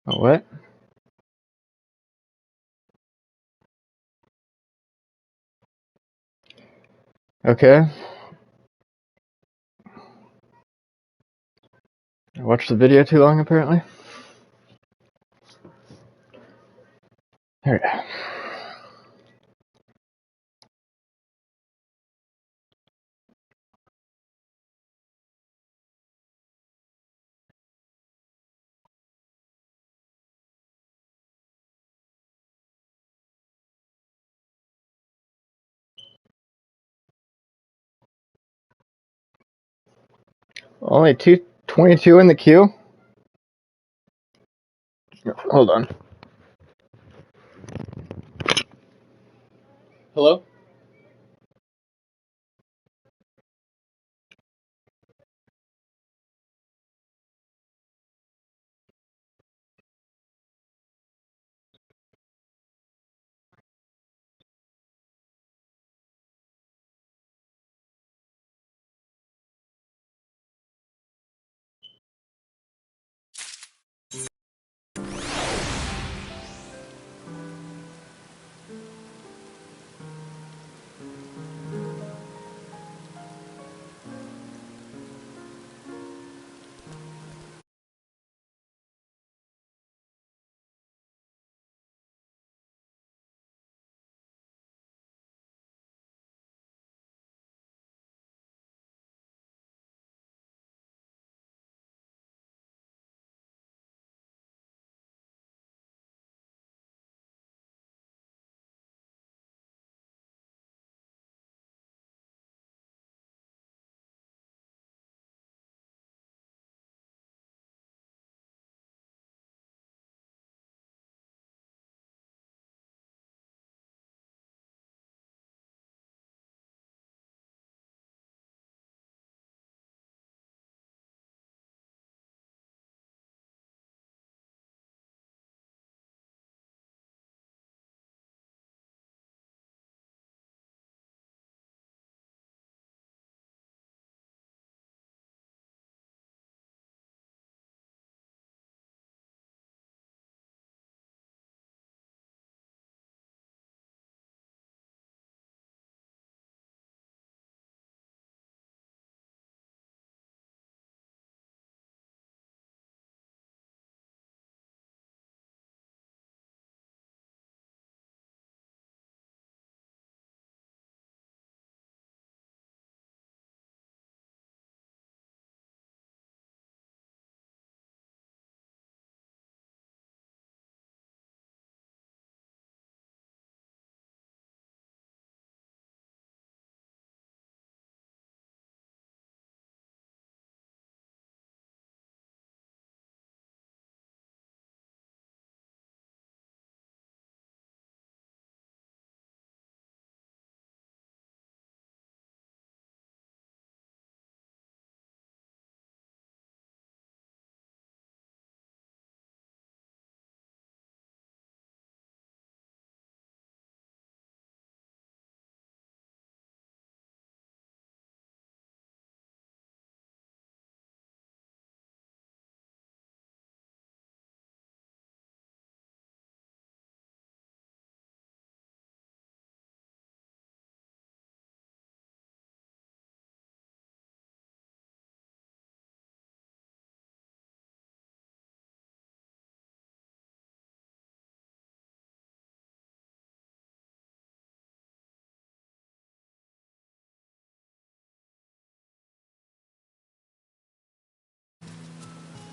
Oh, what? Okay. I watched the video too long, apparently. There we go. Only 222 in the queue? Hold on. Hello?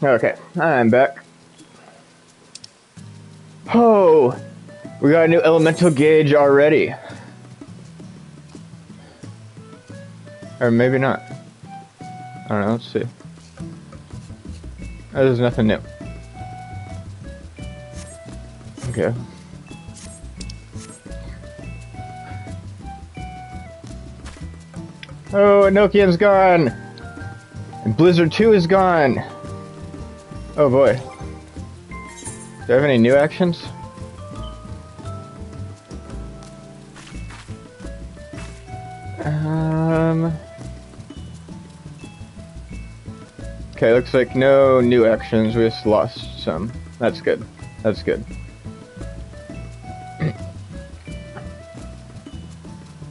Okay, I'm back. Oh, we got a new elemental gauge already. Or maybe not. I don't know, let's see. Oh, there's nothing new. Okay. Oh, Enochian's gone! And Blizzard 2 is gone! Oh boy. Do I have any new actions? Okay, looks like no new actions, we just lost some. That's good. That's good.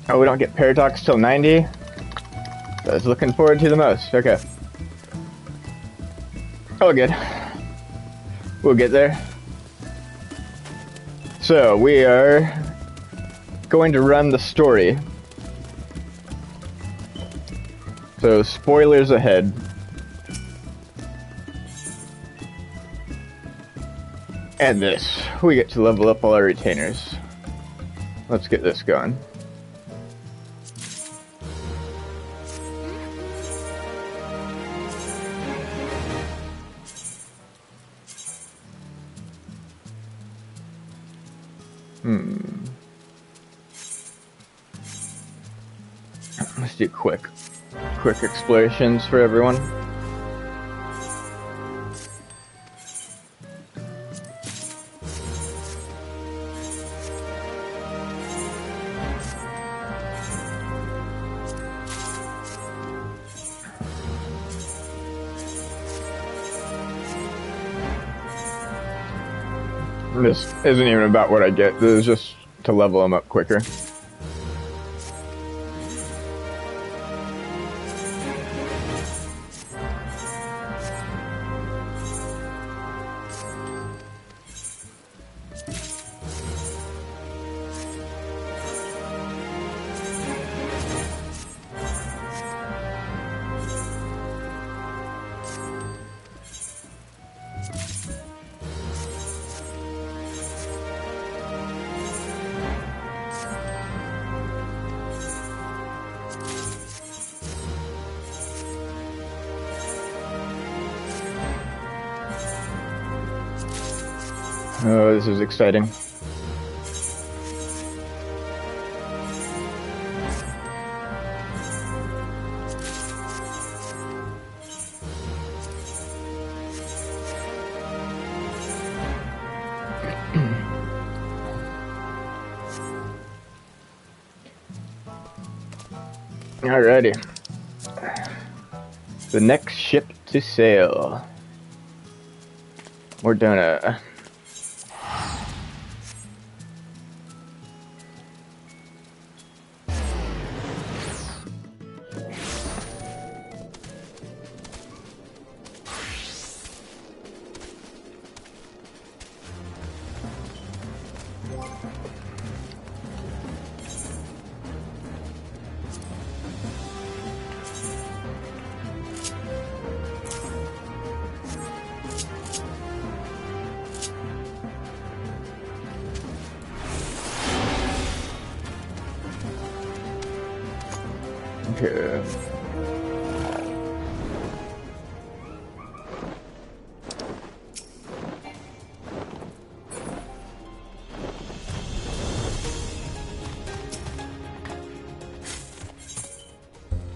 Oh, we don't get paradox till 90? I was looking forward to the most. Okay. Oh, good. We'll get there. So, we are going to run the story. So, spoilers ahead. And this. We get to level up all our retainers. Let's get this going. Let's do quick explorations for everyone. This isn't even about what I get. This is just to level them up quicker. Oh, this is exciting. Alrighty. The next ship to sail. We're gonna... Okay.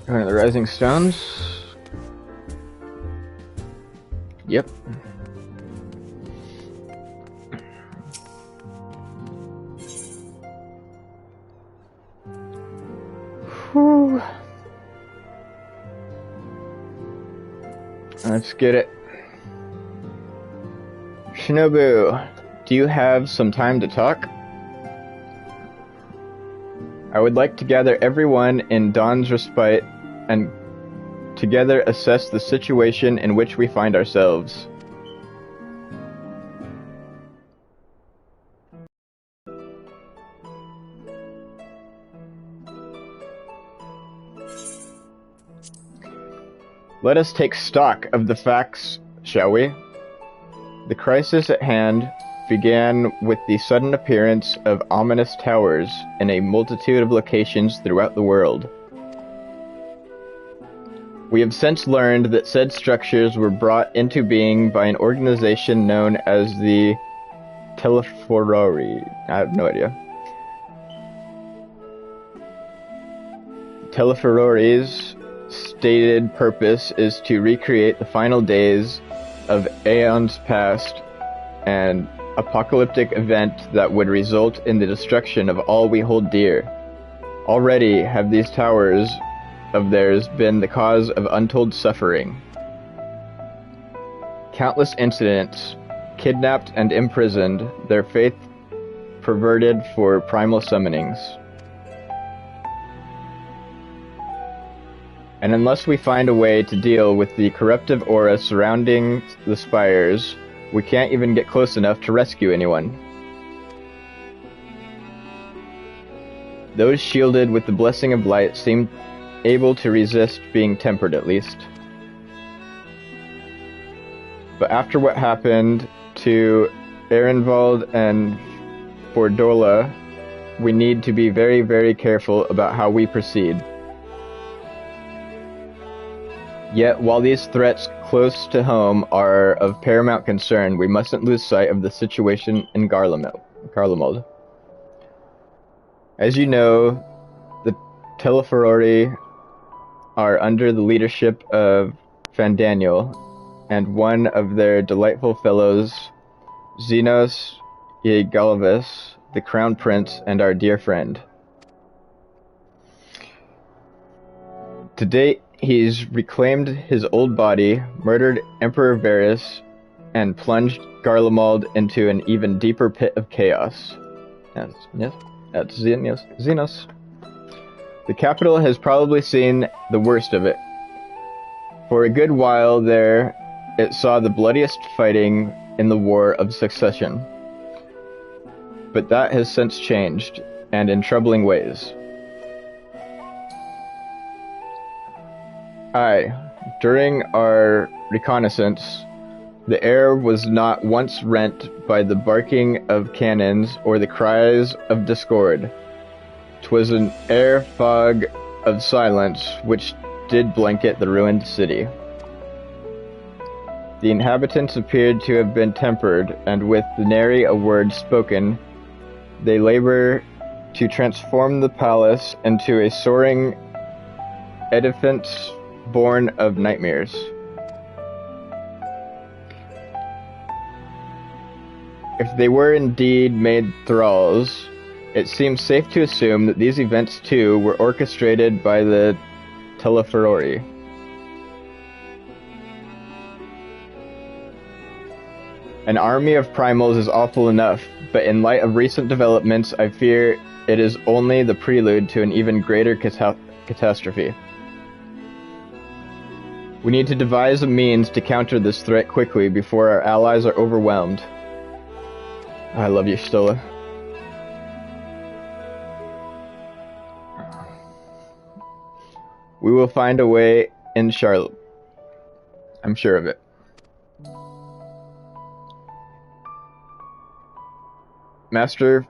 Going to the Rising Stones. Yep. Whew. Let's get it. Shinobu, do you have some time to talk? I would like to gather everyone in Dawn's Respite and together assess the situation in which we find ourselves. Let us take stock of the facts, shall we? The crisis at hand began with the sudden appearance of ominous towers in a multitude of locations throughout the world. We have since learned that said structures were brought into being by an organization known as the Telephorori. I have no idea. Telephorori's stated purpose is to recreate the final days of aeons past, an apocalyptic event that would result in the destruction of all we hold dear. Already have these towers of theirs been the cause of untold suffering. Countless incidents kidnapped and imprisoned, their faith perverted for primal summonings. And unless we find a way to deal with the corruptive aura surrounding the spires, we can't even get close enough to rescue anyone. Those shielded with the blessing of light seem able to resist being tempered at least. But after what happened to Ehrenwald and Fordola, we need to be very, very careful about how we proceed. Yet, while these threats close to home are of paramount concern, we mustn't lose sight of the situation in Garlemald. As you know, the Teleferori are under the leadership of Fandaniel, and one of their delightful fellows, Xenos Iegalvis, the Crown Prince and our dear friend. To date, he's reclaimed his old body, murdered Emperor Varys, and plunged Garlemald into an even deeper pit of chaos. Yes, that's Xenos. The capital has probably seen the worst of it. For a good while there, it saw the bloodiest fighting in the War of Succession. But that has since changed, and in troubling ways. During our reconnaissance, the air was not once rent by the barking of cannons or the cries of discord. 'Twas an air fog of silence which did blanket the ruined city. The inhabitants appeared to have been tempered, and with nary a word spoken, they labor to transform the palace into a soaring edifice born of nightmares. If they were indeed made thralls, it seems safe to assume that these events too were orchestrated by the Teleferori. An army of primals is awful enough, but in light of recent developments, I fear it is only the prelude to an even greater catastrophe. We need to devise a means to counter this threat quickly before our allies are overwhelmed. I love you, Stola. We will find a way in Charlotte. I'm sure of it. Master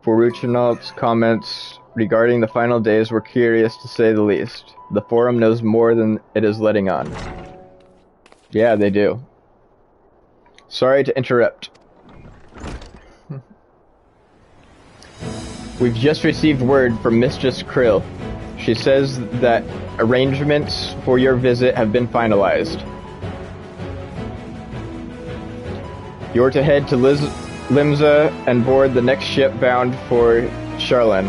Foruchinal's comments regarding the final days were curious to say the least. The forum knows more than it is letting on. Yeah, they do. Sorry to interrupt. We've just received word from Mistress Krill. She says that arrangements for your visit have been finalized. You're to head to Limsa and board the next ship bound for Charlan.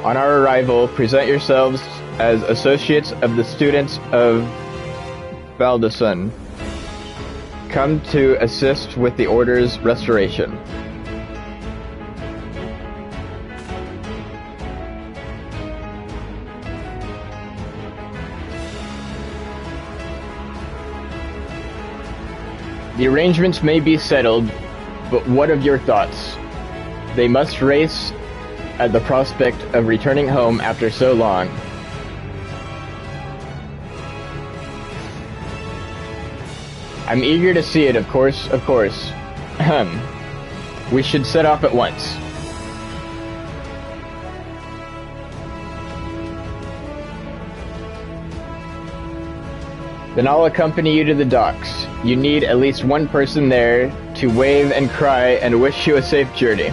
On our arrival, present yourselves as associates of the students of Baldasun. Come to assist with the Order's restoration. The arrangements may be settled, but what of your thoughts? They must race at the prospect of returning home after so long. I'm eager to see it, of course. We should set off at once. Then I'll accompany you to the docks. You need at least one person there to wave and cry and wish you a safe journey.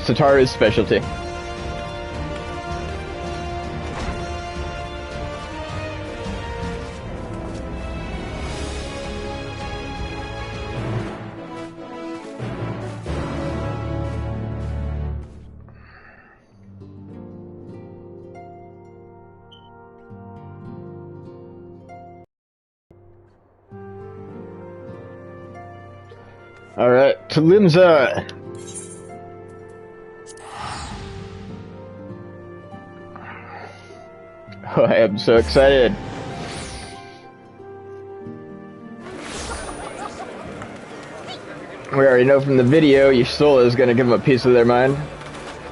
Sataru's specialty. Alright, to Limza! Oh, I am so excited. We already know from the video, your soul is gonna give them a piece of their mind.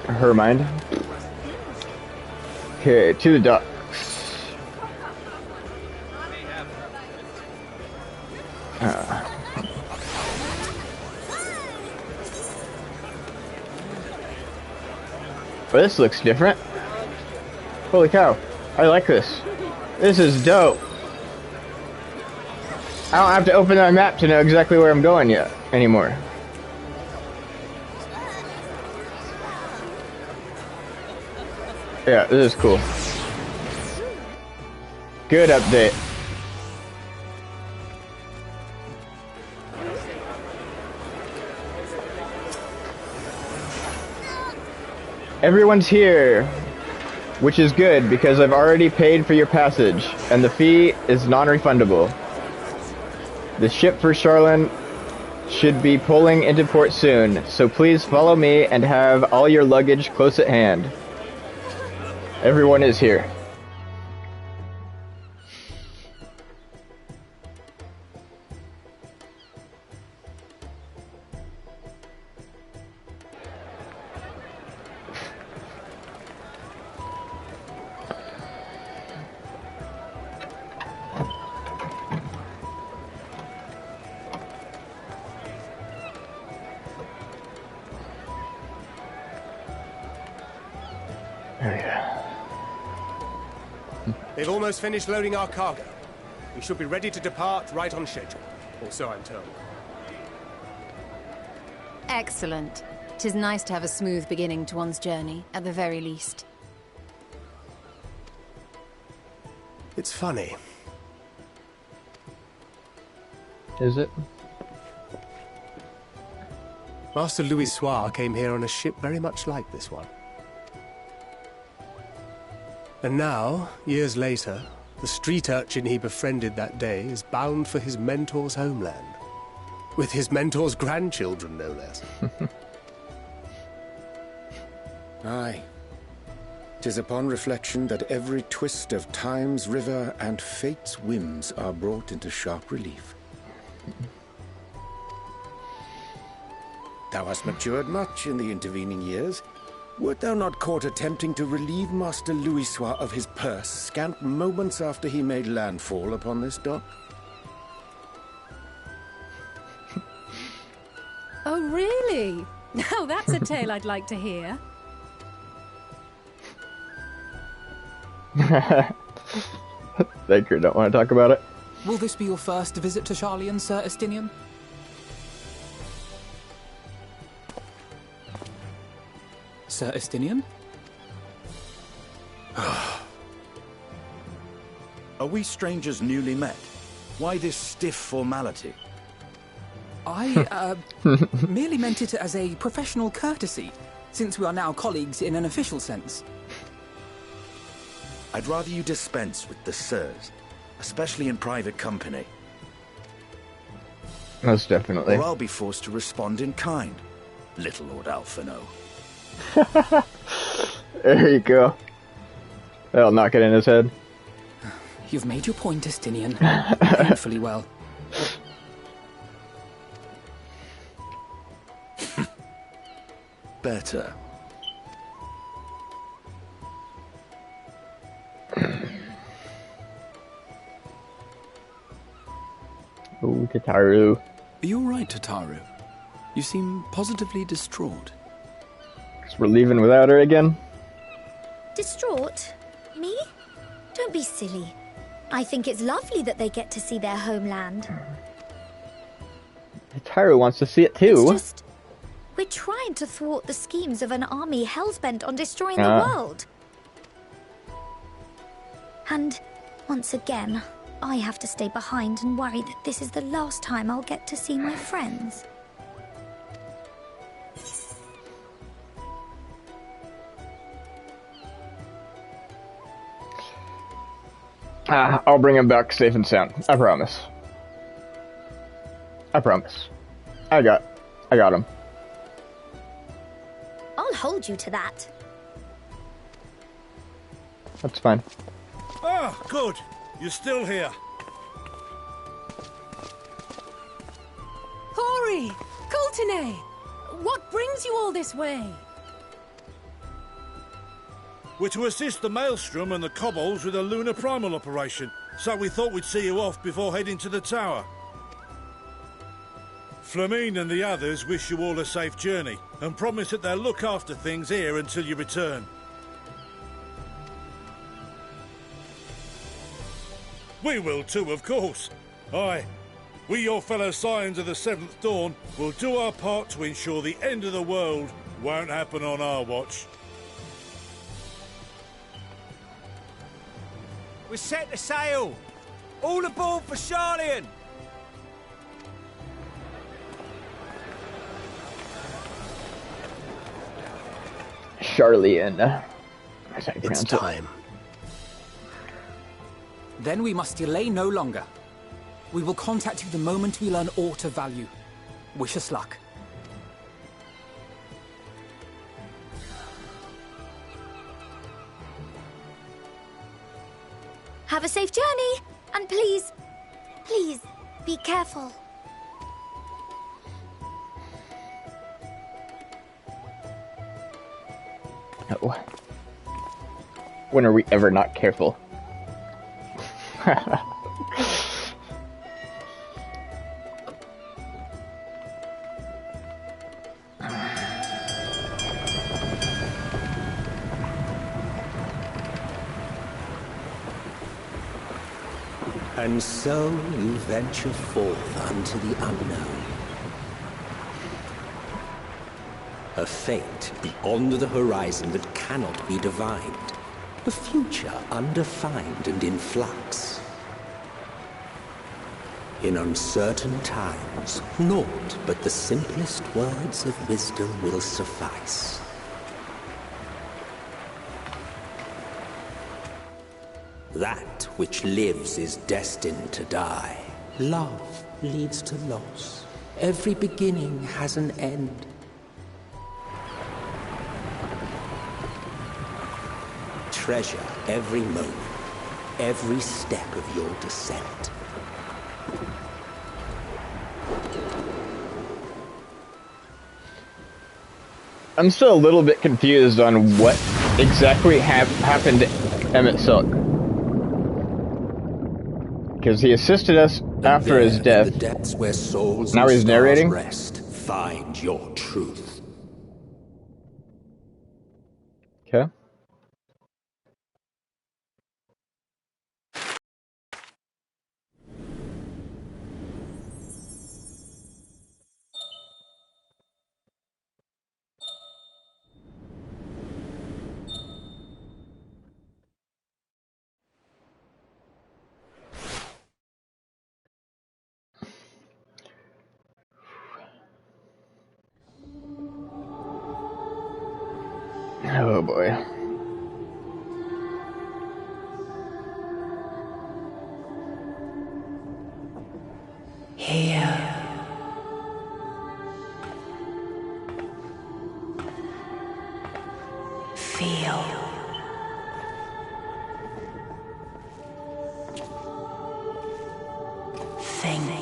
Or her mind. Okay, to the docks. Well, this looks different. Holy cow, I like this. This is dope. I don't have to open my map to know exactly where I'm going yet anymore. Yeah, this is cool. Good update. Everyone's here, which is good because I've already paid for your passage, and the fee is non-refundable. The ship for Charlene should be pulling into port soon, so please follow me and have all your luggage close at hand. Everyone is here. They've almost finished loading our cargo. We should be ready to depart right on schedule, or so I'm told. Excellent. 'Tis nice to have a smooth beginning to one's journey, at the very least. It's funny. Is it? Master Louis Soir came here on a ship very much like this one. And now, years later, the street urchin he befriended that day is bound for his mentor's homeland. With his mentor's grandchildren, no less. Aye. 'Tis upon reflection that every twist of time's river and fate's whims are brought into sharp relief. Thou hast matured much in the intervening years. Wert thou not caught attempting to relieve Master Louis Soir of his purse scant moments after he made landfall upon this dock? Oh, really? Now that's a tale I'd like to hear. Baker, don't want to talk about it. Will this be your first visit to Charlian, Sir Estinian? Sir Estinian? Are we strangers newly met? Why this stiff formality? I, merely meant it as a professional courtesy, since we are now colleagues in an official sense. I'd rather you dispense with the sirs, especially in private company. Most definitely. Or I'll be forced to respond in kind, little Lord Alphino. There you go. That'll knock it in his head. You've made your point, Estinian. Painfully well. Better. Oh, Tataru. Are you all right, Tataru? You seem positively distraught. We're leaving without her again? Distraught? Me? Don't be silly. I think it's lovely that they get to see their homeland. Tataru wants to see it too. It's just, we're trying to thwart the schemes of an army hellbent on destroying the world. And, once again, I have to stay behind and worry that this is the last time I'll get to see my friends. I'll bring him back safe and sound. I promise. I promise. I got I got him. I'll hold you to that. That's fine. Ah, good. You're still here. Hori! Coulternay! What brings you all this way? We're to assist the Maelstrom and the Kobolds with a lunar primal operation, so we thought we'd see you off before heading to the tower. Flamine and the others wish you all a safe journey, and promise that they'll look after things here until you return. We will too, of course. Aye. We, your fellow Scions of the Seventh Dawn, will do our part to ensure the end of the world won't happen on our watch. We're set to sail! All aboard for Sharlayan! Sharlayan. It's time. Then we must delay no longer. We will contact you the moment we learn aught of value. Wish us luck. Have a safe journey, and please, please, be careful. No. When are we ever not careful? And so you venture forth unto the unknown. A fate beyond the horizon that cannot be divined. A future undefined and in flux. In uncertain times, naught but the simplest words of wisdom will suffice. That which lives is destined to die. Love leads to loss. Every beginning has an end. Treasure every moment, every step of your descent. I'm still a little bit confused on what exactly happened to Emmett Silk. Because he assisted us after his death. In the depths where souls now and he's narrating. Rest, find your truth. Okay. Oh boy. Here. Feel. Think.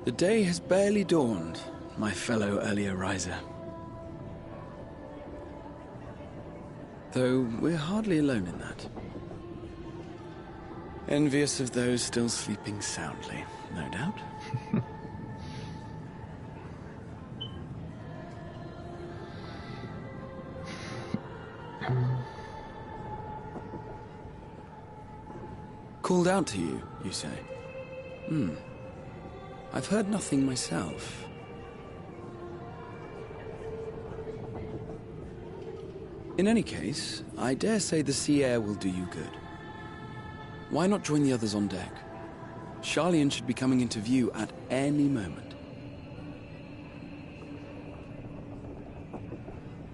The day has barely dawned, my fellow earlier riser. Though we're hardly alone in that. Envious of those still sleeping soundly, no doubt. Called out to you, you say? I've heard nothing myself. In any case, I dare say the sea air will do you good. Why not join the others on deck? Sharlayan should be coming into view at any moment.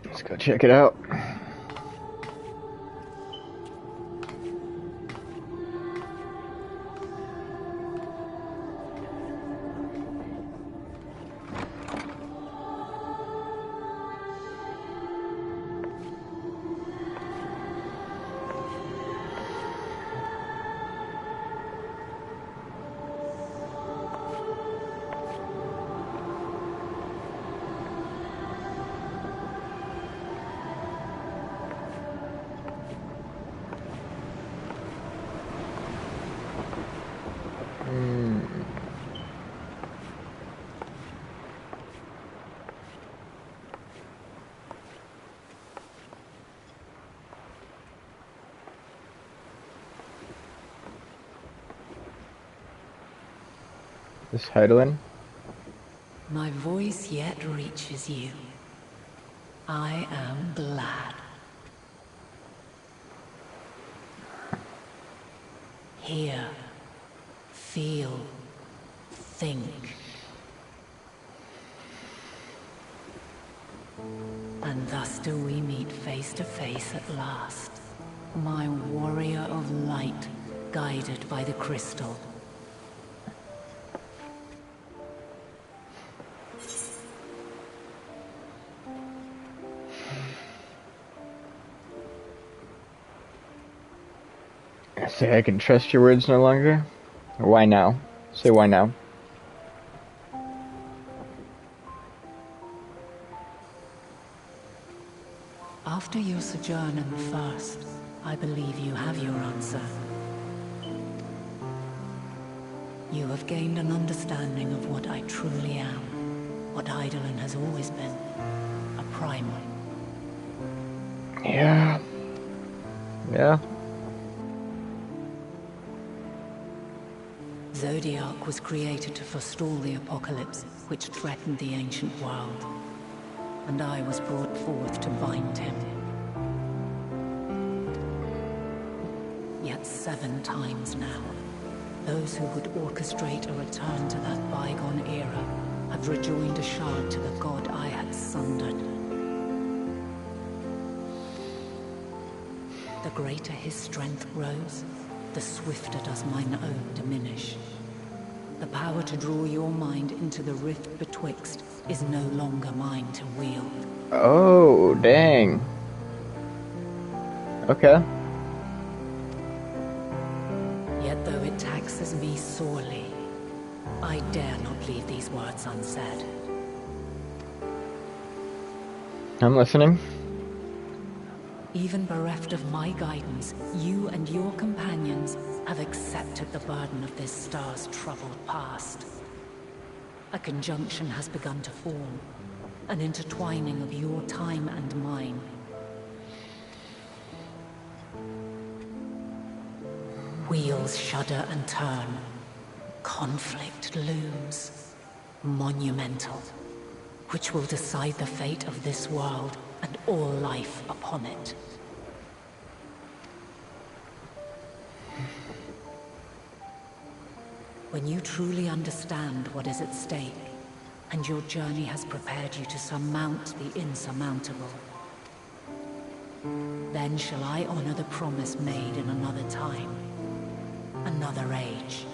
Let's go check it out. This Heidelin? My voice yet reaches you. I am glad. Hear, feel, think. And thus do we meet face to face at last. My warrior of light, guided by the crystal. Say I can trust your words no longer? Or why now? Say why now? After your sojourn in the First, I believe you have your answer. You have gained an understanding of what I truly am, what Heidelin has always been, a primal. Yeah. Yeah. Zodiac was created to forestall the apocalypse which threatened the ancient world. And I was brought forth to bind him. Yet 7 times now, those who would orchestrate a return to that bygone era have rejoined a shard to the god I had sundered. The greater his strength grows, the swifter does mine own diminish. The power to draw your mind into the rift betwixt is no longer mine to wield. Oh, dang. Okay. Yet though it taxes me sorely, I dare not leave these words unsaid. I'm listening. Even bereft of my guidance, you and your companions have accepted the burden of this star's troubled past. A conjunction has begun to form, an intertwining of your time and mine. Wheels shudder and turn. Conflict looms. Monumental. Which will decide the fate of this world and all life upon it. When you truly understand what is at stake, and your journey has prepared you to surmount the insurmountable, then shall I honor the promise made in another time, another age.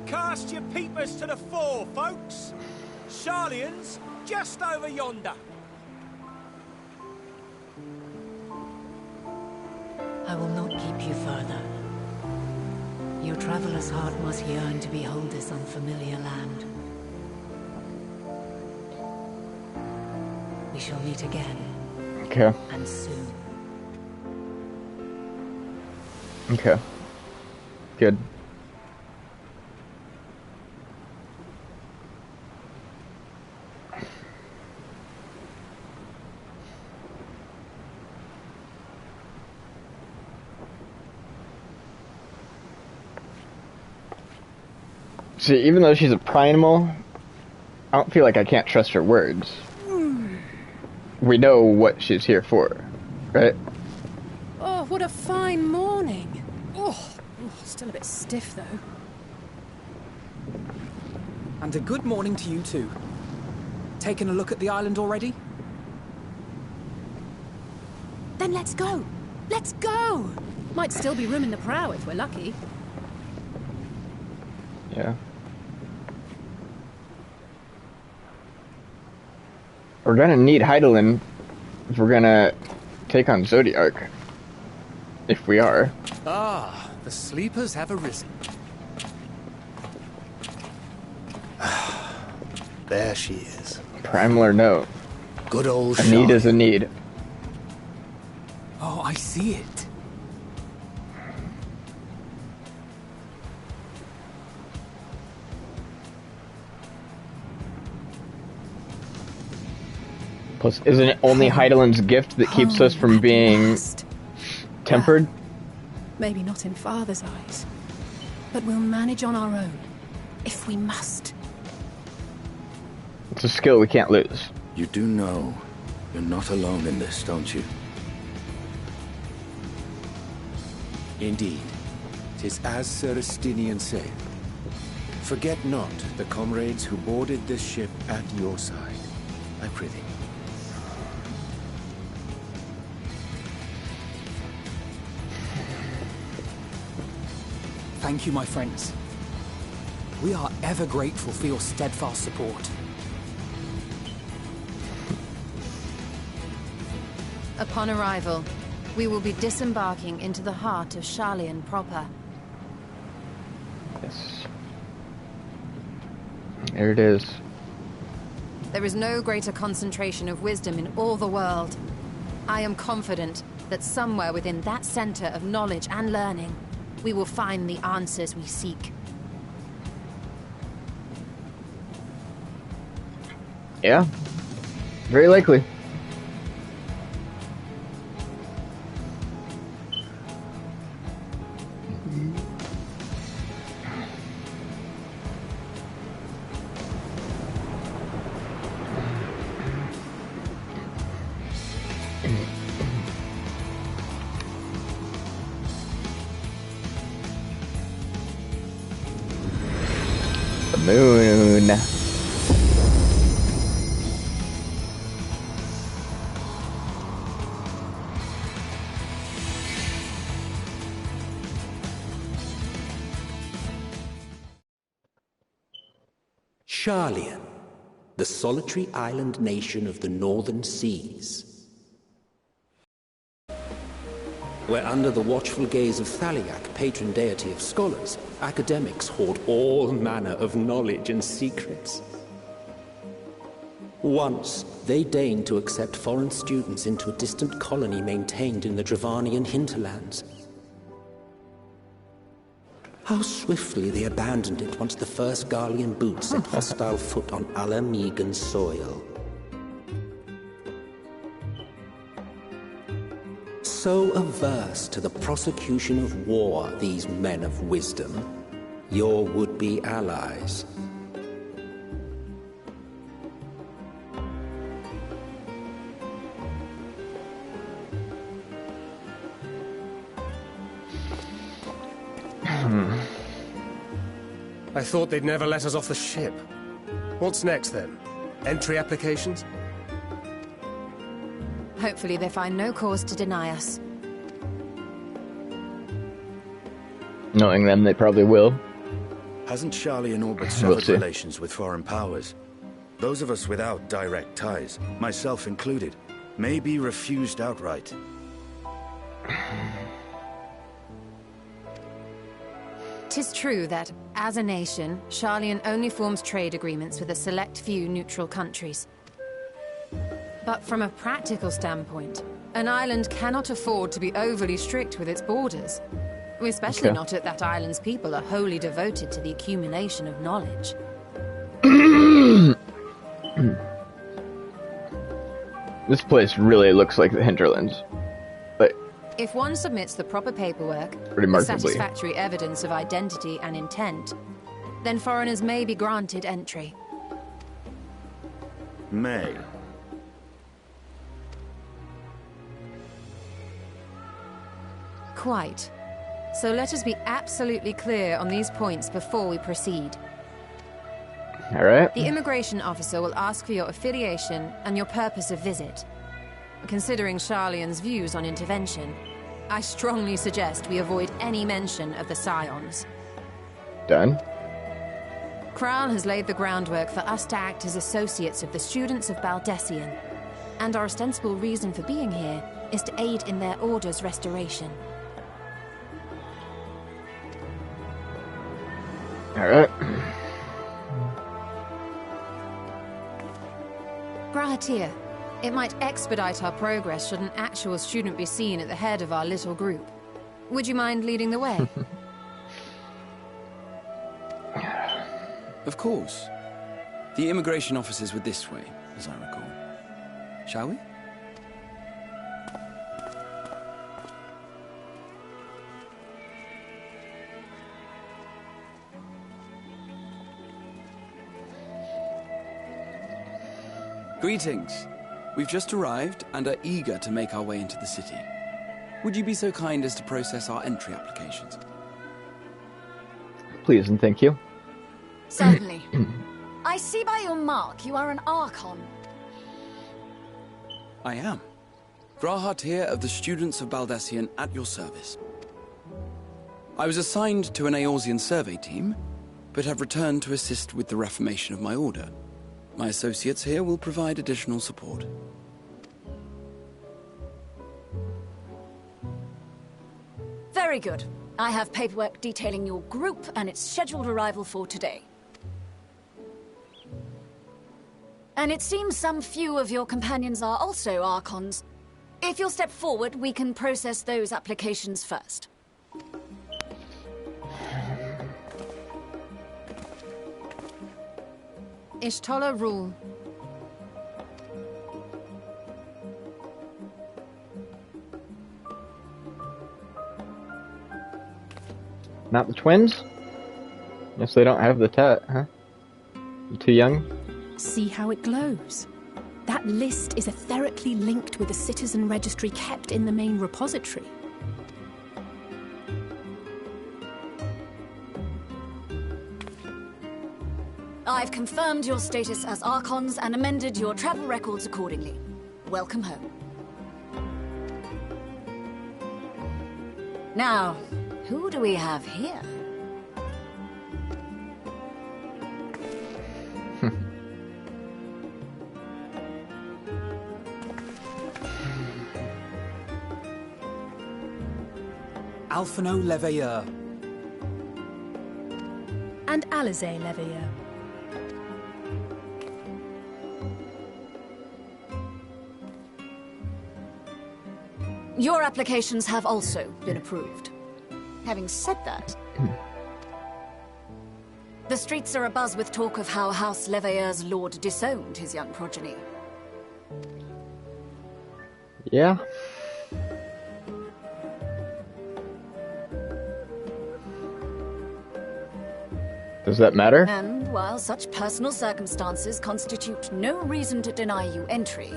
Cast your peepers to the fore, folks. Sharlian's just over yonder. I will not keep you further. Your traveler's heart must yearn to behold this unfamiliar land. We shall meet again. Okay. And soon. Okay. Good. See, even though she's a primal, I don't feel like I can't trust her words. We know what she's here for, right? Oh, what a fine morning. Oh, still a bit stiff, though. And a good morning to you too. Taken a look at the island already? Then let's go. Let's go. Might still be room in the prow if we're lucky. Yeah. We're gonna need Heidelin if we're gonna take on Zodiac. If we are. Ah, the sleepers have arisen. There she is. Primal or no. Good old A need is a need. Oh, I see it. Plus, isn't it only Heidelin's gift that keeps us from being tempered? Maybe not in Father's eyes, but we'll manage on our own, if we must. It's a skill we can't lose. You do know you're not alone in this, don't you? Indeed. 'Tis as Sir Estinian said. Forget not the comrades who boarded this ship at your side, I prithee. Thank you, my friends. We are ever grateful for your steadfast support. Upon arrival, we will be disembarking into the heart of Sharlayan proper. Yes. There it is. There is no greater concentration of wisdom in all the world. I am confident that somewhere within that center of knowledge and learning, we will find the answers we seek. Yeah. Very likely. Moon. Sharlayan, the solitary island nation of the northern seas. Where under the watchful gaze of Thaliak, patron deity of scholars, academics hoard all manner of knowledge and secrets. Once, they deigned to accept foreign students into a distant colony maintained in the Dravanian hinterlands. How swiftly they abandoned it once the first Garlean boot set hostile foot on Alamegan soil. So averse to the prosecution of war, these men of wisdom, your would-be allies. I thought they'd never let us off the ship. What's next, then? Entry applications? Hopefully they find no cause to deny us. Knowing them, they probably will. Hasn't Sharlayan all but severed relations with foreign powers? Those of us without direct ties, myself included, may be refused outright. 'Tis true that, as a nation, Sharlayan only forms trade agreements with a select few neutral countries. But from a practical standpoint, an island cannot afford to be overly strict with its borders. Especially not if that island's people are wholly devoted to the accumulation of knowledge. This place really looks like the hinterlands. But if one submits the proper paperwork, satisfactory evidence of identity and intent, then foreigners may be granted entry. May. Quite. So let us be absolutely clear on these points before we proceed. All right. The immigration officer will ask for your affiliation and your purpose of visit. Considering Sharlayan's views on intervention, I strongly suggest we avoid any mention of the Scions. Done. Kral has laid the groundwork for us to act as associates of the students of Baldessian, and our ostensible reason for being here is to aid in their order's restoration. All right. Grahatir, it might expedite our progress should an actual student be seen at the head of our little group. Would you mind leading the way? Of course. The immigration officers were this way, as I recall. shall we? Greetings. We've just arrived and are eager to make our way into the city. Would you be so kind as to process our entry applications? Please and thank you. Certainly. I see by your mark you are an Archon. I am. Grahat here of the Students of Baldessian at your service. I was assigned to an Eorzean survey team, but have returned to assist with the reformation of my order. My associates here will provide additional support. Very good. I have paperwork detailing your group and its scheduled arrival for today. And it seems some few of your companions are also Archons. If you'll step forward, we can process those applications first. Ishtola rule. Not the twins? Guess they don't have the tat, huh? You too young? See how it glows. That list is etherically linked with the citizen registry kept in the main repository. I've confirmed your status as Archons and amended your travel records accordingly. Welcome home. Now, who do we have here? Alphino Leveilleur. And Alizé Leveilleur. Your applications have also been approved. Having said that, the streets are abuzz with talk of how House Leveilleur's lord disowned his young progeny. Yeah. Does that matter? And while such personal circumstances constitute no reason to deny you entry,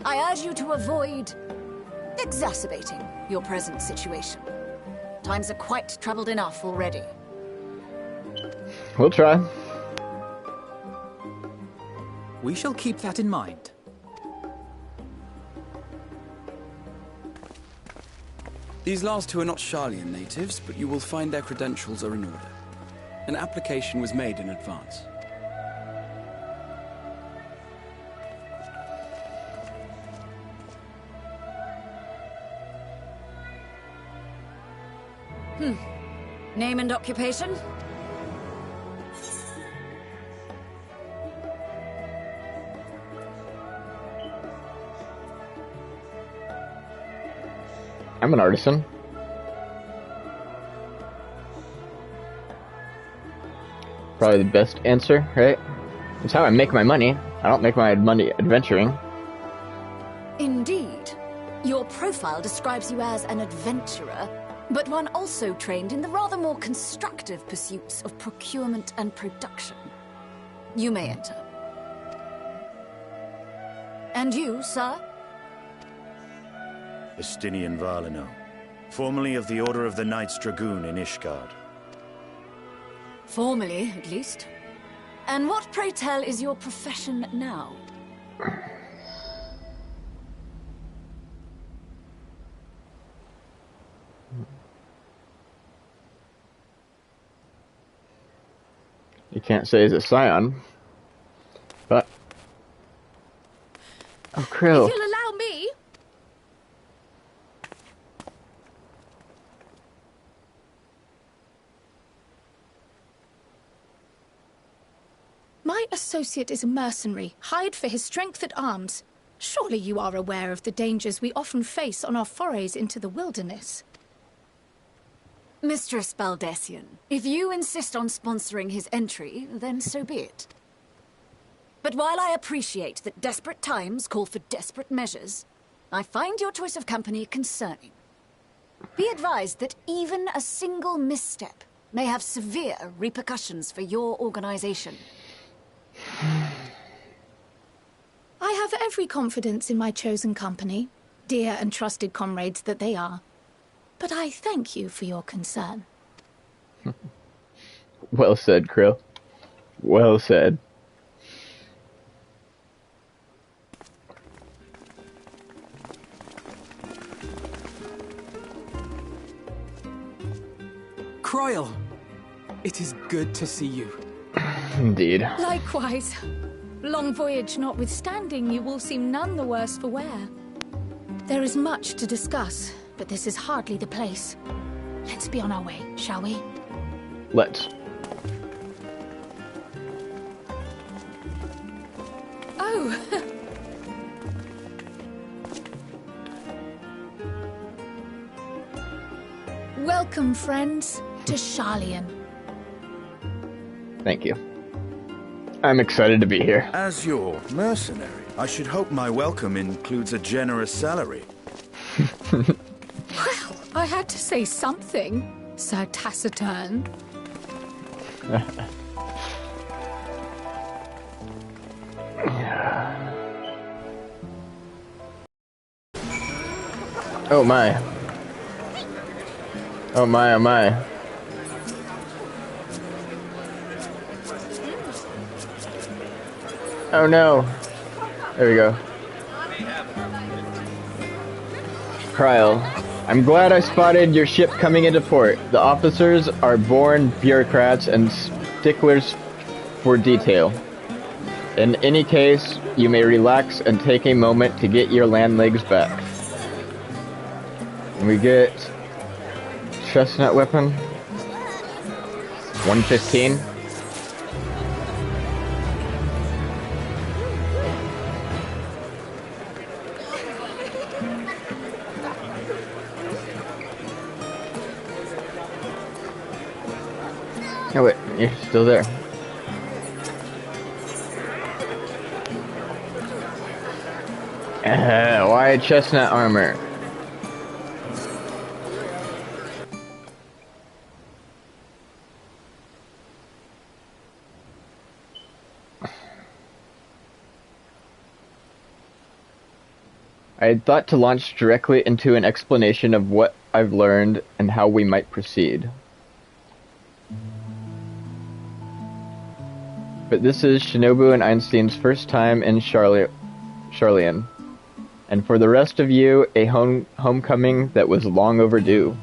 I urge you to avoid exacerbating your present situation. Times are quite troubled enough already. We'll try. We shall keep that in mind. These last two are not Sharlayan natives, but you will find their credentials are in order. An application was made in advance. Name and occupation? I'm an artisan. Probably the best answer, right? It's how I make my money. I don't make my money adventuring. Indeed. Your profile describes you as an adventurer, but one also trained in the rather more constructive pursuits of procurement and production. You may enter. And you, sir? Estinian Valino, formerly of the Order of the Knights Dragoon in Ishgard. Formally, at least. And what, pray tell, is your profession now? You can't say he's a scion, but... Oh, Krill. If you'll allow me... My associate is a mercenary, hired for his strength at arms. Surely you are aware of the dangers we often face on our forays into the wilderness. Mistress Baldessian, if you insist on sponsoring his entry, then so be it. But while I appreciate that desperate times call for desperate measures, I find your choice of company concerning. Be advised that even a single misstep may have severe repercussions for your organization. I have every confidence in my chosen company, dear and trusted comrades that they are. But I thank you for your concern. Well said, Krill. Well said. Croyle, it is good to see you. Indeed. Likewise. Long voyage notwithstanding, you will seem none the worse for wear. There is much to discuss, but this is hardly the place. Let's be on our way, shall we? Let's. Oh! Welcome, friends, to Sharlayan. Thank you. I'm excited to be here. As your mercenary, I should hope my welcome includes a generous salary. Well, I had to say something, Sir Taciturn. Oh my. Oh my, oh my. Oh no. There we go. Kryle, I'm glad I spotted your ship coming into port. The officers are born bureaucrats and sticklers for detail. In any case, you may relax and take a moment to get your land legs back. We get chestnut weapon 115. Oh wait, you're still there. Why chestnut armor? I had thought to launch directly into an explanation of what I've learned and how we might proceed. But this is Shinobu and Einstein's first time in Sharlayan, and for the rest of you, a homecoming that was long overdue.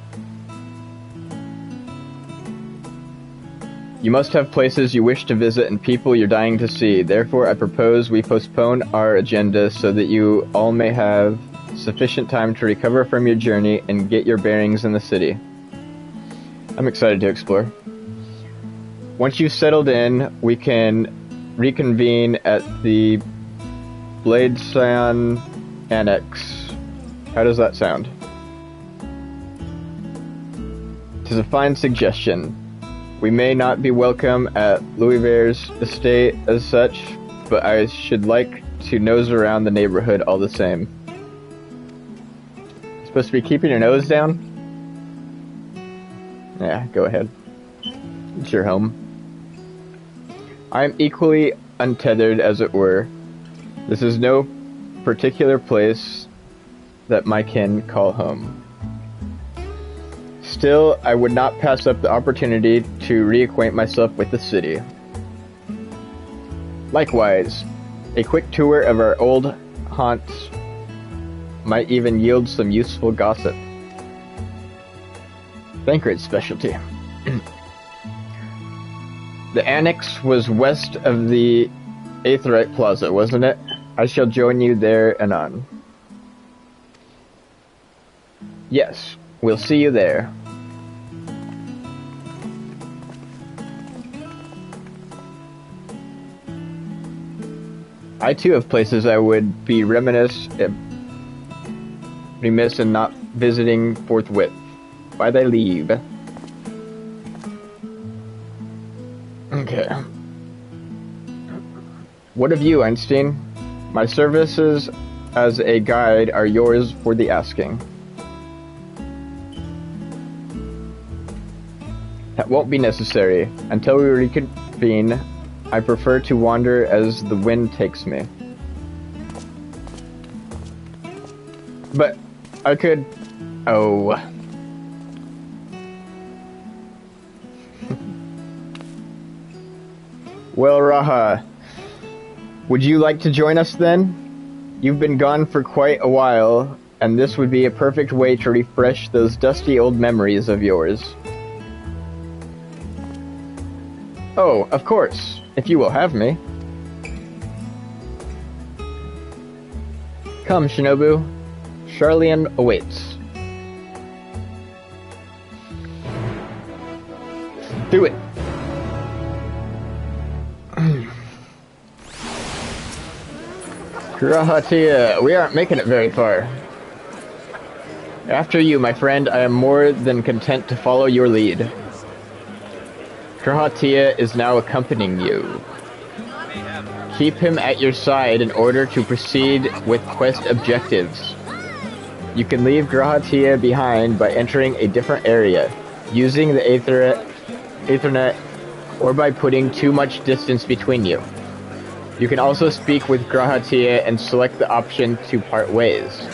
You must have places you wish to visit and people you're dying to see. Therefore, I propose we postpone our agenda so that you all may have sufficient time to recover from your journey and get your bearings in the city. I'm excited to explore. Once you've settled in, we can reconvene at the Bladesan Annex. How does that sound? 'Tis a fine suggestion. We may not be welcome at Louisver's estate as such, but I should like to nose around the neighborhood all the same. Supposed to be keeping your nose down? Yeah, go ahead. It's your home. I am equally untethered, as it were. This is no particular place that my kin call home. Still, I would not pass up the opportunity to reacquaint myself with the city. Likewise, a quick tour of our old haunts might even yield some useful gossip. Thancred's specialty. The annex was west of the Aetheryte Plaza, wasn't it? I shall join you there anon. Yes, we'll see you there. I too have places I would be remiss in not visiting forthwith. Why'd they leave? Okay. What of you, Einstein? My services as a guide are yours for the asking. That won't be necessary. Until we reconvene, I prefer to wander as the wind takes me. But I could... Oh. Well, Raha, would you like to join us then? You've been gone for quite a while, and this would be a perfect way to refresh those dusty old memories of yours. Oh, of course, if you will have me. Come, Shinobu. Charlian awaits. Do it. Grahatia, we aren't making it very far. After you, my friend, I am more than content to follow your lead. Grahatia is now accompanying you. Keep him at your side in order to proceed with quest objectives. You can leave Grahatia behind by entering a different area, using the Aethernet, or by putting too much distance between you. You can also speak with Grahatia and select the option to part ways.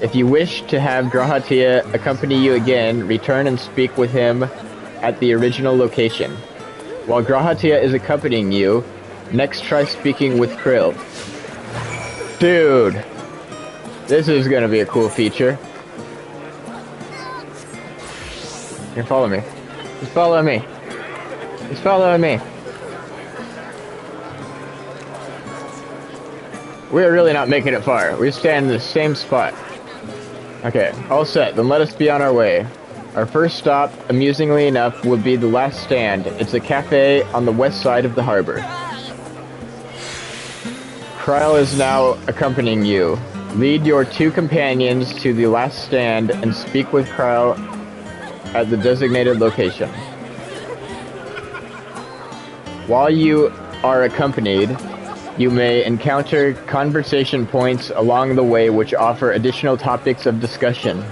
If you wish to have Grahatia accompany you again, return and speak with him at the original location. While Grahatia is accompanying you, next try speaking with Krill. Dude! This is gonna be a cool feature. Here, follow me. Just follow me. Just follow me. We're really not making it far. We stand in the same spot. Okay, all set. Then let us be on our way. Our first stop, amusingly enough, will be the last stand. It's a cafe on the west side of the harbor. Kryle is now accompanying you. Lead your two companions to the last stand and speak with Kryle at the designated location. While you are accompanied, you may encounter conversation points along the way which offer additional topics of discussion.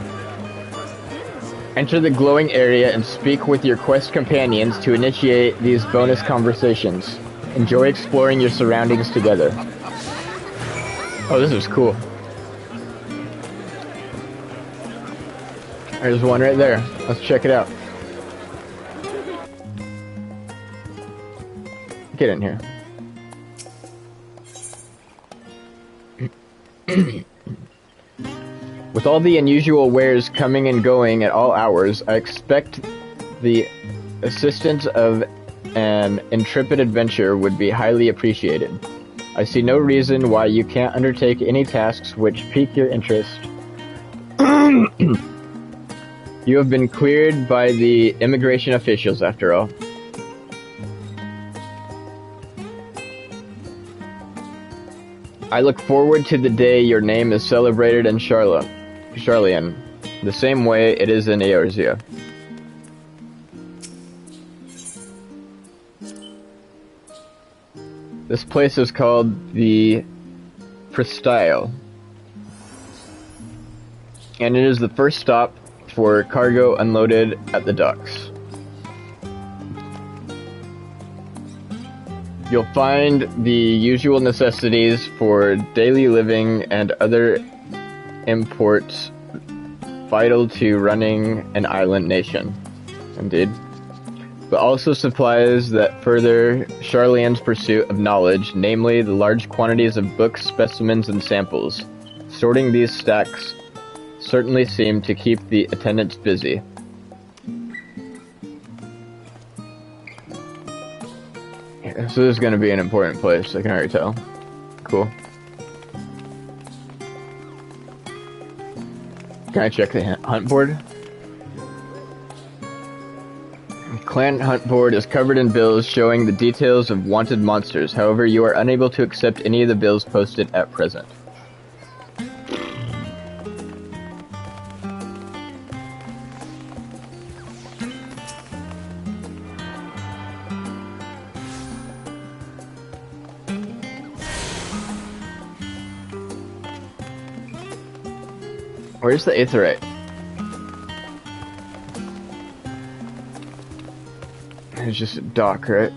Enter the glowing area and speak with your quest companions to initiate these bonus conversations. Enjoy exploring your surroundings together. Oh, this is cool. There's one right there. Let's check it out. Get in here. With all the unusual wares coming and going at all hours, I expect the assistance of an intrepid adventurer would be highly appreciated. I see no reason why you can't undertake any tasks which pique your interest. You have been cleared by the immigration officials, after all. I look forward to the day your name is celebrated in Charlian, the same way it is in Eorzea. This place is called the Prestyle, and it is the first stop for cargo unloaded at the docks. You'll find the usual necessities for daily living and other imports vital to running an island nation. Indeed. But also supplies that further Charlian's pursuit of knowledge, namely the large quantities of books, specimens, and samples. Sorting these stacks certainly seem to keep the attendants busy. So this is going to be an important place, I can already tell. Cool. Can I check the hunt board? Clan hunt board is covered in bills showing the details of wanted monsters. However, you are unable to accept any of the bills posted at present. Where's the aetheryte? It's just a dock, right?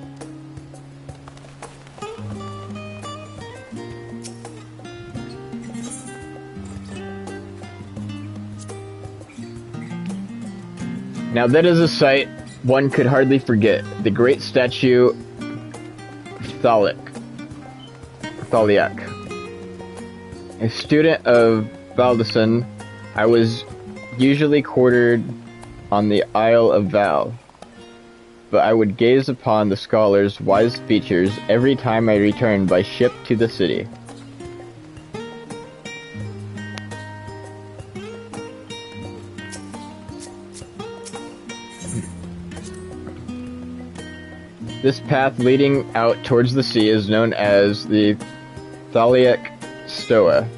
Now that is a sight one could hardly forget. The great statue Thaliak. A student of Baldeson, I was usually quartered on the Isle of Val, but I would gaze upon the scholar's wise features every time I returned by ship to the city. This path leading out towards the sea is known as the Thaliak Stoa,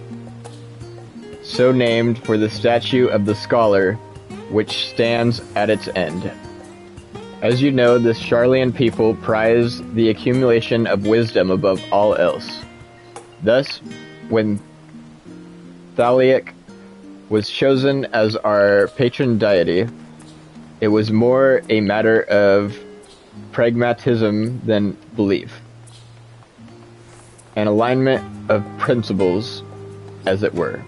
so named for the statue of the scholar, which stands at its end. As you know, the Sharlayan people prize the accumulation of wisdom above all else. Thus, when Thaliak was chosen as our patron deity, it was more a matter of pragmatism than belief. An alignment of principles, as it were.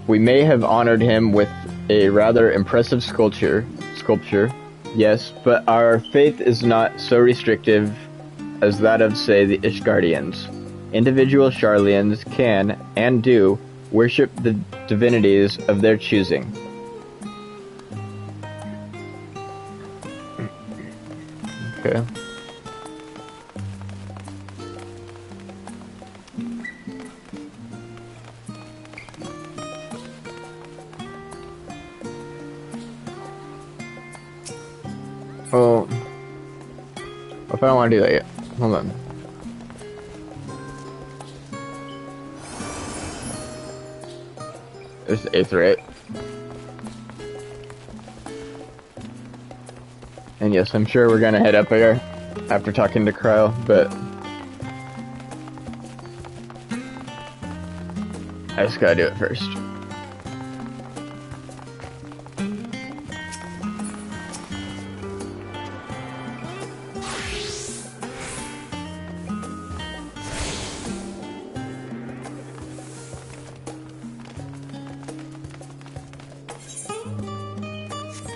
We may have honored him with a rather impressive sculpture, yes, but our faith is not so restrictive as that of, say, the Ishgardians. Individual Sharlayans can, and do, worship the divinities of their choosing. Okay. Oh, if I don't want to do that yet, hold on. There's the aetheryte. And yes, I'm sure we're gonna head up there after talking to Kryl, but I just gotta do it first.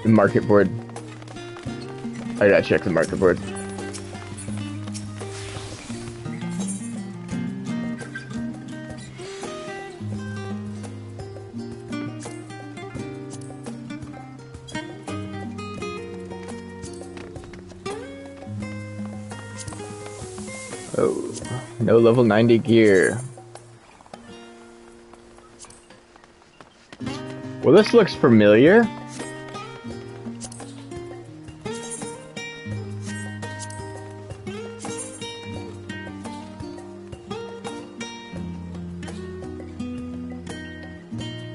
The market board. I gotta check the market board. Oh, no level 90 gear. Well, this looks familiar.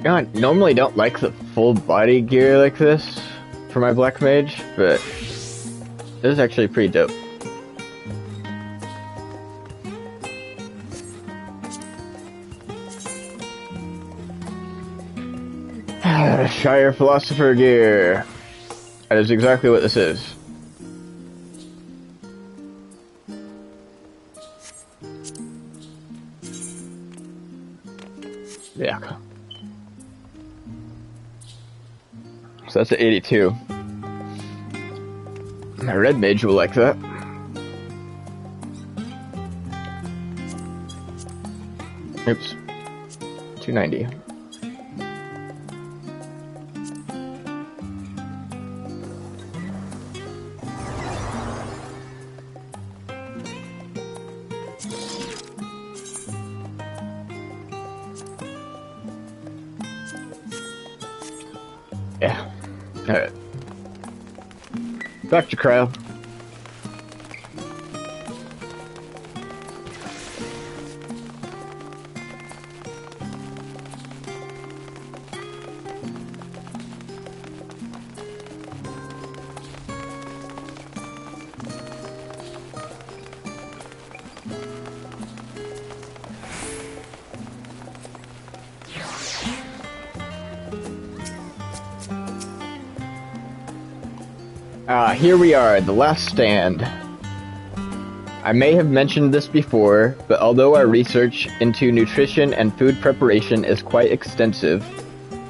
I normally don't like the full body gear like this for my Black Mage, but this is actually pretty dope. Shire Philosopher gear. That is exactly what this is. Yeah. So that's an 82. My red mage will like that. Oops. 290. Yeah. Alright. Back to Kryl. Here we are, the last stand. I may have mentioned this before, but although our research into nutrition and food preparation is quite extensive,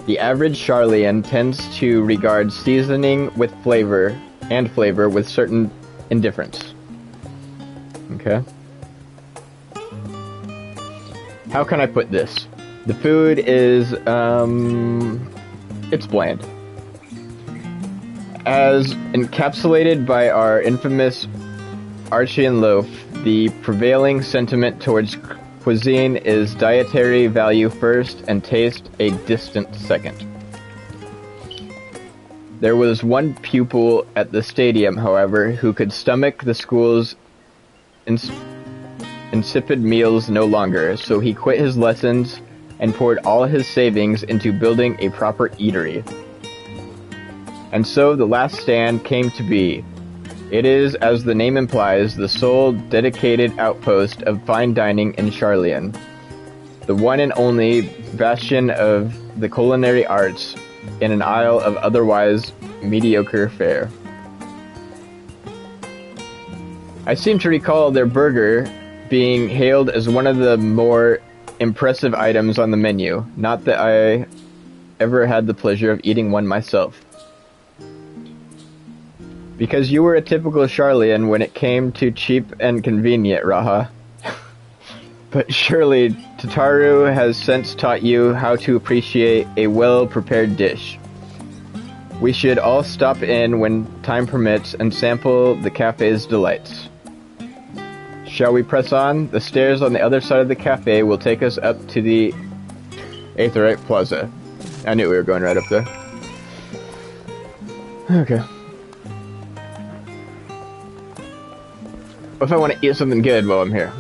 the average Charlian tends to regard seasoning with flavor with certain indifference. Okay. How can I put this? The food is, it's bland. As encapsulated by our infamous Archean loaf, the prevailing sentiment towards cuisine is dietary value first and taste a distant second. There was one pupil at the stadium, however, who could stomach the school's insipid meals no longer, so he quit his lessons and poured all his savings into building a proper eatery. And so the last stand came to be. It is, as the name implies, the sole dedicated outpost of fine dining in Charlian, the one and only bastion of the culinary arts in an isle of otherwise mediocre fare. I seem to recall their burger being hailed as one of the more impressive items on the menu, not that I ever had the pleasure of eating one myself. Because you were a typical Charlian when it came to cheap and convenient, Raha. But surely Tataru has since taught you how to appreciate a well-prepared dish. We should all stop in when time permits and sample the cafe's delights. Shall we press on? The stairs on the other side of the cafe will take us up to the Aetherite Plaza. I knew we were going right up there. Okay. What if I want to eat something good while I'm here?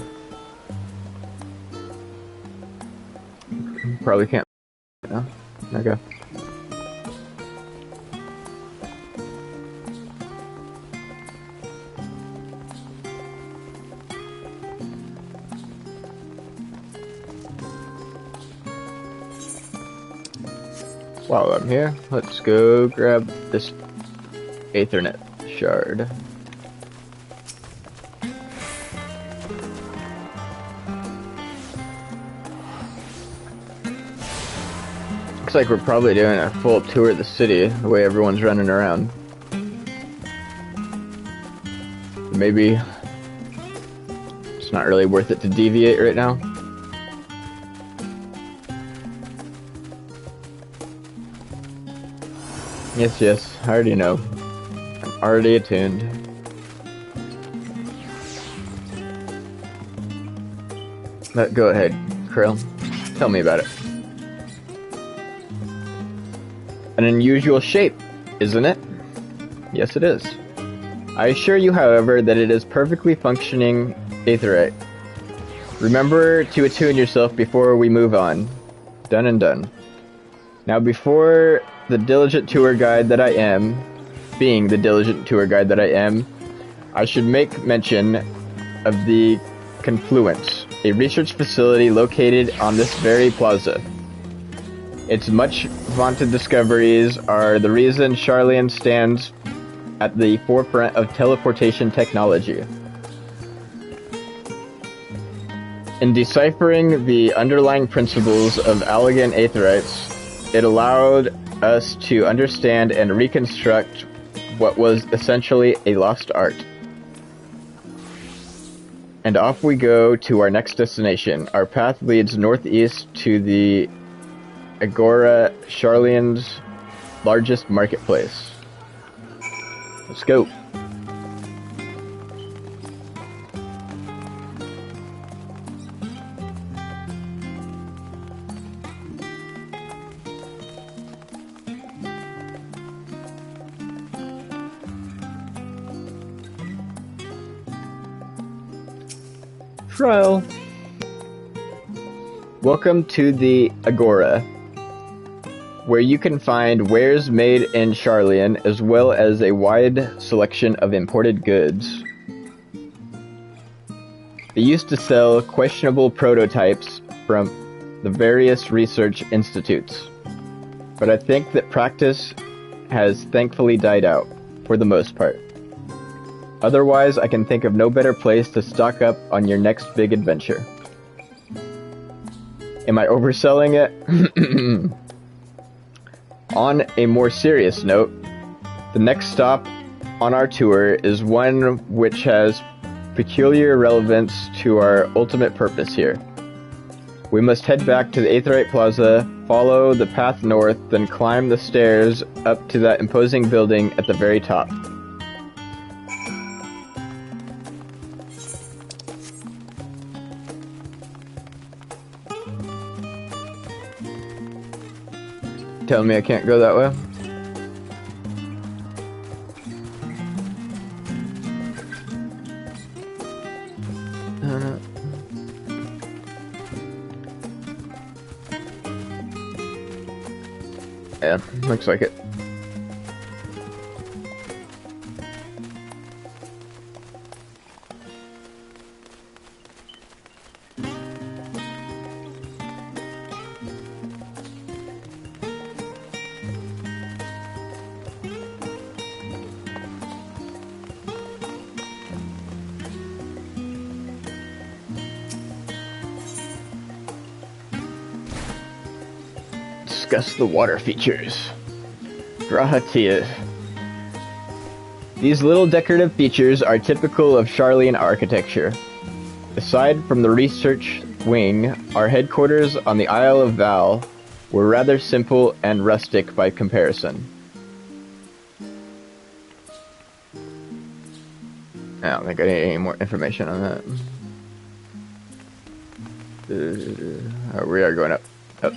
Probably can't. No? Okay. While I'm here, let's go grab this Aethernet shard. Looks like we're probably doing a full tour of the city, the way everyone's running around. Maybe it's not really worth it to deviate right now. Yes, I already know. I'm already attuned. But go ahead, Krill. Tell me about it. An unusual shape, isn't it? Yes, it is. I assure you, however, that it is perfectly functioning aetherite. Remember to attune yourself before we move on. Done and done. Now, before the diligent tour guide that I am, being the diligent tour guide that I am, I should make mention of the Confluence, a research facility located on this very plaza. Its much vaunted discoveries are the reason Charlian stands at the forefront of teleportation technology. In deciphering the underlying principles of Allegan aetherites, it allowed us to understand and reconstruct what was essentially a lost art. And off we go to our next destination. Our path leads northeast to the Agora, Charlian's largest marketplace. Let's go. Trial. Welcome to the Agora, where you can find wares made in Charlian as well as a wide selection of imported goods. They used to sell questionable prototypes from the various research institutes, but I think that practice has thankfully died out. for the most part. Otherwise, I can think of no better place to stock up on your next big adventure. Am I overselling it? On a more serious note, the next stop on our tour is one which has peculiar relevance to our ultimate purpose here. We must head back to the Aetheryte Plaza, follow the path north, then climb the stairs up to that imposing building at the very top. Telling me I can't go that way? Yeah, looks like it. Discuss the water features. Grahatia. These little decorative features are typical of Sharlayan architecture. Aside from the research wing, our headquarters on the Isle of Val were rather simple and rustic by comparison. I don't think I need any more information on that. We are going up. Up.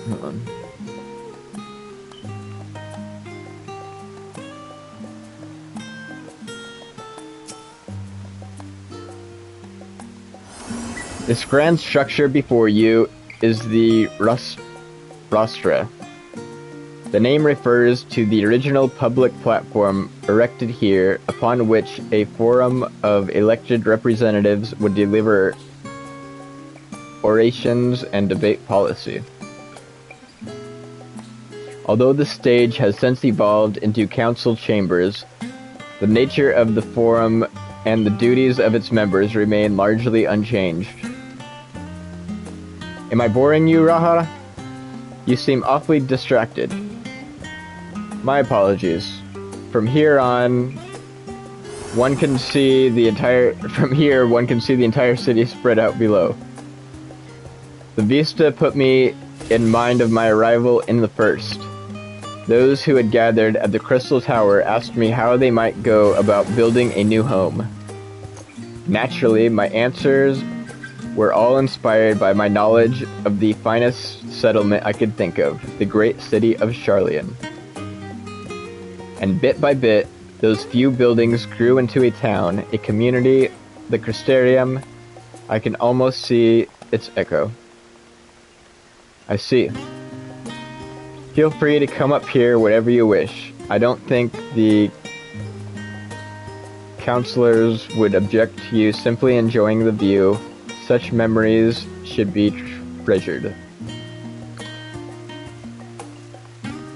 Hold on. This grand structure before you is the Rostra. The name refers to the original public platform erected here, upon which a forum of elected representatives would deliver orations and debate policy. Although the stage has since evolved into council chambers, the nature of the forum and the duties of its members remain largely unchanged. Am I boring you, Raha? You seem awfully distracted. My apologies. From here on, one can see the entire city spread out below. The vista put me in mind of my arrival in the first. Those who had gathered at the Crystal Tower asked me how they might go about building a new home. Naturally, my answers were all inspired by my knowledge of the finest settlement I could think of, the great city of Sharlayan. And bit by bit, those few buildings grew into a town, a community, the Crystarium. I can almost see its echo. I see. Feel free to come up here whenever you wish. I don't think the counselors would object to you simply enjoying the view. Such memories should be treasured.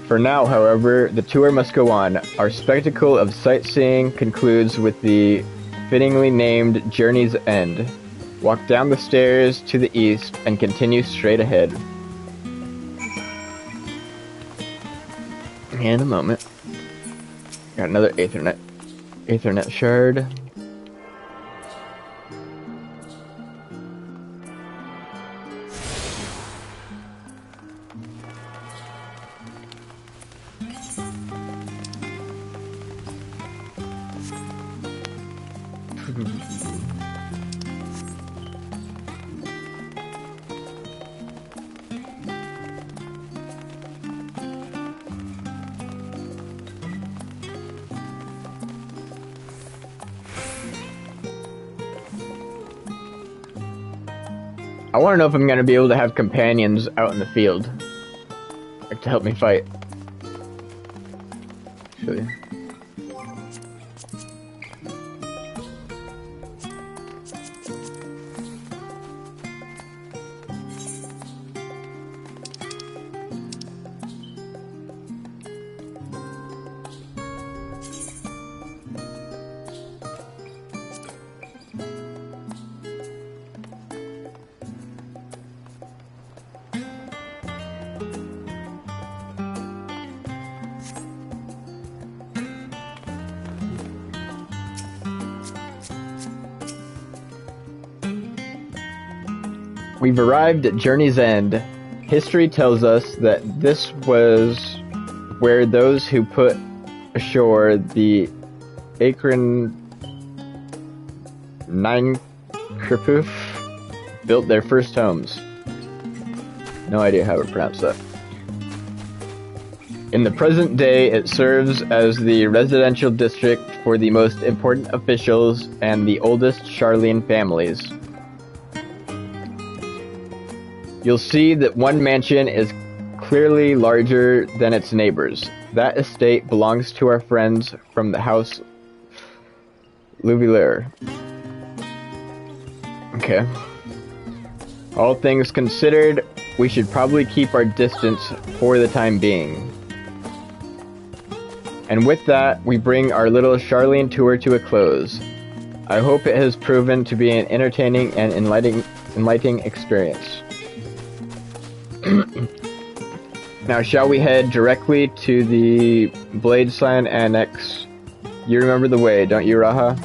For now, however, the tour must go on. Our spectacle of sightseeing concludes with the fittingly named Journey's End. Walk down the stairs to the east and continue straight ahead. In a moment. Got another Aethernet shard. I want to know if I'm going to be able to have companions out in the field. to help me fight. Actually. We've arrived at Journey's End. History tells us that this was where those who put ashore the Akron Nine Kripuf built their first homes. No idea how to pronounce that. In the present day, it serves as the residential district for the most important officials and the oldest Charlene families. You'll see that one mansion is clearly larger than its neighbors. That estate belongs to our friends from the house Louvilleur. Okay. All things considered, we should probably keep our distance for the time being. And with that, we bring our little Charlene tour to a close. I hope it has proven to be an entertaining and enlightening experience. Now, shall we head directly to the Blade Sign Annex? You remember the way, don't you, Raha?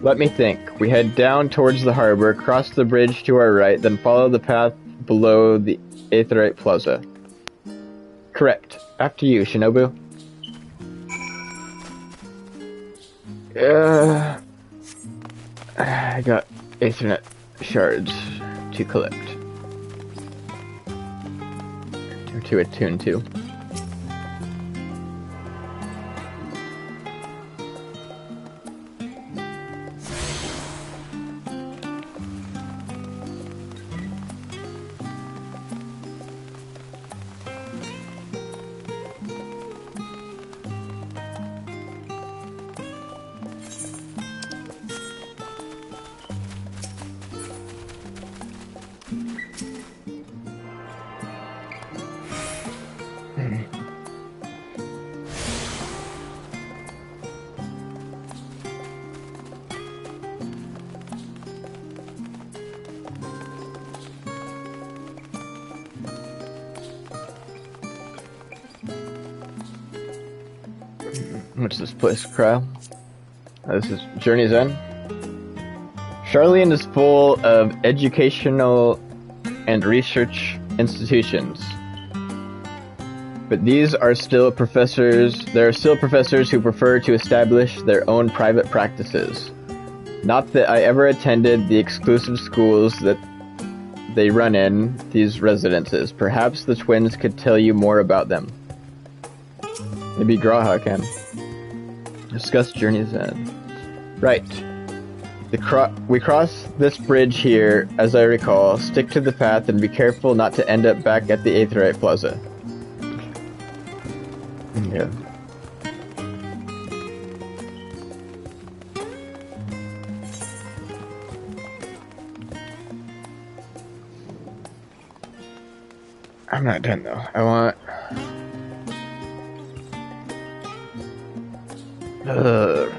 Let me think. We head down towards the harbor, cross the bridge to our right, then follow the path below the Aetherite Plaza. Correct. After you, Shinobu. I got Aethernet shards to collect. Or to attune to. What's this place, Cryo? This is Journey's End. Charlene is full of educational and research institutions. But these are still professors. There are still professors who prefer to establish their own private practices. Not that I ever attended the exclusive schools that they run in these residences. Perhaps the twins could tell you more about them. Maybe Graha can. Discuss Journey's End. Right. We cross this bridge here, as I recall. Stick to the path and be careful not to end up back at the Aetherite Plaza. Yeah. I'm not done though. I want... I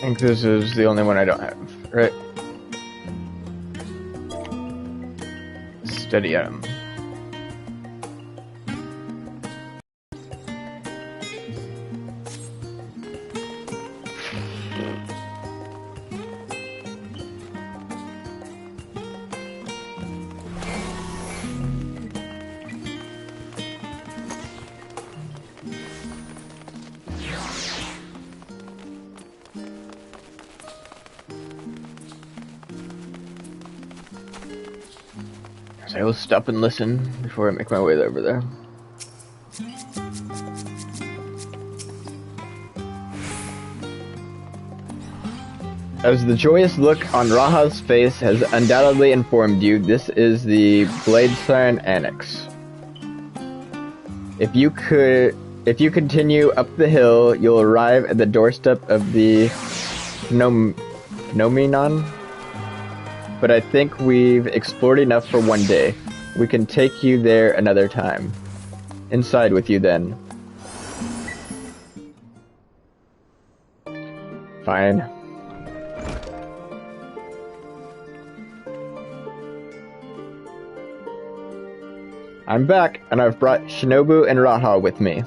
think this is the only one I don't have, right? Steady item. So I will stop and listen before I make my way over there. As the joyous look on Raha's face has undoubtedly informed you, this is the Blade Sign Annex. If you continue up the hill, you'll arrive at the doorstep of the Nominon. But I think we've explored enough for one day. We can take you there another time. Inside with you then. Fine. I'm back, and I've brought Shinobu and Raha with me.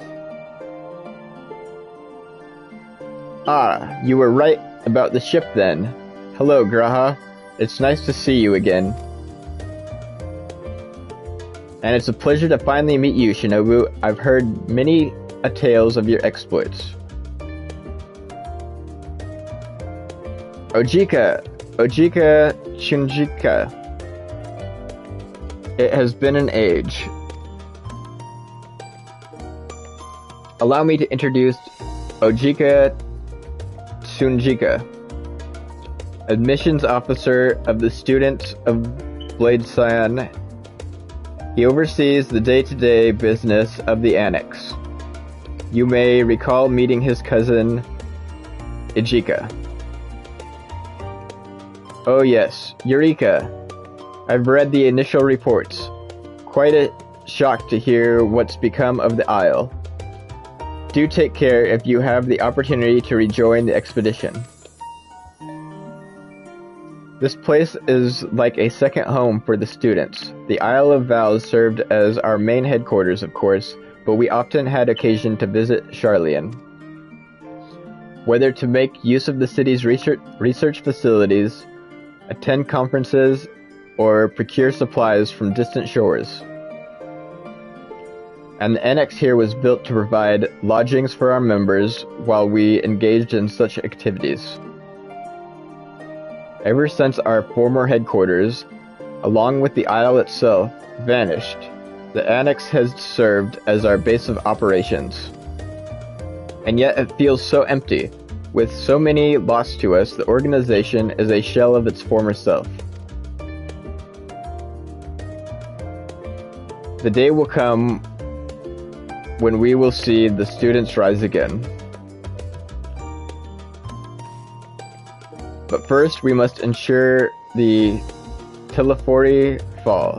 Ah, you were right about the ship then. Hello, Graha. It's nice to see you again. And it's a pleasure to finally meet you, Shinobu. I've heard many tales of your exploits. Ojika Chunjika. It has been an age. Allow me to introduce Ojika Tsunjika, admissions officer of the students of Blade Scion. He oversees the day-to-day business of the Annex. You may recall meeting his cousin, Ijika. Oh yes, Eureka! I've read the initial reports. Quite a shock to hear what's become of the Isle. Do take care if you have the opportunity to rejoin the expedition. This place is like a second home for the students. The Isle of Vows served as our main headquarters, of course, but we often had occasion to visit Sharlayan. Whether to make use of the city's research facilities, attend conferences, or procure supplies from distant shores. And the annex here was built to provide lodgings for our members while we engaged in such activities. Ever since our former headquarters, along with the Isle itself, vanished, the annex has served as our base of operations. And yet it feels so empty. With so many lost to us, the organization is a shell of its former self. The day will come when we will see the students rise again. But first, we must ensure the Telefori fall.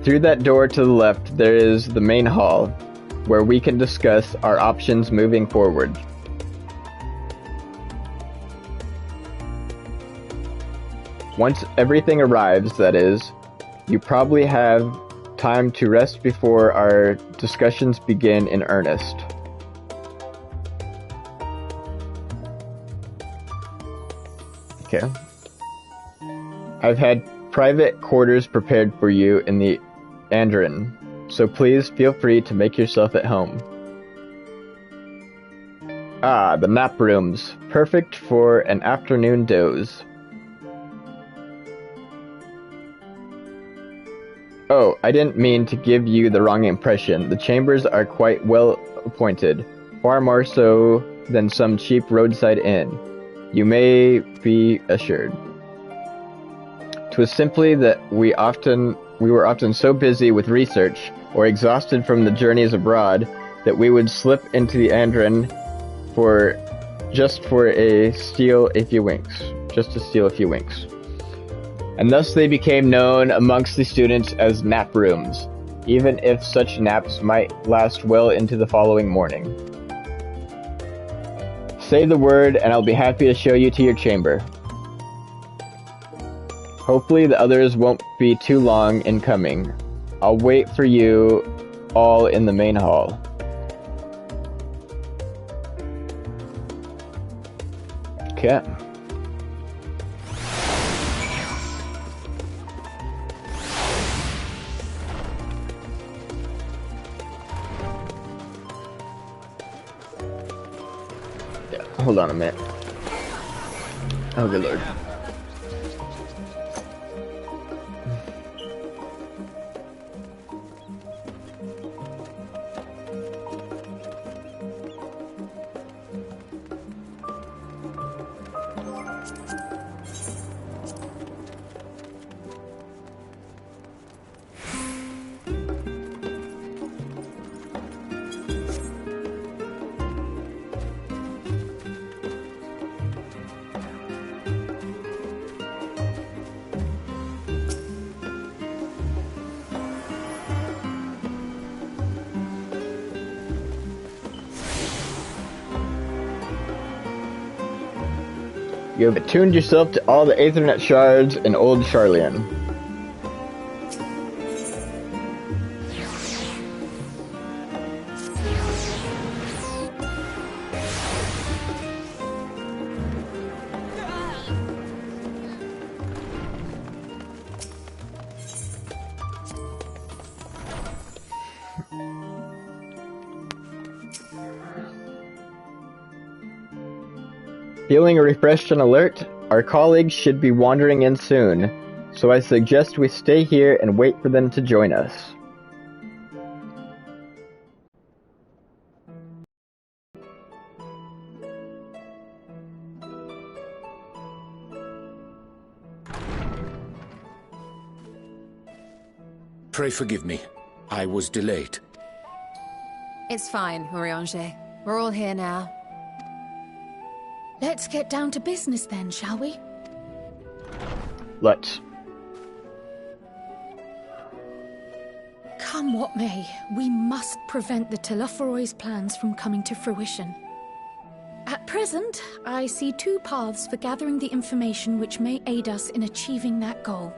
Through that door to the left, there is the main hall, where we can discuss our options moving forward. Once everything arrives, that is, you probably have time to rest before our discussions begin in earnest. Okay. I've had private quarters prepared for you in the Andrin, so please feel free to make yourself at home. Ah, the nap rooms. Perfect for an afternoon doze. Oh, I didn't mean to give you the wrong impression. The chambers are quite well appointed, far more so than some cheap roadside inn. You may be assured. 'Twas simply that we were often so busy with research, or exhausted from the journeys abroad, that we would slip into the Andrin just to steal a few winks. And thus they became known amongst the students as nap rooms, even if such naps might last well into the following morning. Say the word and I'll be happy to show you to your chamber. Hopefully the others won't be too long in coming. I'll wait for you all in the main hall. Okay. Hold on a minute. Oh, good lord. You have attuned yourself to all the Aethernet shards in Old Sharlayan. Feeling refreshed and alert, our colleagues should be wandering in soon, so I suggest we stay here and wait for them to join us. Pray forgive me. I was delayed. It's fine, Urianger. We're all here now. Let's get down to business then, shall we? Let's. Come what may, we must prevent the Telophoroid's plans from coming to fruition. At present, I see two paths for gathering the information which may aid us in achieving that goal.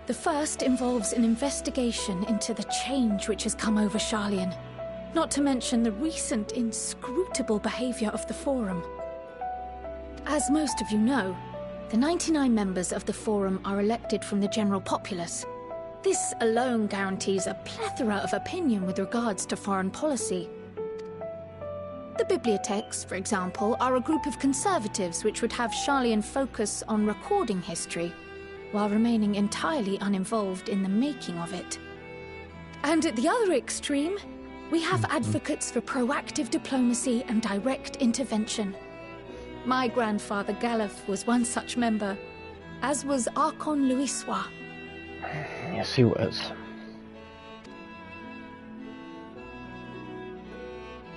The first involves an investigation into the change which has come over Sharlayan, not to mention the recent inscrutable behavior of the Forum. As most of you know, the 99 members of the Forum are elected from the general populace. This alone guarantees a plethora of opinion with regards to foreign policy. The bibliotheques, for example, are a group of conservatives which would have Sharlayan focus on recording history, while remaining entirely uninvolved in the making of it. And at the other extreme, we have advocates for proactive diplomacy and direct intervention. My grandfather Galef was one such member, as was Archon Louisois. Yes, he was.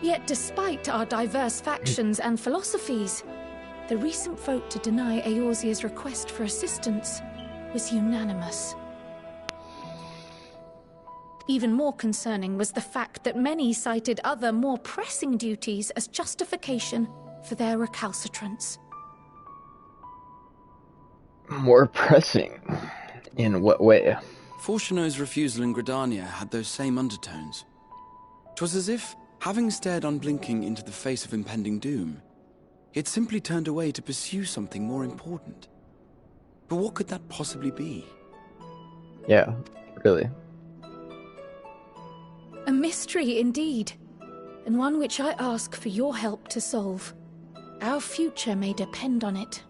Yet despite our diverse factions and philosophies, the recent vote to deny Eorzea's request for assistance was unanimous. Even more concerning was the fact that many cited other, more pressing duties as justification for their recalcitrance. More pressing? In what way? Fortuno's refusal in Gridania had those same undertones. 'Twas as if, having stared unblinking into the face of impending doom, he had simply turned away to pursue something more important. But what could that possibly be? Yeah, really. A mystery indeed, and one which I ask for your help to solve. Our future may depend on it.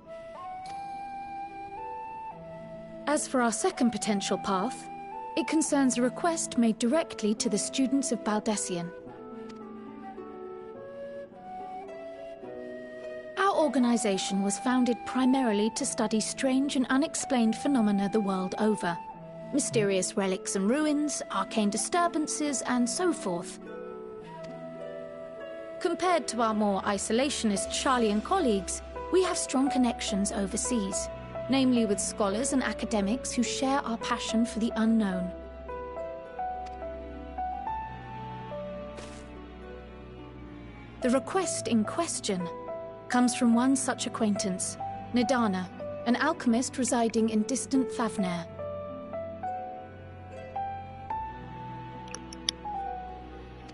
As for our second potential path, it concerns a request made directly to the students of Baldesion. Our organization was founded primarily to study strange and unexplained phenomena the world over. Mysterious relics and ruins, arcane disturbances, and so forth. Compared to our more isolationist Sharlayan colleagues, we have strong connections overseas, namely with scholars and academics who share our passion for the unknown. The request in question comes from one such acquaintance, Nidana, an alchemist residing in distant Thavnair.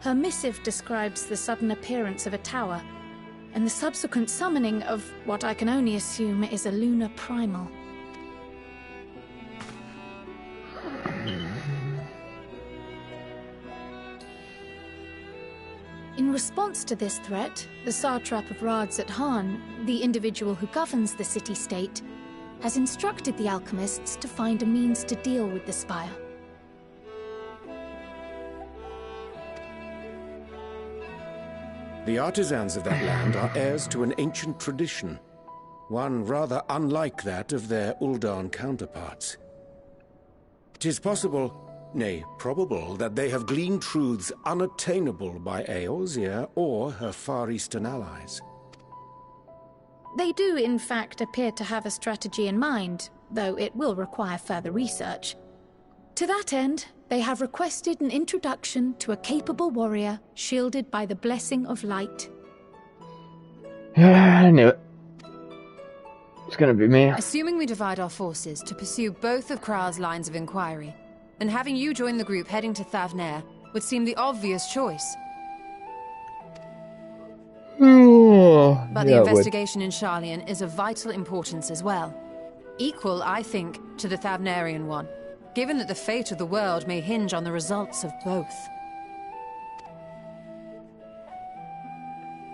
Her missive describes the sudden appearance of a tower, and the subsequent summoning of what I can only assume is a lunar primal. In response to this threat, the satrap of Radzat-Han, the individual who governs the city-state, has instructed the alchemists to find a means to deal with the spire. The artisans of that land are heirs to an ancient tradition. one rather unlike that of their Uldan counterparts. 'Tis possible, nay, probable, that they have gleaned truths unattainable by Eorzea or her Far Eastern allies. They do, in fact, appear to have a strategy in mind, though it will require further research. To that end, they have requested an introduction to a capable warrior shielded by the blessing of light. I knew it. It's gonna be me. Assuming we divide our forces to pursue both of Kral's lines of inquiry, then having you join the group heading to Thavnair would seem the obvious choice. But the investigation in Sharlayan is of vital importance as well. Equal, I think, to the Thavnarian one, given that the fate of the world may hinge on the results of both.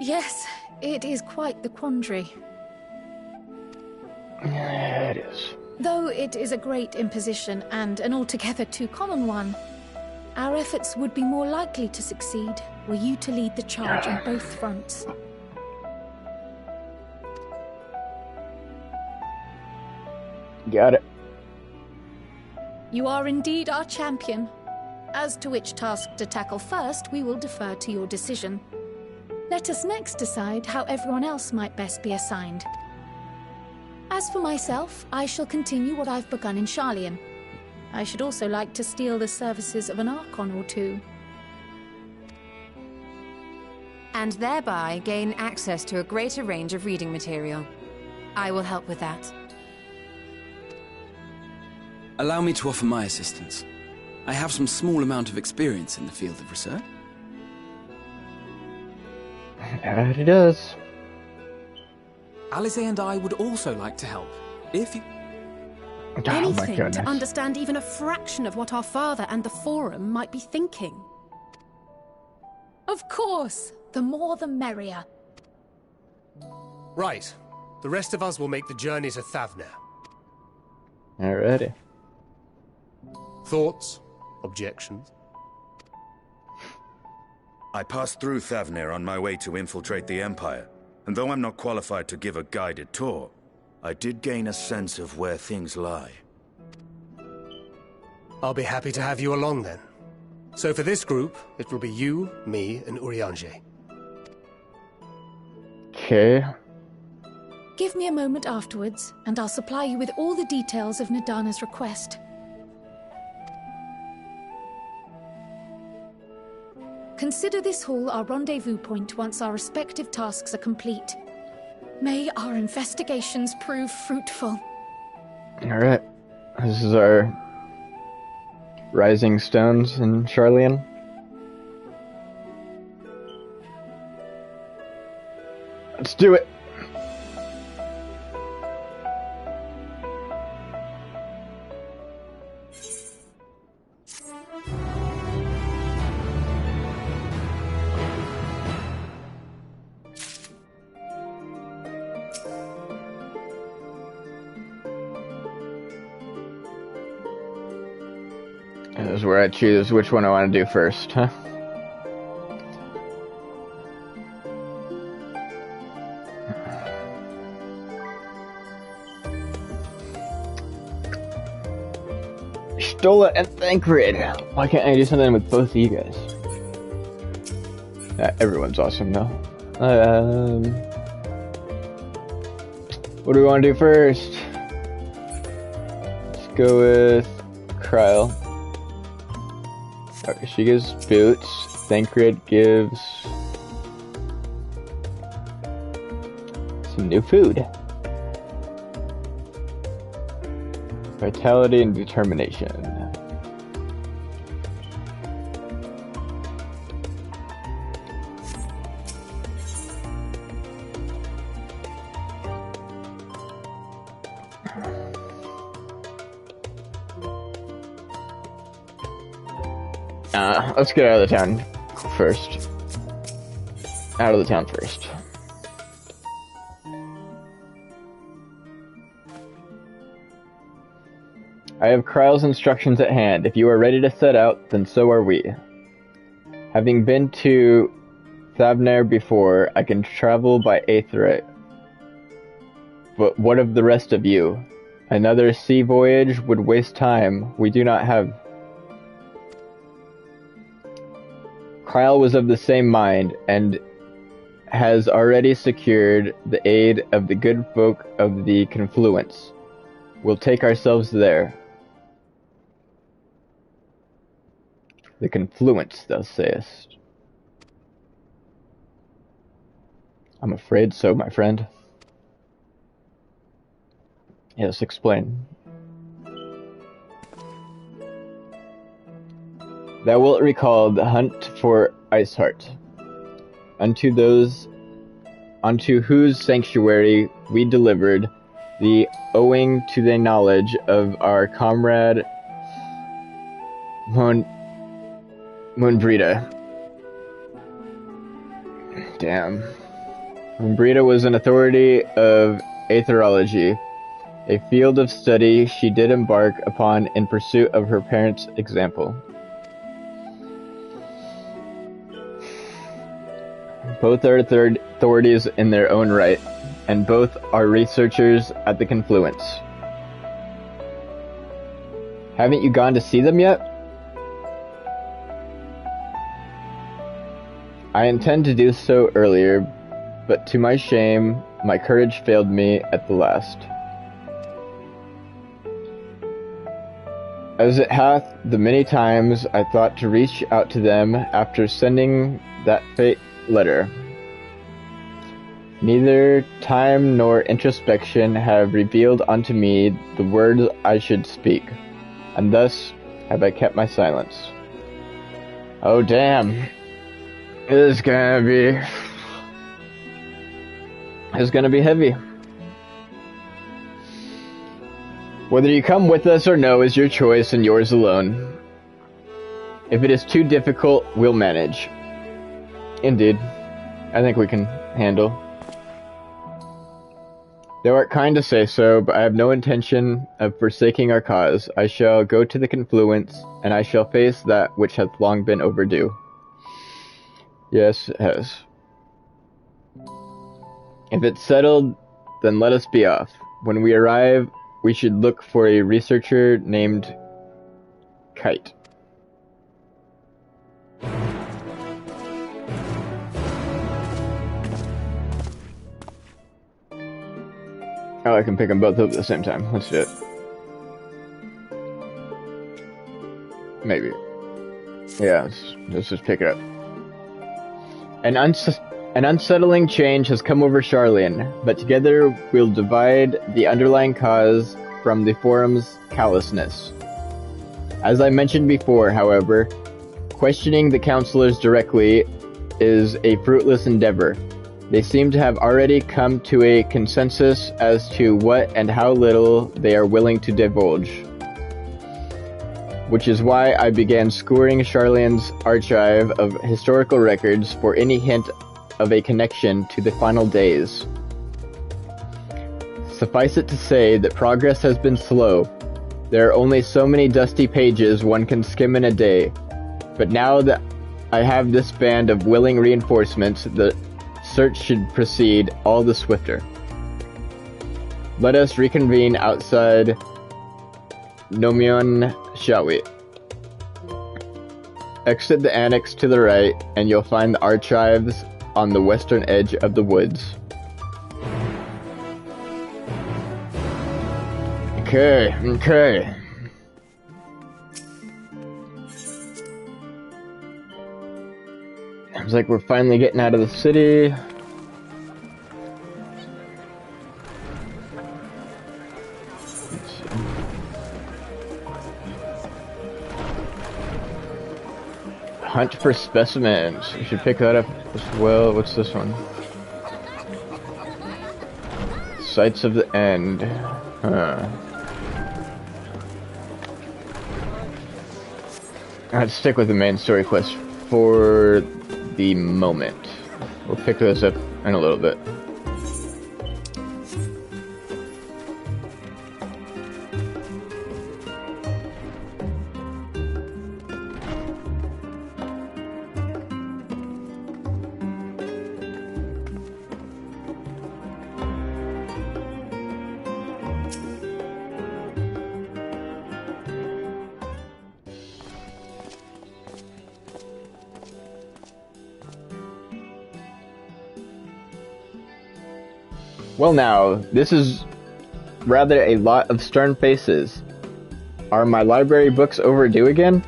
Yes, it is quite the quandary. Yeah, it is. Though it is a great imposition and an altogether too common one, our efforts would be more likely to succeed were you to lead the charge on both fronts. Got it. You are indeed our champion. As to which task to tackle first, we will defer to your decision. Let us next decide how everyone else might best be assigned. As for myself, I shall continue what I've begun in Sharlayan. I should also like to steal the services of an Archon or two. And thereby gain access to a greater range of reading material. I will help with that. Allow me to offer my assistance. I have some small amount of experience in the field of research. It does. Alize and I would also like to help, if you... Anything to understand even a fraction of what our father and the Forum might be thinking. Of course! The more the merrier. Right. The rest of us will make the journey to Thavnair. Alrighty. Thoughts? Objections? I passed through Thavnair on my way to infiltrate the Empire, and though I'm not qualified to give a guided tour, I did gain a sense of where things lie. I'll be happy to have you along then. So for this group, it will be you, me, and Urianger. Okay. Give me a moment afterwards, and I'll supply you with all the details of Nadana's request. Consider this hall our rendezvous point once our respective tasks are complete. May our investigations prove fruitful. Alright. This is our Rising Stones in Sharlayan. Let's do it! This is where I choose which one I want to do first, huh? Stola and Thancred. Why can't I do something with both of you guys? Everyone's awesome though. What do we want to do first? Let's go with Kryl. Okay, she gives boots. Thancred gives some new food. Vitality and determination. Let's get out of the town first. Out of the town first. I have Kryl's instructions at hand. If you are ready to set out, then so are we. Having been to Thavnair before, I can travel by Aetheryte. But what of the rest of you? Another sea voyage would waste time we do not have. Kyle was of the same mind, and has already secured the aid of the good folk of the Confluence. We'll take ourselves there. The Confluence, thou sayest. I'm afraid so, my friend. Yes, explain. Thou wilt recall the hunt for Iceheart, unto whose sanctuary we delivered thee, owing to the knowledge of our comrade Moonbrita. Damn. Moonbrita was an authority of aetherology, a field of study she did embark upon in pursuit of her parents' example. Both are authorities in their own right, and both are researchers at the Confluence. Haven't you gone to see them yet? I intend to do so earlier, but to my shame, my courage failed me at the last. As it hath the many times I thought to reach out to them after sending that fate letter. Neither time nor introspection have revealed unto me the words I should speak, and thus have I kept my silence. Oh damn. It's gonna be heavy. Whether you come with us or no is your choice and yours alone. If it is too difficult, we'll manage. Indeed. I think we can handle. Thou art kind to say so, but I have no intention of forsaking our cause. I shall go to the Confluence, and I shall face that which hath long been overdue. Yes, it has. If it's settled, then let us be off. When we arrive, we should look for a researcher named Kite. Oh, I can pick them both up at the same time. Let's do it. Maybe. Yeah, let's just pick it up. An unsettling change has come over Charlian, but together we'll divide the underlying cause from the Forum's callousness. As I mentioned before, however, questioning the counselors directly is a fruitless endeavor. They seem to have already come to a consensus as to what and how little they are willing to divulge. Which is why I began scouring Charlian's archive of historical records for any hint of a connection to the final days. Suffice it to say that progress has been slow. There are only so many dusty pages one can skim in a day. But now that I have this band of willing reinforcements, the search should proceed all the swifter. Let us reconvene outside Nomion, shall we? Exit the annex to the right, and you'll find the archives on the western edge of the woods. Okay. Seems like we're finally getting out of the city. Hunt for specimens. You should pick that up as well. What's this one? Sights of the End. Huh. Let's stick with the main story quest for the moment. We'll pick those up in a little bit. Well now, this is rather a lot of stern faces. Are my library books overdue again?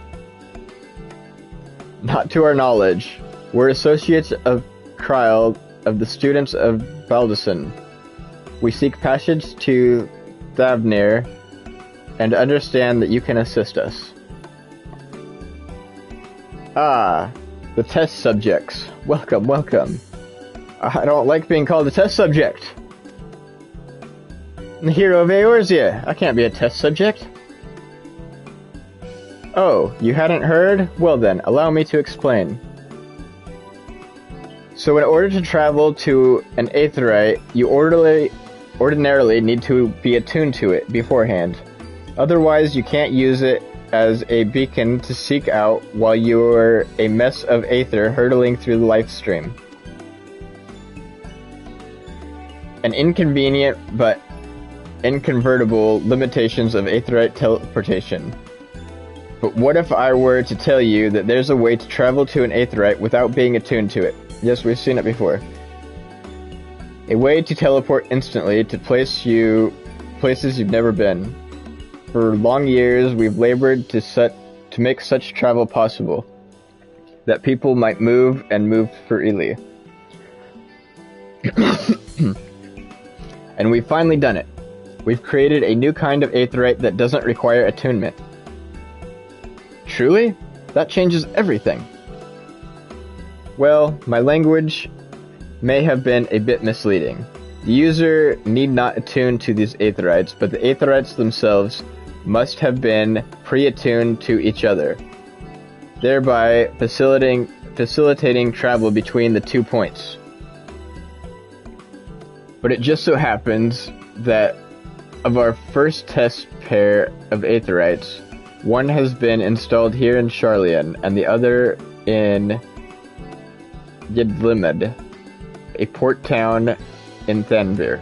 Not to our knowledge. We're associates of Kryl of the students of Baldassin. We seek passage to Thavnir and understand that you can assist us. Ah, the test subjects. Welcome, welcome. I don't like being called a test subject. The hero of Eorzea. I can't be a test subject. Oh, you hadn't heard? Well then, allow me to explain. So in order to travel to an aetheryte, you ordinarily need to be attuned to it beforehand. Otherwise, you can't use it as a beacon to seek out while you're a mess of aether hurtling through the life stream. An inconvenient but inconvertible limitations of aetheryte teleportation. But what if I were to tell you that there's a way to travel to an aetheryte without being attuned to it? Yes, we've seen it before. A way to teleport instantly to places you've never been. For long years, we've labored to make such travel possible, that people might move freely. And we've finally done it. We've created a new kind of aetheryte that doesn't require attunement. Truly? That changes everything. Well, my language may have been a bit misleading. The user need not attune to these aetherites, but the aetherites themselves must have been pre-attuned to each other, thereby facilitating travel between the 2 points. But it just so happens that of our first test pair of aetherites, one has been installed here in Sharlayan, and the other in Yedlimad, a port town in Thavnir.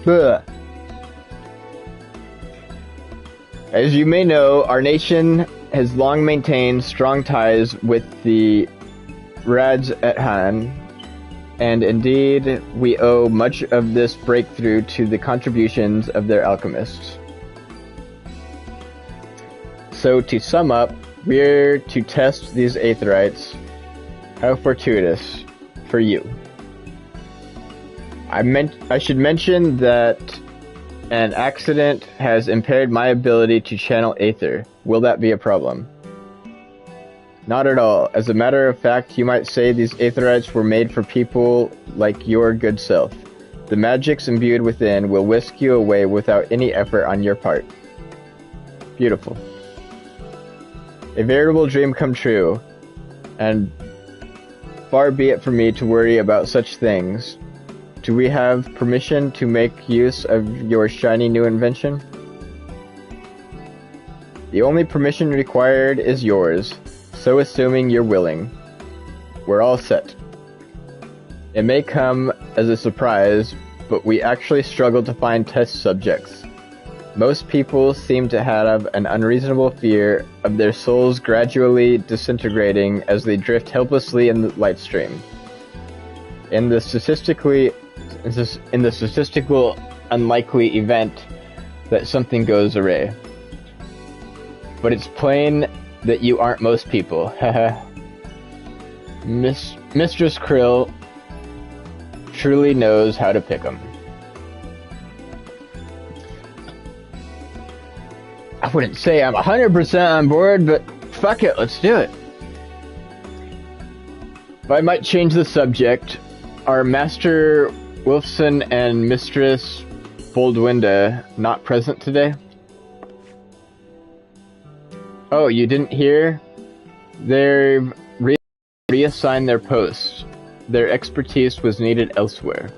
Ugh. As you may know, our nation has long maintained strong ties with the Rads at Han, and indeed we owe much of this breakthrough to the contributions of their alchemists. So to sum up, we're to test these aetherites. How fortuitous for you. I should mention that an accident has impaired my ability to channel aether. Will that be a problem? Not at all. As a matter of fact, you might say these aetherites were made for people like your good self. The magics imbued within will whisk you away without any effort on your part. Beautiful. A veritable dream come true, and far be it from me to worry about such things. Do we have permission to make use of your shiny new invention? The only permission required is yours, so assuming you're willing, we're all set. It may come as a surprise, but we actually struggle to find test subjects. Most people seem to have an unreasonable fear of their souls gradually disintegrating as they drift helplessly in the light stream. In the statistical unlikely event that something goes awry. But it's plain that you aren't most people. Haha. Mistress Krill truly knows how to pick 'em. I wouldn't say I'm 100% on board, but fuck it, let's do it. If I might change the subject, are Master Wolfson and Mistress Boldwinda not present today? Oh, you didn't hear? They've reassigned their posts. Their expertise was needed elsewhere.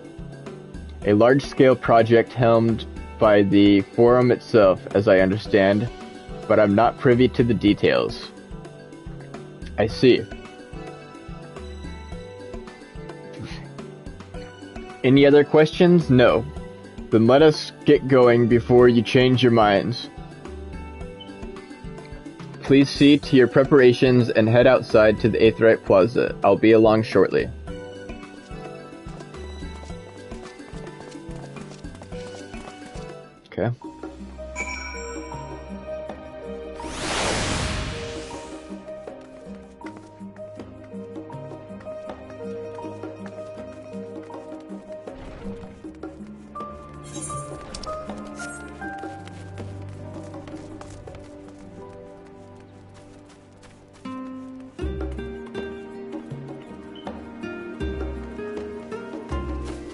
A large-scale project helmed by the Forum itself, as I understand, but I'm not privy to the details. I see. Any other questions? No. Then let us get going before you change your minds. Please see to your preparations and head outside to the Aetherite Plaza. I'll be along shortly. Okay.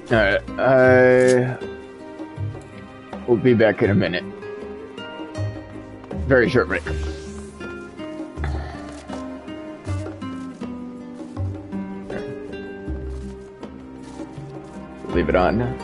Alright, I will be back in a minute. Very short break. Leave it on.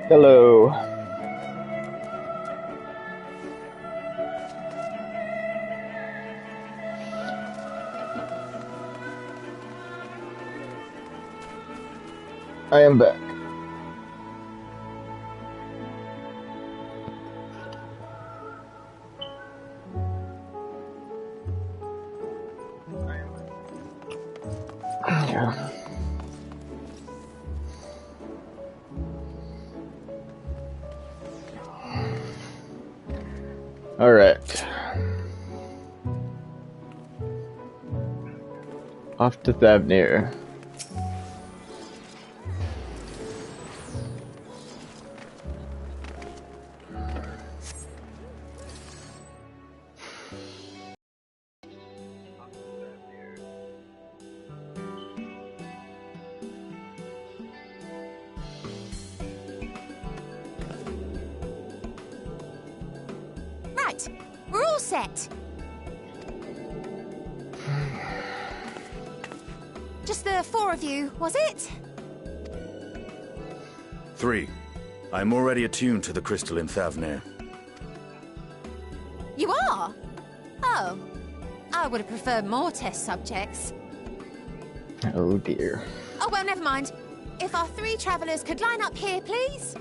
Hello. I am back. Yeah. All right. Off to Thavnir. Right, we're all set. Just the 4 of you, was it? 3. I'm already attuned to the crystal in Thavnir. You are? Oh, I would have preferred more test subjects. Oh dear. Oh, well, never mind. If our 3 travelers could line up here, please.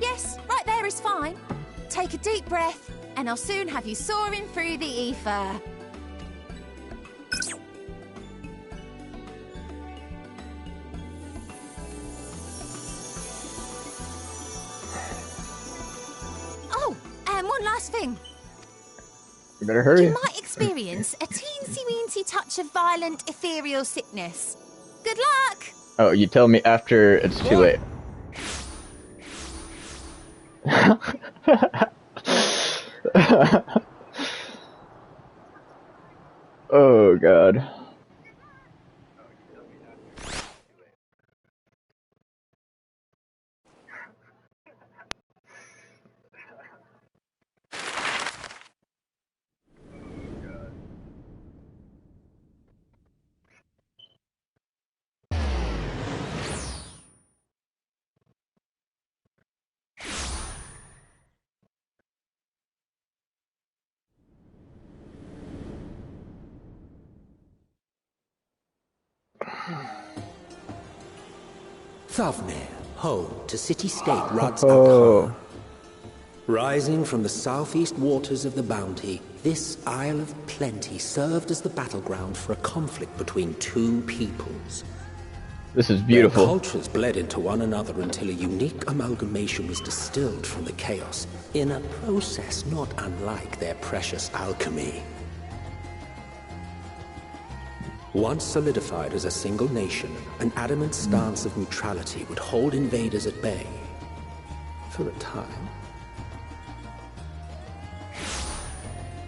Yes, right there is fine. Take a deep breath, and I'll soon have you soaring through the ether. Oh, and one last thing. You better hurry. You might experience a teensy-weensy touch of violent ethereal sickness. Good luck! Oh, you tell me after it's too late. Oh god. Thavnir, home to city-state Rad's Al-Khan. Rising from the southeast waters of the Bounty, this Isle of Plenty served as the battleground for a conflict between 2 peoples. This is beautiful. Their cultures bled into one another until a unique amalgamation was distilled from the chaos, in a process not unlike their precious alchemy. Once solidified as a single nation, an adamant stance of neutrality would hold invaders at bay. For a time.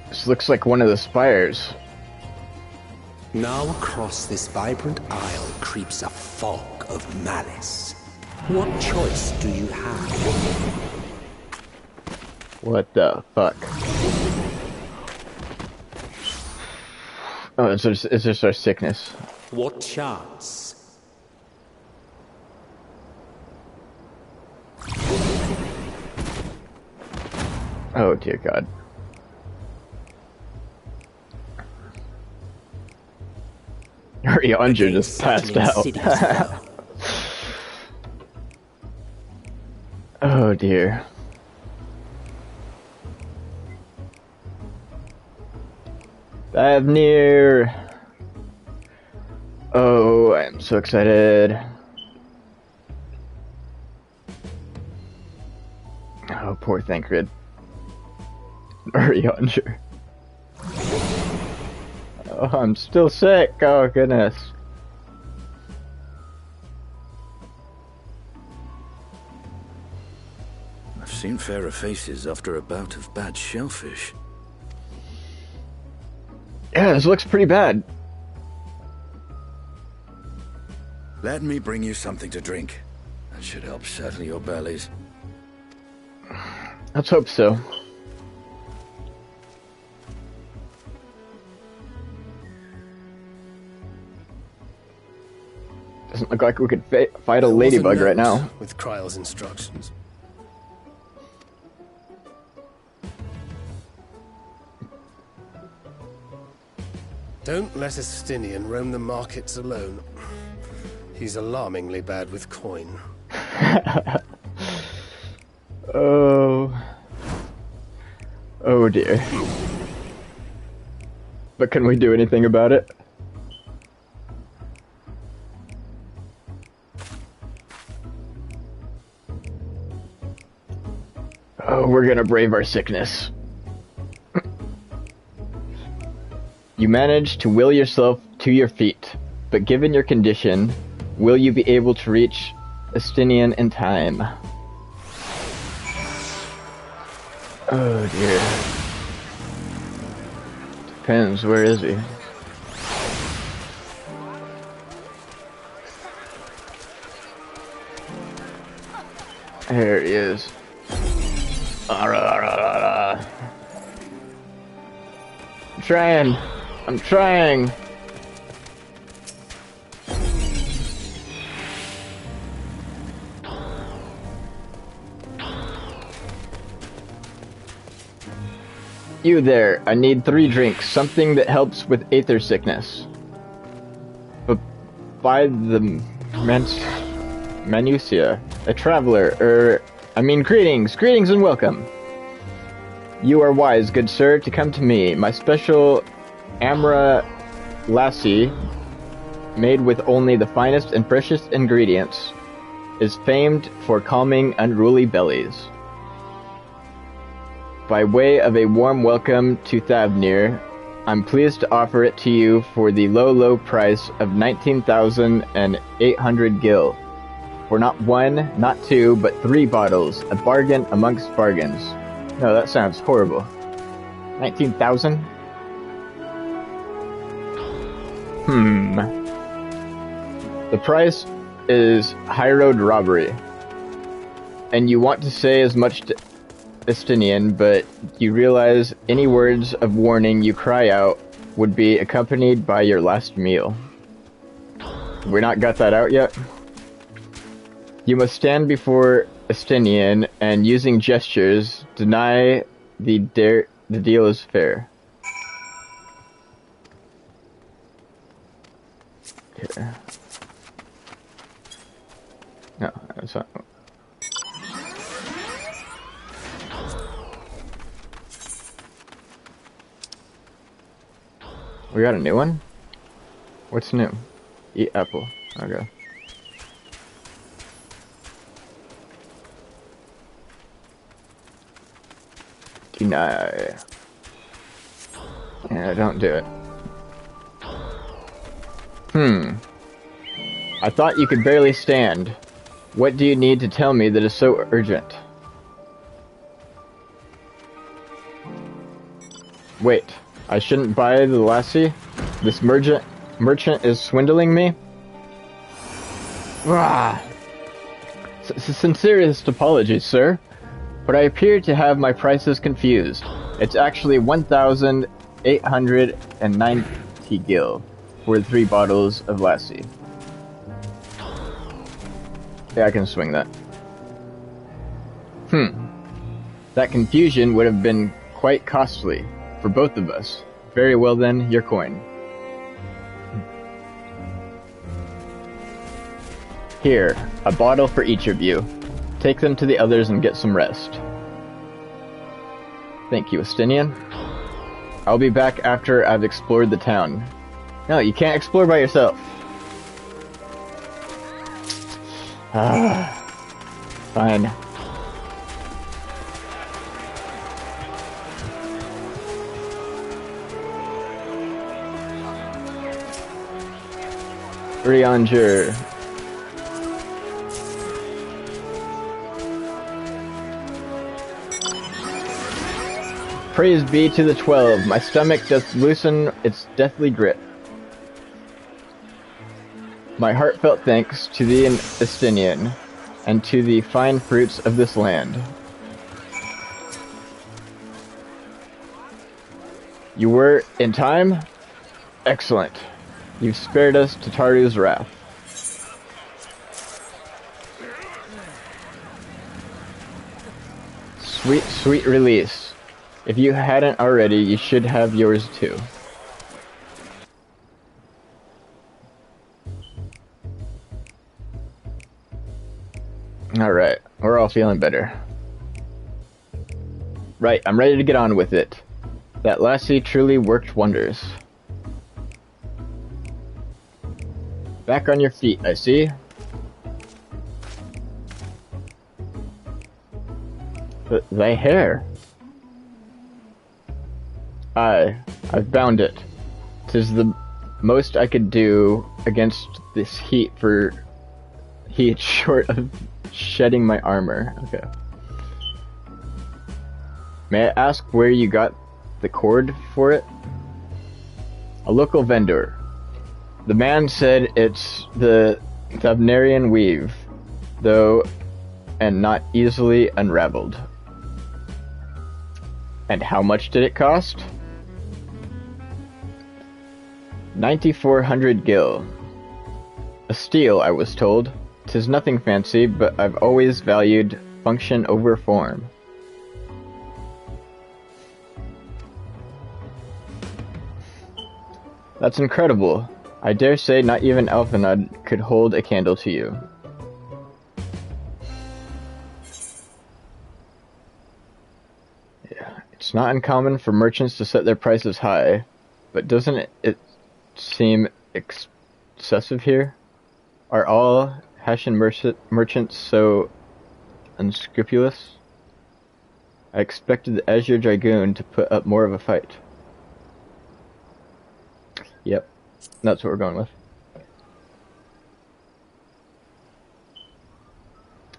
This looks like one of the spires. Now across this vibrant isle creeps a fog of malice. What choice do you have? What the fuck? Oh, it's just our sickness. What chance? Oh dear god. Yonder just passed out. Oh dear. Thavnir. Oh, I am so excited. Oh, poor Thancred. Yonder. Oh, I'm still sick. Oh, goodness. I've seen fairer faces after a bout of bad shellfish. Yeah, this looks pretty bad. Let me bring you something to drink. That should help settle your bellies. Let's hope so. Doesn't look like we could fight a ladybug right now. With Kryle's instructions. Don't let Estinian roam the markets alone. He's alarmingly bad with coin. Oh dear. But can we do anything about it? Oh, we're gonna brave our sickness. You managed to will yourself to your feet, but given your condition, will you be able to reach Estinian in time? Oh dear. Depends, where is he? There he is. I'm trying. You there, I need 3 drinks, something that helps with aether sickness. But by the Manusia, a traveler, greetings and welcome. You are wise, good sir, to come to me. My special Amra lassie, made with only the finest and precious ingredients, is famed for calming unruly bellies. By way of a warm welcome to Thavnir, I'm pleased to offer it to you for the low price of 19,800 gil. For not 1, not 2, but 3 bottles, a bargain amongst bargains. No, that sounds horrible. 19,000? The price is high road robbery. And you want to say as much to Estinian, but you realize any words of warning you cry out would be accompanied by your last meal. We not got that out yet? You must stand before Estinian and using gestures deny the deal is fair. Here. No, that's not. We got a new one? What's new? Eat apple. Okay. Deny. Yeah, don't do it. I thought you could barely stand. What do you need to tell me that is so urgent? Wait, I shouldn't buy the lassie? This merchant is swindling me? Sincerest apologies, sir. But I appear to have my prices confused. It's actually 1,890 gil for 3 bottles of lassie. Yeah, I can swing that. That confusion would have been quite costly for both of us. Very well then, your coin. Here, a bottle for each of you. Take them to the others and get some rest. Thank you, Estinian. I'll be back after I've explored the town. No, you can't explore by yourself. Fine. Rianger. Praise be to the 12. My stomach doth loosen its deathly grip. My heartfelt thanks to the Estinian, and to the fine fruits of this land. You were in time? Excellent. You've spared us to Taru's wrath. Sweet, sweet release. If you hadn't already, you should have yours too. Alright, we're all feeling better. Right, I'm ready to get on with it. That lassie truly worked wonders. Back on your feet, I see. Thy hair. I've bound it. 'Tis the most I could do against this heat short of shedding my armor. Okay. May I ask where you got the cord for it? A local vendor. The man said it's the Thavnarian weave, though, and not easily unraveled. And how much did it cost? 9,400 gil. A steal, I was told. 'Tis nothing fancy, but I've always valued function over form. That's incredible. I dare say not even Alphanod could hold a candle to you. Yeah, it's not uncommon for merchants to set their prices high, but doesn't it seem excessive here? Are all Hessian merchants so unscrupulous? I expected the Azure Dragoon to put up more of a fight. Yep, that's what we're going with.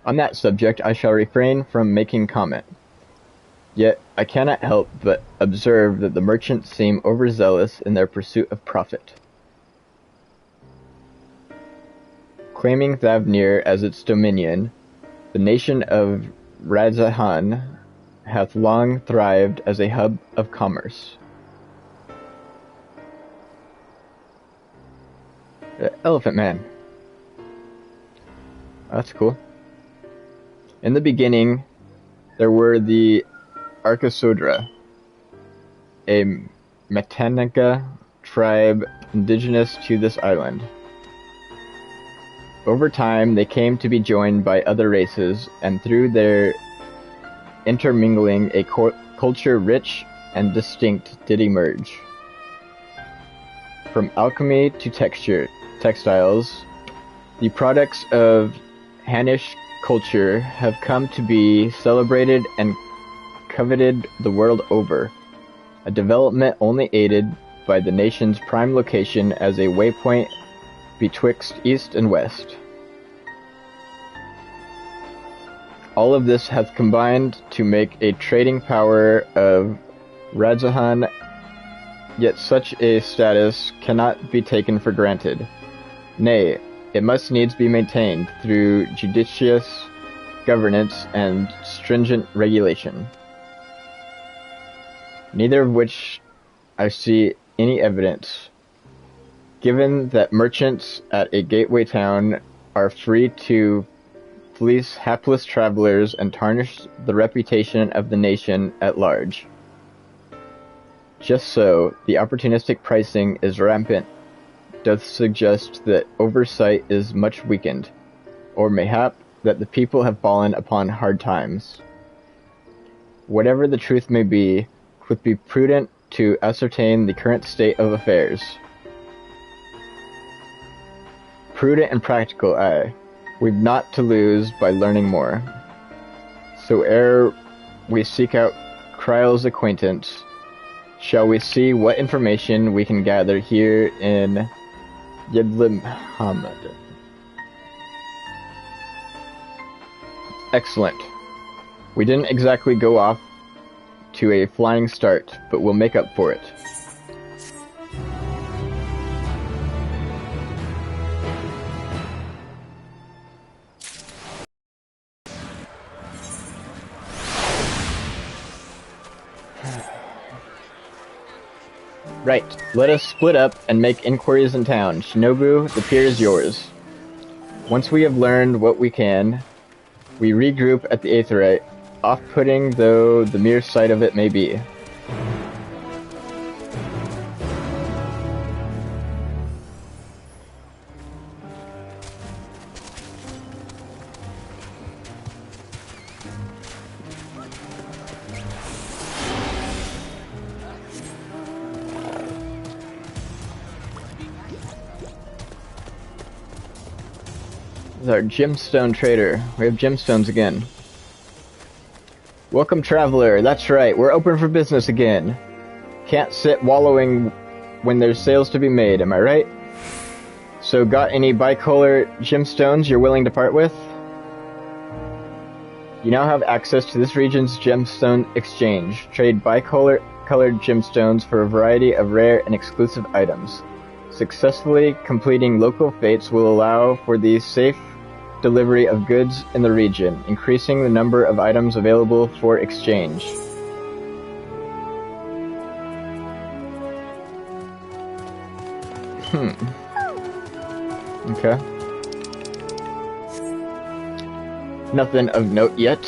On that subject, I shall refrain from making comment. Yet, I cannot help but observe that the merchants seem overzealous in their pursuit of profit. Claiming Thavnir as its dominion, the nation of Radzahan hath long thrived as a hub of commerce. Elephant Man. That's cool. In the beginning, there were the Arkasodra, a Matanica tribe indigenous to this island. Over time, they came to be joined by other races, and through their intermingling, a culture rich and distinct did emerge. From alchemy to textiles, the products of Hannish culture have come to be celebrated and coveted the world over, a development only aided by the nation's prime location as a waypoint betwixt east and west. All of this hath combined to make a trading power of Radzahan, yet such a status cannot be taken for granted. Nay, it must needs be maintained through judicious governance and stringent regulation, neither of which I see any evidence, given that merchants at a gateway town are free to fleece hapless travelers and tarnish the reputation of the nation at large. Just so, the opportunistic pricing is rampant, doth suggest that oversight is much weakened, or mayhap that the people have fallen upon hard times. Whatever the truth may be, 'twould be prudent to ascertain the current state of affairs. Prudent and practical, aye. We've naught to lose by learning more. So ere we seek out Kryle's acquaintance, shall we see what information we can gather here in Yedlimhamad. Excellent. We didn't exactly go off to a flying start, but we'll make up for it. Right, let us split up and make inquiries in town. Shinobu, the pier is yours. Once we have learned what we can, we regroup at the Aetheryte, off-putting though the mere sight of it may be. This is our gemstone trader. We have gemstones again. Welcome, traveler. That's right, we're open for business again. Can't sit wallowing when there's sales to be made, am I right? So got any bicolor gemstones you're willing to part with? You now have access to this region's gemstone exchange. Trade colored gemstones for a variety of rare and exclusive items. Successfully completing local fates will allow for the safe delivery of goods in the region, increasing the number of items available for exchange. Okay. Nothing of note yet.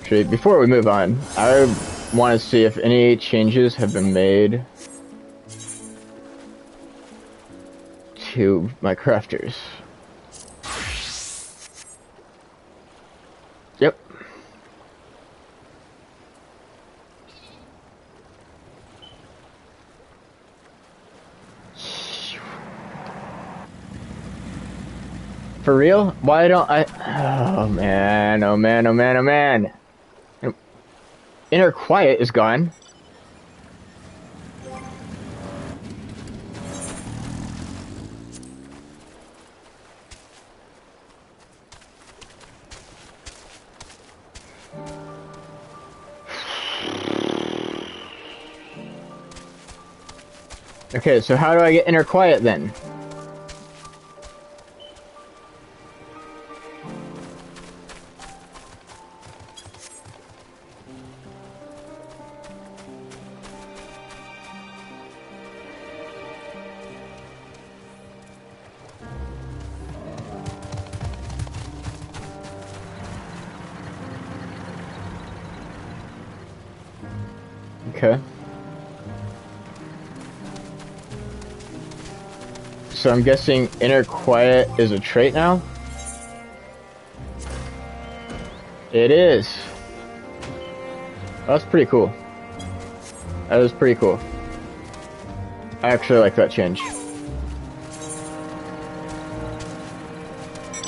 Actually, before we move on, I want to see if any changes have been made to my crafters. Yep. For real? Why don't I... Oh man, oh man, oh man, oh man. Inner quiet is gone. Okay, so how do I get inner quiet then? Okay. So I'm guessing inner quiet is a trait now? It is. That's pretty cool. That is pretty cool. I actually like that change.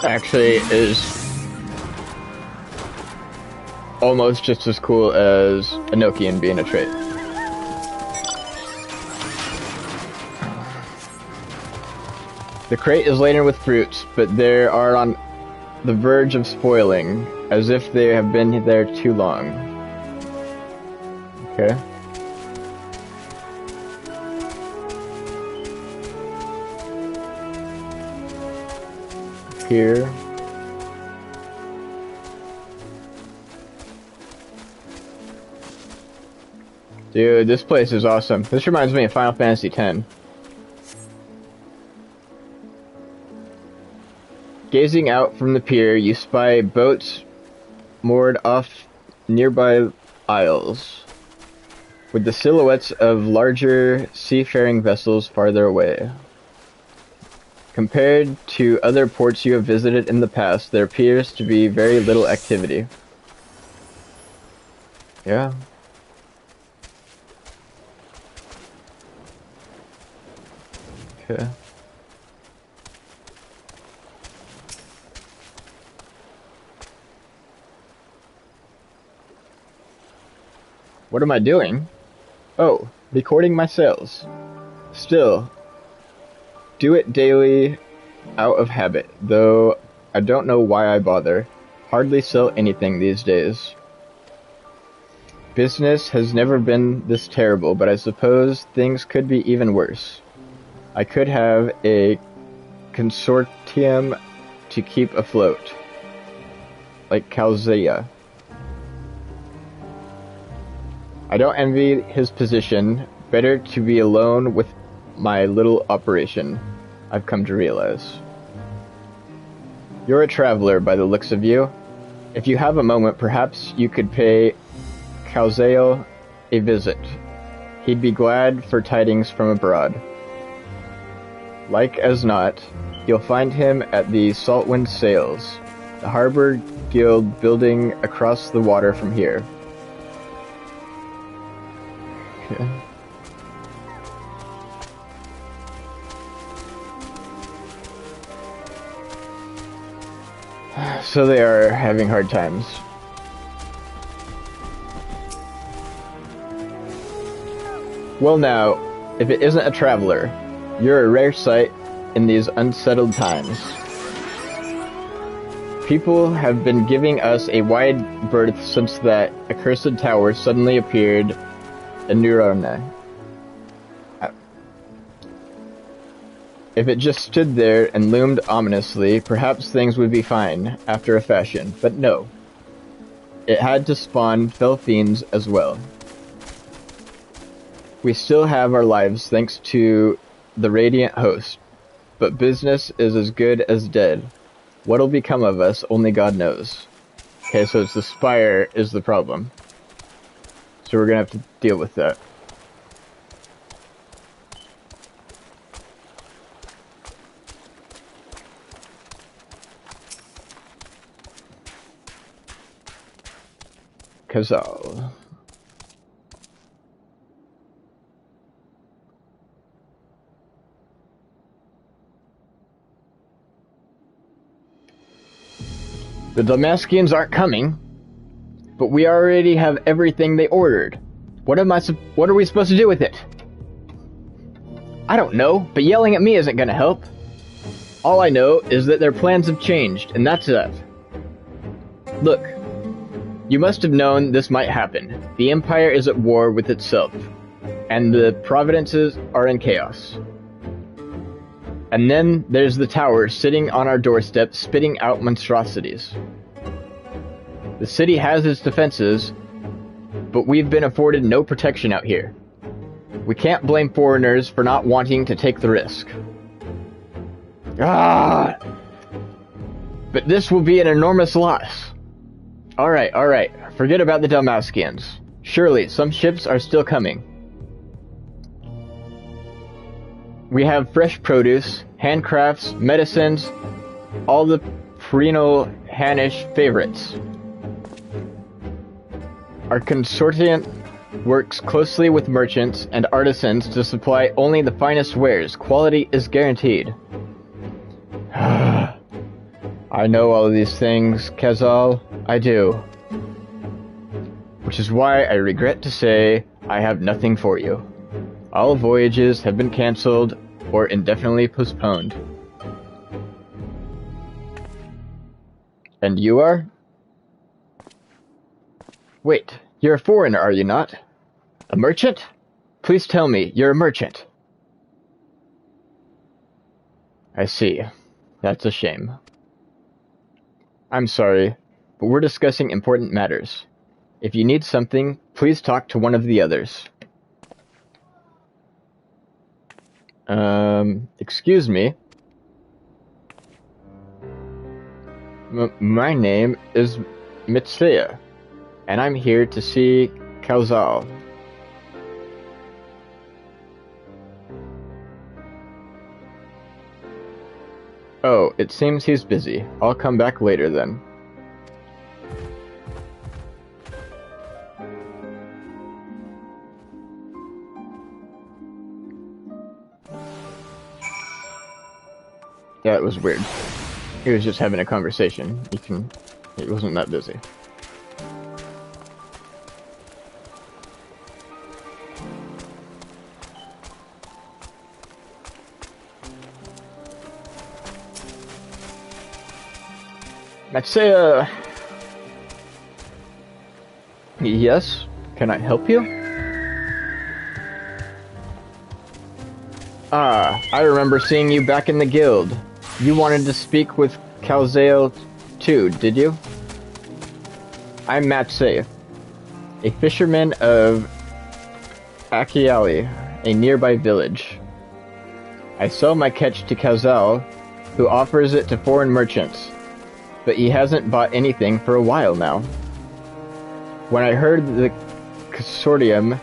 Actually is almost just as cool as Enochian being a trait. The crate is laden with fruits, but they are on the verge of spoiling, as if they have been there too long. Okay. Here. Dude, this place is awesome. This reminds me of Final Fantasy X. Gazing out from the pier, you spy boats moored off nearby isles, with the silhouettes of larger seafaring vessels farther away. Compared to other ports you have visited in the past, there appears to be very little activity. Yeah. Okay. What am I doing? Oh, recording my sales. Still, do it daily out of habit, though I don't know why I bother. Hardly sell anything these days. Business has never been this terrible, but I suppose things could be even worse. I could have a consortium to keep afloat. Like Calzea. I don't envy his position. Better to be alone with my little operation, I've come to realize. You're a traveler by the looks of you. If you have a moment, perhaps you could pay Calzeo a visit. He'd be glad for tidings from abroad. Like as not, you'll find him at the Saltwind Sails, the harbor guild building across the water from here. Okay. So they are having hard times. Well now, if it isn't a traveler, you're a rare sight in these unsettled times. People have been giving us a wide berth since that accursed tower suddenly appeared in Nurona. If it just stood there and loomed ominously, perhaps things would be fine, after a fashion, but no. It had to spawn fell fiends as well. We still have our lives thanks to the Radiant Host, but business is as good as dead. What'll become of us, only God knows. Okay, so it's the Spire is the problem. So we're gonna have to deal with that. Kazal. The Damaskians aren't coming, but we already have everything they ordered. What are we supposed to do with it? I don't know, but yelling at me isn't gonna help. All I know is that their plans have changed, and that's that. Look, you must have known this might happen. The Empire is at war with itself, and the provinces are in chaos. And then there's the tower sitting on our doorstep spitting out monstrosities. The city has its defenses, but we've been afforded no protection out here. We can't blame foreigners for not wanting to take the risk. Ah! But this will be an enormous loss. Alright. Forget about the Dalmatians. Surely, some ships are still coming. We have fresh produce, handcrafts, medicines, all the perennial Hannish favorites. Our consortium works closely with merchants and artisans to supply only the finest wares. Quality is guaranteed. I know all of these things, Kazal. I do. Which is why I regret to say I have nothing for you. All voyages have been cancelled or indefinitely postponed. And you are? Wait, you're a foreigner, are you not? A merchant? Please tell me you're a merchant. I see. That's a shame. I'm sorry, but we're discussing important matters. If you need something, please talk to one of the others. Excuse me. My name is Mitsea, and I'm here to see Kazal. Oh, it seems he's busy. I'll come back later then. Yeah, it was weird. He was just having a conversation. He wasn't that busy. I'd say, yes? Can I help you? Ah, I remember seeing you back in the guild. You wanted to speak with Calzale too, did you? I'm Matsei, a fisherman of Akiali, a nearby village. I sell my catch to Calzale, who offers it to foreign merchants, but he hasn't bought anything for a while now. When I heard the consortium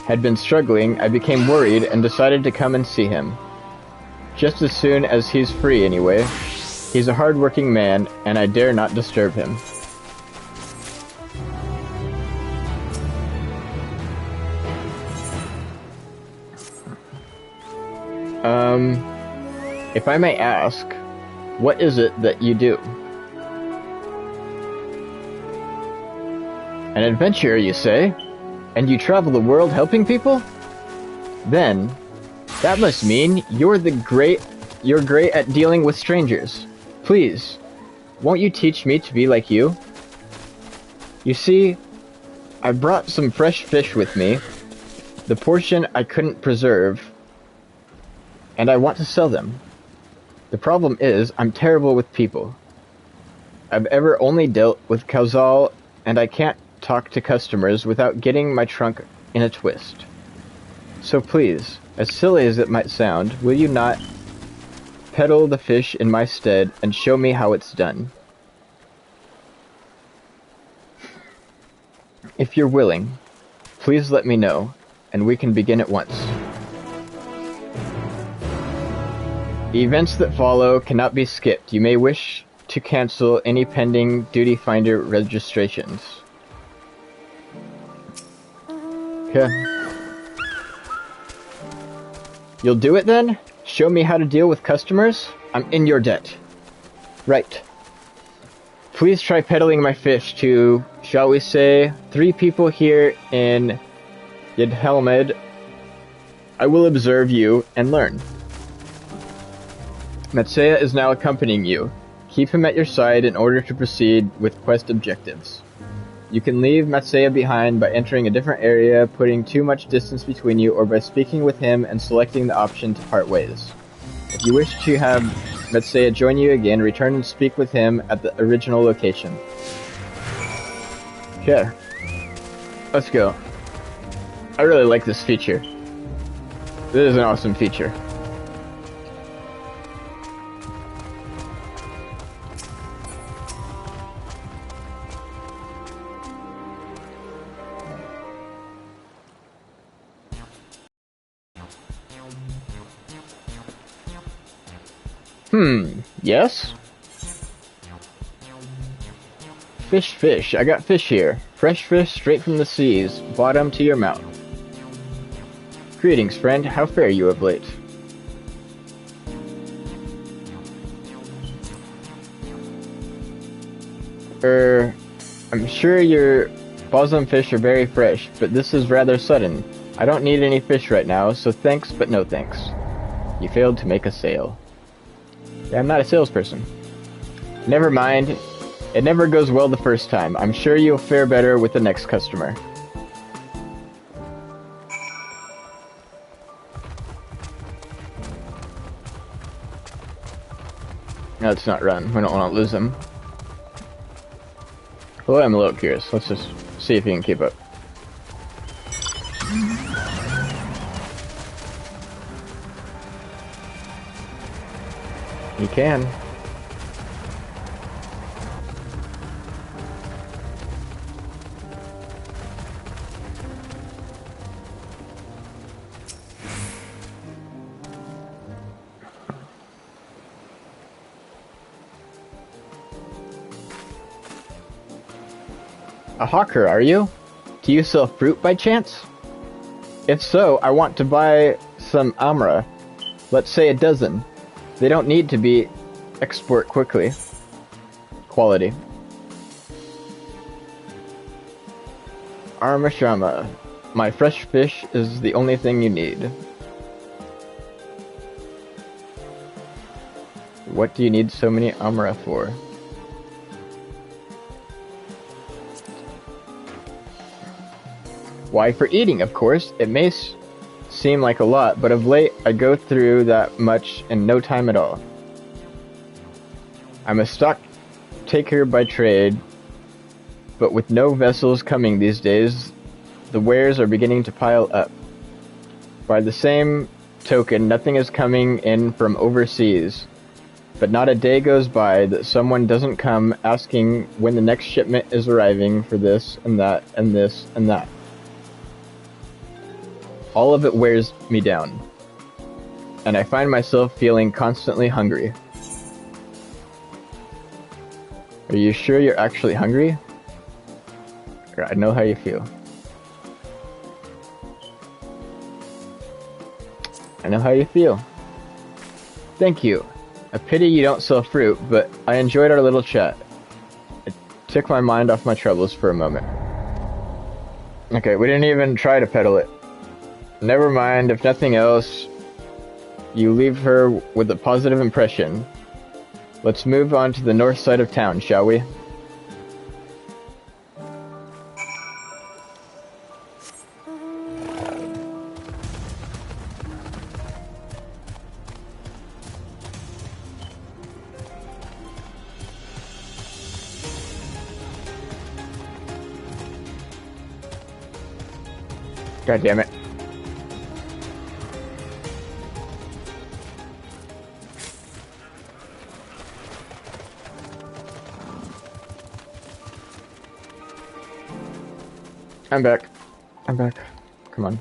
had been struggling, I became worried and decided to come and see him. Just as soon as he's free, anyway. He's a hard-working man, and I dare not disturb him. If I may ask, what is it that you do? An adventurer, you say? And you travel the world helping people? Then, that must mean you're great at dealing with strangers. Please, won't you teach me to be like you? You see, I brought some fresh fish with me, the portion I couldn't preserve, and I want to sell them. The problem is, I'm terrible with people. I've ever only dealt with Calzale, and I can't talk to customers without getting my trunk in a twist. So please, as silly as it might sound, will you not peddle the fish in my stead and show me how it's done? If you're willing, please let me know, and we can begin at once. The events that follow cannot be skipped. You may wish to cancel any pending Duty Finder registrations. Okay. You'll do it then? Show me how to deal with customers? I'm in your debt. Right. Please try peddling my fish to, shall we say, 3 people here in Yidhelmed. I will observe you and learn. Matsei is now accompanying you. Keep him at your side in order to proceed with quest objectives. You can leave Matsei behind by entering a different area, putting too much distance between you, or by speaking with him and selecting the option to part ways. If you wish to have Matsei join you again, return and speak with him at the original location. Okay. Let's go. I really like this feature. This is an awesome feature. Yes? Fish. I got fish here. Fresh fish straight from the seas, bottom to your mouth. Greetings, friend. How fare you of late? I'm sure your bosom fish are very fresh, but this is rather sudden. I don't need any fish right now, so thanks, but no thanks. You failed to make a sale. Yeah, I'm not a salesperson. Never mind. It never goes well the first time. I'm sure you'll fare better with the next customer. No, let's not run. We don't want to lose him. Well, I'm a little curious. Let's just see if he can keep up. He can. A hawker, are you? Do you sell fruit by chance? If so, I want to buy some amra. Let's say a dozen. They don't need to be export quickly. Quality. Armashama. My fresh fish is the only thing you need. What do you need so many amra for? Why, for eating, of course. It may seem like a lot, but of late I go through that much in no time at all. I'm a stock taker by trade, but with no vessels coming these days, the wares are beginning to pile up. By the same token, nothing is coming in from overseas, but not a day goes by that someone doesn't come asking when the next shipment is arriving for this and that and this and that. All of it wears me down, and I find myself feeling constantly hungry. Are you sure you're actually hungry? I know how you feel. I know how you feel. Thank you. A pity you don't sell fruit, but I enjoyed our little chat. It took my mind off my troubles for a moment. Okay, we didn't even try to peddle it. Never mind, if nothing else, you leave her with a positive impression. Let's move on to the north side of town, shall we? God damn it. I'm back. I'm back. Come on.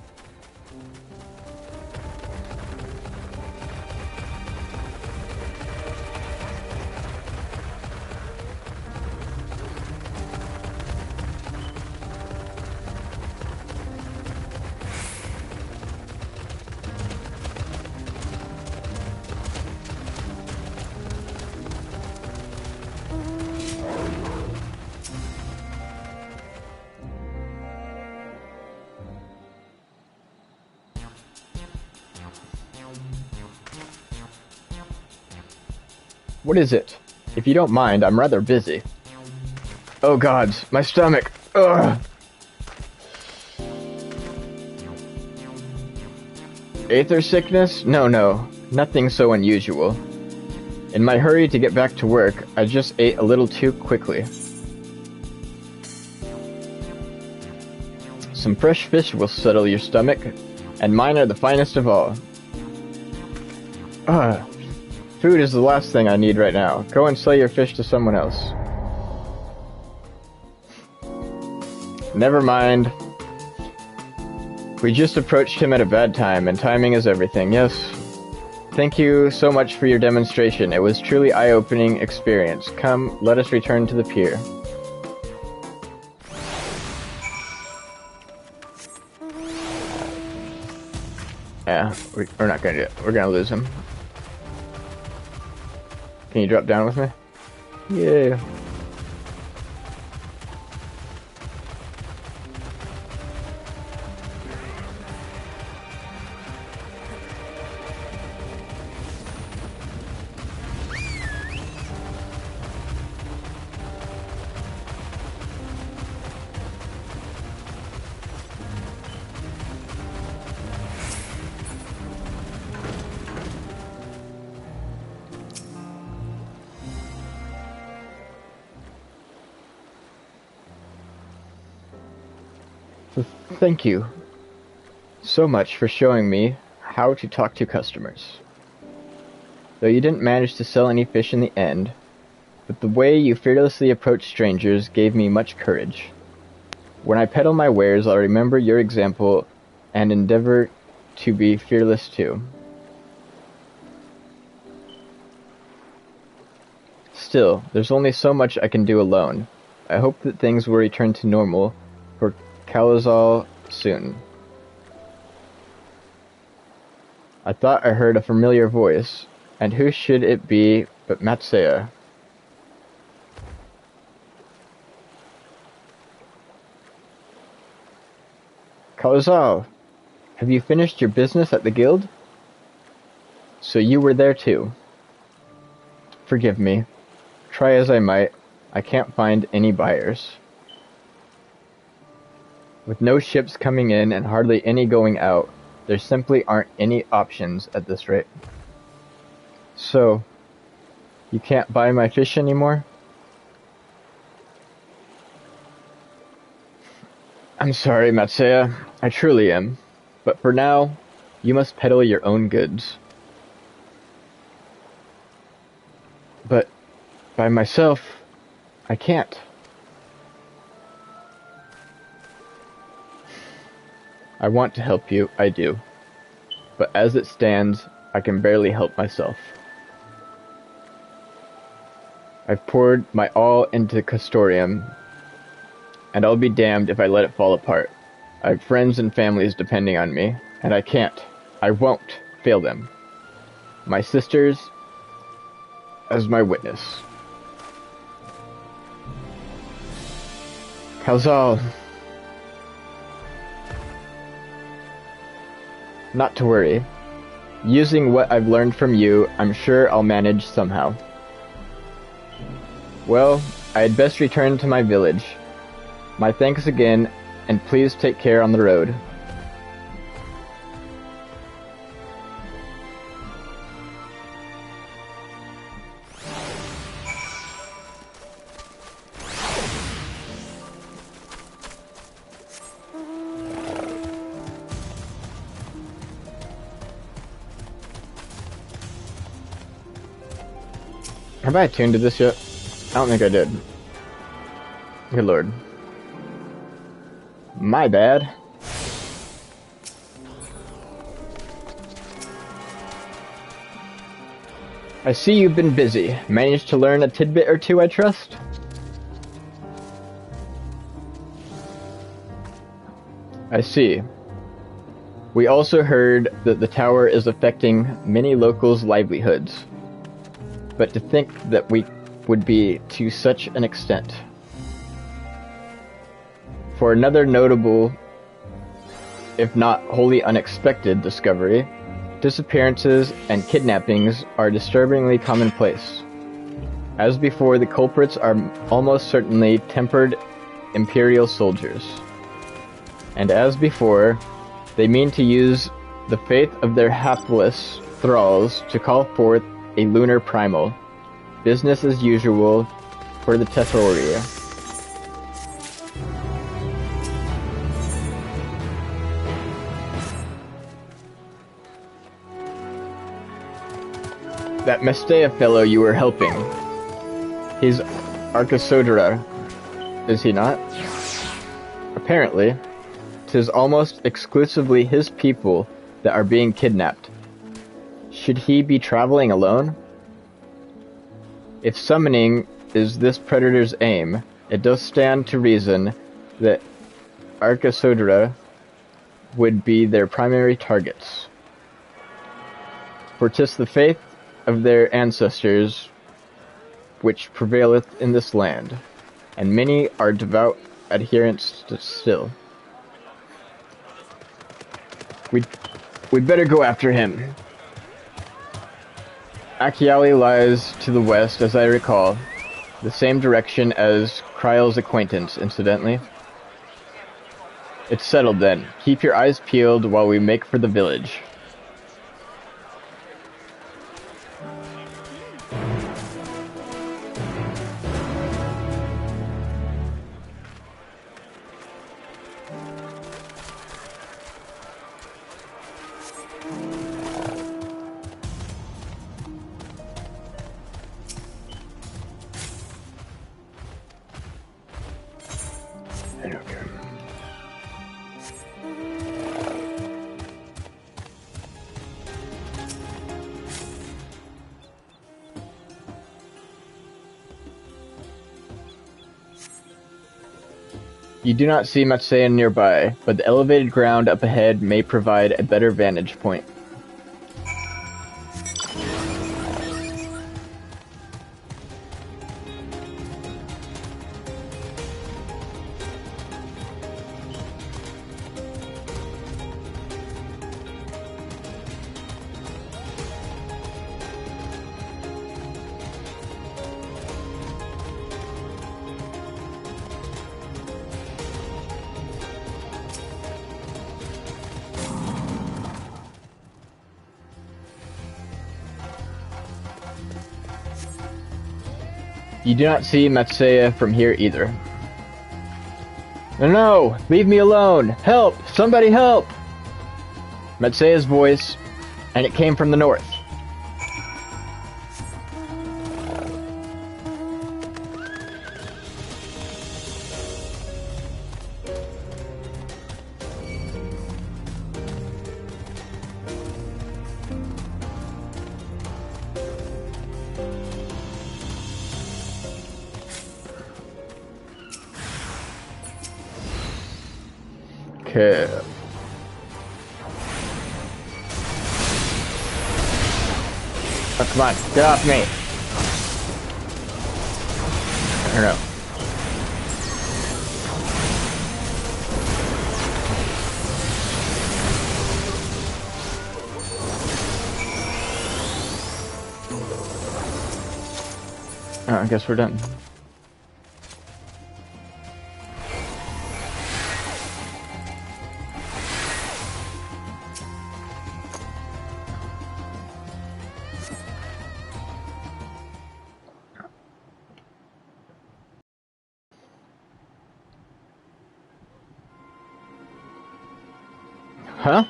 What is it? If you don't mind, I'm rather busy. Oh gods, my stomach! Ugh! Aether sickness? No, nothing so unusual. In my hurry to get back to work, I just ate a little too quickly. Some fresh fish will settle your stomach, and mine are the finest of all. Ugh. Food is the last thing I need right now. Go and sell your fish to someone else. Never mind. We just approached him at a bad time, and timing is everything. Yes. Thank you so much for your demonstration. It was truly eye-opening experience. Come, let us return to the pier. Yeah, we're not gonna do it. We're gonna lose him. Can you drop down with me? Yeah. Thank you so much for showing me how to talk to customers. Though you didn't manage to sell any fish in the end, but the way you fearlessly approach strangers gave me much courage. When I peddle my wares, I'll remember your example and endeavor to be fearless too. Still, there's only so much I can do alone. I hope that things will return to normal for Kalazal soon. I thought I heard a familiar voice, and who should it be but Matsea? Kalazal, have you finished your business at the guild? So you were there too. Forgive me. Try as I might, I can't find any buyers. With no ships coming in and hardly any going out, there simply aren't any options at this rate. So, You can't buy my fish anymore? I'm sorry, Matsuya. I truly am. But for now, you must peddle your own goods. But by myself, I can't. I want to help you, I do. But as it stands, I can barely help myself. I've poured my all into Castorium, and I'll be damned if I let it fall apart. I have friends and families depending on me, and I can't, I won't fail them. My sisters, as my witness. Kazal. Not to worry. Using what I've learned from you, I'm sure I'll manage somehow. Well, I had best return to my village. My thanks again, and please take care on the road. Have I attuned to this yet? I don't think I did. Good lord. My bad. I see you've been busy. Managed to learn a tidbit or two, I trust? I see. We also heard that the tower is affecting many locals' livelihoods. But to think that we would be to such an extent. For another notable, if not wholly unexpected, discovery, disappearances and kidnappings are disturbingly commonplace. As before, the culprits are almost certainly tempered Imperial soldiers. And as before, they mean to use the faith of their hapless thralls to call forth a lunar primal. Business as usual for the Tethori. That Mestea fellow you were helping. He's Arcasodra, is he not? Apparently, 'tis almost exclusively his people that are being kidnapped. Should he be traveling alone? If summoning is this predator's aim, it does stand to reason that Arcasodra would be their primary targets. For 'tis the faith of their ancestors which prevaileth in this land, and many are devout adherents still. We'd better go after him. Akiali lies to the west, as I recall. The same direction as Kryle's acquaintance, incidentally. It's settled then. Keep your eyes peeled while we make for the village. You do not see Matsuya nearby, but the elevated ground up ahead may provide a better vantage point. You do not see Matsaya from here either. No! Leave me alone! Help! Somebody help! Matsaya's voice, and it came from the north. Okay. Oh, come on, get off me! I don't know. Oh, I guess we're done. Huh?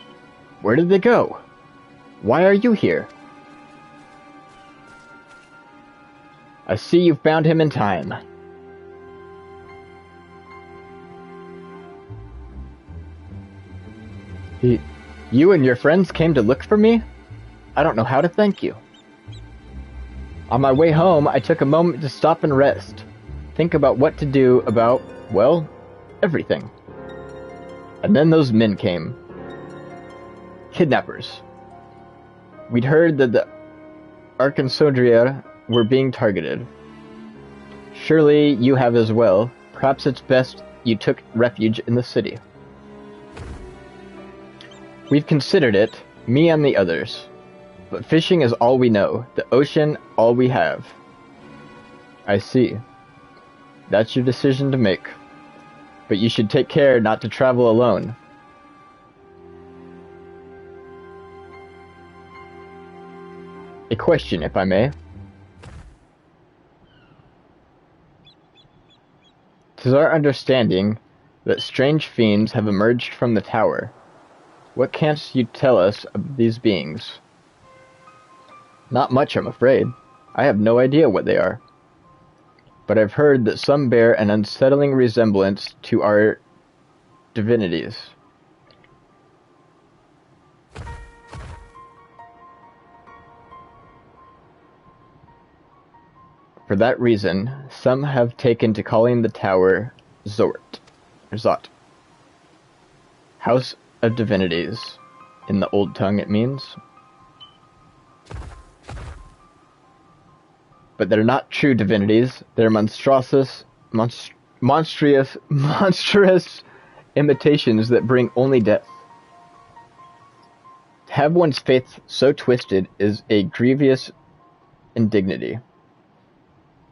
Where did they go? Why are you here? I see you found him in time. You and your friends came to look for me? I don't know how to thank you. On my way home, I took a moment to stop and rest. Think about what to do about, well, everything. And then those men came. Kidnappers. We'd heard that the Arkansodria were being targeted. Surely you have as well. Perhaps it's best you took refuge in the city. We've considered it, me and the others. But fishing is all we know, the ocean all we have. I see. That's your decision to make. But you should take care not to travel alone. A question, if I may. 'Tis our understanding that strange fiends have emerged from the tower. What canst you tell us of these beings? Not much, I'm afraid. I have no idea what they are. But I've heard that some bear an unsettling resemblance to our divinities. For that reason, some have taken to calling the tower Zot. House of Divinities. In the old tongue it means. But they're not true divinities. They're monstrous imitations that bring only death. To have one's faith so twisted is a grievous indignity.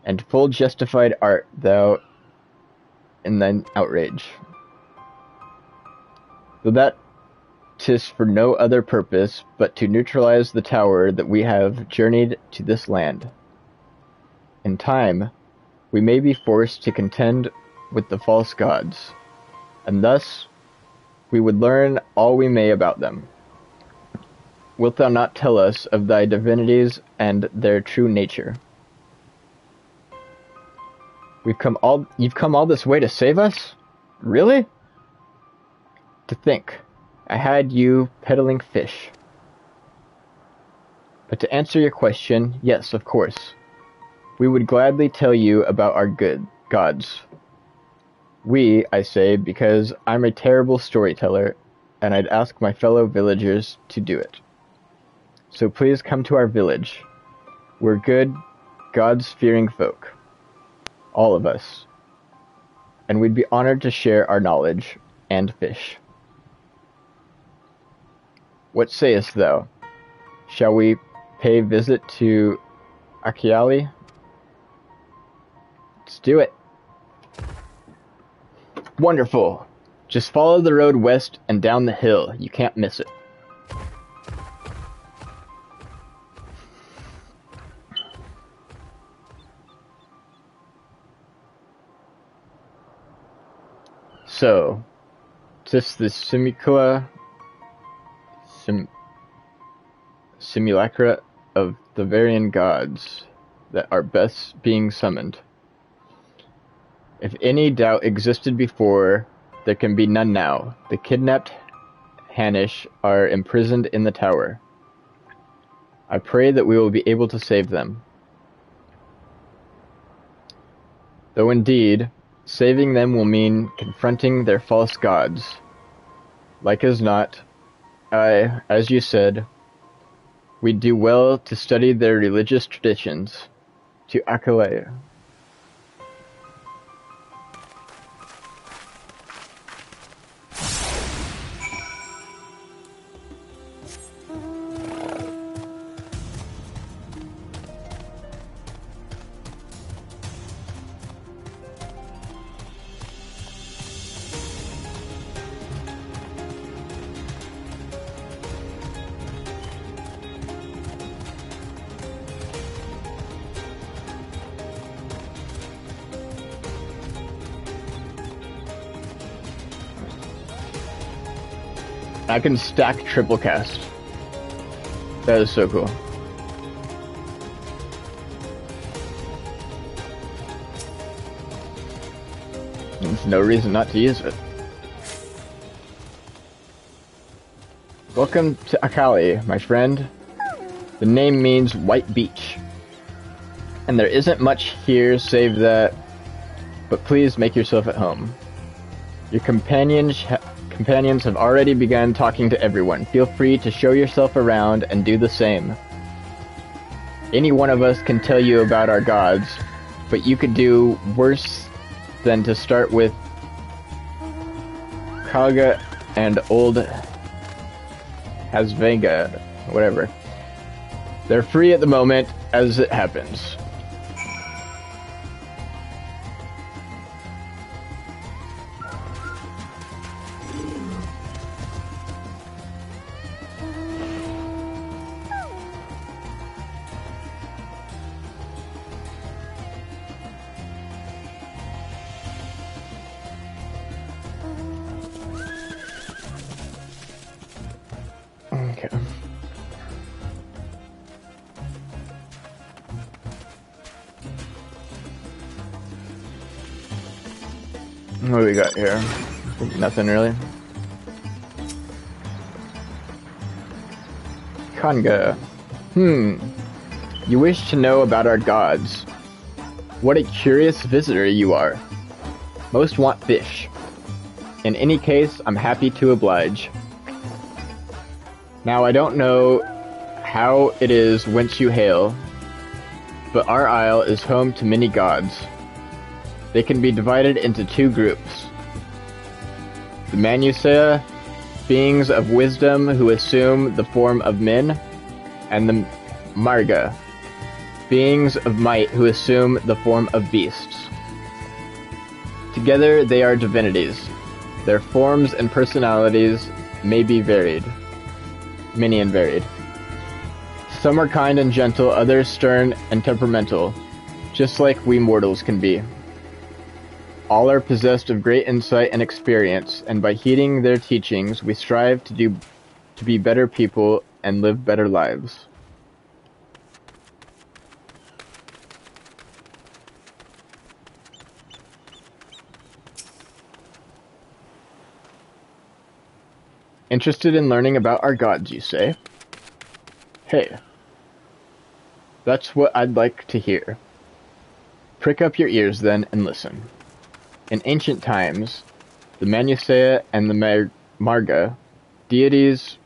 And full justified art thou in thine outrage. Though that 'tis for no other purpose but to neutralize the tower that we have journeyed to this land. In time, we may be forced to contend with the false gods, and thus we would learn all we may about them. Wilt thou not tell us of thy divinities and their true nature? You've come all this way to save us? Really? To think, I had you peddling fish. But to answer your question, yes, of course. We would gladly tell you about our good gods. We, I say, because I'm a terrible storyteller, and I'd ask my fellow villagers to do it. So please come to our village. We're good, gods-fearing folk. All of us. And we'd be honored to share our knowledge and fish. What sayest thou? Shall we pay visit to Akiali? Let's do it. Wonderful. Just follow the road west and down the hill. You can't miss it. So, 'tis the simulacra of the Varian gods that are best being summoned. If any doubt existed before, there can be none now. The kidnapped Hanish are imprisoned in the tower. I pray that we will be able to save them. Though indeed, saving them will mean confronting their false gods. Like as not, as you said, we'd do well to study their religious traditions. To Akalea. I can stack triple cast. That is so cool. There's no reason not to use it. Welcome to Akali, my friend. The name means white beach. And there isn't much here save that, but please make yourself at home. Your companions have already begun talking to everyone. Feel free to show yourself around and do the same. Any one of us can tell you about our gods, but you could do worse than to start with Kaga and old Hasvega, whatever. They're free at the moment, as it happens. Okay. What do we got here? Nothing really. Kanga. You wish to know about our gods. What a curious visitor you are. Most want fish. In any case, I'm happy to oblige. Now, I don't know how it is whence you hail, but our isle is home to many gods. They can be divided into two groups. The Manusea, beings of wisdom who assume the form of men, and the Marga, beings of might who assume the form of beasts. Together they are divinities. Their forms and personalities may be varied. Many and varied. Some are kind and gentle, others stern and temperamental, just like we mortals can be. All are possessed of great insight and experience, and by heeding their teachings, we strive to be better people and live better lives. Interested in learning about our gods, you say? Hey, that's what I'd like to hear. Prick up your ears then and listen. In ancient times, the Manusea and the Marga, deities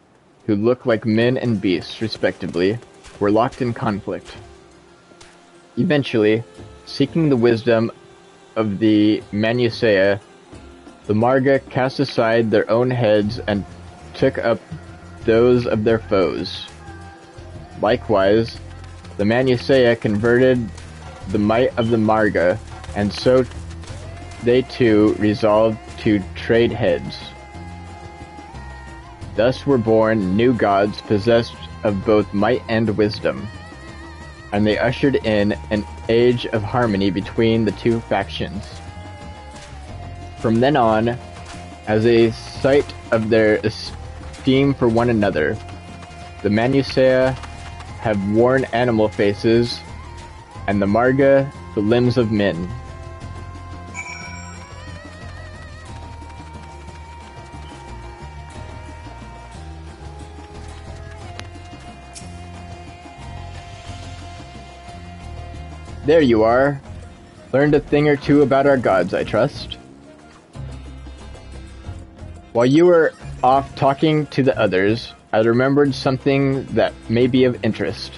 who look like men and beasts respectively, were locked in conflict. Eventually, seeking the wisdom of the Manusea, the Marga cast aside their own heads and took up those of their foes. Likewise, the Manusea converted the might of the Marga, and so they too resolved to trade heads. Thus were born new gods possessed of both might and wisdom, and they ushered in an age of harmony between the two factions. From then on, As a sight of their esteem for one another, the Manusea have worn animal faces, and the Marga the limbs of men. There you are. Learned a thing or two about our gods, I trust. While you were off talking to the others, I remembered something that may be of interest.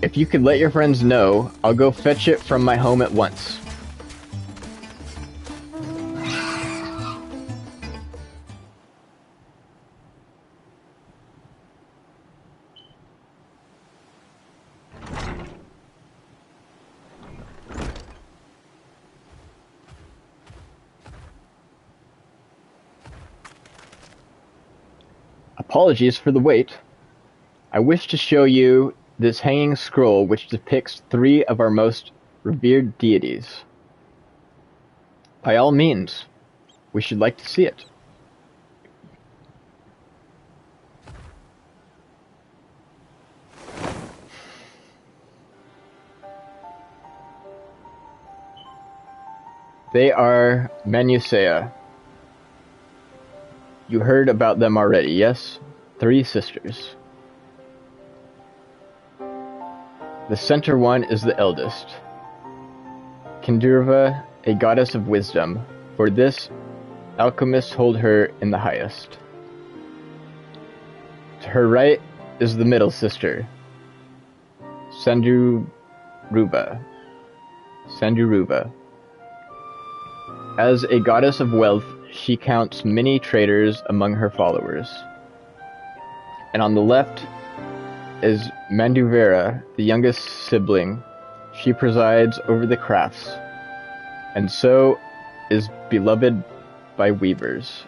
If you could let your friends know, I'll go fetch it from my home at once. Apologies for the wait. I wish to show you this hanging scroll which depicts 3 of our most revered deities. By all means, we should like to see it. They are Manusea. You heard about them already, yes? 3 sisters. The center one is the eldest, Kindurva, a goddess of wisdom. For this, alchemists hold her in the highest. To her right is the middle sister, Sanduruba. As a goddess of wealth, she counts many traders among her followers. And on the left is Manduvera, the youngest sibling. She presides over the crafts, and so is beloved by weavers.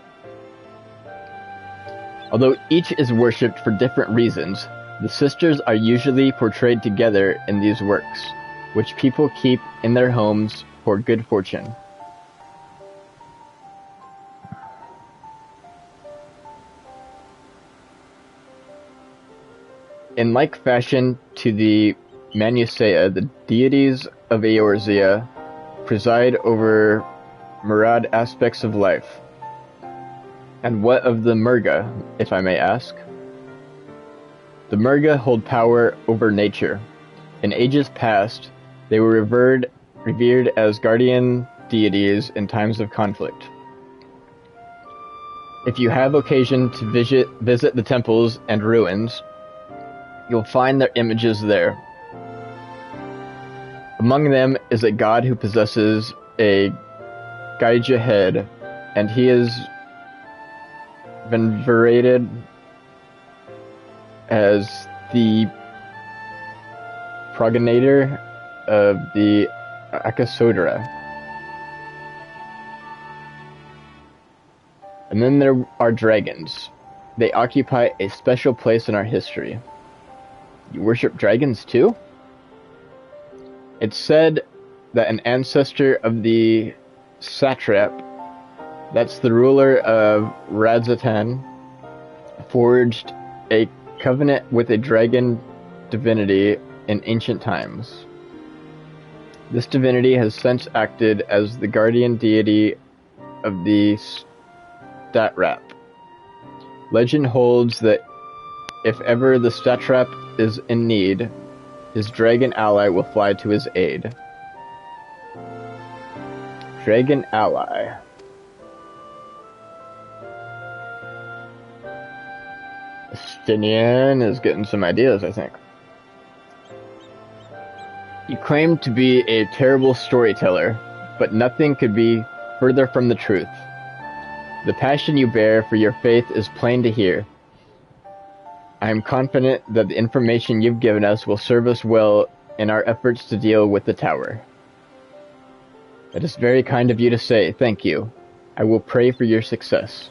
Although each is worshipped for different reasons, the sisters are usually portrayed together in these works, which people keep in their homes for good fortune. In like fashion to the Manusea, the deities of Eorzea preside over myriad aspects of life. And what of the Murga, if I may ask? The Murga hold power over nature. In ages past, they were revered as guardian deities in times of conflict. If you have occasion to visit the temples and ruins, you'll find their images there. Among them is a god who possesses a Gaija head, and he is venerated as the progenitor of the Akasodra. And then there are dragons. They occupy a special place in our history. You worship dragons too? It's said that an ancestor of the satrap, that's the ruler of Radzatan, forged a covenant with a dragon divinity in ancient times. This divinity has since acted as the guardian deity of the satrap. Legend holds that if ever the satrap is in need, his dragon ally will fly to his aid. Dragon ally. Stinian is getting some ideas, I think. You claim to be a terrible storyteller, but nothing could be further from the truth. The passion you bear for your faith is plain to hear. I am confident that the information you've given us will serve us well in our efforts to deal with the tower. It is very kind of you to say, thank you. I will pray for your success.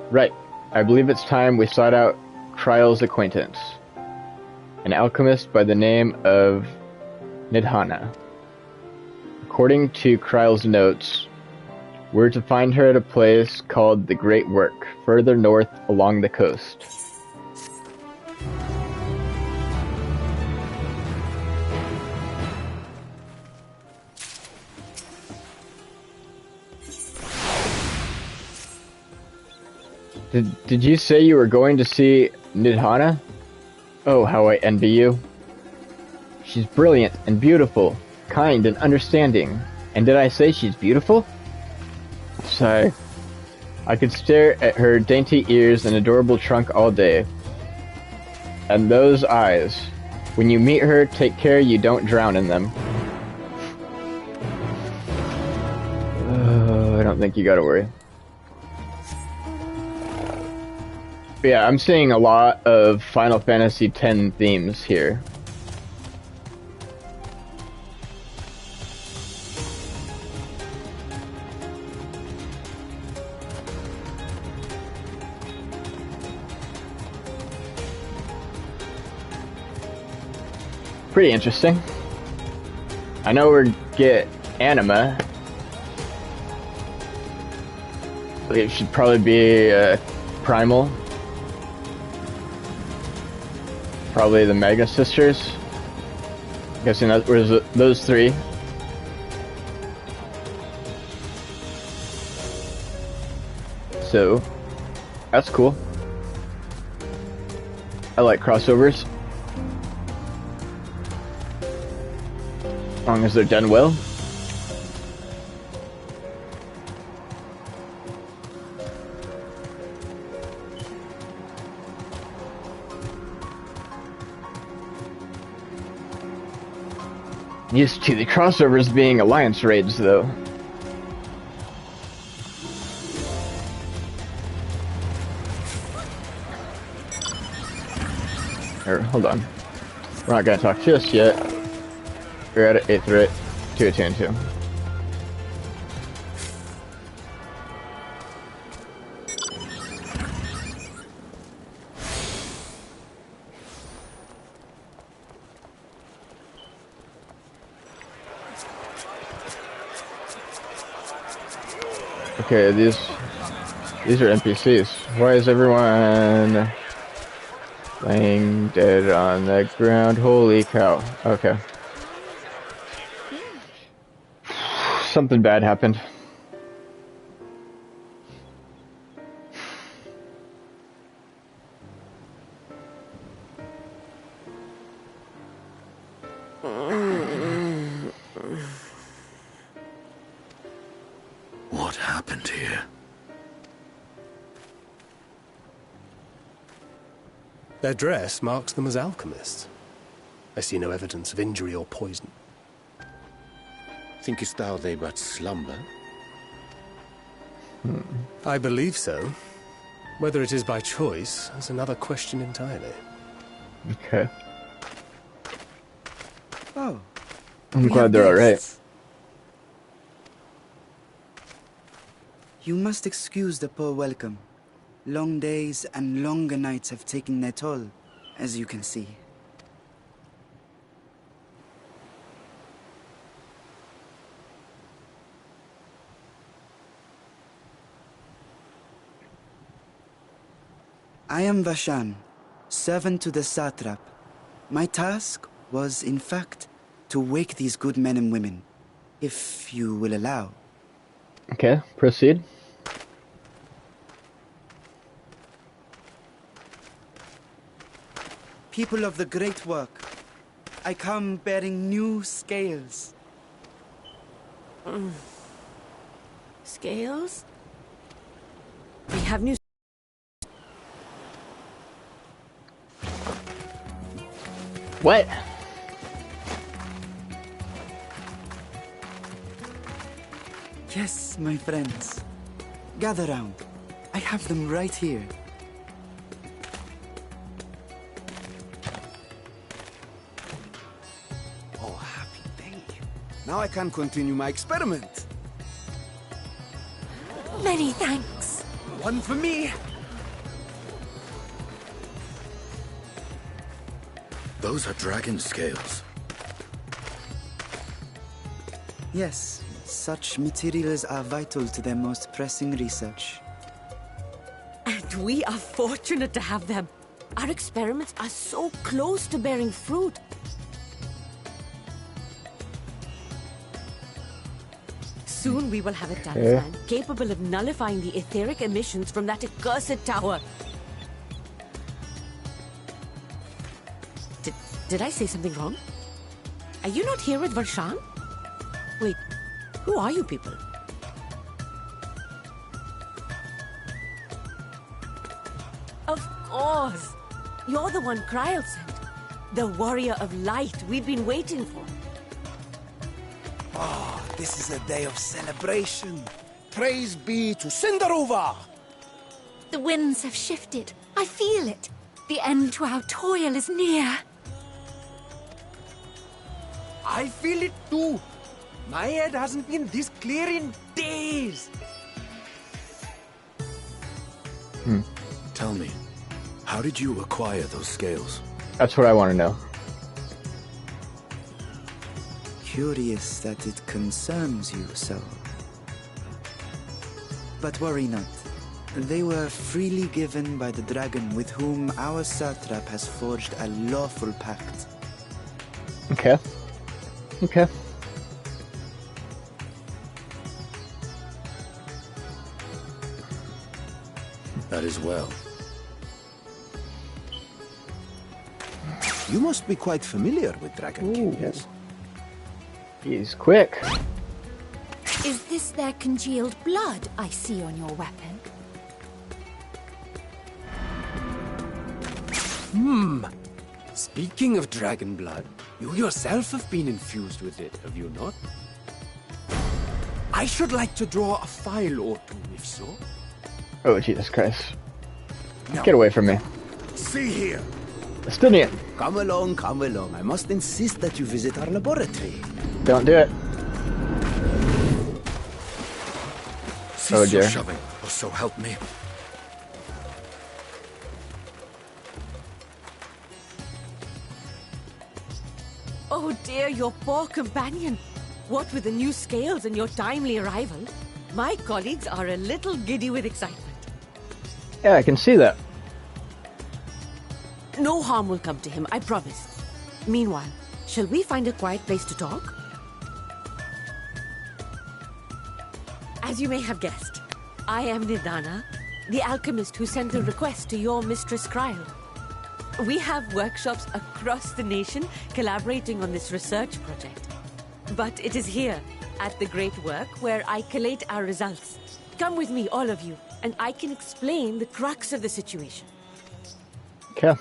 Right, I believe it's time we sought out Kryle's acquaintance, an alchemist by the name of Nidhana. according to Kryle's notes, we're to find her at a place called the Great Work, further north along the coast. Did you say you were going to see Nidhana? Oh, how I envy you. She's brilliant and beautiful, kind and understanding. And did I say she's beautiful? Sigh. I could stare at her dainty ears and adorable trunk all day. And those eyes. When you meet her, take care you don't drown in them. I don't think you gotta worry. But yeah, I'm seeing a lot of Final Fantasy X themes here. Pretty interesting. I know we get anima. It should probably be Primal. Probably the Magna Sisters. I'm guessing that was those three. So, that's cool. I like crossovers. As long as they're done well. Used to the crossovers being alliance raids, though. Hold on. We're not gonna talk just yet. We're at 8th rate, 2 2 2. Okay, these are NPCs. Why is everyone laying dead on the ground? Holy cow. Okay. Something bad happened. What happened here? Their dress marks them as alchemists. I see no evidence of injury or poison. Thinkest thou they but slumber? I believe so. Whether it is by choice is another question entirely. Okay. Oh. I'm glad they're alright. You must excuse the poor welcome. Long days and longer nights have taken their toll, as you can see. I am Vashan, servant to the satrap. My task was, in fact, to wake these good men and women, if you will allow. Okay, proceed. People of the Great Work, I come bearing new scales. Scales? We have new... What? Yes, my friends. Gather round. I have them right here. Oh, happy, thank you. Now I can continue my experiment. Many thanks. One for me. Those are dragon scales. Yes, such materials are vital to their most pressing research. And we are fortunate to have them. Our experiments are so close to bearing fruit. Soon we will have a talisman capable of nullifying the etheric emissions from that accursed tower. Did I say something wrong? Are you not here with Varshan? Wait, who are you people? Of course! You're the one Kryl sent. The warrior of light we've been waiting for. Oh, this is a day of celebration. Praise be to Cinderova! The winds have shifted. I feel it. The end to our toil is near. I feel it too. My head hasn't been this clear in days. Tell me, how did you acquire those scales? That's what I want to know. Curious that it concerns you so. But worry not. They were freely given by the dragon with whom our satrap has forged a lawful pact. Okay. Okay. That is well. You must be quite familiar with Dragon King, yes? He's quick. Is this their congealed blood I see on your weapon? Speaking of dragon blood, you yourself have been infused with it, have you not? I should like to draw a file or two, if so. Oh, Jesus Christ. Get away from me. See here. Estinian. Come along, come along. I must insist that you visit our laboratory. Don't do it. Cease your shoving, or so help me. Oh dear, your poor companion. What with the new scales and your timely arrival, my colleagues are a little giddy with excitement. Yeah, I can see that. No harm will come to him, I promise. Meanwhile, shall we find a quiet place to talk? As you may have guessed, I am Nidana, the alchemist who sent a request to your Mistress Kryl. We have workshops across the nation collaborating on this research project. But it is here, at the Great Work, where I collate our results. Come with me, all of you, and I can explain the crux of the situation. Okay.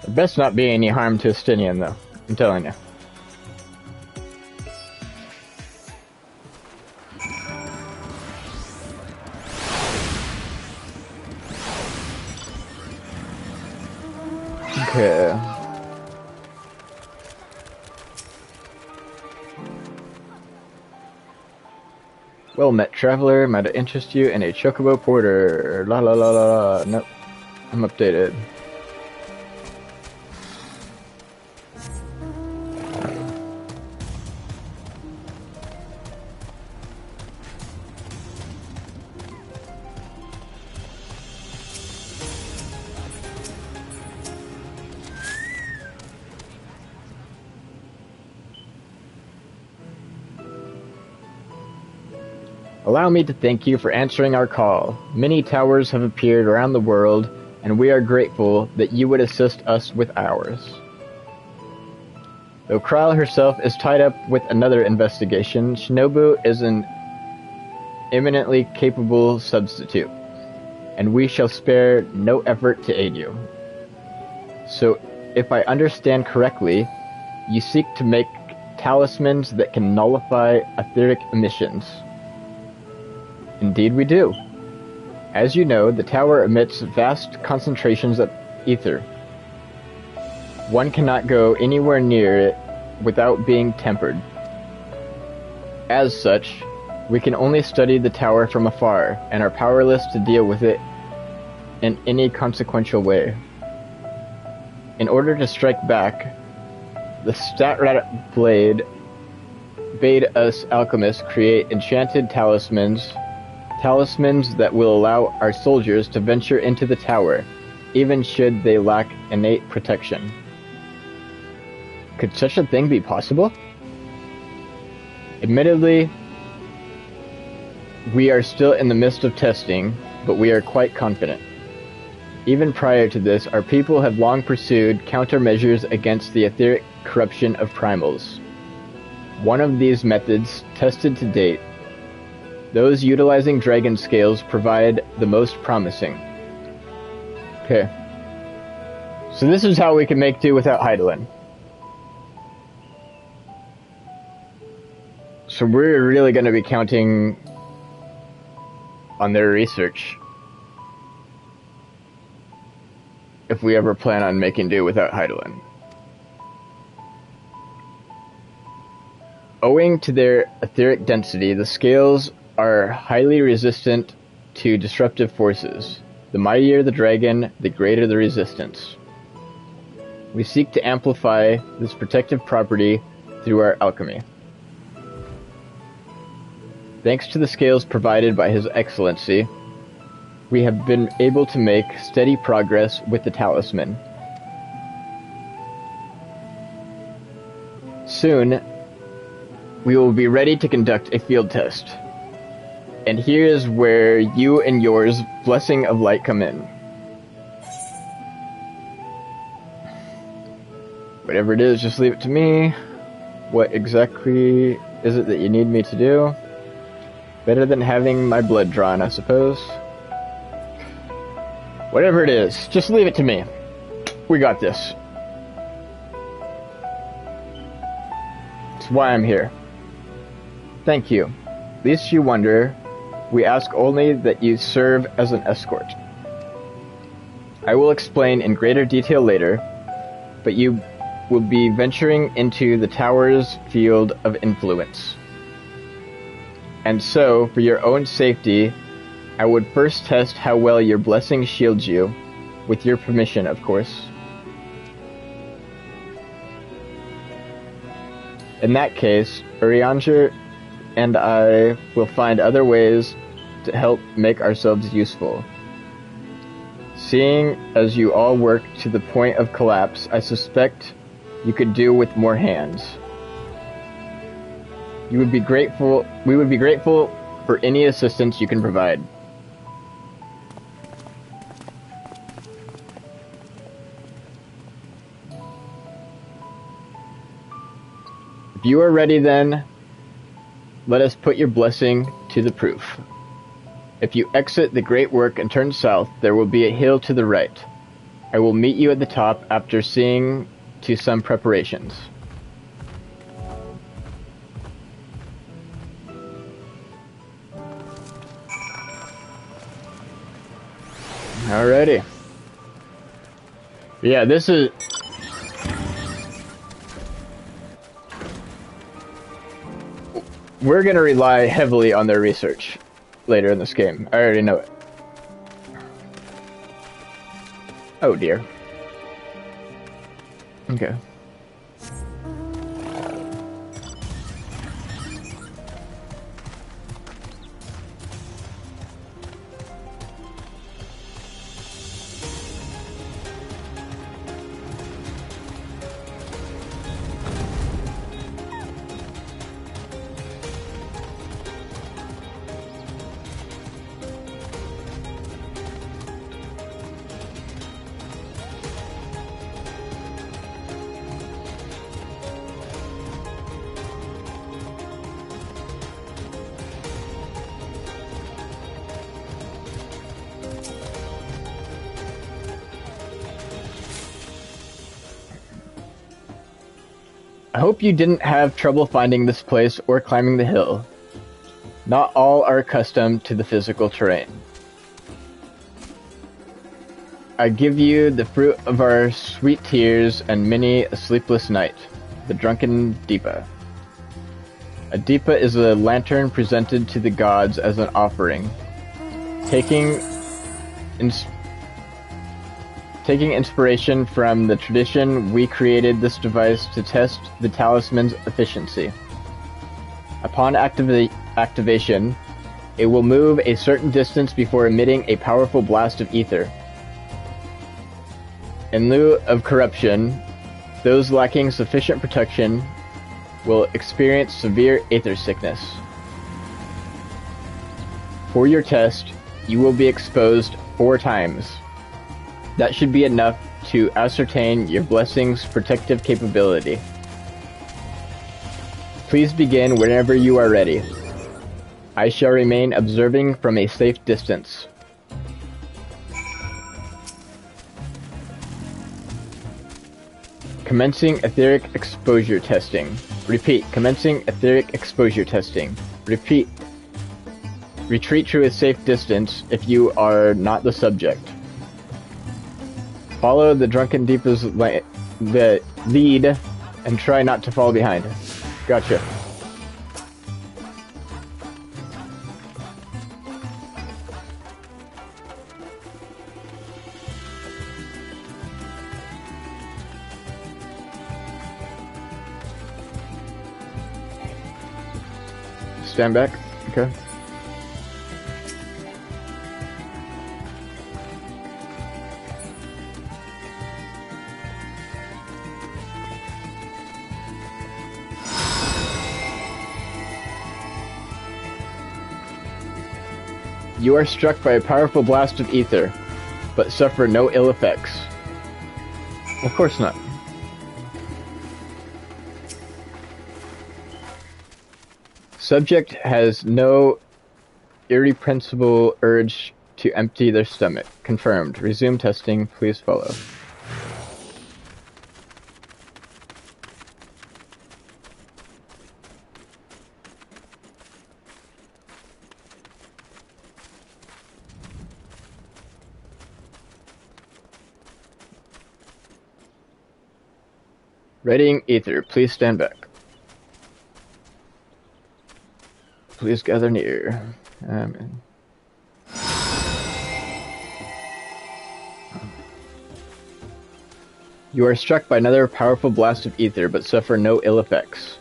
There best not be any harm to Estinian, though. I'm telling you. Okay. Well met, traveler. Might I interest you in a chocobo porter? La la la la la. Nope. I'm updated. Allow me to thank you for answering our call. Many towers have appeared around the world, and we are grateful that you would assist us with ours. Though Kryl herself is tied up with another investigation, Shinobu is an eminently capable substitute, and we shall spare no effort to aid you. So, if I understand correctly, you seek to make talismans that can nullify etheric emissions. Indeed we do. As you know, the tower emits vast concentrations of ether. One cannot go anywhere near it without being tempered. As such, we can only study the tower from afar, and are powerless to deal with it in any consequential way. In order to strike back, The Statrat Blade bade us alchemists create enchanted talismans that will allow our soldiers to venture into the tower, even should they lack innate protection. Could such a thing be possible? Admittedly, we are still in the midst of testing, but we are quite confident. Even prior to this, our people have long pursued countermeasures against the etheric corruption of primals. One of these methods, tested to date, those utilizing dragon scales, provide the most promising. Okay. So this is how we can make do without Hydaelyn. So we're really going to be counting on their research if we ever plan on making do without Hydaelyn. Owing to their etheric density, the scales are highly resistant to disruptive forces. The mightier the dragon, the greater the resistance. We seek to amplify this protective property through our alchemy. Thanks to the scales provided by His Excellency, we have been able to make steady progress with the talisman. Soon, we will be ready to conduct a field test. And here is where you and yours Blessing of Light come in. Whatever it is, just leave it to me. What exactly is it that you need me to do? Better than having my blood drawn, I suppose. Whatever it is, just leave it to me. We got this. It's why I'm here. Thank you. Lest you wonder, we ask only that you serve as an escort. I will explain in greater detail later, but you will be venturing into the tower's field of influence. And so, for your own safety, I would first test how well your blessing shields you, with your permission, of course. In that case, Urianger and I will find other ways to help make ourselves useful. Seeing as you all work to the point of collapse, I suspect you could do with more hands. We would be grateful for any assistance you can provide. If you are ready then, let us put your blessing to the proof. If you exit the great work and turn south, there will be a hill to the right. I will meet you at the top after seeing to some preparations. Alrighty. Yeah, this is... We're gonna rely heavily on their research later in this game. I already know it. Oh dear. Okay. I hope you didn't have trouble finding this place or climbing the hill. Not all are accustomed to the physical terrain. I give you the fruit of our sweet tears and many a sleepless night, the drunken Deepa. A Deepa is a lantern presented to the gods as an offering, taking Taking inspiration from the tradition, we created this device to test the talisman's efficiency. Upon activation, it will move a certain distance before emitting a powerful blast of ether. In lieu of corruption, those lacking sufficient protection will experience severe aether sickness. For your test, you will be exposed 4 times. That should be enough to ascertain your blessing's protective capability. Please begin whenever you are ready. I shall remain observing from a safe distance. Commencing etheric exposure testing. Repeat, commencing etheric exposure testing. Repeat. Retreat to a safe distance if you are not the subject. Follow the Drunken Deepa's the lead and try not to fall behind. Gotcha. Stand back. Okay. You are struck by a powerful blast of ether, but suffer no ill effects. Of course not. Subject has no irrepressible urge to empty their stomach. Confirmed. Resume testing. Please follow. Readying ether. Please stand back. Please gather near. You are struck by another powerful blast of ether, but suffer no ill effects.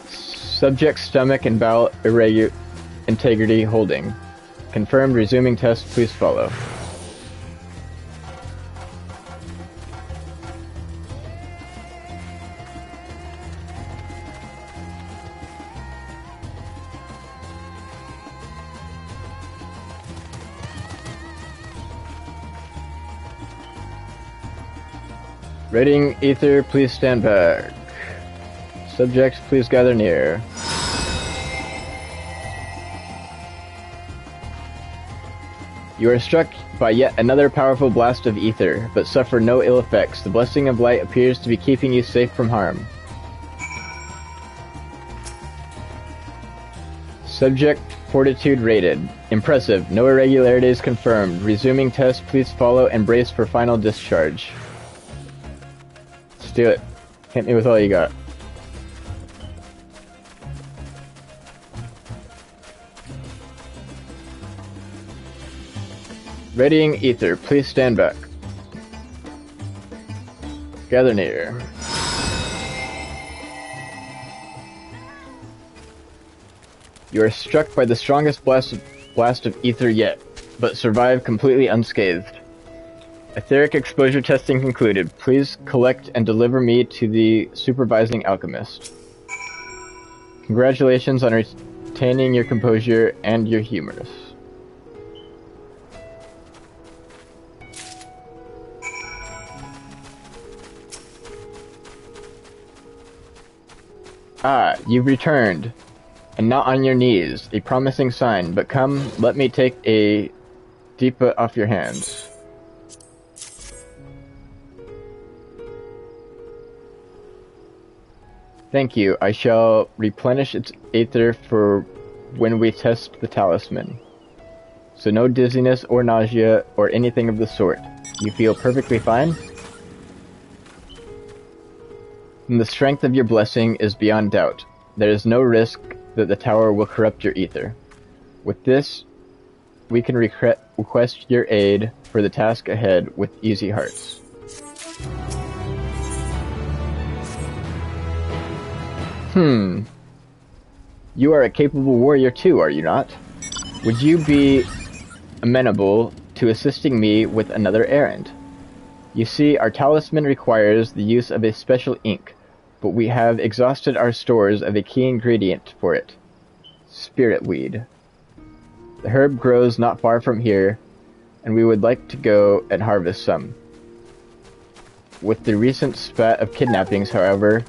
Subject's stomach and bowel integrity holding. Confirmed. Resuming test. Please follow. Readying ether, please stand back. Subjects, please gather near. You are struck by yet another powerful blast of ether, but suffer no ill effects. The blessing of light appears to be keeping you safe from harm. Subject fortitude rated. Impressive. No irregularities confirmed. Resuming test, please follow and brace for final discharge. Do it. Hit me with all you got. Readying ether. Please stand back. Gather near. You are struck by the strongest blast of ether yet, but survive completely unscathed. Etheric exposure testing concluded. Please collect and deliver me to the supervising alchemist. Congratulations on retaining your composure and your humors. Ah, you've returned. And not on your knees. A promising sign, but come, let me take a Deepa off your hands. Thank you. I shall replenish its aether for when we test the talisman. So no dizziness or nausea or anything of the sort. You feel perfectly fine? And the strength of your blessing is beyond doubt. There is no risk that the tower will corrupt your ether. With this, we can request your aid for the task ahead with easy hearts. You are a capable warrior too, are you not? Would you be amenable to assisting me with another errand? You see, our talisman requires the use of a special ink, but we have exhausted our stores of a key ingredient for it. Spirit weed. The herb grows not far from here, and we would like to go and harvest some. With the recent spat of kidnappings, however,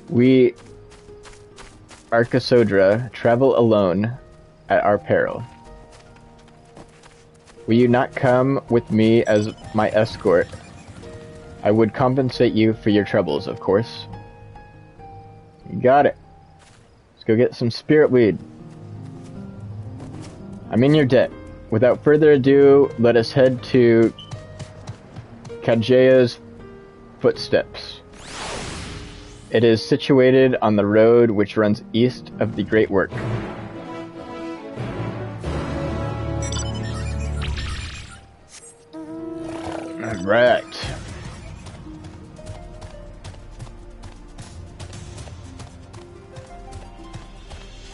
we Arcasodra travel alone at our peril. Will you not come with me as my escort? I would compensate you for your troubles, of course. You got it. Let's go get some spirit weed. I'm in your debt. Without further ado, let us head to Kajea's footsteps. It is situated on the road which runs east of the Great Work. Alright.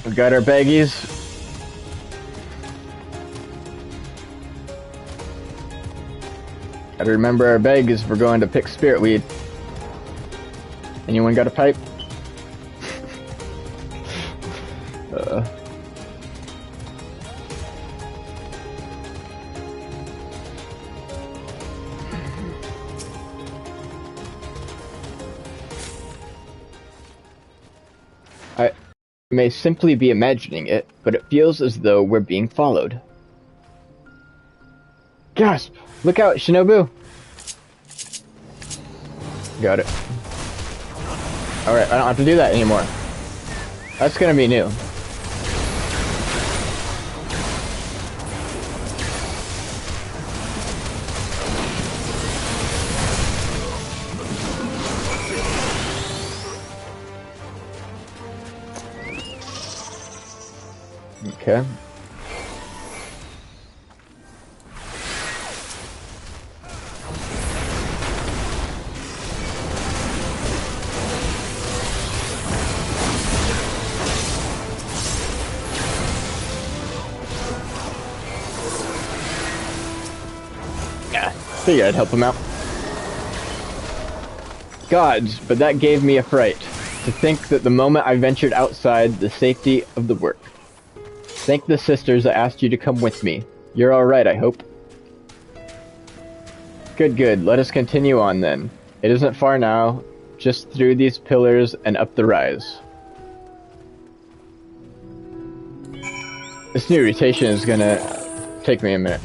We got our baggies. Gotta remember our baggies if we're going to pick spirit weed. Anyone got a pipe? I may simply be imagining it, but it feels as though we're being followed. Gasp! Look out, Shinobu! Got it. Alright, I don't have to do that anymore. That's gonna be new. Okay. Figured I'd help him out. Gods, but that gave me a fright, to think that the moment I ventured outside the safety of the work. Thank the sisters that asked you to come with me. You're alright, I hope. Good, good. Let us continue on then. It isn't far now, just through these pillars and up the rise. This new rotation is gonna take me a minute.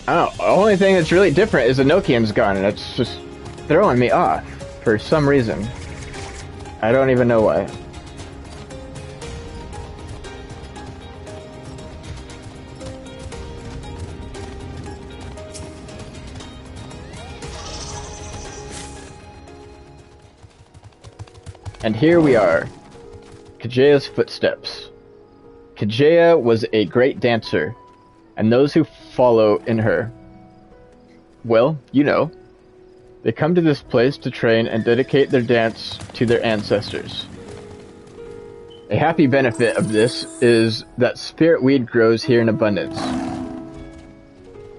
I don't know, the only thing that's really different is the Nokian's gone, and it's just throwing me off for some reason. I don't even know why. And here we are, Kajea's footsteps. Kajea was a great dancer, and those who follow in her, well, you know, they come to this place to train and dedicate their dance to their ancestors. A happy benefit of this is that spirit weed grows here in abundance.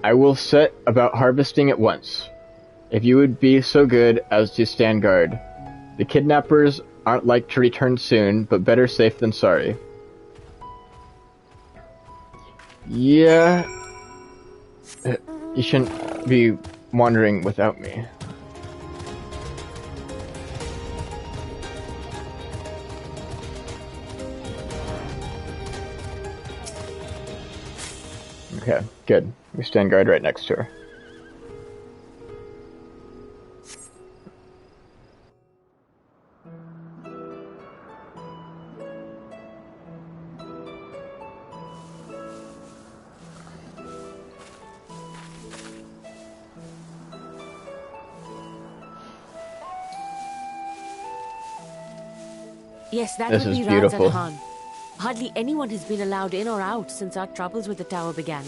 I will set about harvesting it once, if you would be so good as to stand guard. The kidnappers aren't like to return soon, but better safe than sorry. Yeah, you shouldn't be wandering without me. Okay, good. We stand guard right next to her. Yes, that This would is be beautiful. Radzat Khan. Hardly anyone has been allowed in or out since our troubles with the tower began.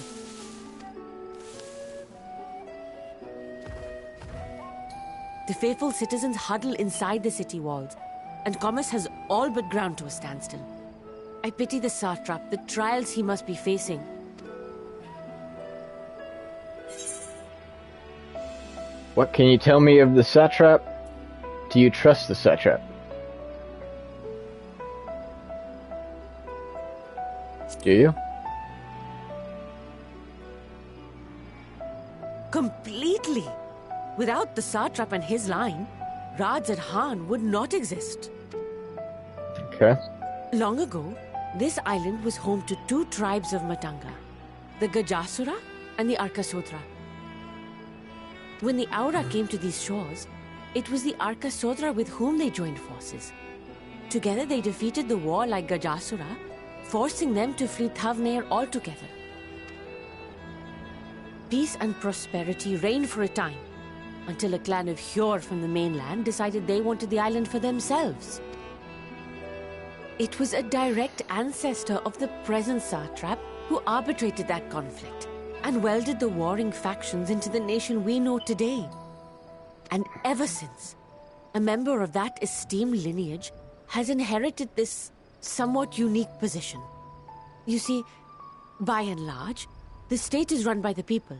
The faithful citizens huddle inside the city walls, and commerce has all but ground to a standstill. I pity the satrap, the trials he must be facing. What can you tell me of the satrap? Do you trust the satrap? Do you? Completely. Without the satrap and his line, Radzat Khan would not exist. Okay. Long ago, this island was home to two tribes of Matanga, the Gajasura and the Arkasodra. When the Aura came to these shores, it was the Arkasodra with whom they joined forces. Together they defeated the warlike Gajasura, forcing them to flee Thavnair altogether. Peace and prosperity reigned for a time, until a clan of Hjor from the mainland decided they wanted the island for themselves. It was a direct ancestor of the present satrap who arbitrated that conflict and welded the warring factions into the nation we know today. And ever since, a member of that esteemed lineage has inherited this somewhat unique position. You see, by and large, the state is run by the people,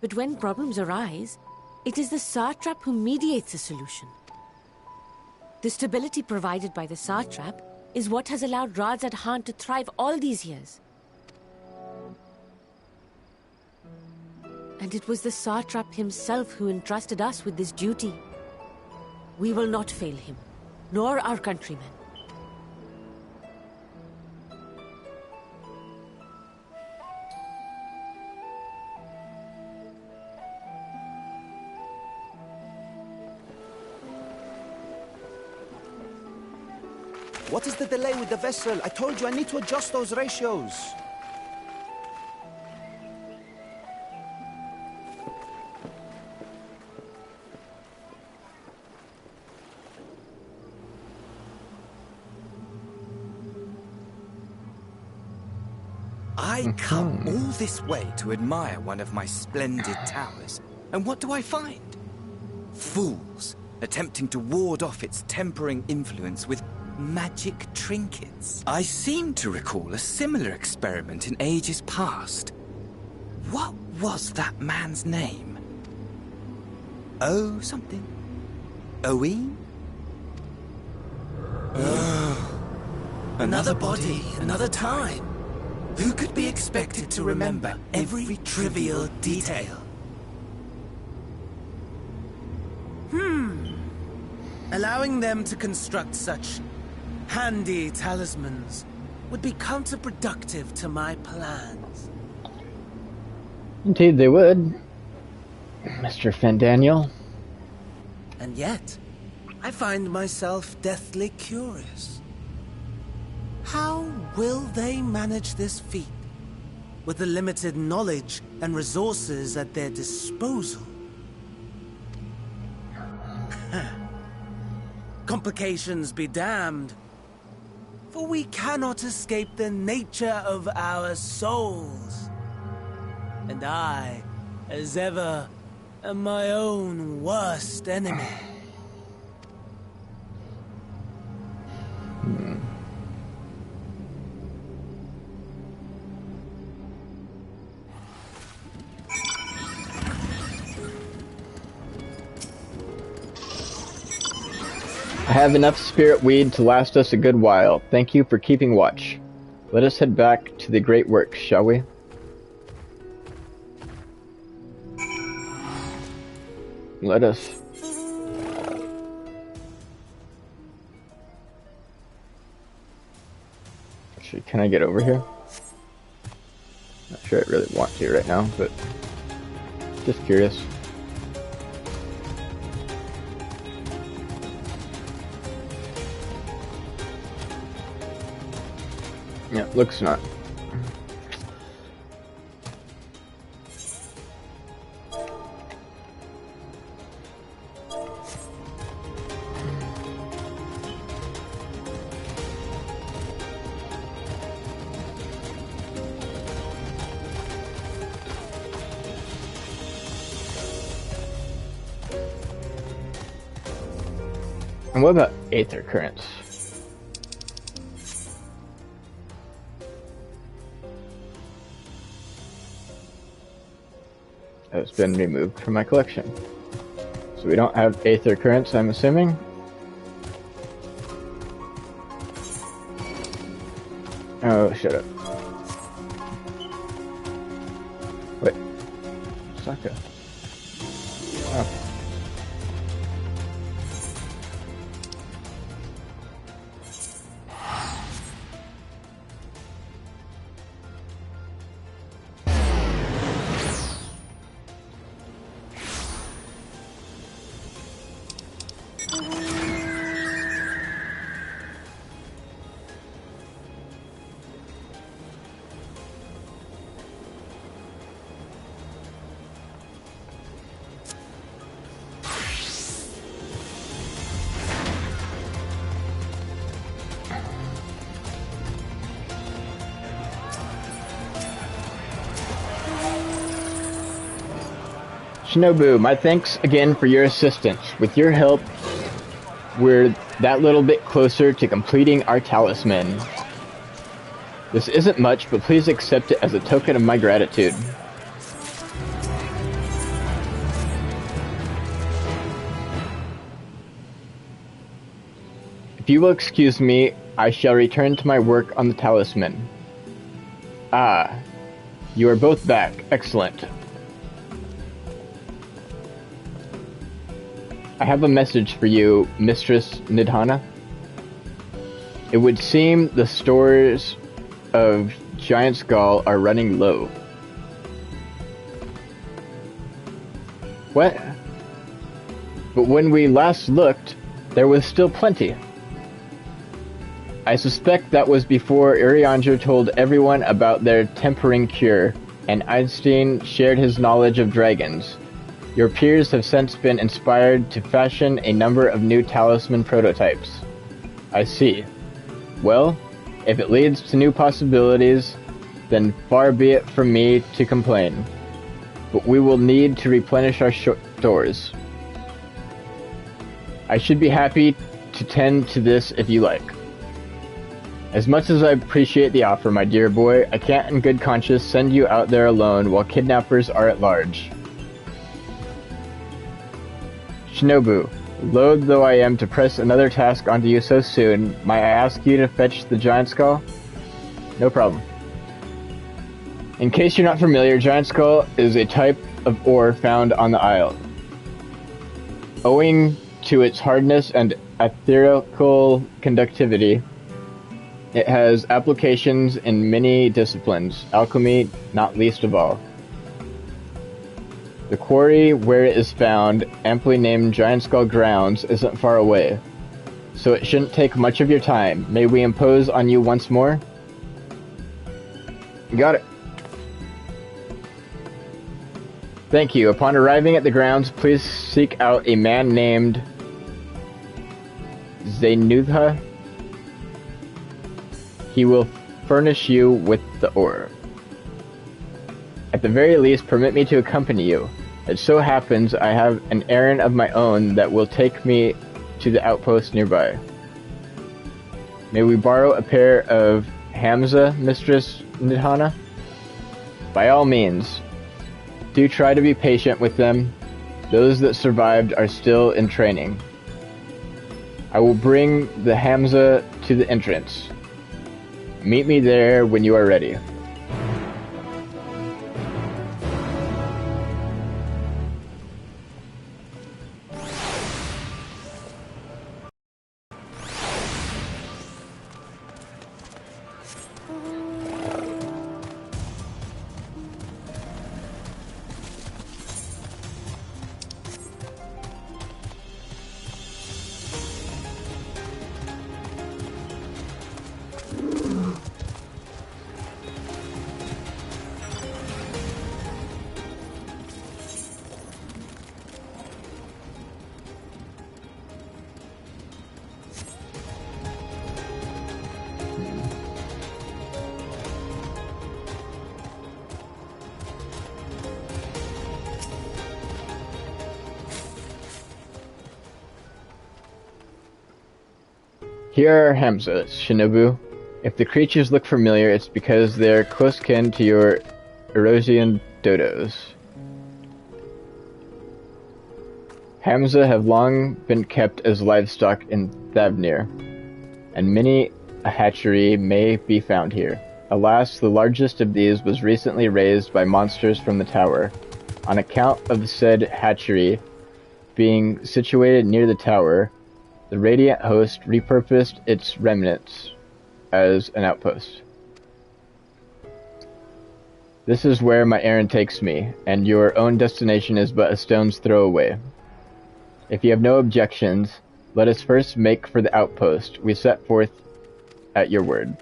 but when problems arise, it is the satrap who mediates a solution. The stability provided by the satrap is what has allowed Radzat Khan to thrive all these years. And it was the satrap himself who entrusted us with this duty. We will not fail him, nor our countrymen. What is the delay with the vessel? I told you I need to adjust those ratios. I come all this way to admire one of my splendid towers, and what do I find? Fools attempting to ward off its tempering influence with magic trinkets. I seem to recall a similar experiment in ages past. What was that man's name? Oh, something. Owen? Another body, another time. Who could be expected to remember every trivial detail? Allowing them to construct such handy talismans would be counterproductive to my plans. Indeed they would, Mr. Fandaniel. And yet, I find myself deathly curious. How will they manage this feat with the limited knowledge and resources at their disposal? Complications be damned, for we cannot escape the nature of our souls. And I, as ever, am my own worst enemy. I have enough spirit weed to last us a good while. Thank you for keeping watch. Let us head back to the great work, shall we? Let us. Actually, can I get over here? Not sure I really want to right now, but just curious. Yeah, looks not. And what about aether currents? Oh, it's been removed from my collection. So we don't have aether currents, I'm assuming. Oh, shut up. Wait. Saka. Oh. Shinobu, my thanks again for your assistance. With your help, we're that little bit closer to completing our talisman. This isn't much, but please accept it as a token of my gratitude. If you will excuse me, I shall return to my work on the talisman. Ah, you are both back. Excellent. I have a message for you, Mistress Nidhana. It would seem the stores of Giant Skull are running low. What? But when we last looked, there was still plenty. I suspect that was before Urianger told everyone about their tempering cure, and Einstein shared his knowledge of dragons. Your peers have since been inspired to fashion a number of new talisman prototypes. I see. Well, if it leads to new possibilities, then far be it from me to complain. But we will need to replenish our stores. I should be happy to tend to this if you like. As much as I appreciate the offer, my dear boy, I can't in good conscience send you out there alone while kidnappers are at large. Shinobu, loath though I am to press another task onto you so soon, might I ask you to fetch the Giant Skull? No problem. In case you're not familiar, Giant Skull is a type of ore found on the isle. Owing to its hardness and ethereal conductivity, it has applications in many disciplines, alchemy not least of all. The quarry where it is found, amply named Giant Skull Grounds, isn't far away, so it shouldn't take much of your time. May we impose on you once more? Got it. Thank you. Upon arriving at the grounds, please seek out a man named Zainutha. He will furnish you with the ore. At the very least, permit me to accompany you. It so happens I have an errand of my own that will take me to the outpost nearby. May we borrow a pair of Hamza, Mistress Nidhana? By all means. Do try to be patient with them. Those that survived are still in training. I will bring the Hamza to the entrance. Meet me there when you are ready. Here are Hamza, Shinobu. If the creatures look familiar, it's because they're close kin to your Erosian dodos. Hamza have long been kept as livestock in Thavnir, and many a hatchery may be found here. Alas, the largest of these was recently raised by monsters from the tower. On account of the said hatchery being situated near the tower, the Radiant Host repurposed its remnants as an outpost. This is where my errand takes me, and your own destination is but a stone's throw away. If you have no objections, let us first make for the outpost. We set forth at your word.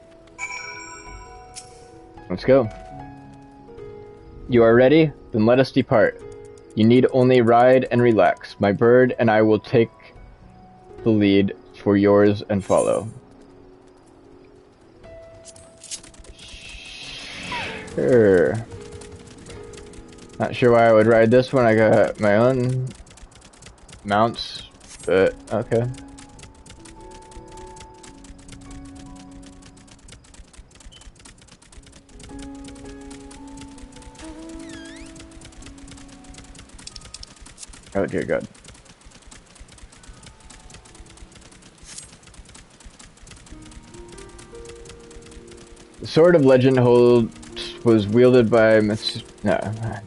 Let's go. You are ready? Then let us depart. You need only ride and relax. My bird and I will take the lead for yours and follow. Sure. Not sure why I would ride this one. I got my own mounts, but okay. Oh dear God. The Sword of Legend was wielded by That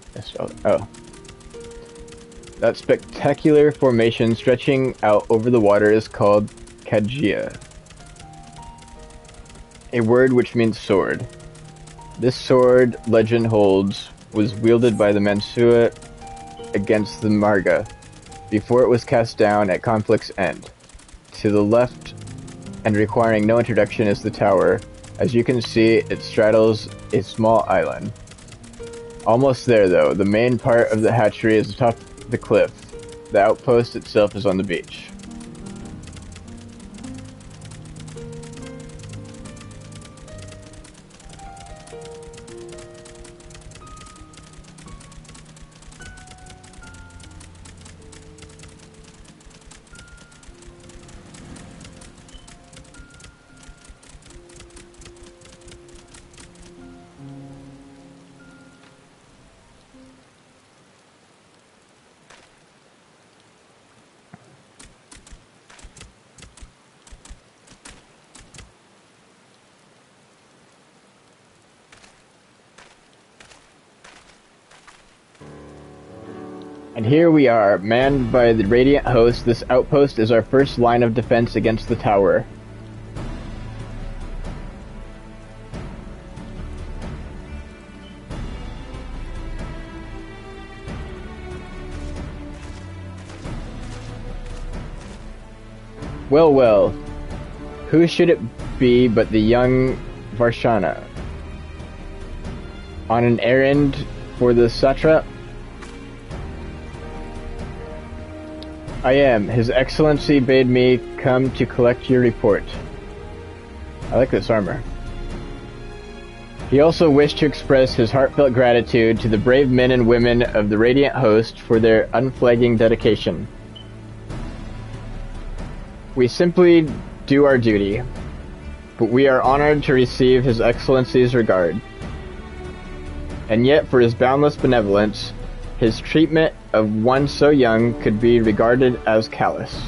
spectacular formation stretching out over the water is called Kajia, a word which means sword. This sword legend holds was wielded by the Mansua against the Marga before it was cast down at conflict's end. To the left, and requiring no introduction, is the tower. As you can see, it straddles a small island. Almost there, though. The main part of the hatchery is atop the cliff. The outpost itself is on the beach. And here we are, manned by the Radiant Host. This outpost is our first line of defense against the tower. Well, well, who should it be but the young Varshana? On an errand for the satrap? I am. His Excellency bade me come to collect your report. I like this armor. He also wished to express his heartfelt gratitude to the brave men and women of the Radiant Host for their unflagging dedication. We simply do our duty, but we are honored to receive His Excellency's regard. And yet, for his boundless benevolence, his treatment of one so young could be regarded as callous.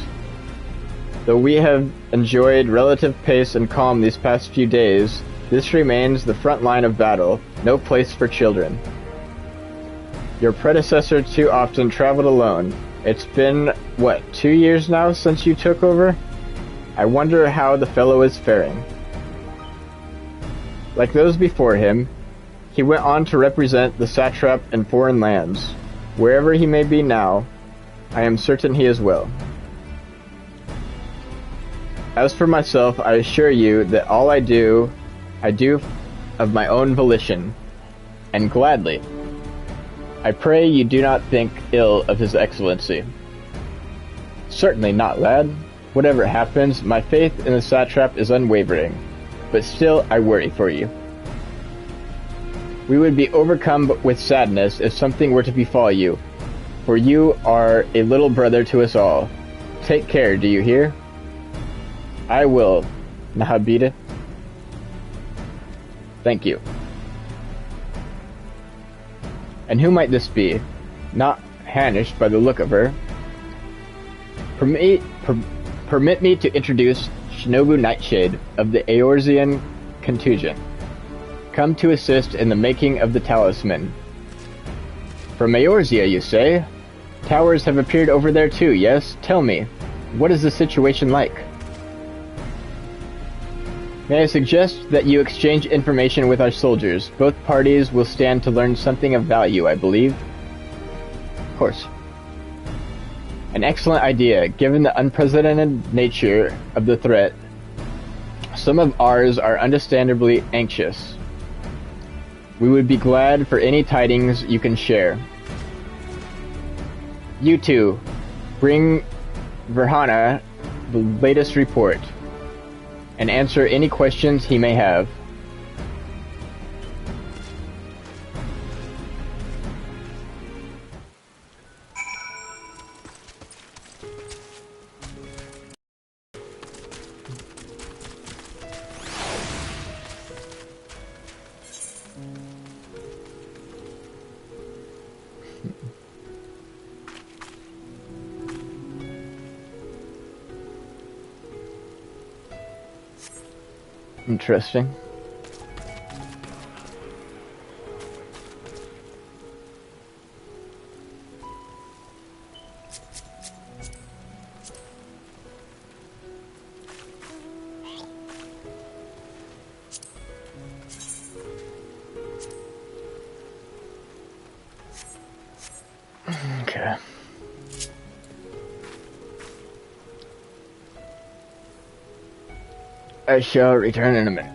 Though we have enjoyed relative pace and calm these past few days, this remains the front line of battle, no place for children. Your predecessor too often traveled alone. It's been, what, 2 years now since you took over? I wonder how the fellow is faring. Like those before him, he went on to represent the satrap in foreign lands. Wherever he may be now, I am certain he is well. As for myself, I assure you that all I do of my own volition, and gladly. I pray you do not think ill of His Excellency. Certainly not, lad. Whatever happens, my faith in the satrap is unwavering, but still I worry for you. We would be overcome with sadness if something were to befall you, for you are a little brother to us all. Take care, do you hear? I will, Nahabita. Thank you. And who might this be? Not Hanish by the look of her. Permit me to introduce Shinobu Nightshade of the Eorzean contingent, come to assist in the making of the talisman. From Eorzea, you say? Towers have appeared over there too, yes? Tell me, what is the situation like? May I suggest that you exchange information with our soldiers? Both parties will stand to learn something of value, I believe. Of course. An excellent idea, given the unprecedented nature of the threat. Some of ours are understandably anxious. We would be glad for any tidings you can share. You two, bring Verhana the latest report, and answer any questions he may have. Interesting. Okay. I shall return in a minute.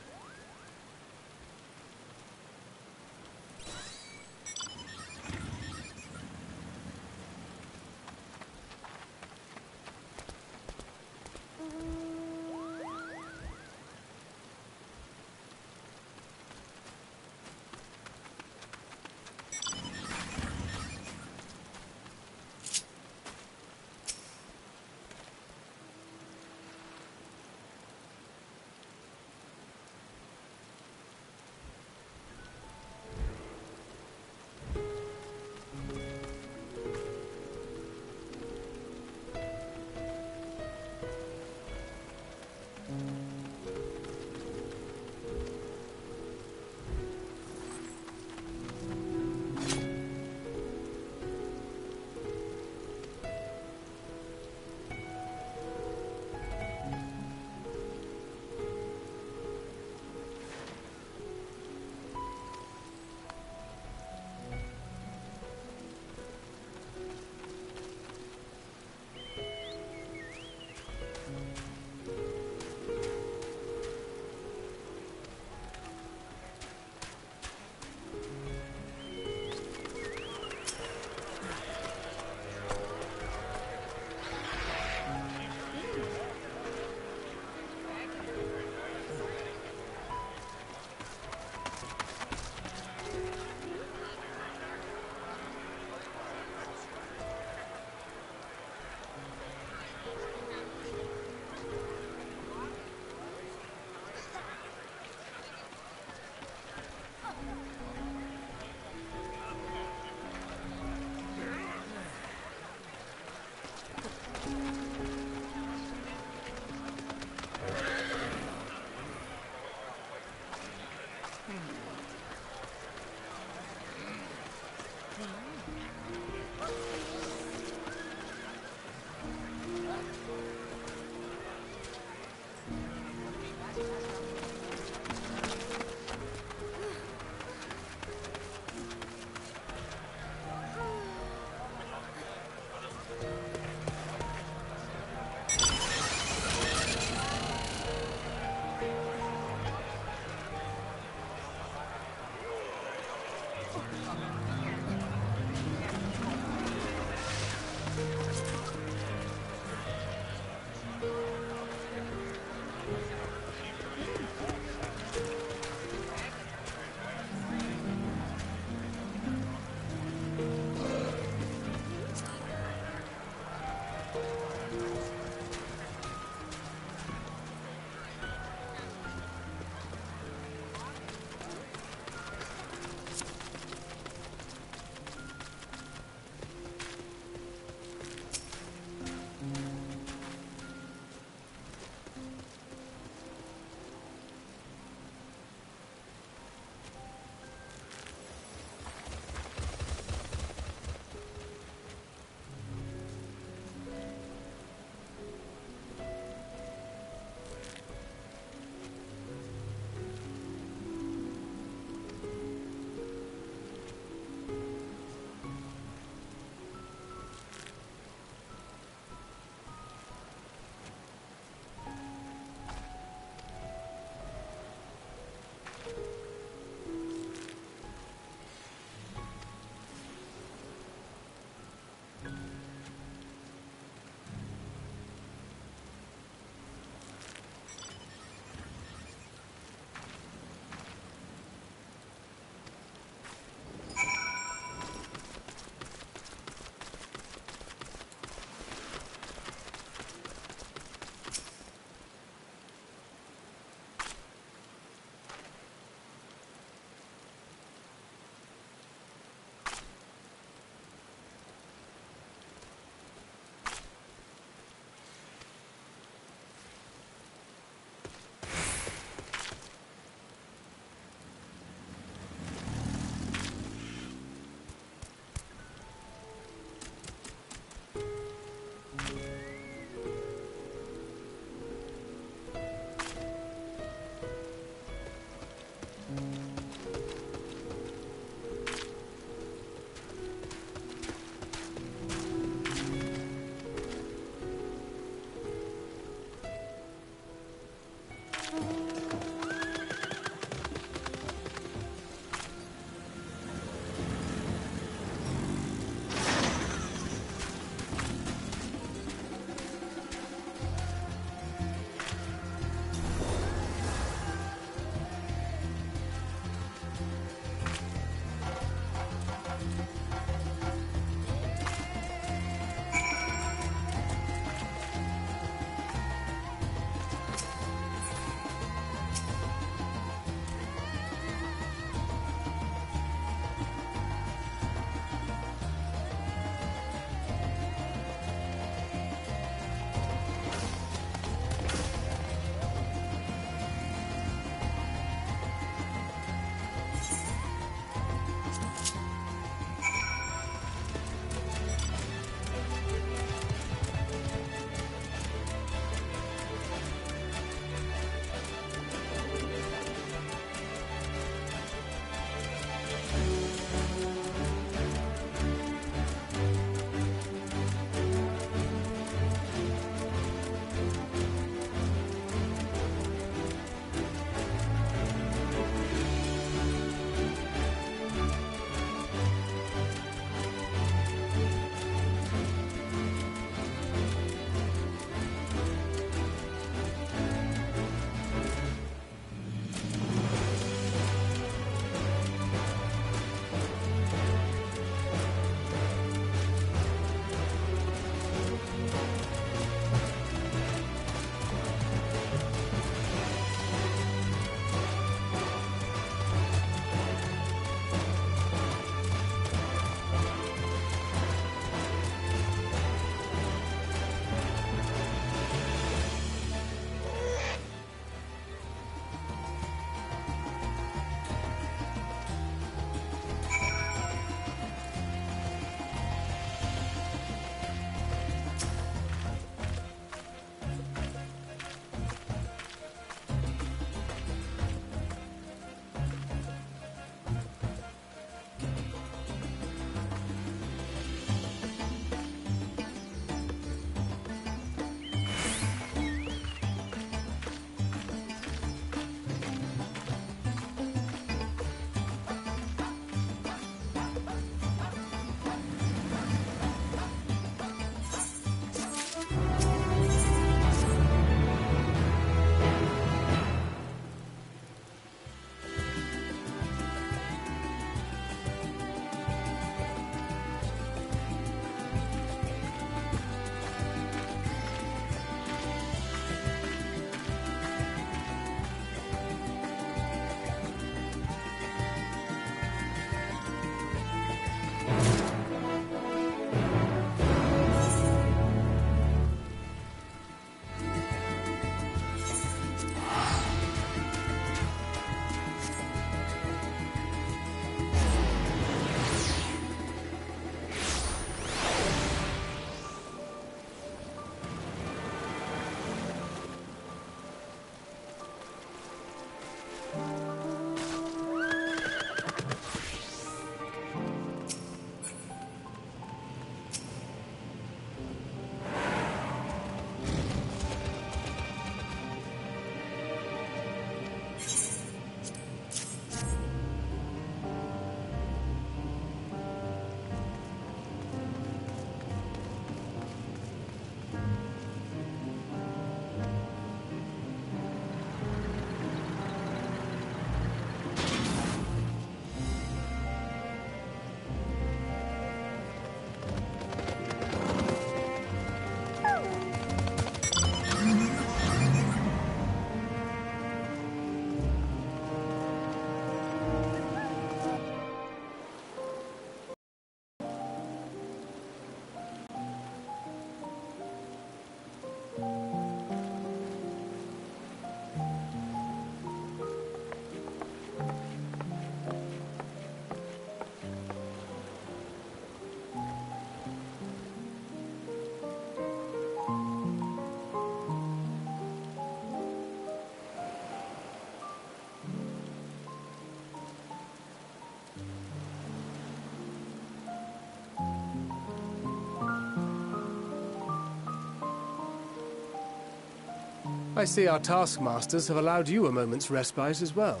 I see our taskmasters have allowed you a moment's respite as well.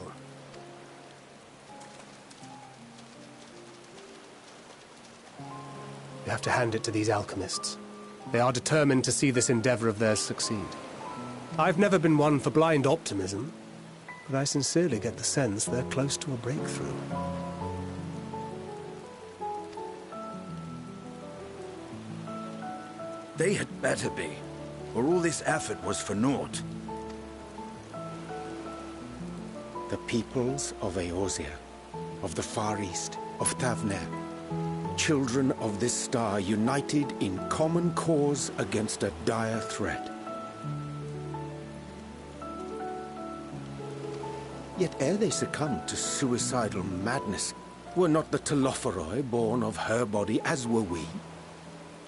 You have to hand it to these alchemists. They are determined to see this endeavor of theirs succeed. I've never been one for blind optimism, but I sincerely get the sense they're close to a breakthrough. They had better be, or all this effort was for naught. The peoples of Eorzea, of the Far East, of Thavner, children of this star united in common cause against a dire threat. Yet ere they succumbed to suicidal madness, were not the Telophoroi born of her body as were we?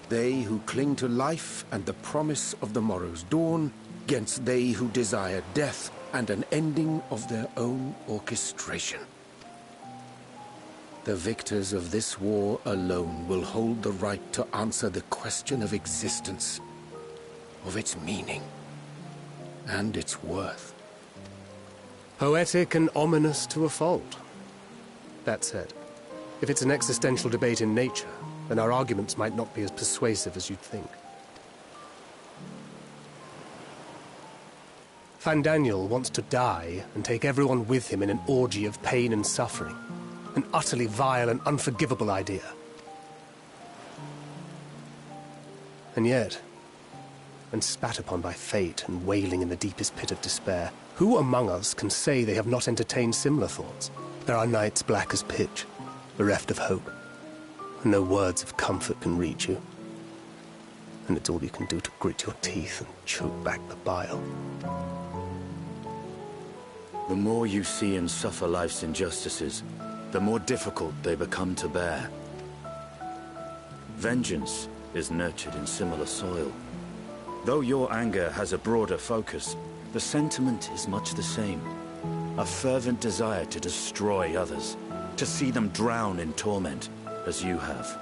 They who cling to life and the promise of the morrow's dawn, against they who desire death and an ending of their own orchestration. The victors of this war alone will hold the right to answer the question of existence, of its meaning, and its worth. Poetic and ominous to a fault. That said, if it's an existential debate in nature, then our arguments might not be as persuasive as you'd think. Fandaniel wants to die and take everyone with him in an orgy of pain and suffering. An utterly vile and unforgivable idea. And yet, when spat upon by fate and wailing in the deepest pit of despair, who among us can say they have not entertained similar thoughts? There are nights black as pitch, bereft of hope, and no words of comfort can reach you. And it's all you can do to grit your teeth and choke back the bile. The more you see and suffer life's injustices, the more difficult they become to bear. Vengeance is nurtured in similar soil. Though your anger has a broader focus, the sentiment is much the same. A fervent desire to destroy others, to see them drown in torment, as you have.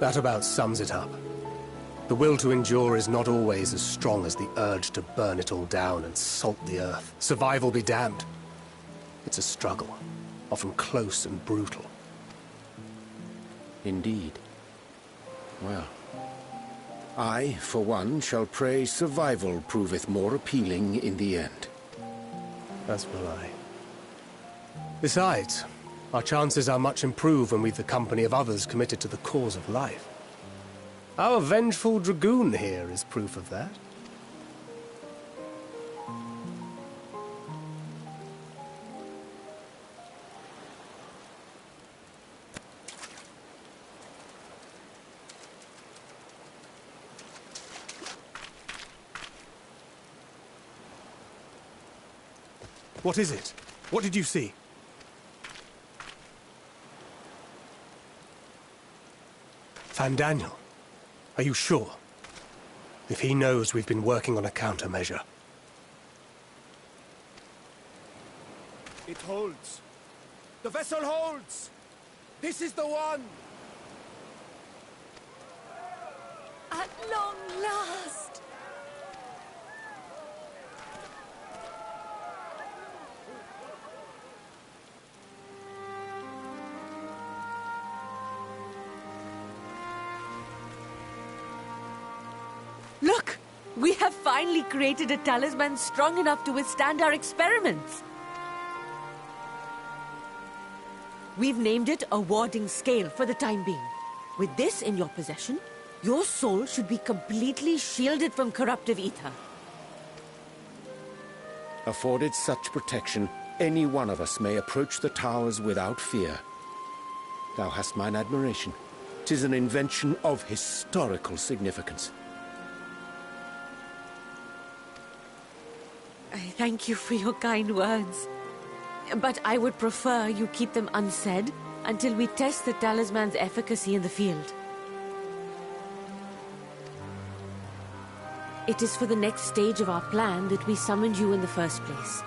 That about sums it up. The will to endure is not always as strong as the urge to burn it all down and salt the earth. Survival be damned. It's a struggle, often close and brutal. Indeed. Well, I, for one, shall pray survival proveth more appealing in the end. As will I. Besides, our chances are much improved when we've the company of others committed to the cause of life. Our vengeful dragoon here is proof of that. What is it? What did you see? Fandaniel, are you sure? If he knows we've been working on a countermeasure. It holds. The vessel holds! This is the one! At long last! Look! We have finally created a talisman strong enough to withstand our experiments. We've named it a warding scale for the time being. With this in your possession, your soul should be completely shielded from corruptive ether. Afforded such protection, any one of us may approach the towers without fear. Thou hast mine admiration. 'Tis an invention of historical significance. I thank you for your kind words. But I would prefer you keep them unsaid until we test the talisman's efficacy in the field. It is for the next stage of our plan that we summoned you in the first place,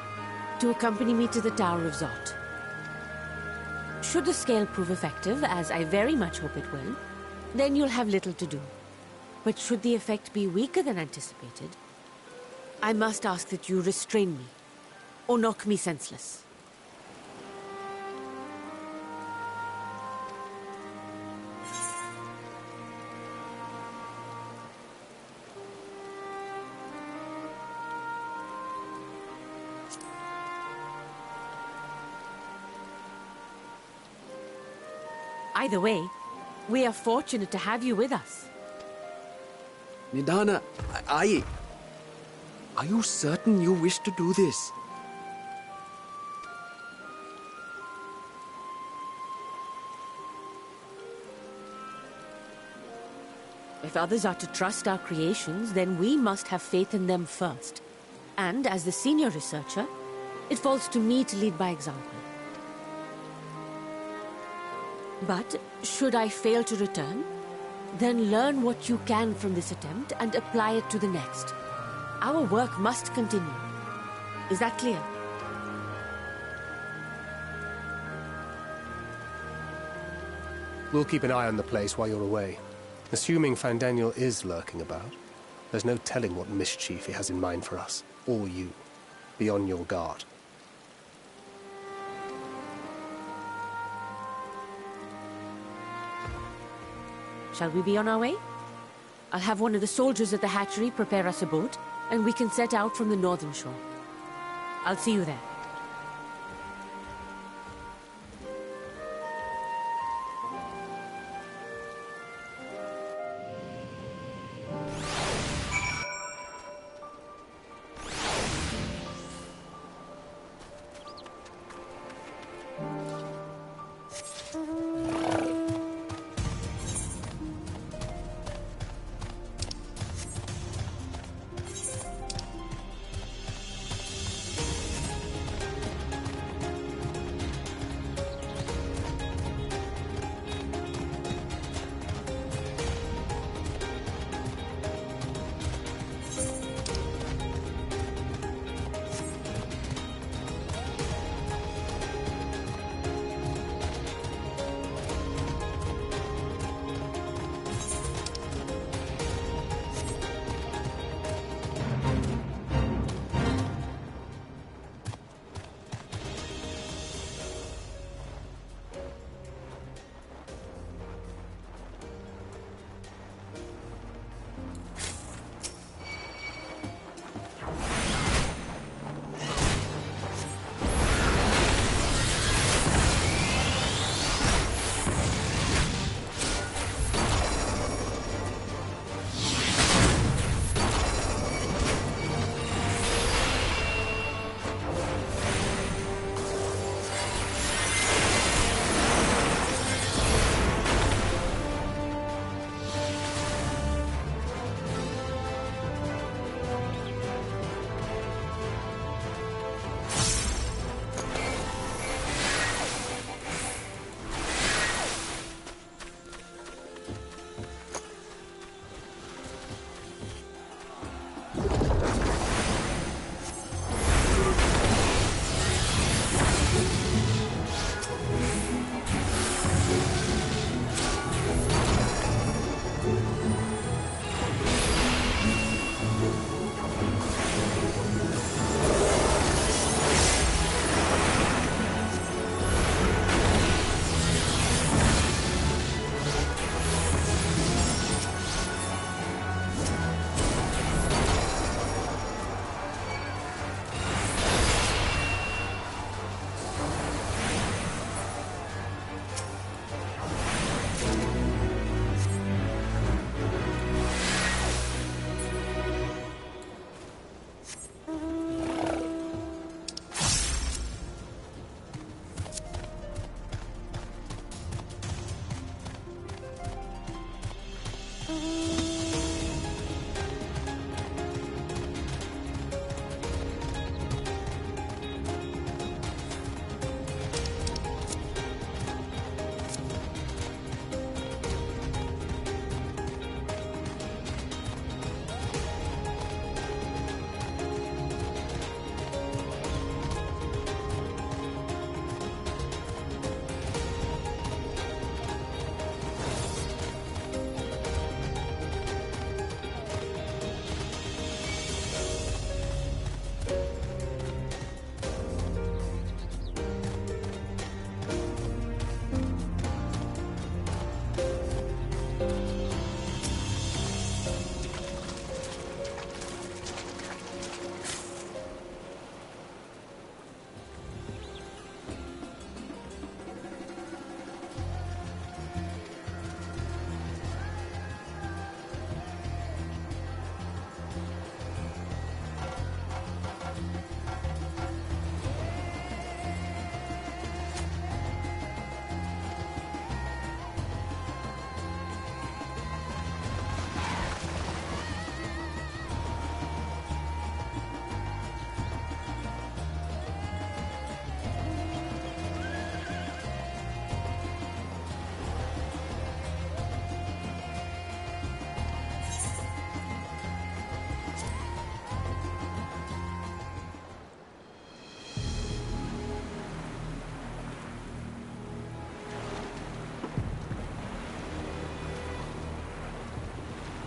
to accompany me to the Tower of Zot. Should the scale prove effective, as I very much hope it will, then you'll have little to do. But should the effect be weaker than anticipated, I must ask that you restrain me, or knock me senseless. Either way, we are fortunate to have you with us. Nidana, are you certain you wish to do this? If others are to trust our creations, then we must have faith in them first. And as the senior researcher, it falls to me to lead by example. But should I fail to return, then learn what you can from this attempt and apply it to the next. Our work must continue. Is that clear? We'll keep an eye on the place while you're away. Assuming Fandaniel is lurking about, there's no telling what mischief he has in mind for us, or you. Be on your guard. Shall we be on our way? I'll have one of the soldiers at the hatchery prepare us a boat, and we can set out from the northern shore. I'll see you there.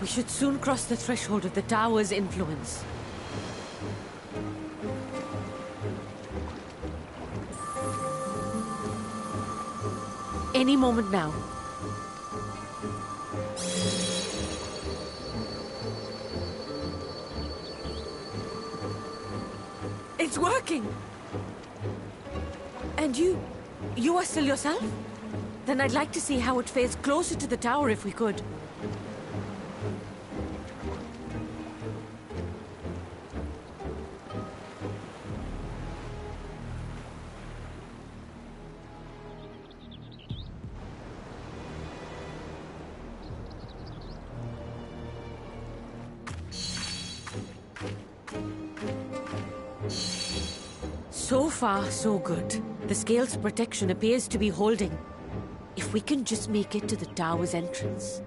We should soon cross the threshold of the tower's influence. Any moment now. It's working! And you are still yourself? Then I'd like to see how it fares closer to the tower if we could. So far, so good. The scale's protection appears to be holding. If we can just make it to the tower's entrance.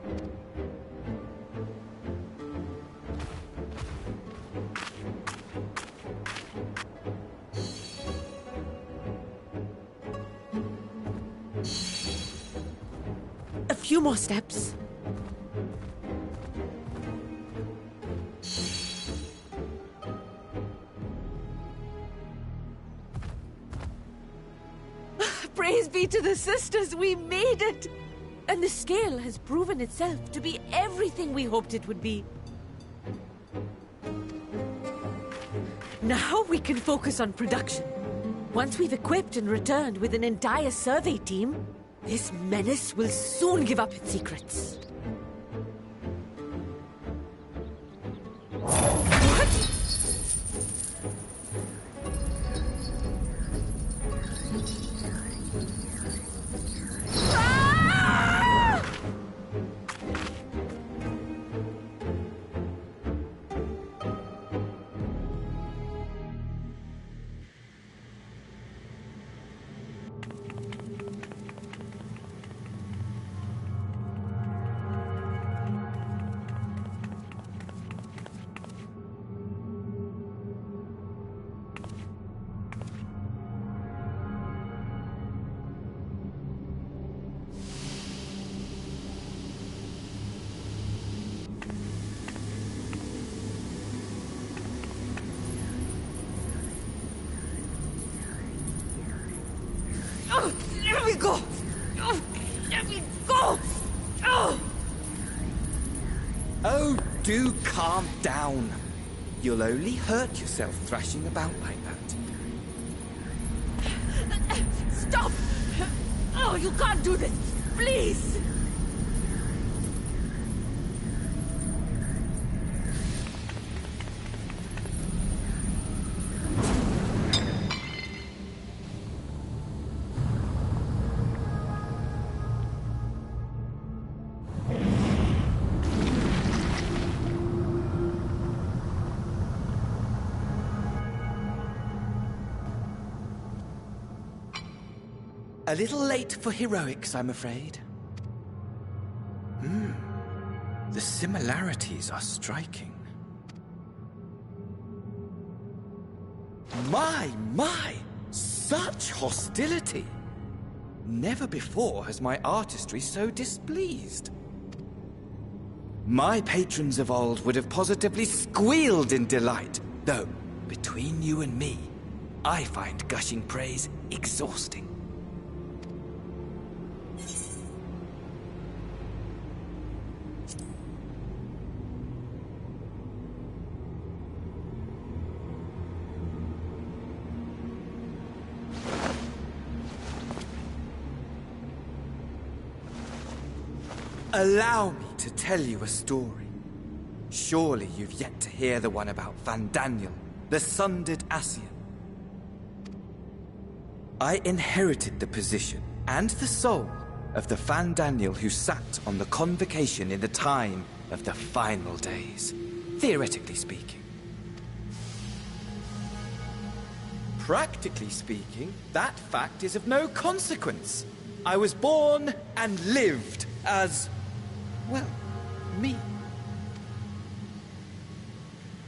A few more steps. Praise be to the sisters, we made it! And the scale has proven itself to be everything we hoped it would be. Now we can focus on production. Once we've equipped and returned with an entire survey team, this menace will soon give up its secrets. Let me go! Let me go! Oh, do calm down. You'll only hurt yourself thrashing about like that. Stop! Oh, you can't do this! Please! A little late for heroics, I'm afraid. The similarities are striking. My! Such hostility! Never before has my artistry so displeased. My patrons of old would have positively squealed in delight, though, between you and me, I find gushing praise exhausting. Allow me to tell you a story. Surely you've yet to hear the one about Van Daniel, the sundered Ascian. I inherited the position and the soul of the Van Daniel who sat on the convocation in the time of the final days, theoretically speaking. Practically speaking, that fact is of no consequence. I was born and lived as, well, me.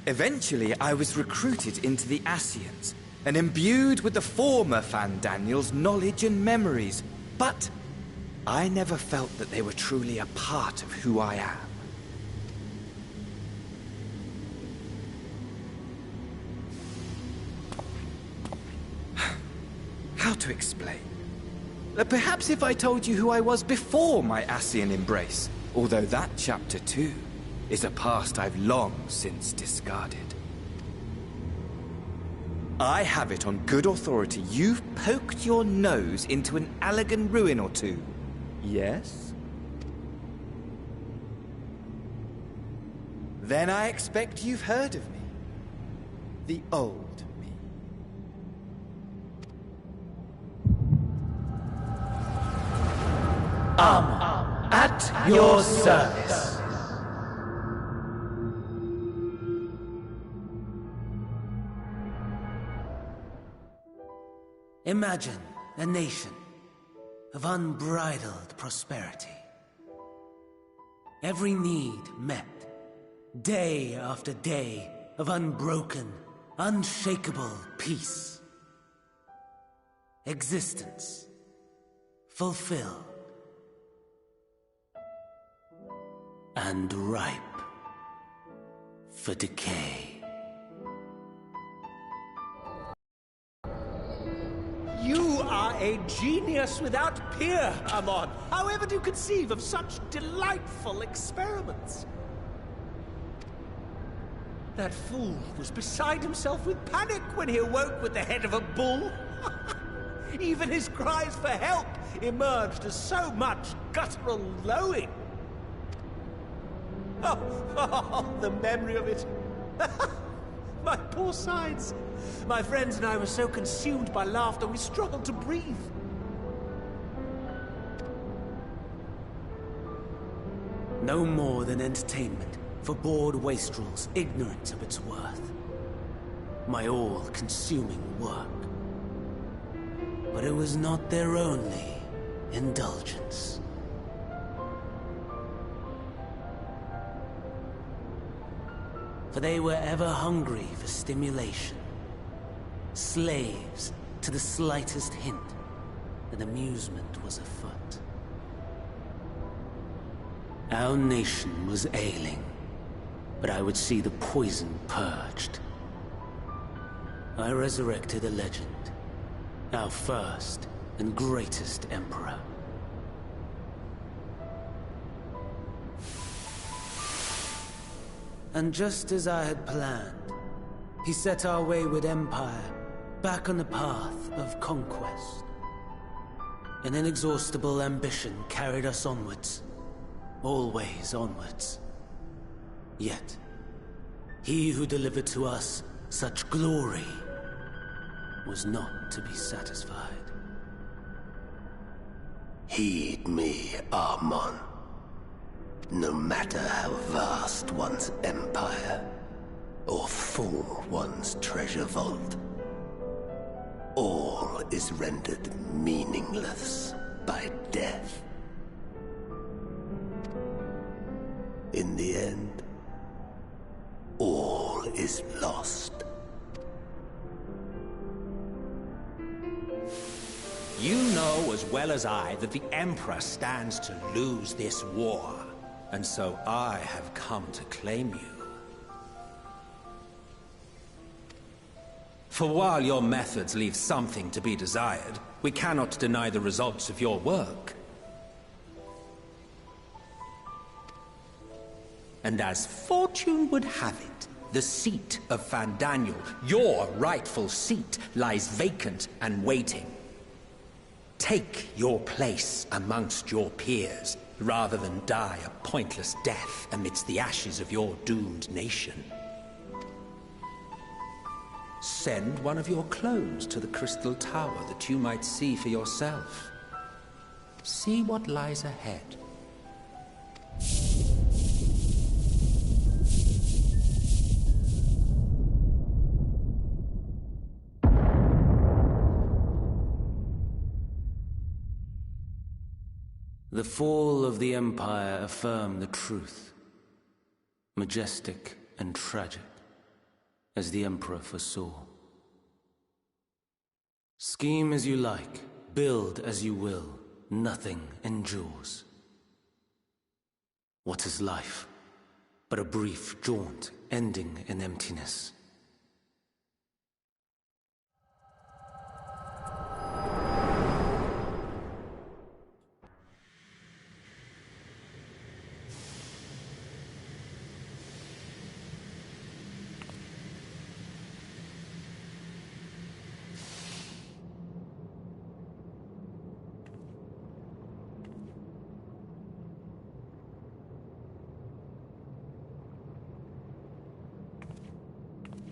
Eventually, I was recruited into the Ascians and imbued with the former Van Daniel's knowledge and memories, but I never felt that they were truly a part of who I am. to explain. Perhaps if I told you who I was before my Ascian embrace, although that chapter too is a past I've long since discarded. I have it on good authority you've poked your nose into an Allegan ruin or two. Yes? Then I expect you've heard of me. The old me. At your service. Imagine a nation of unbridled prosperity. Every need met, day after day of unbroken, unshakable peace. Existence fulfilled and ripe for decay. You are a genius without peer, Amon. However do you conceive of such delightful experiments? That fool was beside himself with panic when he awoke with the head of a bull. Even his cries for help emerged as so much guttural lowing. Oh, the memory of it. My poor sides. My friends and I were so consumed by laughter we struggled to breathe. No more than entertainment for bored wastrels ignorant of its worth. My all-consuming work. But it was not their only indulgence. For they were ever hungry for stimulation. Slaves to the slightest hint that amusement was afoot. Our nation was ailing, but I would see the poison purged. I resurrected a legend, our first and greatest emperor. And just as I had planned, he set our wayward empire back on the path of conquest. An inexhaustible ambition carried us onwards, always onwards. Yet, he who delivered to us such glory was not to be satisfied. Heed me, Amon. No matter how vast one's empire, or full one's treasure vault, all is rendered meaningless by death. In the end, all is lost. You know as well as I that the Emperor stands to lose this war. And so I have come to claim you. For while your methods leave something to be desired, we cannot deny the results of your work. And as fortune would have it, the seat of Fandaniel, your rightful seat, lies vacant and waiting. Take your place amongst your peers, rather than die a pointless death amidst the ashes of your doomed nation. Send one of your clones to the Crystal Tower that you might see for yourself. See what lies ahead. The fall of the Empire affirmed the truth. Majestic and tragic, as the Emperor foresaw. Scheme as you like, build as you will, nothing endures. What is life but a brief jaunt ending in emptiness?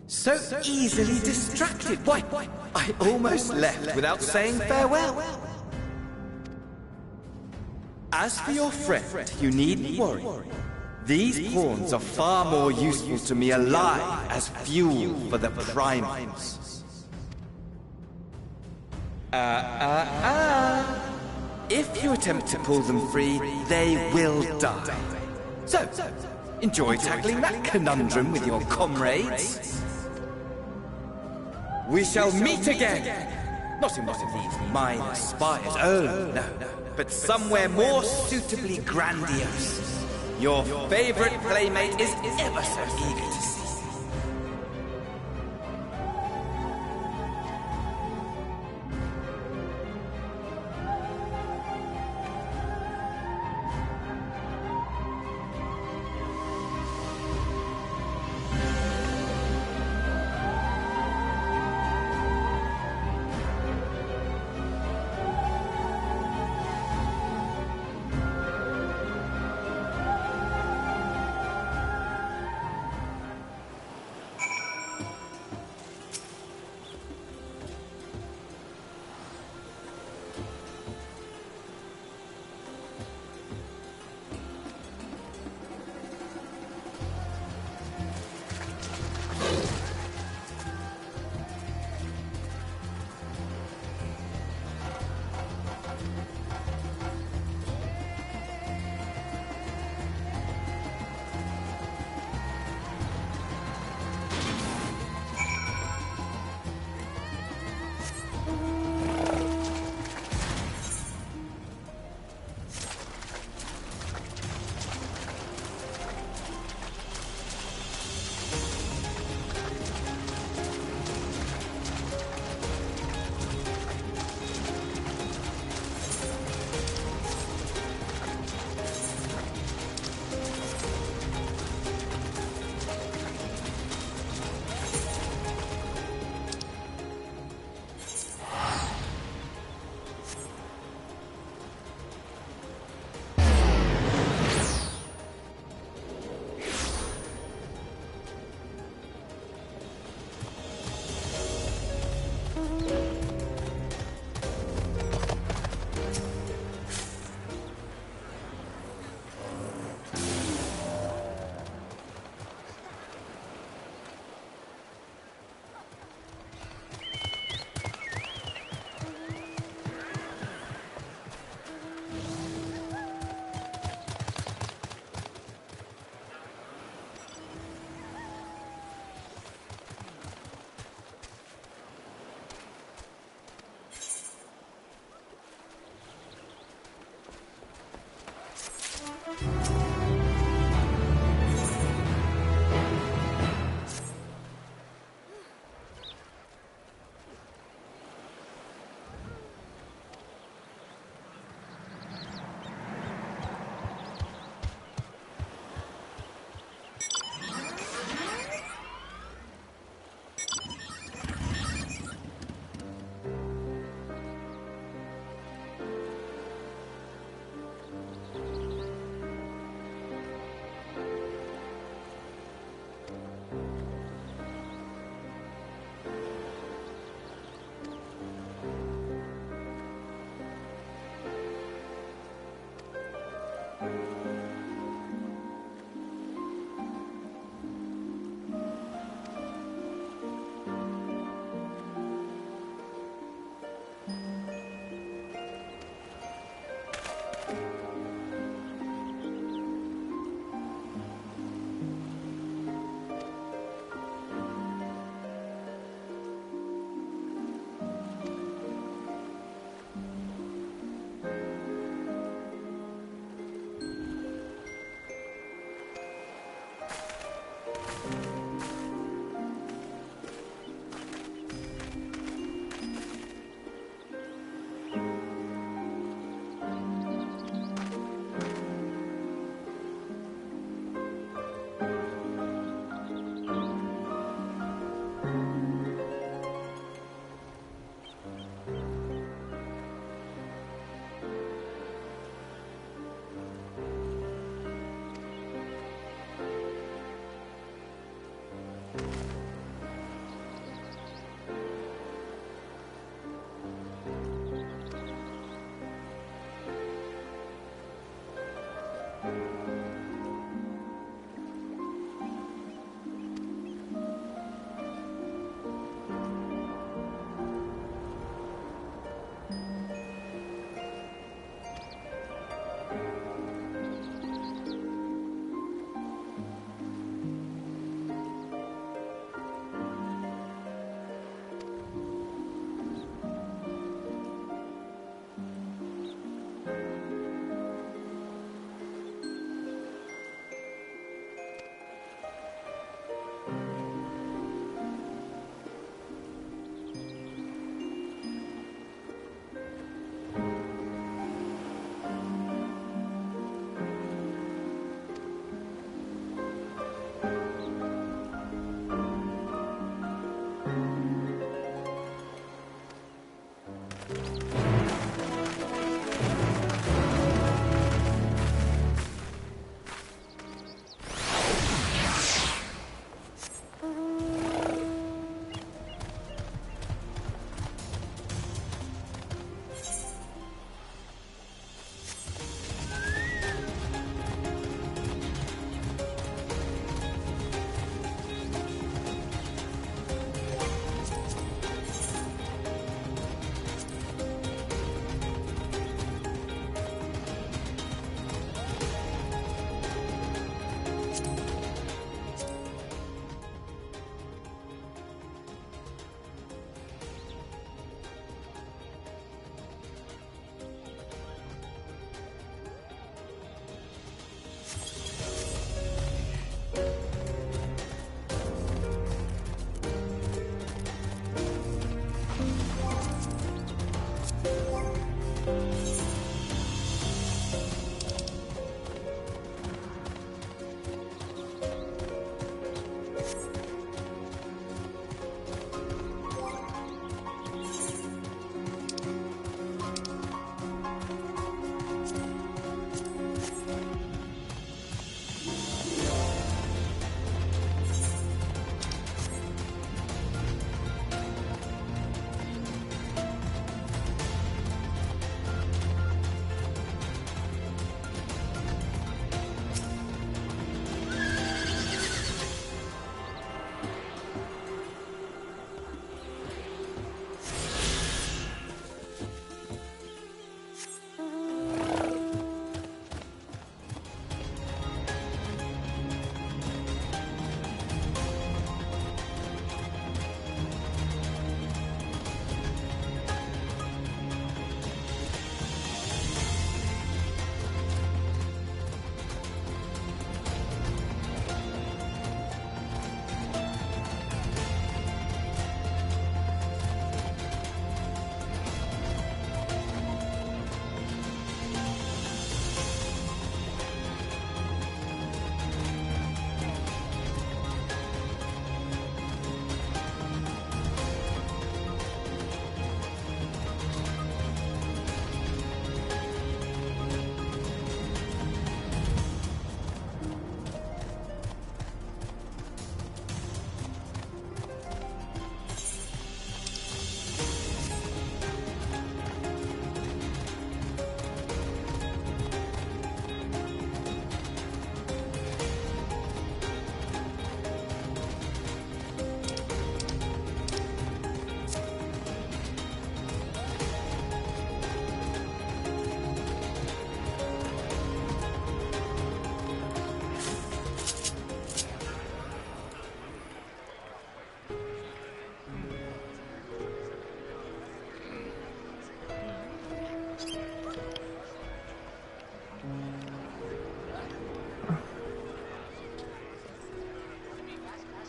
So easily distracted. Why, I almost left without saying farewell. As for your friend, you needn't worry. These pawns are far more useful to me alive as fuel for the primals. If you attempt to pull them free, they will die. So, enjoy tackling that conundrum with your comrades. We shall meet again! Not in one of these minor spires, oh no, but somewhere more suitably grandiose. Your favorite playmate is ever so eager to see.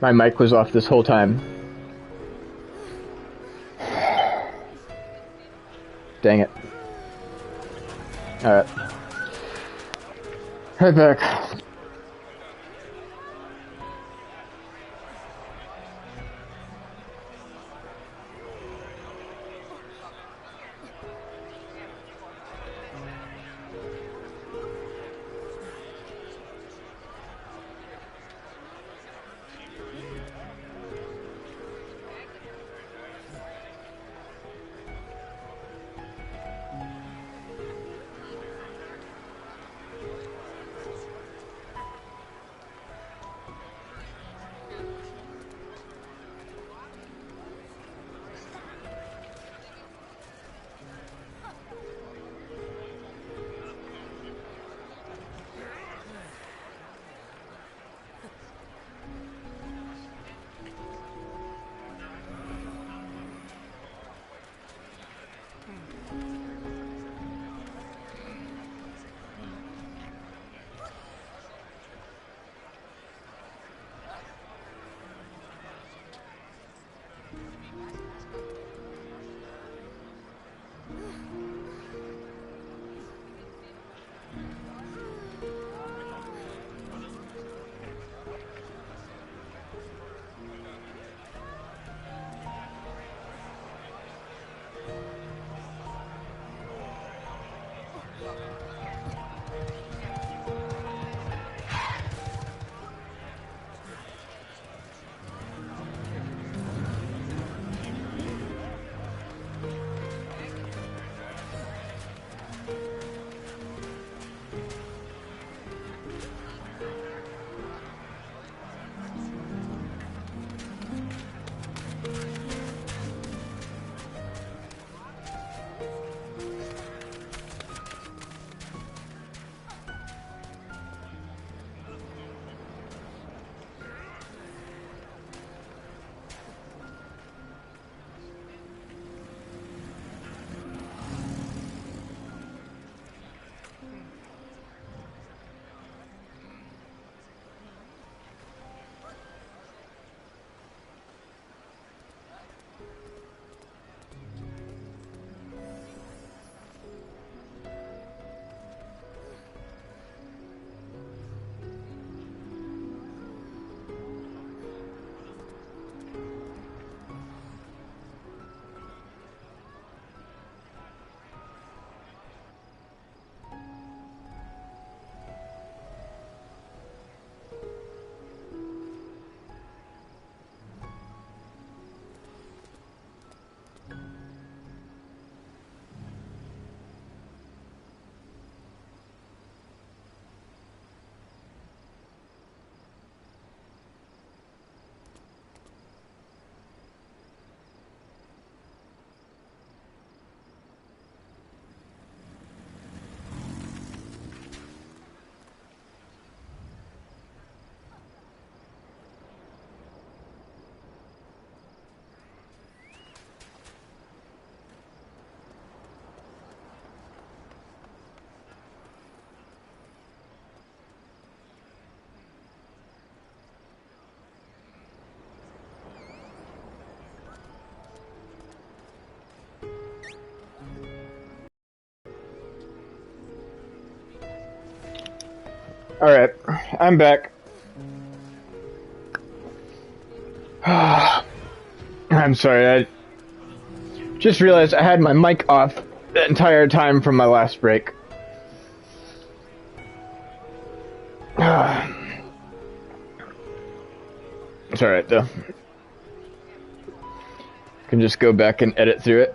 My mic was off this whole time. Dang it. Alright. Right back. Alright, I'm back. I'm sorry, I just realized I had my mic off the entire time from my last break. It's alright though. Can just go back and edit through it.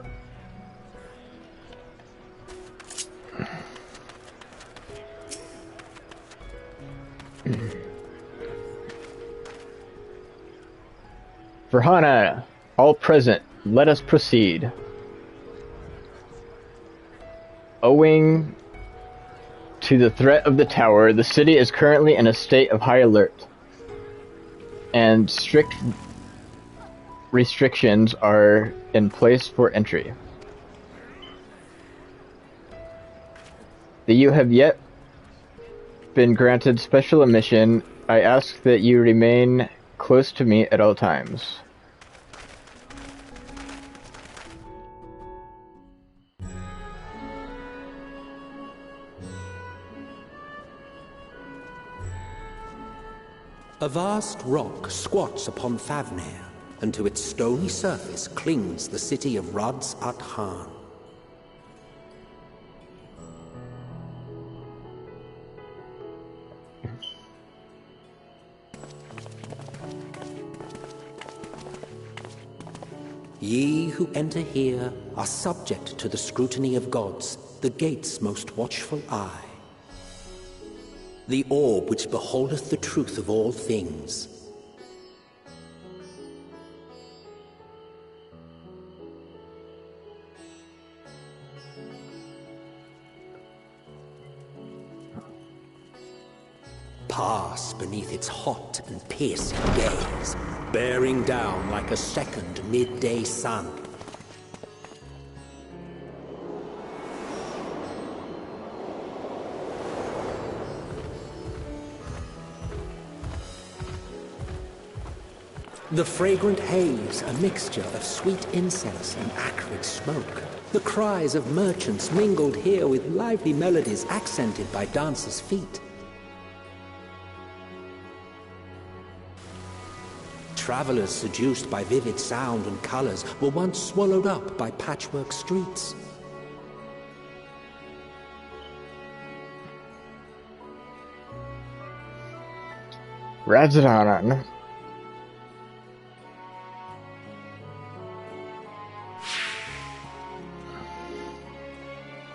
For Hana, all present, let us proceed. Owing to the threat of the tower, the city is currently in a state of high alert, and strict restrictions are in place for entry. That you have been granted special admission. I ask that you remain close to me at all times. A vast rock squats upon Favnir, and to its stony surface clings the city of Radz-at-Han. Ye who enter here are subject to the scrutiny of gods, the gate's most watchful eye. The orb which beholdeth the truth of all things. Pass beneath its hot and piercing gaze, bearing down like a second midday sun. The fragrant haze, a mixture of sweet incense and acrid smoke. The cries of merchants mingled here with lively melodies accented by dancers' feet. Travelers seduced by vivid sound and colors were once swallowed up by patchwork streets. Radz-at-Han.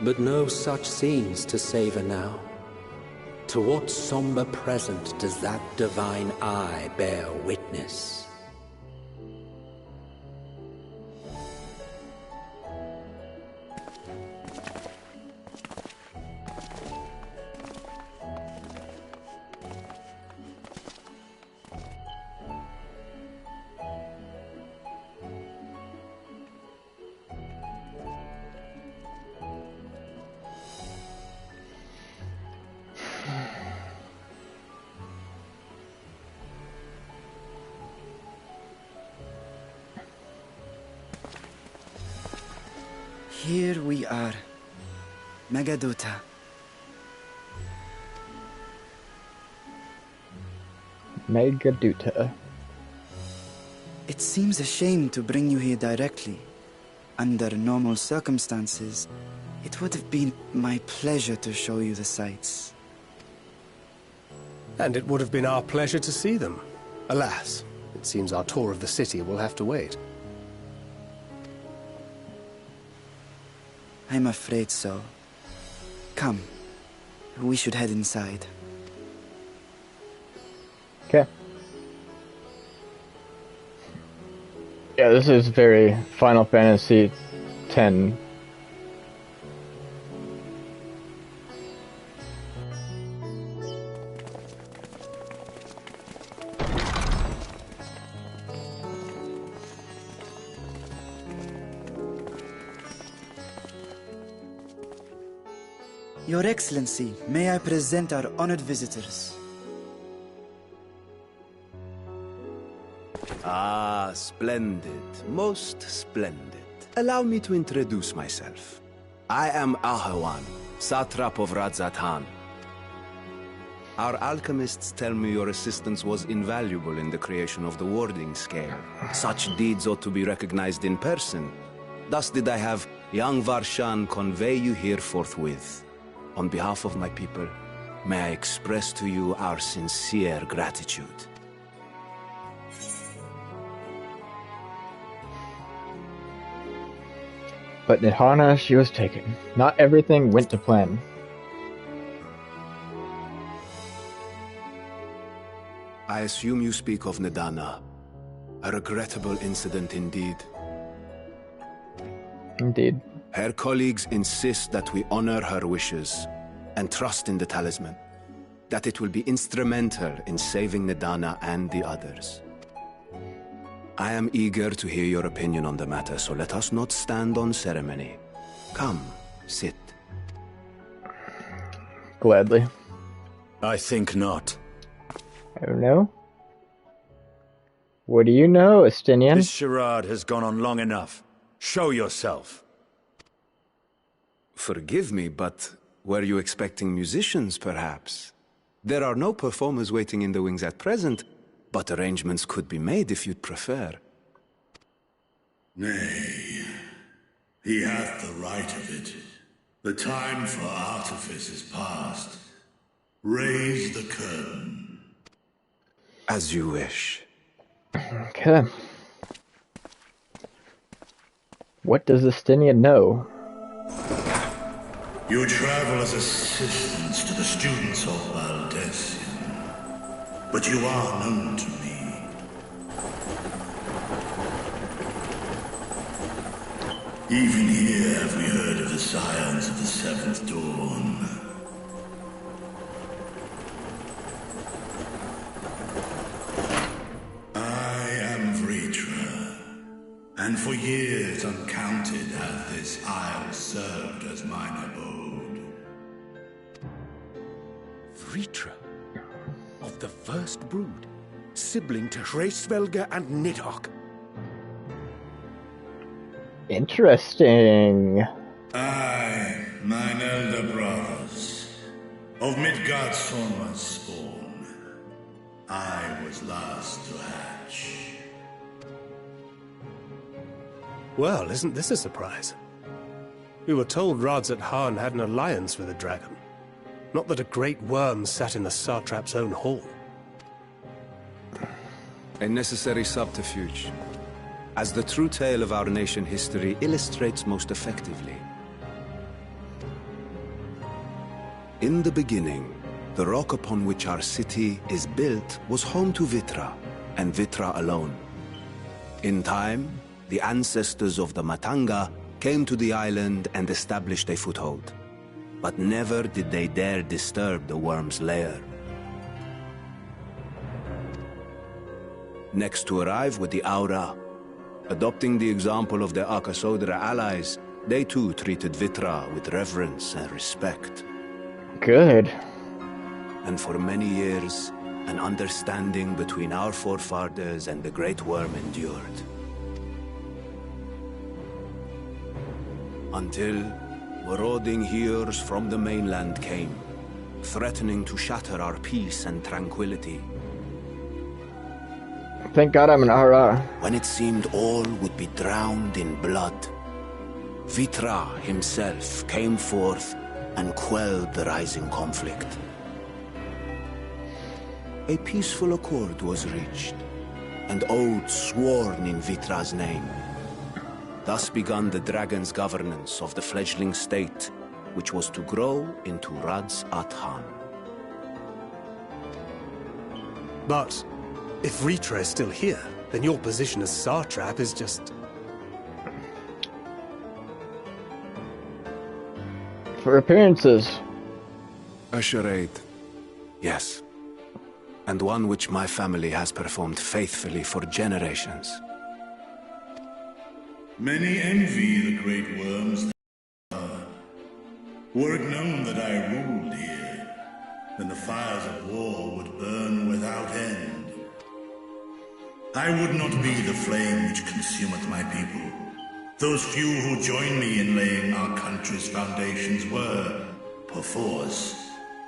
But no such scenes to savor now. To what somber present does that divine eye bear witness? Here we are. Megaduta. Megaduta. It seems a shame to bring you here directly. Under normal circumstances, it would have been my pleasure to show you the sights. And it would have been our pleasure to see them. Alas, it seems our tour of the city will have to wait. I'm afraid so. Come, we should head inside. Okay. Yeah, this is very Final Fantasy X. Your Excellency, may I present our honored visitors? Ah, splendid. Most splendid. Allow me to introduce myself. I am Ahawan, Satrap of Radz-at-Han. Our alchemists tell me your assistance was invaluable in the creation of the warding scale. Such deeds ought to be recognized in person. Thus did I have young Varshan convey you here forthwith. On behalf of my people, may I express to you our sincere gratitude. But Nidhana, she was taken. Not everything went to plan. I assume you speak of Nidhana. A regrettable incident indeed. Indeed. Her colleagues insist that we honor her wishes and trust in the talisman, that it will be instrumental in saving Nidhana and the others. I am eager to hear your opinion on the matter, so let us not stand on ceremony. Come, sit. Gladly. I think not. I don't know. What do you know, Estinian? This charade has gone on long enough. Show yourself. Forgive me, but were you expecting musicians, perhaps? There are no performers waiting in the wings at present, but arrangements could be made if you'd prefer. Nay, he hath the right of it. The time for artifice is past. Raise the curtain. As you wish. Okay. What does Estinian know? You travel as assistants to the students of Baldessian, but you are known to me. Even here have we heard of the scions of the Seventh Dawn. And for years uncounted hath this isle served as mine abode. Vritra, of the first brood, sibling to Hraesvelga and Nidhogg. Interesting. Aye, mine elder brothers, of Midgardsormr's spawn, I was last to hatch. Well, isn't this a surprise? We were told Radzat Han had an alliance with a dragon. Not that a great worm sat in the satrap's own hall. A necessary subterfuge, as the true tale of our nation history illustrates most effectively. In the beginning, the rock upon which our city is built was home to Vitra, and Vitra alone. In time, the ancestors of the Matanga came to the island and established a foothold. But never did they dare disturb the worm's lair. Next to arrive were the Aura. Adopting the example of their Akasodra allies, they too treated Vitra with reverence and respect. Good. And for many years, an understanding between our forefathers and the Great Worm endured. Until marauding heroes from the mainland came, threatening to shatter our peace and tranquility. Thank God I'm an Aura. When it seemed all would be drowned in blood, Vitra himself came forth and quelled the rising conflict. A peaceful accord was reached, and oaths sworn in Vitra's name. Thus began the dragon's governance of the fledgling state, which was to grow into Radzat Han. But if Vritra is still here, then your position as satrap is just... For appearances. A charade, yes. And one which my family has performed faithfully for generations. Many envy the great worms. Were it known that I ruled here, then the fires of war would burn without end. I would not be the flame which consumeth my people. Those few who join me in laying our country's foundations were, perforce,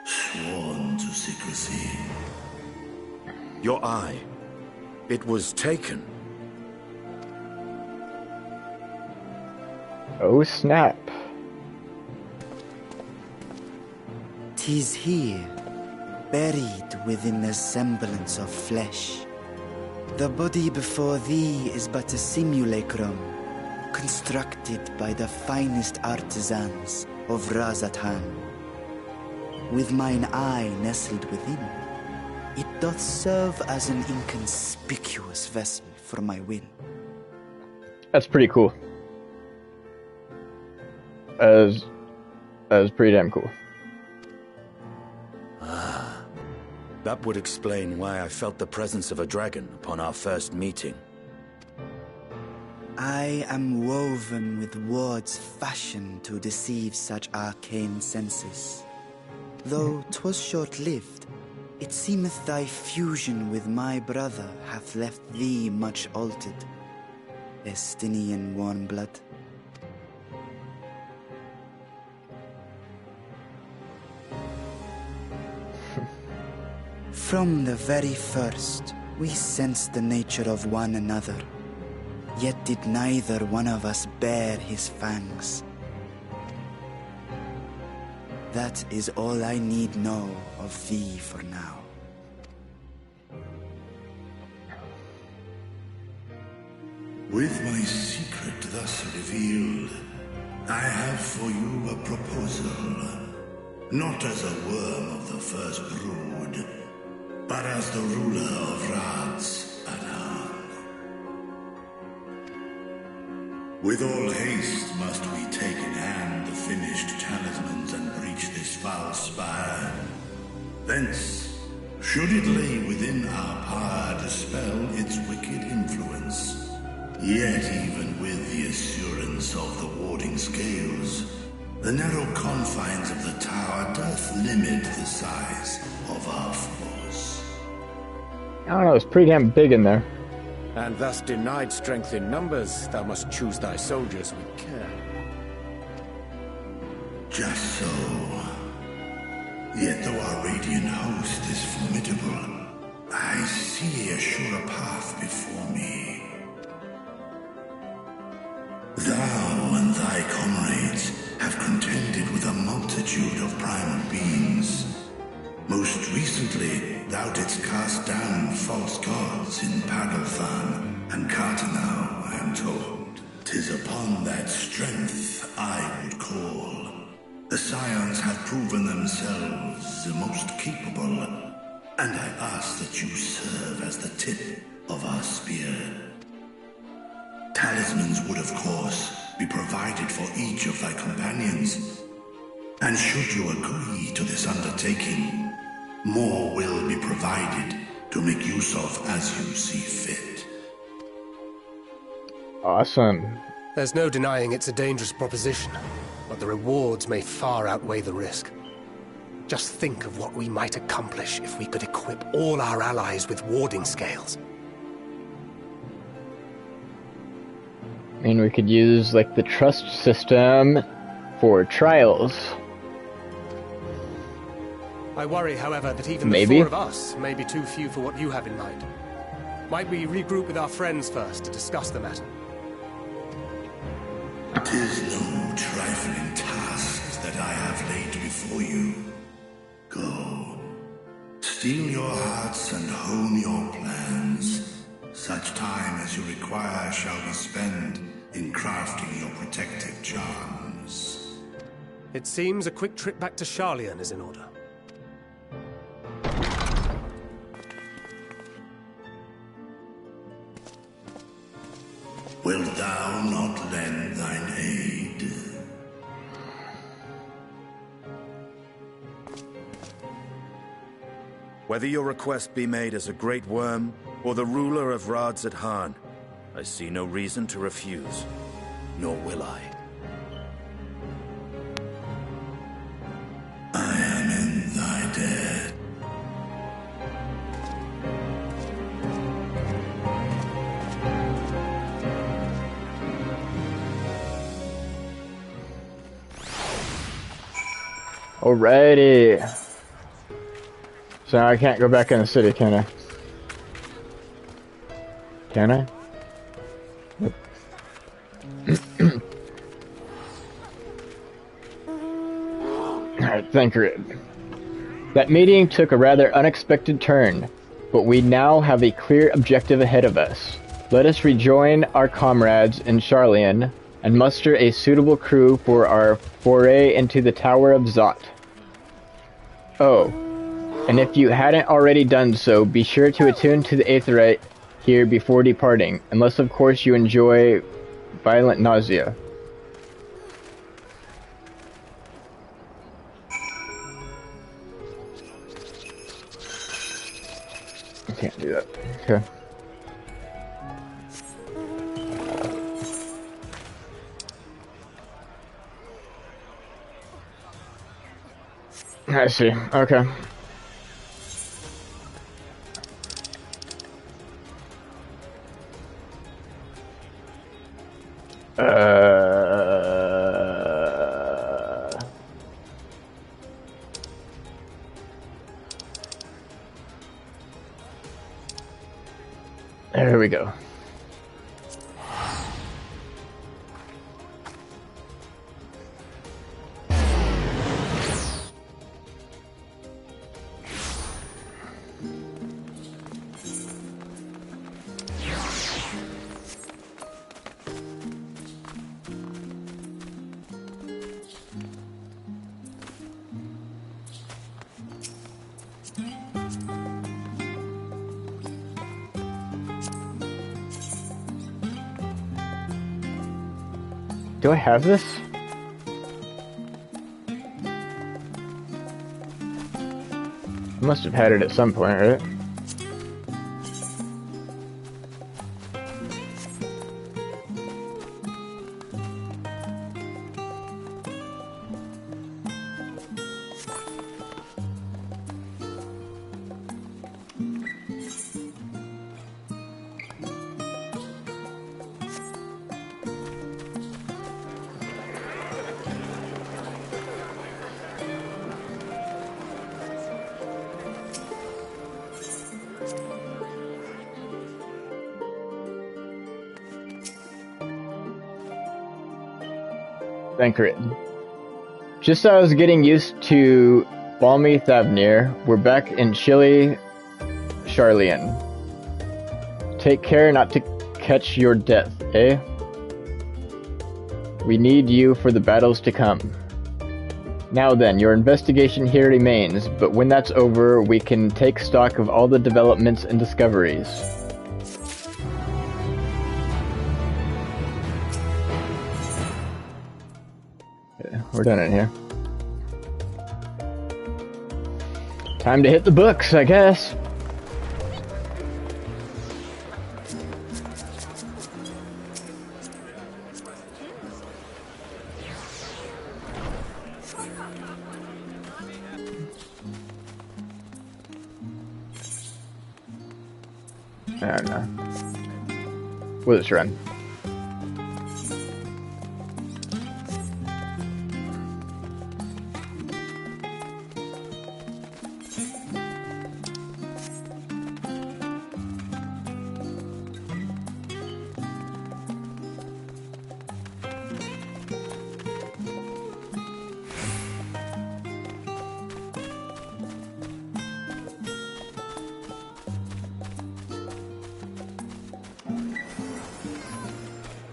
sworn to secrecy. Your eye. It was taken. Oh snap. 'Tis here, buried within the semblance of flesh. The body before thee is but a simulacrum, constructed by the finest artisans of Radzat Han. With mine eye nestled within, it doth serve as an inconspicuous vessel for my will. That's pretty cool. As pretty damn cool. That would explain why I felt the presence of a dragon upon our first meeting. I am woven with words fashioned to deceive such arcane senses. Though 'twas short-lived, It seemeth thy fusion with my brother hath left thee much altered, Estinian warm-blood. From the very first, we sensed the nature of one another, yet did neither one of us bare his fangs. That is all I need know of thee for now. With my secret thus revealed, I have for you a proposal. Not as a worm of the first brood, but as the ruler of Rad's Anan. With all haste must we take in hand the finished talismans and breach this foul spire. Thence, should it lay within our power, dispel its wicked influence. Yet even with the assurance of the warding scales, the narrow confines of the tower doth limit the size of our force. I don't know, it's pretty damn big in there. And thus denied strength in numbers, thou must choose thy soldiers with care. Just so. Yet though our radiant host is formidable, I see a surer path before me. Thou and thy comrades have contended with a multitude of primal beings. Most recently, thou didst cast down false gods in Pagalthan and Cartanau, I am told. 'Tis upon that strength I would call. The Scions have proven themselves the most capable, and I ask that you serve as the tip of our spear. Talismans would, of course, be provided for each of thy companions. And should you agree to this undertaking, more will be provided to make use of as you see fit. Awesome. There's no denying it's a dangerous proposition, but the rewards may far outweigh the risk. Just think of what we might accomplish if we could equip all our allies with warding scales. I mean, we could use, like, the trust system for trials. I worry, however, that even Maybe. the four of us may be too few for what you have in mind. Might we regroup with our friends first to discuss the matter? 'Tis no trifling task that I have laid before you. Go. Steel your hearts and hone your plans. Such time as you require shall be spent in crafting your protective charms. It seems a quick trip back to Sharlayan is in order. Wilt thou not lend thine aid? Whether your request be made as a great worm or the ruler of Rad's Anan, I see no reason to refuse, nor will I. I am in thy debt. Alrighty. So now I can't go back in the city, can I? Can I? Nope. Alright, Thancred. That meeting took a rather unexpected turn, but we now have a clear objective ahead of us. Let us rejoin our comrades in Sharlayan and muster a suitable crew for our foray into the Tower of Zot. Oh, and if you hadn't already done so, be sure to attune to the Aetheryte here before departing, unless of course you enjoy violent nausea. I can't do that. Okay. I see. Okay. There we go. Do I have this? I must have had it at some point, right? Thankrit. Just as I was getting used to balmy Thavnir, we're back in chilly Sharlayan. Take care not to catch your death, eh? We need you for the battles to come. Now then, your investigation here remains, but when that's over, we can take stock of all the developments and discoveries. We're done in here. Time to hit the books, I guess. I don't know. We'll just run.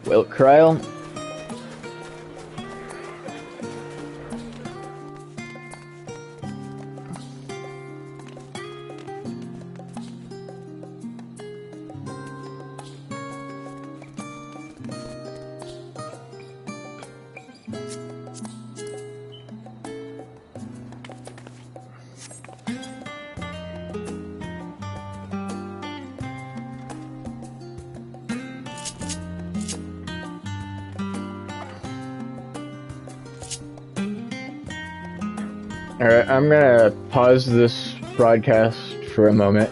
Well, Kryl. Alright, I'm gonna pause this broadcast for a moment.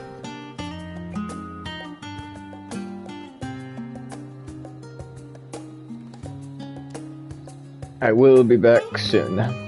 I will be back soon.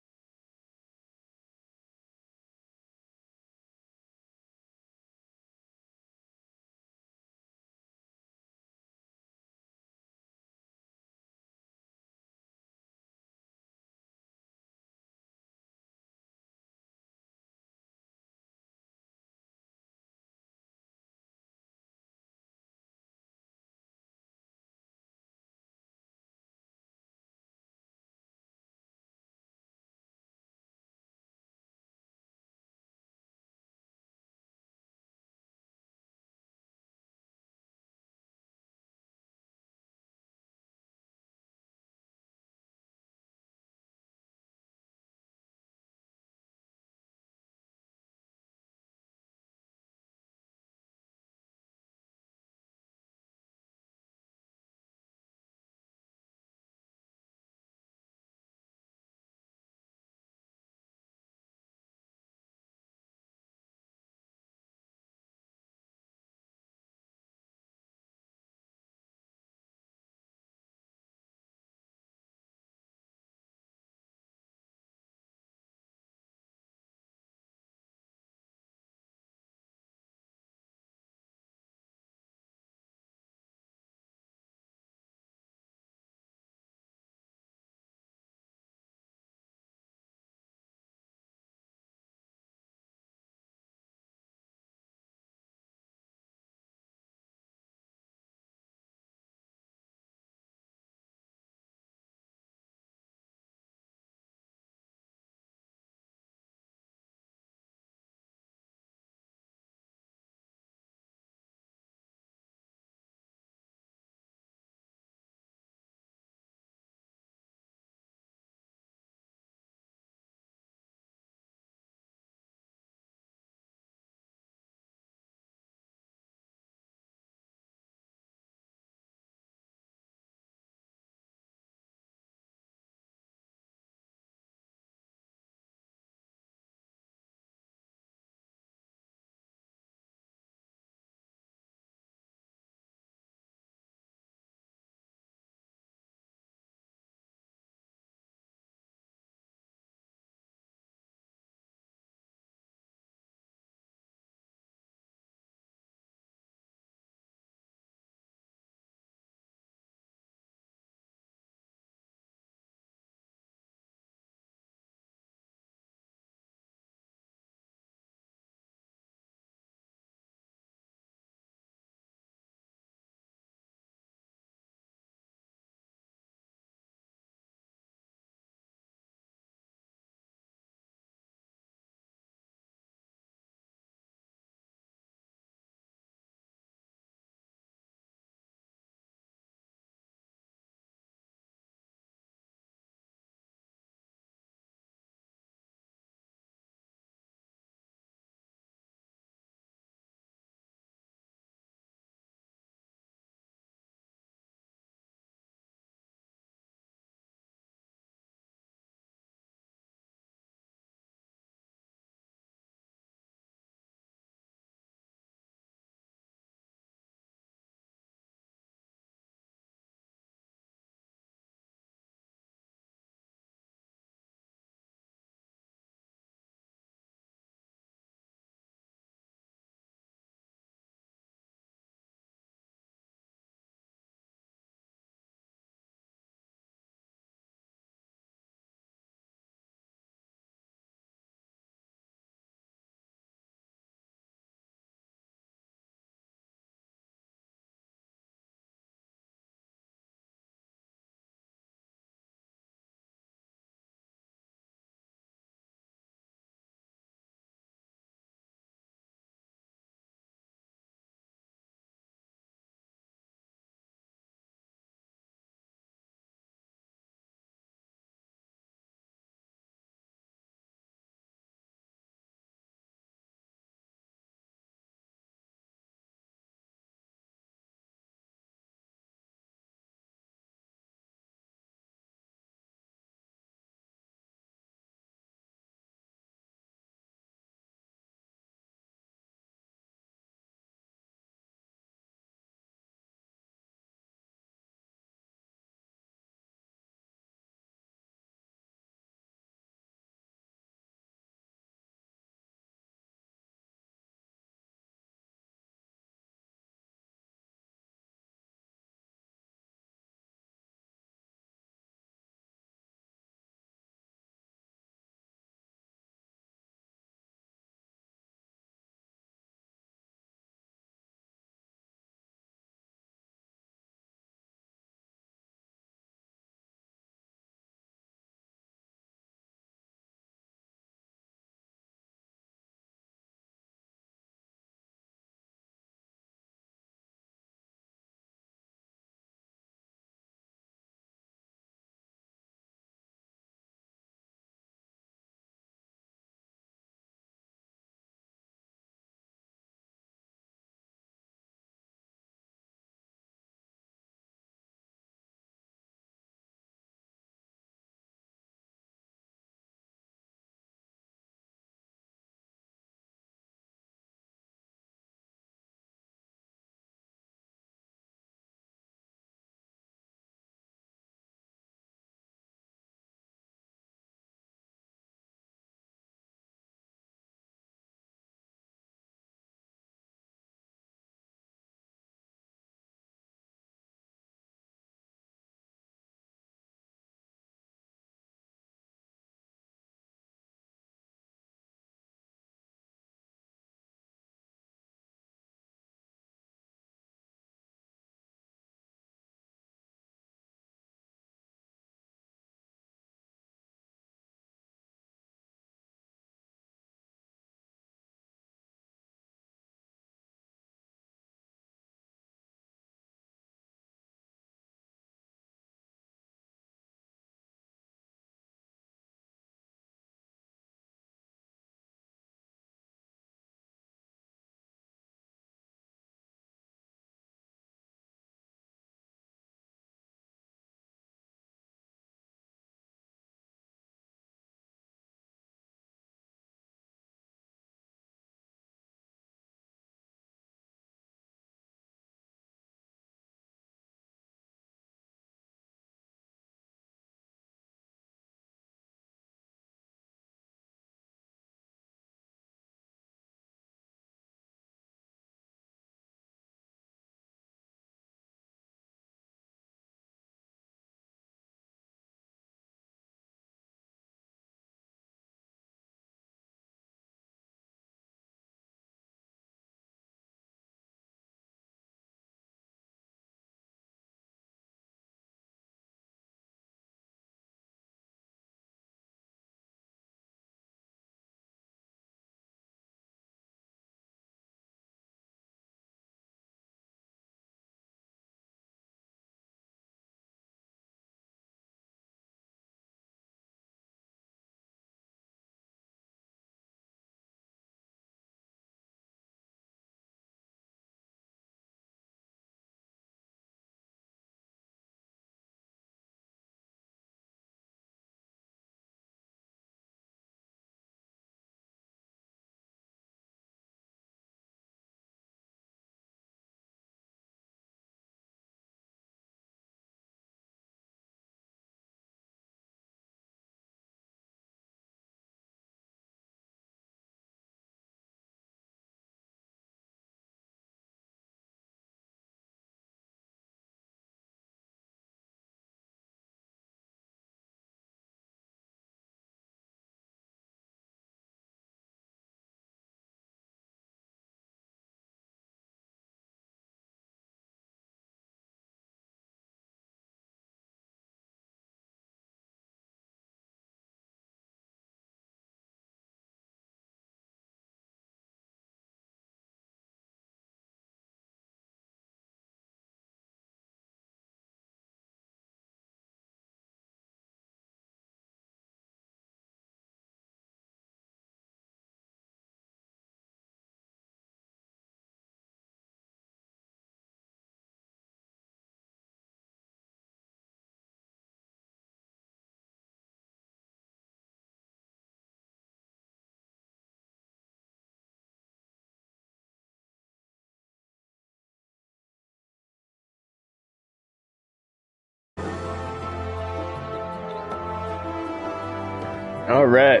All right.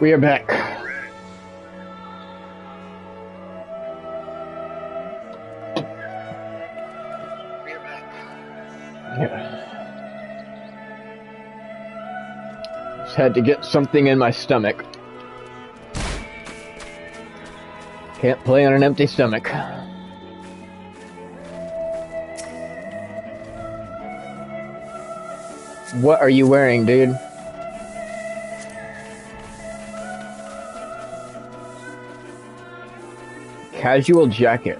We are back. Yeah. Just had to get something in my stomach. Can't play on an empty stomach. What are you wearing, dude? Casual jacket.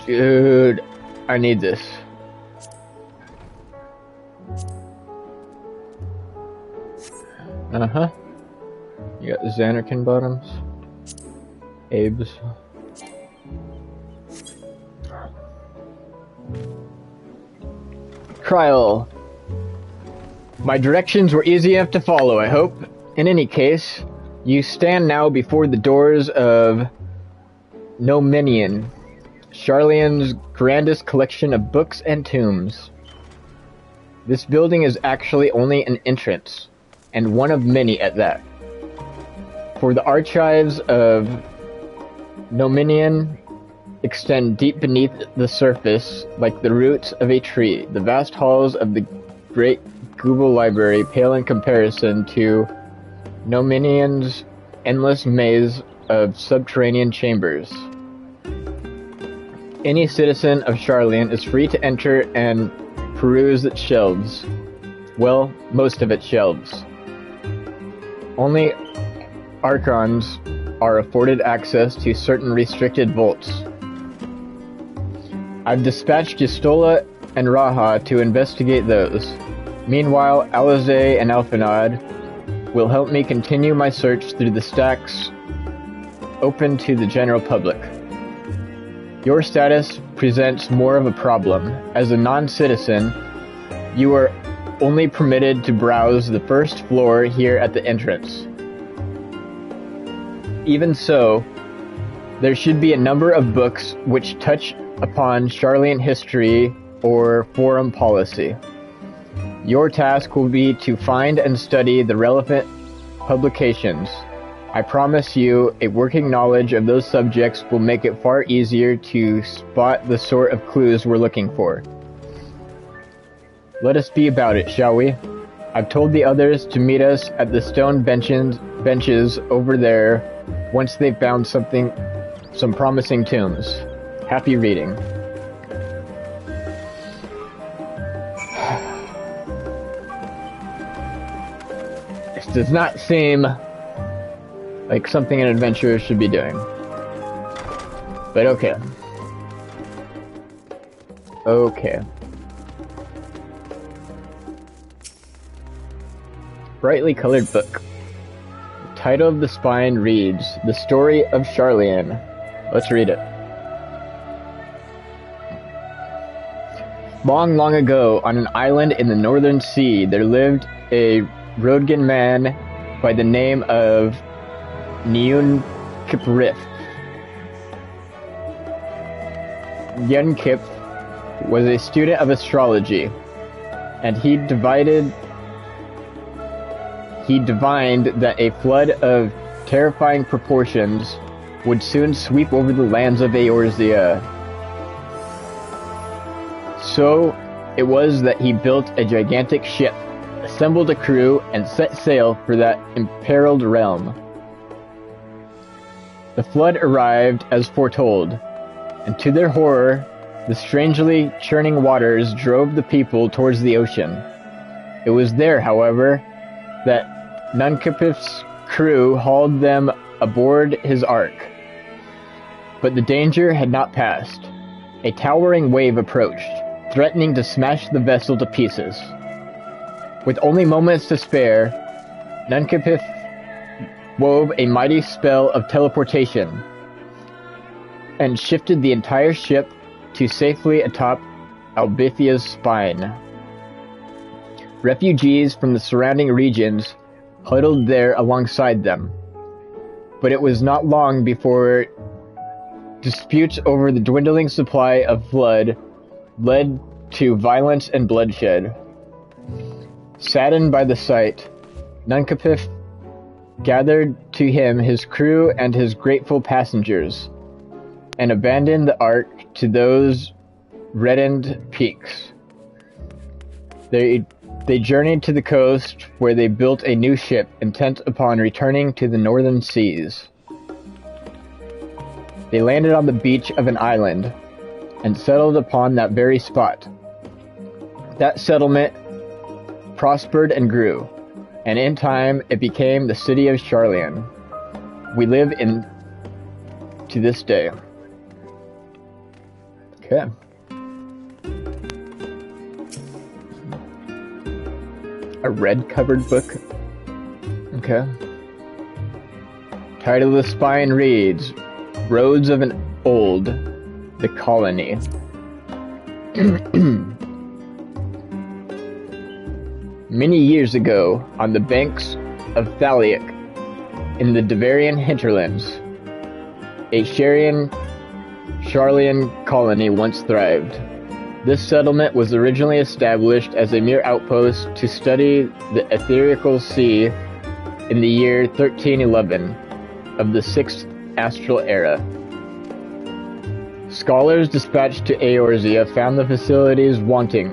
Dude, I need this. Uh-huh. You got the Xanarkin bottoms. Abe's. Trial. My directions were easy enough to follow, I hope. In any case, you stand now before the doors of Nominion, Sharlayan's grandest collection of books and tombs. This building is actually only an entrance, and one of many at that. For the archives of Nominion extend deep beneath the surface like the roots of a tree. The vast halls of the great Google Library pale in comparison to Nominion's endless maze of subterranean chambers. Any citizen of Sharlayan is free to enter and peruse its shelves. Well, most of its shelves. Only Archons are afforded access to certain restricted vaults. I've dispatched Jistola and Raha to investigate those. Meanwhile, Alizé and Alphanad will help me continue my search through the stacks open to the general public. Your status presents more of a problem. As a non-citizen, you are only permitted to browse the first floor here at the entrance. Even so, there should be a number of books which touch upon Sharlayan history or forum policy. Your task will be to find and study the relevant publications. I promise you, a working knowledge of those subjects will make it far easier to spot the sort of clues we're looking for. Let us be about it, shall we? I've told the others to meet us at the stone benches over there once they've found some promising tombs. Happy reading. This does not seem like something an adventurer should be doing. But okay. Okay. Brightly colored book. The title of the spine reads, The Story of Sharlayan. Let's read it. Long, long ago, on an island in the northern sea, there lived a Rodgan man by the name of Neun Kiprith. Yenkip was a student of astrology, and he divined that a flood of terrifying proportions would soon sweep over the lands of Eorzea. So it was that he built a gigantic ship, assembled a crew, and set sail for that imperiled realm. The flood arrived as foretold, and to their horror, the strangely churning waters drove the people towards the ocean. It was there, however, that Nunkipif's crew hauled them aboard his ark. But the danger had not passed. A towering wave approached, threatening to smash the vessel to pieces. With only moments to spare, Nunkipif wove a mighty spell of teleportation and shifted the entire ship to safely atop Albithia's spine. Refugees from the surrounding regions huddled there alongside them, but it was not long before Disputes over the dwindling supply of blood led to violence and bloodshed. Saddened by the sight, Nunkapif gathered to him his crew and his grateful passengers, and abandoned the ark to those reddened peaks. They journeyed to the coast, where they built a new ship, intent upon returning to the northern seas. They landed on the beach of an island, and settled upon that very spot. That settlement prospered and grew, and in time it became the city of Sharlayan. We live in to this day. Okay. A red-covered book. Okay. Title of the spine reads, Roads of an Old, the Colony. Many years ago, on the banks of Thaliak, in the Devarian hinterlands, a Sharlayan colony once thrived. This settlement was originally established as a mere outpost to study the ethereal sea in the year 1311 of the 6th Astral Era. Scholars dispatched to Eorzea found the facilities wanting,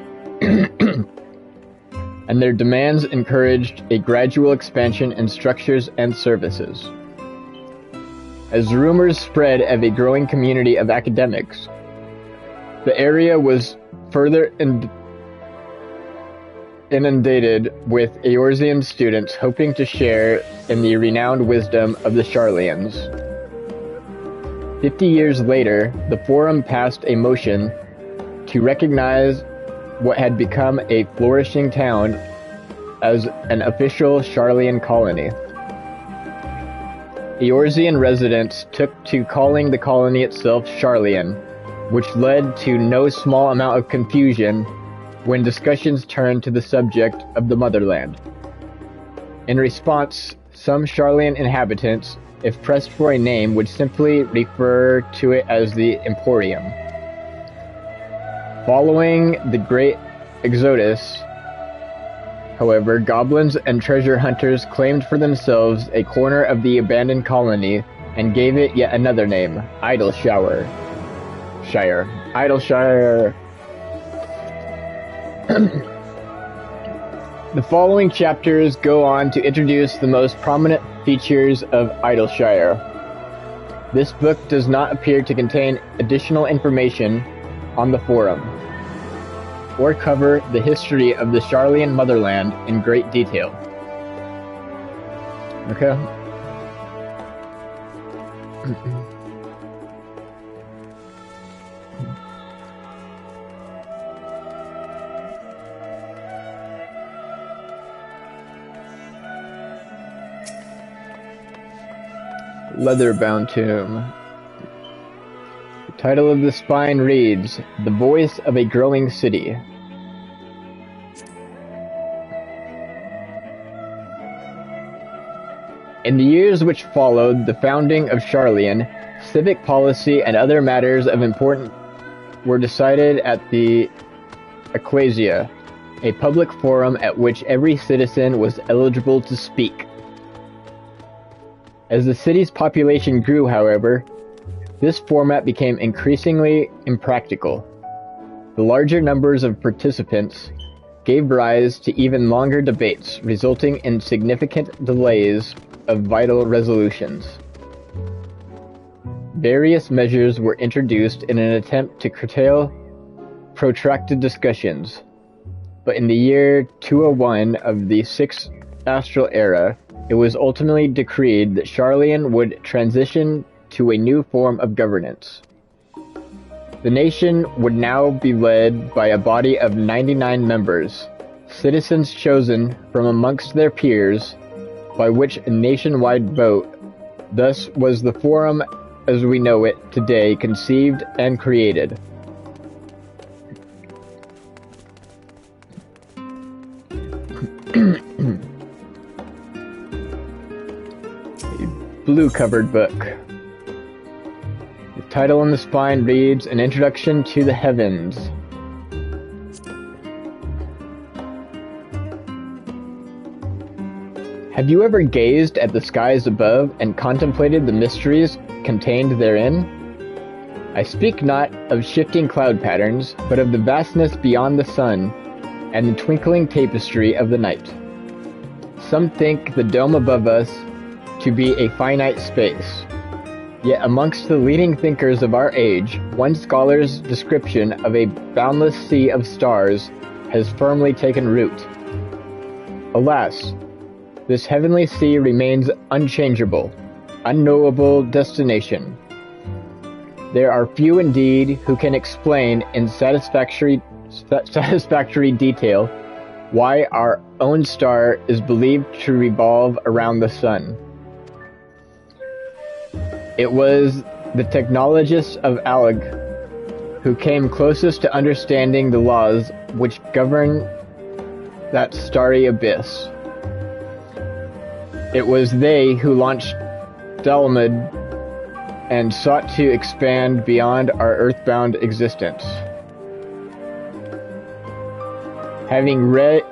and their demands encouraged a gradual expansion in structures and services. As rumors spread of a growing community of academics, the area was further inundated with Eorzean students hoping to share in the renowned wisdom of the Sharlayans. 50 years later, the Forum passed a motion to recognize what had become a flourishing town as an official Sharlayan colony. Eorzean residents took to calling the colony itself Sharlayan, which led to no small amount of confusion when discussions turned to the subject of the motherland. In response, some Sharlayan inhabitants, if pressed for a name, would simply refer to it as the Emporium. Following the Great Exodus, however, goblins and treasure hunters claimed for themselves a corner of the abandoned colony and gave it yet another name, Idleshire. Idleshire. The following chapters go on to introduce the most prominent features of Idleshire. This book does not appear to contain additional information on the Forum, or cover the history of the Sharlayan motherland in great detail. Okay. Leather-bound tomb. The title of the spine reads, The Voice of a Growing City. In the years which followed the founding of Sharlayan, civic policy and other matters of importance were decided at the Ecclesia, a public forum at which every citizen was eligible to speak. As the city's population grew, however, this format became increasingly impractical. The larger numbers of participants gave rise to even longer debates, resulting in significant delays of vital resolutions. Various measures were introduced in an attempt to curtail protracted discussions, but in the year 201 of the 6th Astral Era, it was ultimately decreed that Sharlayan would transition to a new form of governance. The nation would now be led by a body of 99 members, citizens chosen from amongst their peers, by which a nationwide vote. Thus was the Forum as we know it today conceived and created. Blue-covered book. The Title on the spine reads, An Introduction to the Heavens. Have you ever gazed at the skies above and contemplated the mysteries contained therein? I speak not of shifting cloud patterns, but of the vastness beyond the sun and the twinkling tapestry of the night. Some think the dome above us to be a finite space. Yet amongst the leading thinkers of our age, one scholar's description of a boundless sea of stars has firmly taken root. Alas, this heavenly sea remains unchangeable, unknowable destination. There are few indeed who can explain in satisfactory detail why our own star is believed to revolve around the sun. It was the technologists of Alag who came closest to understanding the laws which govern that starry abyss. It was they who launched Dalamed and sought to expand beyond our earthbound existence. Having read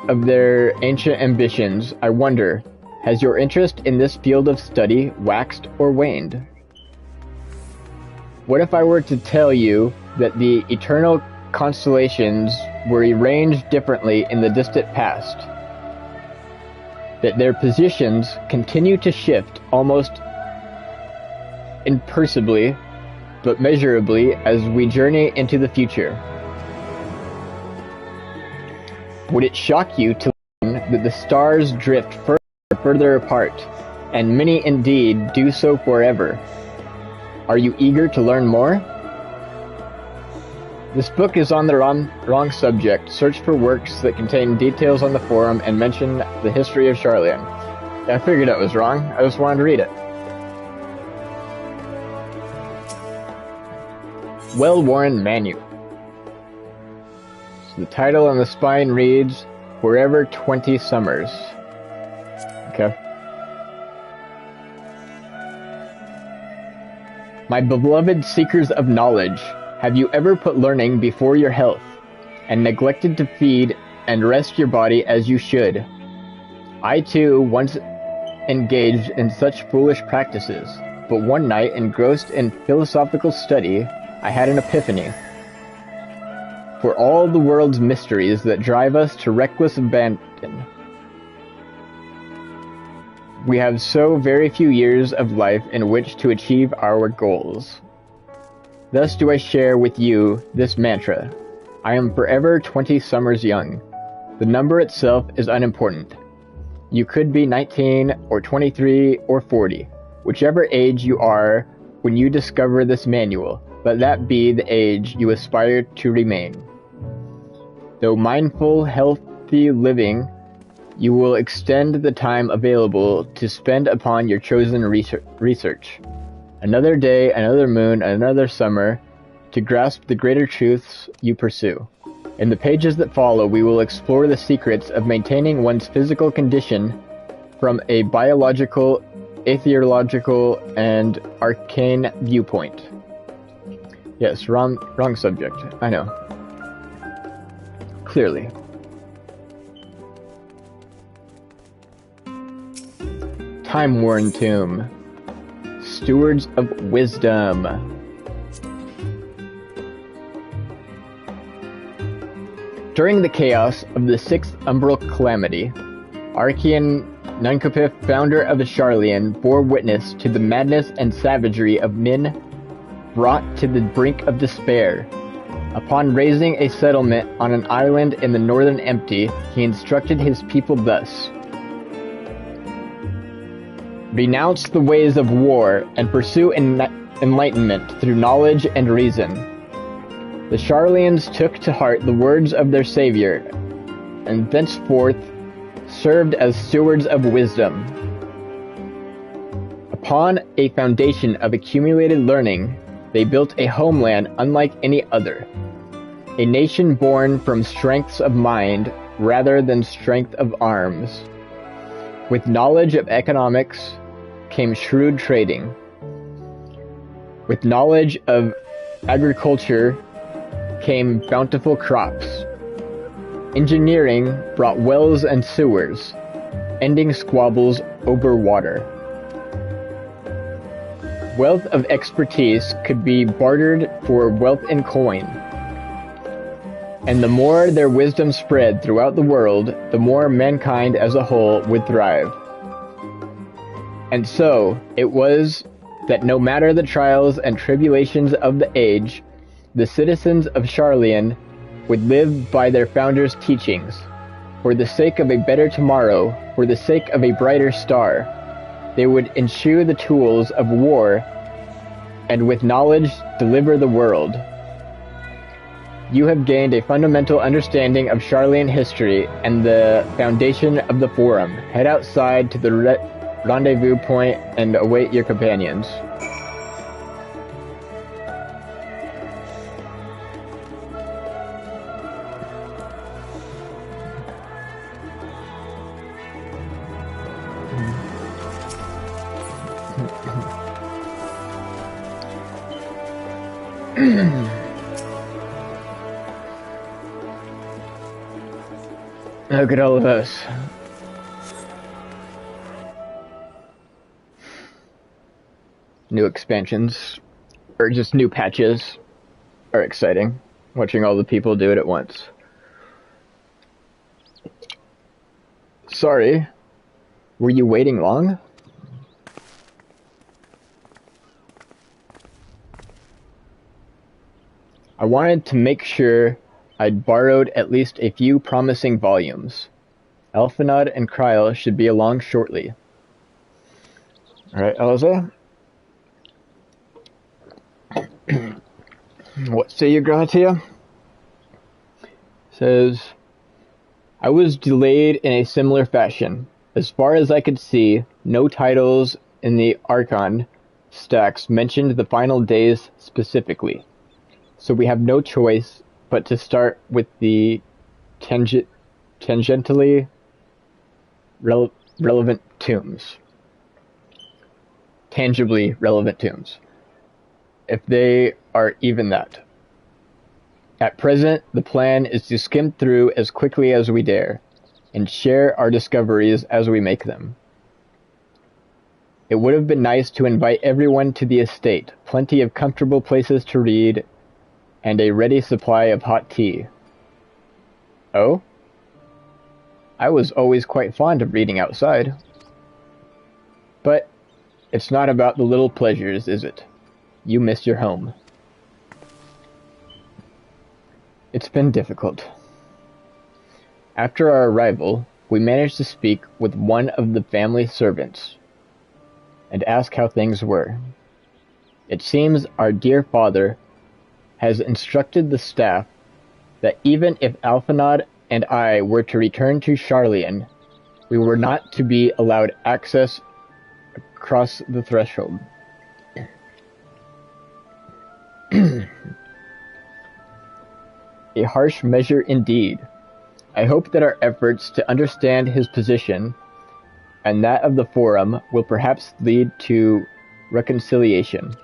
of their ancient ambitions, I wonder, has your interest in this field of study waxed or waned? What if I were to tell you that the eternal constellations were arranged differently in the distant past? That their positions continue to shift almost imperceptibly, but measurably as we journey into the future? Would it shock you to learn that the stars drift further apart, and many indeed do so forever? Are you eager to learn more? This book is on the wrong subject. Search for works that contain details on the forum and mention the history of Sharlayan. I figured it was wrong. I just wanted to read it. Well-worn manual. So the title on the spine reads, Forever 20 Summers. Okay. My beloved seekers of knowledge, have you ever put learning before your health, and neglected to feed and rest your body as you should? I too once engaged in such foolish practices, but one night, engrossed in philosophical study, I had an epiphany. For all the world's mysteries that drive us to reckless abandon, we have so very few years of life in which to achieve our goals. Thus do I share with you this mantra. I am forever 20 summers young. The number itself is unimportant. You could be 19 or 23 or 40, whichever age you are when you discover this manual, let that be the age you aspire to remain. Though mindful, healthy living, you will extend the time available to spend upon your chosen research. Another day, another moon, another summer, to grasp the greater truths you pursue. In the pages that follow, we will explore the secrets of maintaining one's physical condition from a biological, atheological, and arcane viewpoint. Yes, wrong subject. I know. Clearly. Time-worn tomb. Stewards of wisdom. During the chaos of the Sixth Umbral Calamity, Archean Nunkapith, founder of the Sharlayan, bore witness to the madness and savagery of men brought to the brink of despair. Upon raising a settlement on an island in the northern Empty, he instructed his people thus: Renounce the ways of war and pursue enlightenment through knowledge and reason. The Sharlayans took to heart the words of their savior, and thenceforth served as stewards of wisdom. Upon a foundation of accumulated learning, they built a homeland unlike any other, a nation born from strengths of mind rather than strength of arms. With knowledge of economics came shrewd trading. With knowledge of agriculture came bountiful crops. Engineering brought wells and sewers, ending squabbles over water. Wealth of expertise could be bartered for wealth in coin. And the more their wisdom spread throughout the world, the more mankind as a whole would thrive. And so, it was that no matter the trials and tribulations of the age, the citizens of Sharlayan would live by their founders' teachings, for the sake of a better tomorrow, for the sake of a brighter star. They would eschew the tools of war, and with knowledge deliver the world. You have gained a fundamental understanding of Sharlayan history and the foundation of the Forum. Head outside to the rendezvous point and await your companions. Look at all of us. New expansions, or just new patches, are exciting. Watching all the people do it at once. Sorry, were you waiting long? I wanted to make sure I'd borrowed at least a few promising volumes. Alphanod and Kryl should be along shortly. Alright, Elza. What say you, Gratia? Says, I was delayed in a similar fashion. As far as I could see, no titles in the Archon stacks mentioned the final days specifically. So we have no choice but to start with the tangentially relevant tombs. Tangibly relevant tombs. If they are even that. At present, the plan is to skim through as quickly as we dare, and share our discoveries as we make them. It would have been nice to invite everyone to the estate, plenty of comfortable places to read, and a ready supply of hot tea. Oh? I was always quite fond of reading outside. But it's not about the little pleasures, is it? You miss your home. It's been difficult. After our arrival, we managed to speak with one of the family servants and ask how things were. It seems our dear father has instructed the staff that even if Alphanod and I were to return to Sharlayan, we were not to be allowed access across the threshold. A harsh measure indeed. I hope that our efforts to understand his position and that of the Forum will perhaps lead to reconciliation.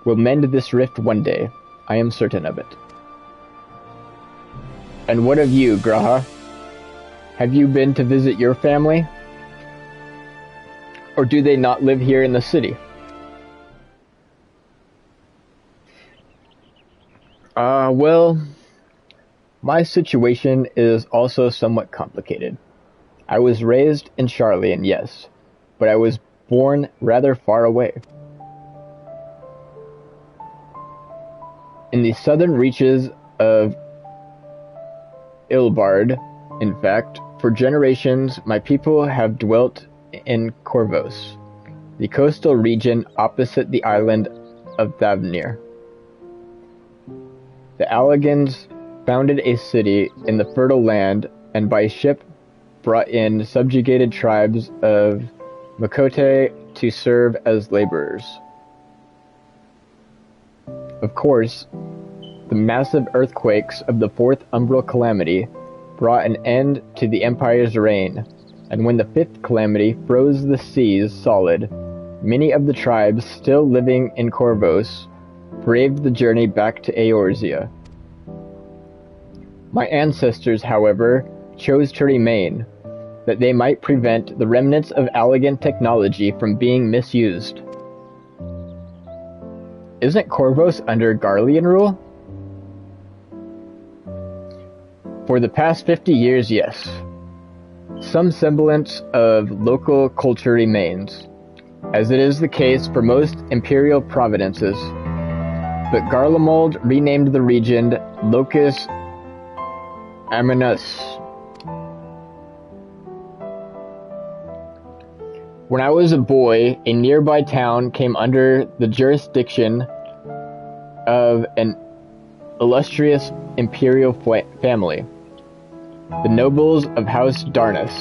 We'll mend this rift one day. I am certain of it. And what of you, Graha? Have you been to visit your family? Or do they not live here in the city? Well, my situation is also somewhat complicated. I was raised in Sharlayan, yes, but I was born rather far away. In the southern reaches of Ilbard, in fact, for generations my people have dwelt in Corvos, the coastal region opposite the island of Thavnir. The Allagans founded a city in the fertile land and by ship brought in subjugated tribes of Makote to serve as laborers. Of course, the massive earthquakes of the Fourth Umbral Calamity brought an end to the Empire's reign, and when the Fifth Calamity froze the seas solid, many of the tribes still living in Corvos braved the journey back to Eorzea. My ancestors, however, chose to remain, that they might prevent the remnants of Allagan technology from being misused. Isn't Corvos under Garlean rule? For the past 50 years, yes. Some semblance of local culture remains, as it is the case for most imperial providences, but Garlemald renamed the region Locus Amanus. When I was a boy, a nearby town came under the jurisdiction of an illustrious imperial family, the nobles of House Darnus.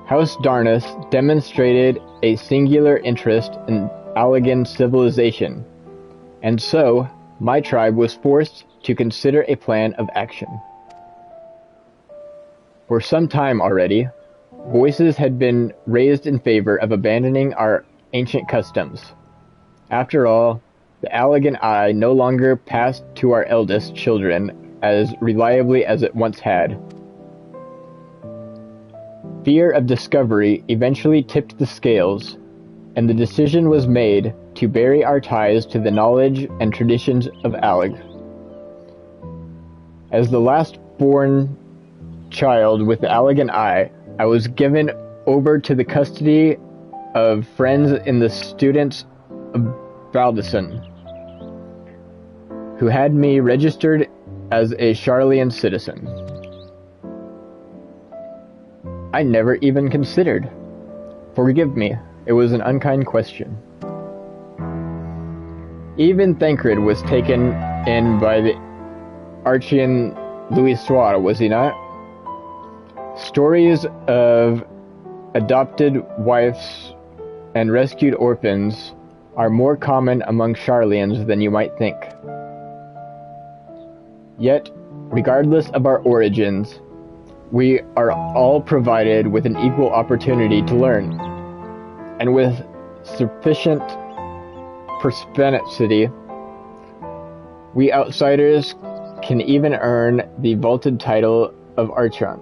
House Darnus demonstrated a singular interest in Allagan civilization, and so my tribe was forced to consider a plan of action. For some time already, voices had been raised in favor of abandoning our ancient customs. After all, the Allagan Eye no longer passed to our eldest children as reliably as it once had. Fear of discovery eventually tipped the scales, and the decision was made to bury our ties to the knowledge and traditions of Allag. As the last born child with the Allagan Eye, I was given over to the custody of friends in the students of Baldison, who had me registered as a Sharlayan citizen. I never even considered. Forgive me, it was an unkind question. Even Thancred was taken in by the Archean Louis Soir, was he not? Stories of adopted wives and rescued orphans are more common among Sharlayans than you might think. Yet, regardless of our origins, we are all provided with an equal opportunity to learn, and with sufficient perspicacity, we outsiders can even earn the vaulted title of Archon.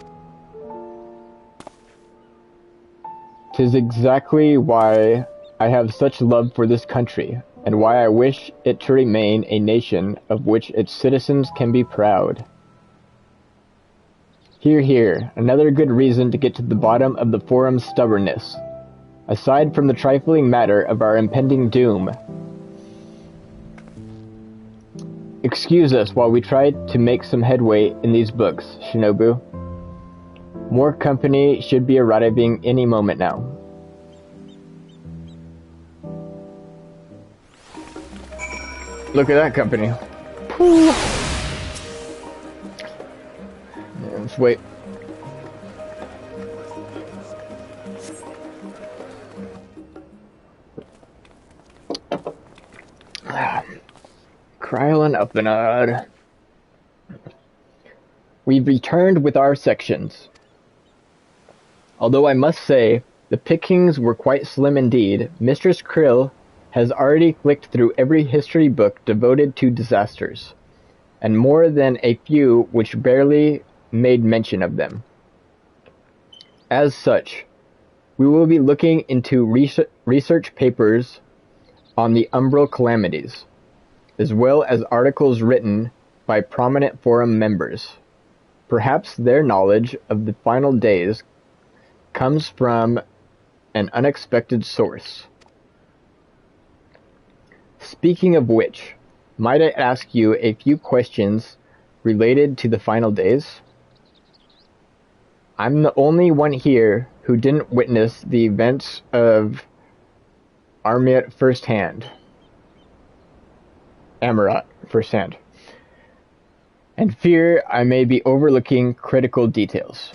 'Tis exactly why I have such love for this country, and why I wish it to remain a nation of which its citizens can be proud. Hear, hear, another good reason to get to the bottom of the Forum's stubbornness, aside from the trifling matter of our impending doom. Excuse us while we try to make some headway in these books, Shinobu. More company should be arriving any moment now. Look at that company. Whew. Let's wait. Krylon up and odd. We've returned with our sections. Although I must say, the pickings were quite slim indeed, Mistress Krill has already flicked through every history book devoted to disasters, and more than a few which barely made mention of them. As such, we will be looking into research papers on the Umbral calamities, as well as articles written by prominent forum members. Perhaps their knowledge of the final days comes from an unexpected source. Speaking of which, might I ask you a few questions related to the final days? I'm the only one here who didn't witness the events of Amarat firsthand, and fear I may be overlooking critical details.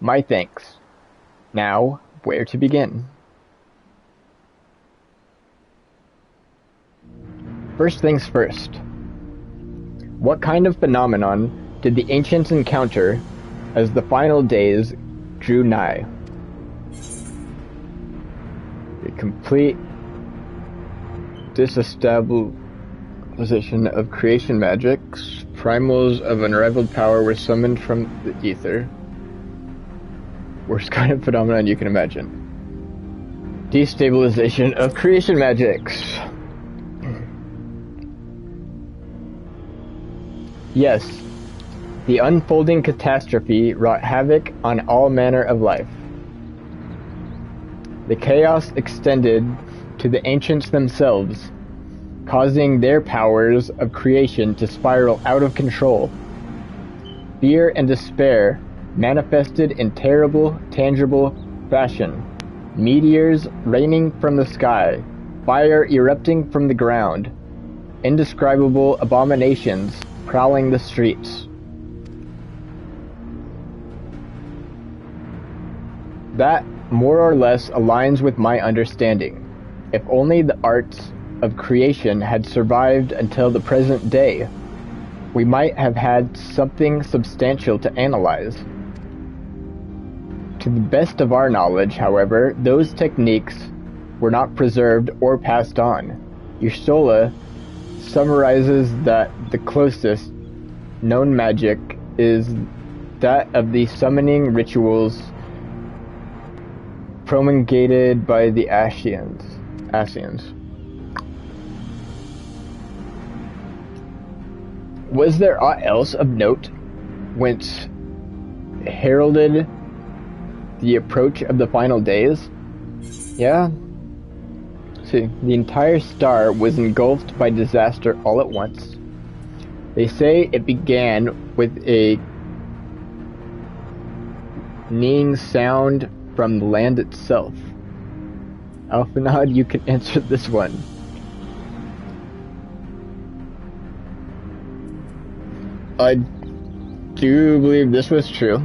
My thanks. Now, where to begin? First things first. What kind of phenomenon did the ancients encounter as the final days drew nigh? A complete disestablishment of creation magics. Primals of unrivaled power were summoned from the ether. Worst kind of phenomenon you can imagine. Destabilization of creation magics. Yes, the unfolding catastrophe wrought havoc on all manner of life. The chaos extended to the ancients themselves, causing their powers of creation to spiral out of control. Fear and despair manifested in terrible, tangible fashion. Meteors raining from the sky, fire erupting from the ground, indescribable abominations prowling the streets. That more or less aligns with my understanding. If only the arts of creation had survived until the present day, we might have had something substantial to analyze. To the best of our knowledge, however, those techniques were not preserved or passed on. Ursola summarizes that the closest known magic is that of the summoning rituals promulgated by the Asians. Was there aught else of note whence heralded the approach of the final days? Yeah. See, the entire star was engulfed by disaster all at once. They say it began with a kneeing sound from the land itself. Alphanod, you can answer this one. I do believe this was true.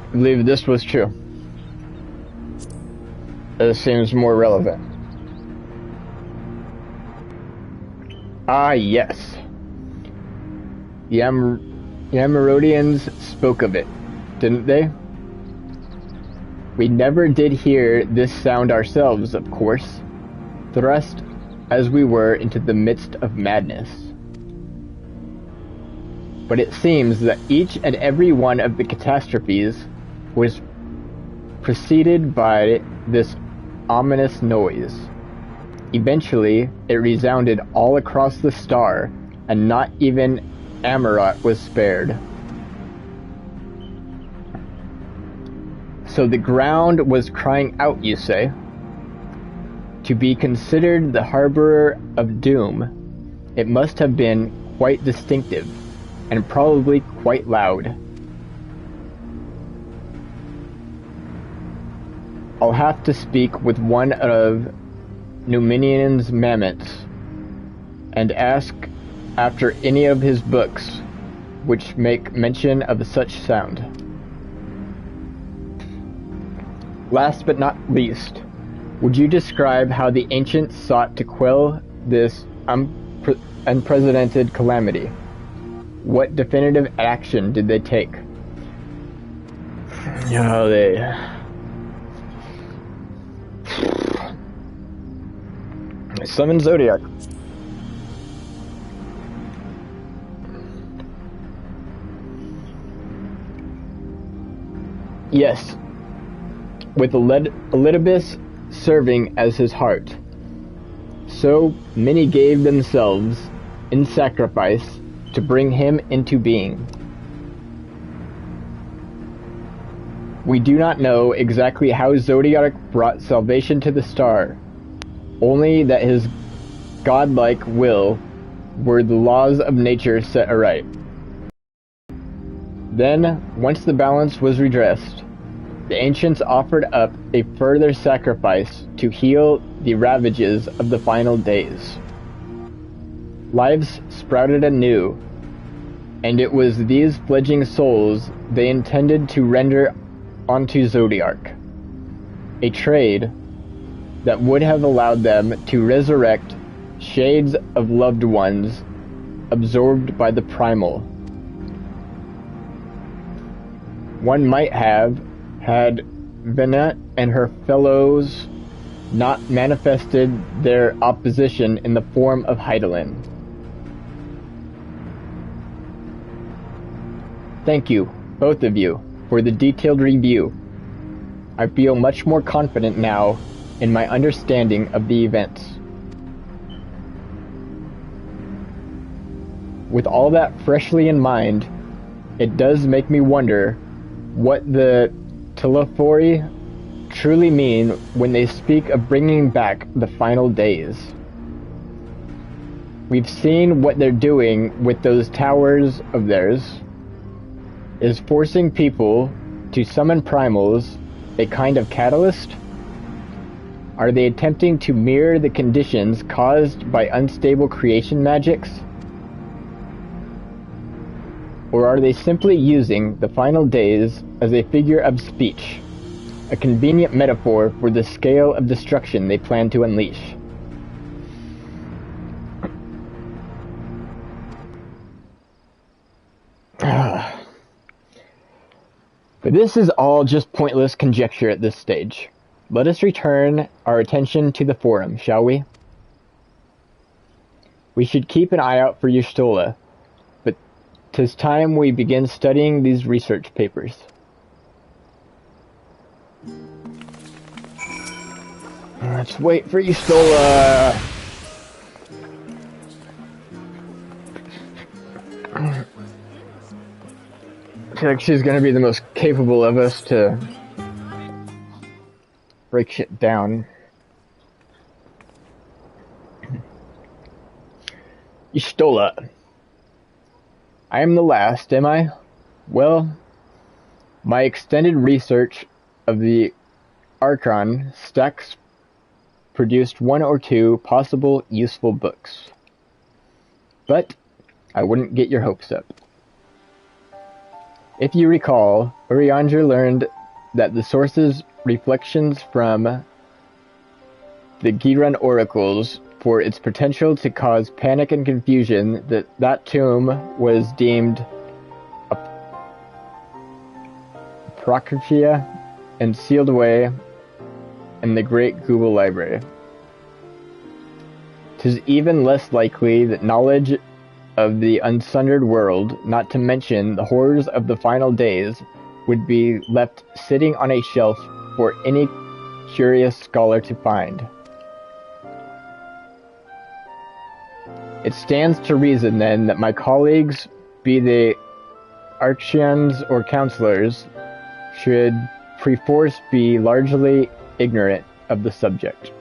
I believe this was true. It seems more relevant. Ah, yes. The Amarodians spoke of it, didn't they? We never did hear this sound ourselves, of course, thrust as we were into the midst of madness. But it seems that each and every one of the catastrophes was preceded by this ominous noise. Eventually, it resounded all across the star, and not even Amarot was spared. So the ground was crying out, you say? To be considered the harborer of doom, it must have been quite distinctive, and probably quite loud. I'll have to speak with one of Numinian's mammoths, and ask after any of his books which make mention of such sound. Last but not least, would you describe how the ancients sought to quell this unprecedented calamity? What definitive action did they take? They summoned Zodiac. Yes, with Elidibus serving as his heart. So many gave themselves in sacrifice to bring him into being. We do not know exactly how Zodiac brought salvation to the star, only that his godlike will were the laws of nature set aright. Then, once the balance was redressed, the ancients offered up a further sacrifice to heal the ravages of the final days. Lives sprouted anew, and it was these fledgling souls they intended to render onto Zodiac. A trade that would have allowed them to resurrect shades of loved ones absorbed by the primal. One might have, had Venat and her fellows not manifested their opposition in the form of Hydaelyn. Thank you, both of you, for the detailed review. I feel much more confident now in my understanding of the events. With all that freshly in mind, it does make me wonder what the Telophori truly mean when they speak of bringing back the final days. We've seen what they're doing with those towers of theirs. Is forcing people to summon primals a kind of catalyst? Are they attempting to mirror the conditions caused by unstable creation magics? Or are they simply using the final days as a figure of speech, a convenient metaphor for the scale of destruction they plan to unleash? But this is all just pointless conjecture at this stage. Let us return our attention to the forum, shall we? We should keep an eye out for Y'shtola, but 'tis time we begin studying these research papers. Let's wait for Y'shtola! I feel like she's gonna be the most capable of us to break shit down. Y'shtola. I am the last, am I? Well, my extended research of the Archon stacks produced one or two possible useful books. But I wouldn't get your hopes up. If you recall, Urianger learned that the source's reflections from the Giran oracles for its potential to cause panic and confusion, that tomb was deemed a Prakritya and sealed away in the Great Google Library. 'Tis even less likely that knowledge of the unsundered world, not to mention the horrors of the final days, would be left sitting on a shelf for any curious scholar to find. It stands to reason, then, that my colleagues, be they archons or counselors, should perforce be largely ignorant of the subject.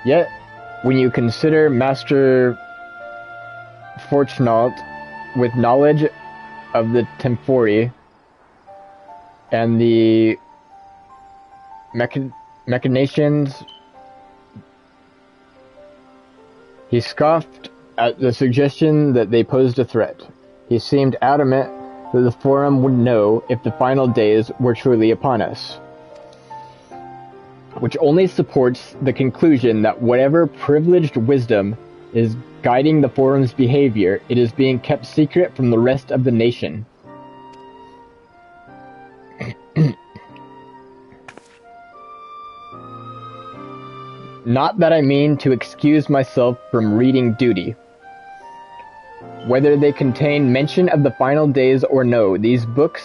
Yet, when you consider Master Fortunault with knowledge of the Temphori and the machinations, he scoffed at the suggestion that they posed a threat. He seemed adamant that the Forum would know if the final days were truly upon us, which only supports the conclusion that whatever privileged wisdom is guiding the Forum's behavior, it is being kept secret from the rest of the nation. Not that I mean to excuse myself from reading duty. Whether they contain mention of the final days or no, these books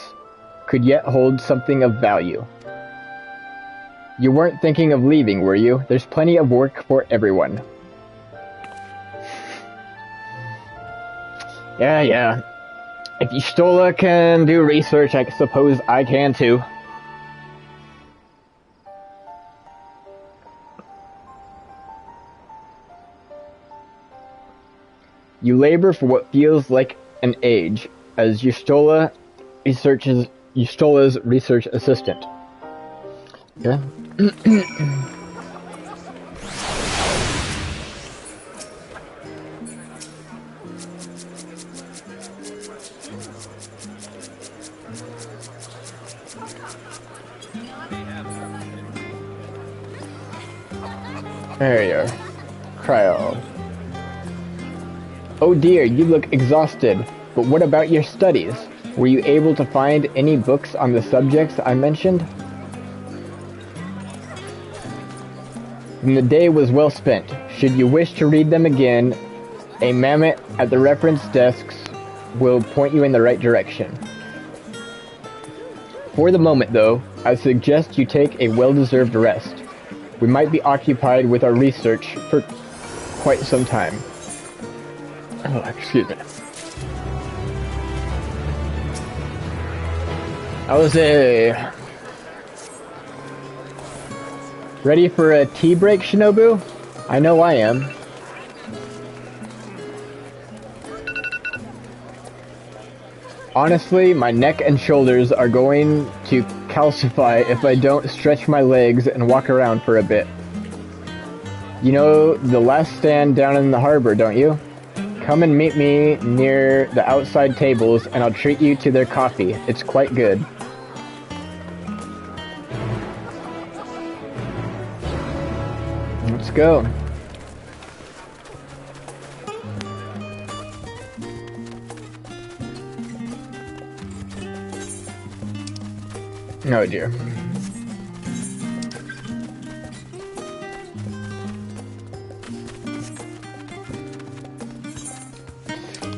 could yet hold something of value. You weren't thinking of leaving, were you? There's plenty of work for everyone. Yeah. If Y'shtola can do research, I suppose I can too. You labor for what feels like an age, as Y'shtola's research assistant. Yeah. There you are. Cryo. Oh dear, you look exhausted. But what about your studies? Were you able to find any books on the subjects I mentioned? Then the day was well spent. Should you wish to read them again, a mammoth at the reference desks will point you in the right direction. For the moment, though, I suggest you take a well-deserved rest. We might be occupied with our research for quite some time. Oh, excuse me. Alize. Ready for a tea break, Shinobu? I know I am. Honestly, my neck and shoulders are going to calcify if I don't stretch my legs and walk around for a bit. You know the last stand down in the harbor, don't you? Come and meet me near the outside tables and I'll treat you to their coffee. It's quite good. Let's go. Oh dear.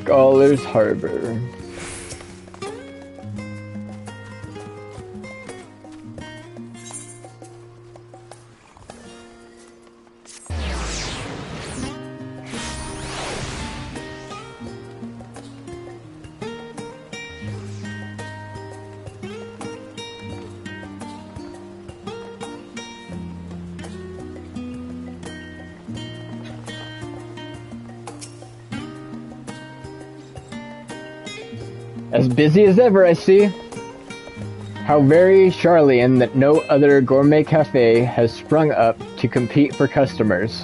Scholar's Harbor. As busy as ever, I see. How very Charlian that no other gourmet cafe has sprung up to compete for customers.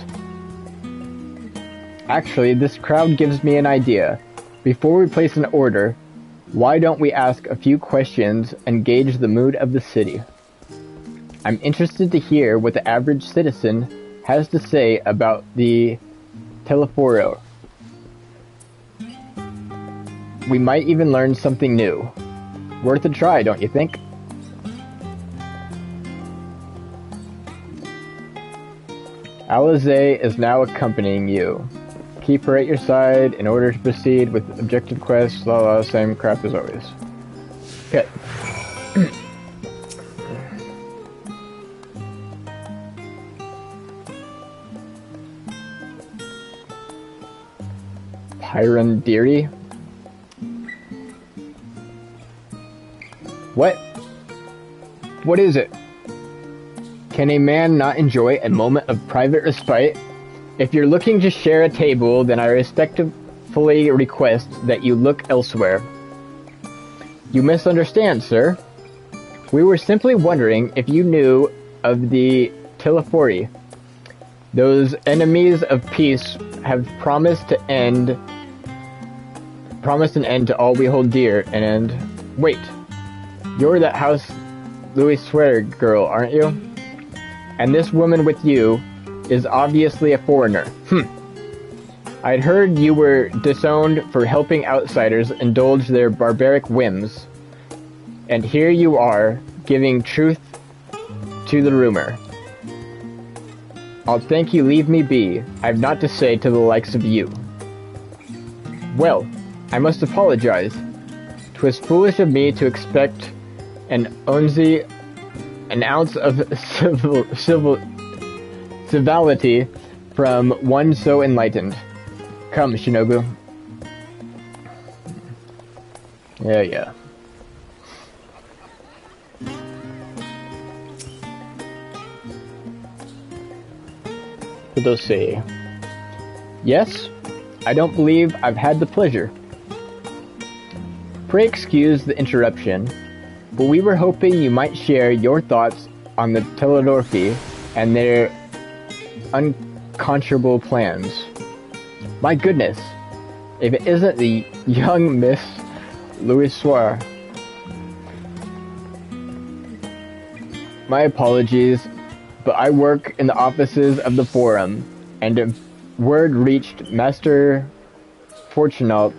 Actually, this crowd gives me an idea. Before we place an order, why don't we ask a few questions and gauge the mood of the city? I'm interested to hear what the average citizen has to say about the Teleforo. We might even learn something new. Worth a try, don't you think? Alize is now accompanying you. Keep her at your side in order to proceed with objective quests, same crap as always. Okay. Pyrandiri? What? What is it? Can a man not enjoy a moment of private respite? If you're looking to share a table, then I respectfully request that you look elsewhere. You misunderstand, sir. We were simply wondering if you knew of the Telefori. Those enemies of peace have promised an end to all we hold dear, and wait. You're that House Louis Swear girl, aren't you? And this woman with you is obviously a foreigner. I'd heard you were disowned for helping outsiders indulge their barbaric whims. And here you are, giving truth to the rumor. I'll thank you leave me be. I've naught to say to the likes of you. Well, I must apologize. 'Twas foolish of me to expect an ounce of civility from one so enlightened. Come, Shinobu. Yeah. Let's see. Yes, I don't believe I've had the pleasure. Pray excuse the interruption, but we were hoping you might share your thoughts on the Teledorfi and their unconscionable plans. My goodness, if it isn't the young Miss Louis Soir. My apologies. but I work in the offices of the Forum, and a word reached Master Fortunault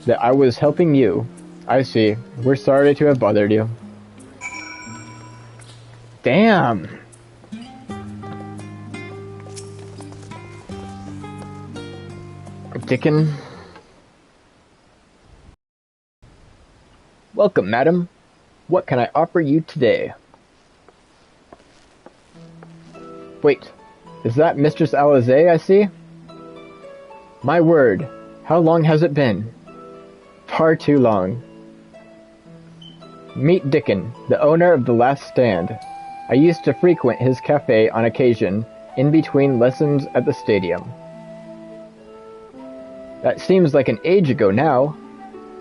that I was helping you. I see. We're sorry to have bothered you. Damn! Dickon. Welcome, madam. What can I offer you today? Wait, is that Mistress Alizé I see? My word, how long has it been? Far too long. Meet Dickon, the owner of The Last Stand. I used to frequent his cafe on occasion, in between lessons at the stadium. That seems like an age ago now.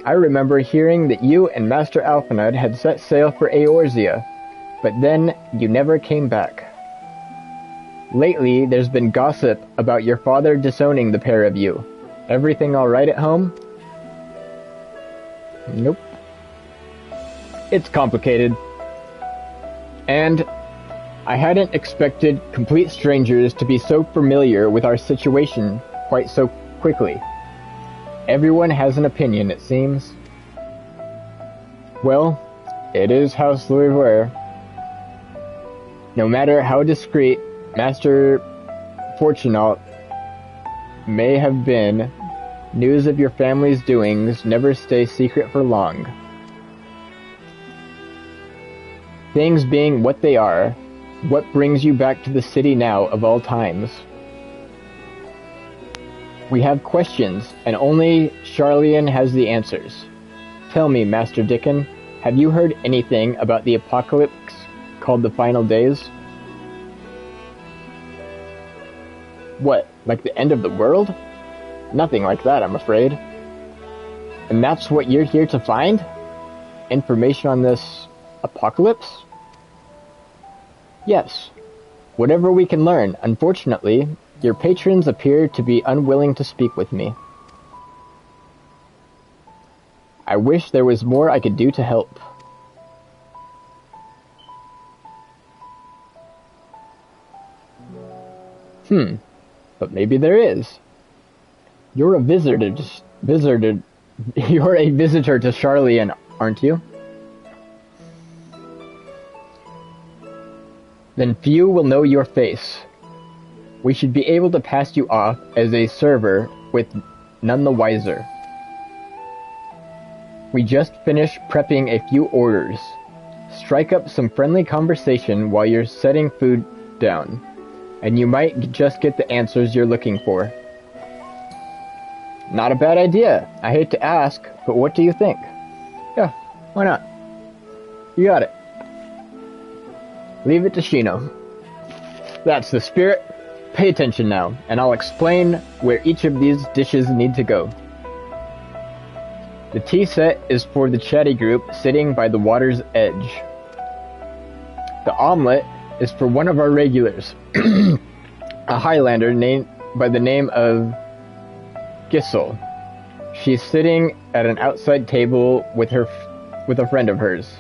I remember hearing that you and Master Alphinaud had set sail for Eorzea, but then you never came back. Lately, there's been gossip about your father disowning the pair of you. Everything all right at home? Nope. It's complicated. And I hadn't expected complete strangers to be so familiar with our situation quite so quickly. Everyone has an opinion, it seems. Well, it is House Louisvre. No matter how discreet Master Fortunault may have been, news of your family's doings never stay secret for long. Things being what they are, what brings you back to the city now of all times? We have questions, and only Charlian has the answers. Tell me, Master Dickon, have you heard anything about the apocalypse called the Final Days? What, like the end of the world? Nothing like that, I'm afraid. And that's what you're here to find? Information on this apocalypse? Yes. Whatever we can learn. Unfortunately, your patrons appear to be unwilling to speak with me. I wish there was more I could do to help. But maybe there is. You're a visitor to Charlian, aren't you? Then few will know your face. We should be able to pass you off as a server with none the wiser. We just finished prepping a few orders. Strike up some friendly conversation while you're setting food down, and you might just get the answers you're looking for. Not a bad idea. I hate to ask, but what do you think? Yeah, why not? You got it. Leave it to Shino. That's the spirit. Pay attention now, and I'll explain where each of these dishes need to go. The tea set is for the chatty group sitting by the water's edge. The omelet is for one of our regulars, a Highlander named by the name of Gissel. She's sitting at an outside table with a friend of hers.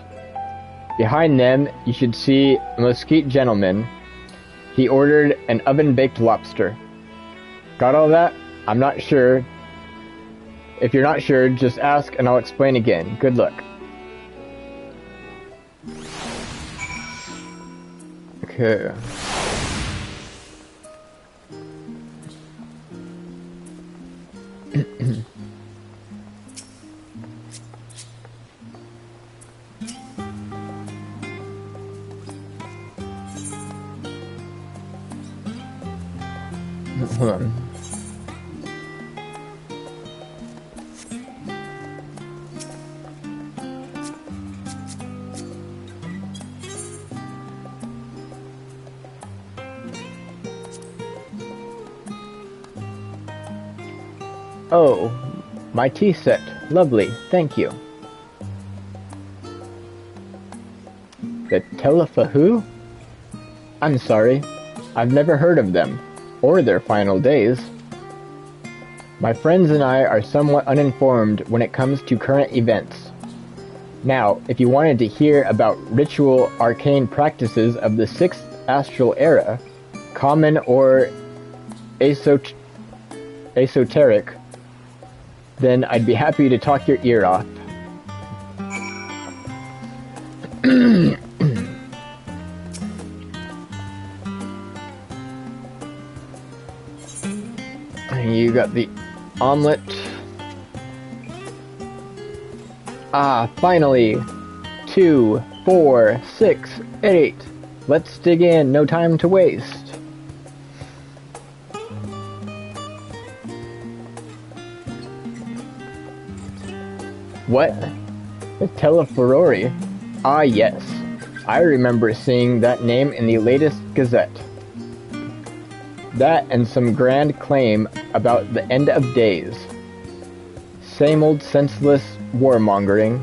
Behind them, you should see a Mesquite gentleman. He ordered an oven-baked lobster. Got all that? I'm not sure. If you're not sure, just ask and I'll explain again. Good luck. Okay. Hold on. Oh, my tea set. Lovely, thank you. The Telefahu? I'm sorry, I've never heard of them, or their final days. My friends and I are somewhat uninformed when it comes to current events. Now, if you wanted to hear about ritual arcane practices of the 6th astral era, common or esoteric, then I'd be happy to talk your ear off. You got the omelet. Ah, finally! 2, 4, 6, 8. Let's dig in, no time to waste. What? The Teleferori? Ah, yes. I remember seeing that name in the latest Gazette. That and some grand claim about the end of days. Same old senseless warmongering.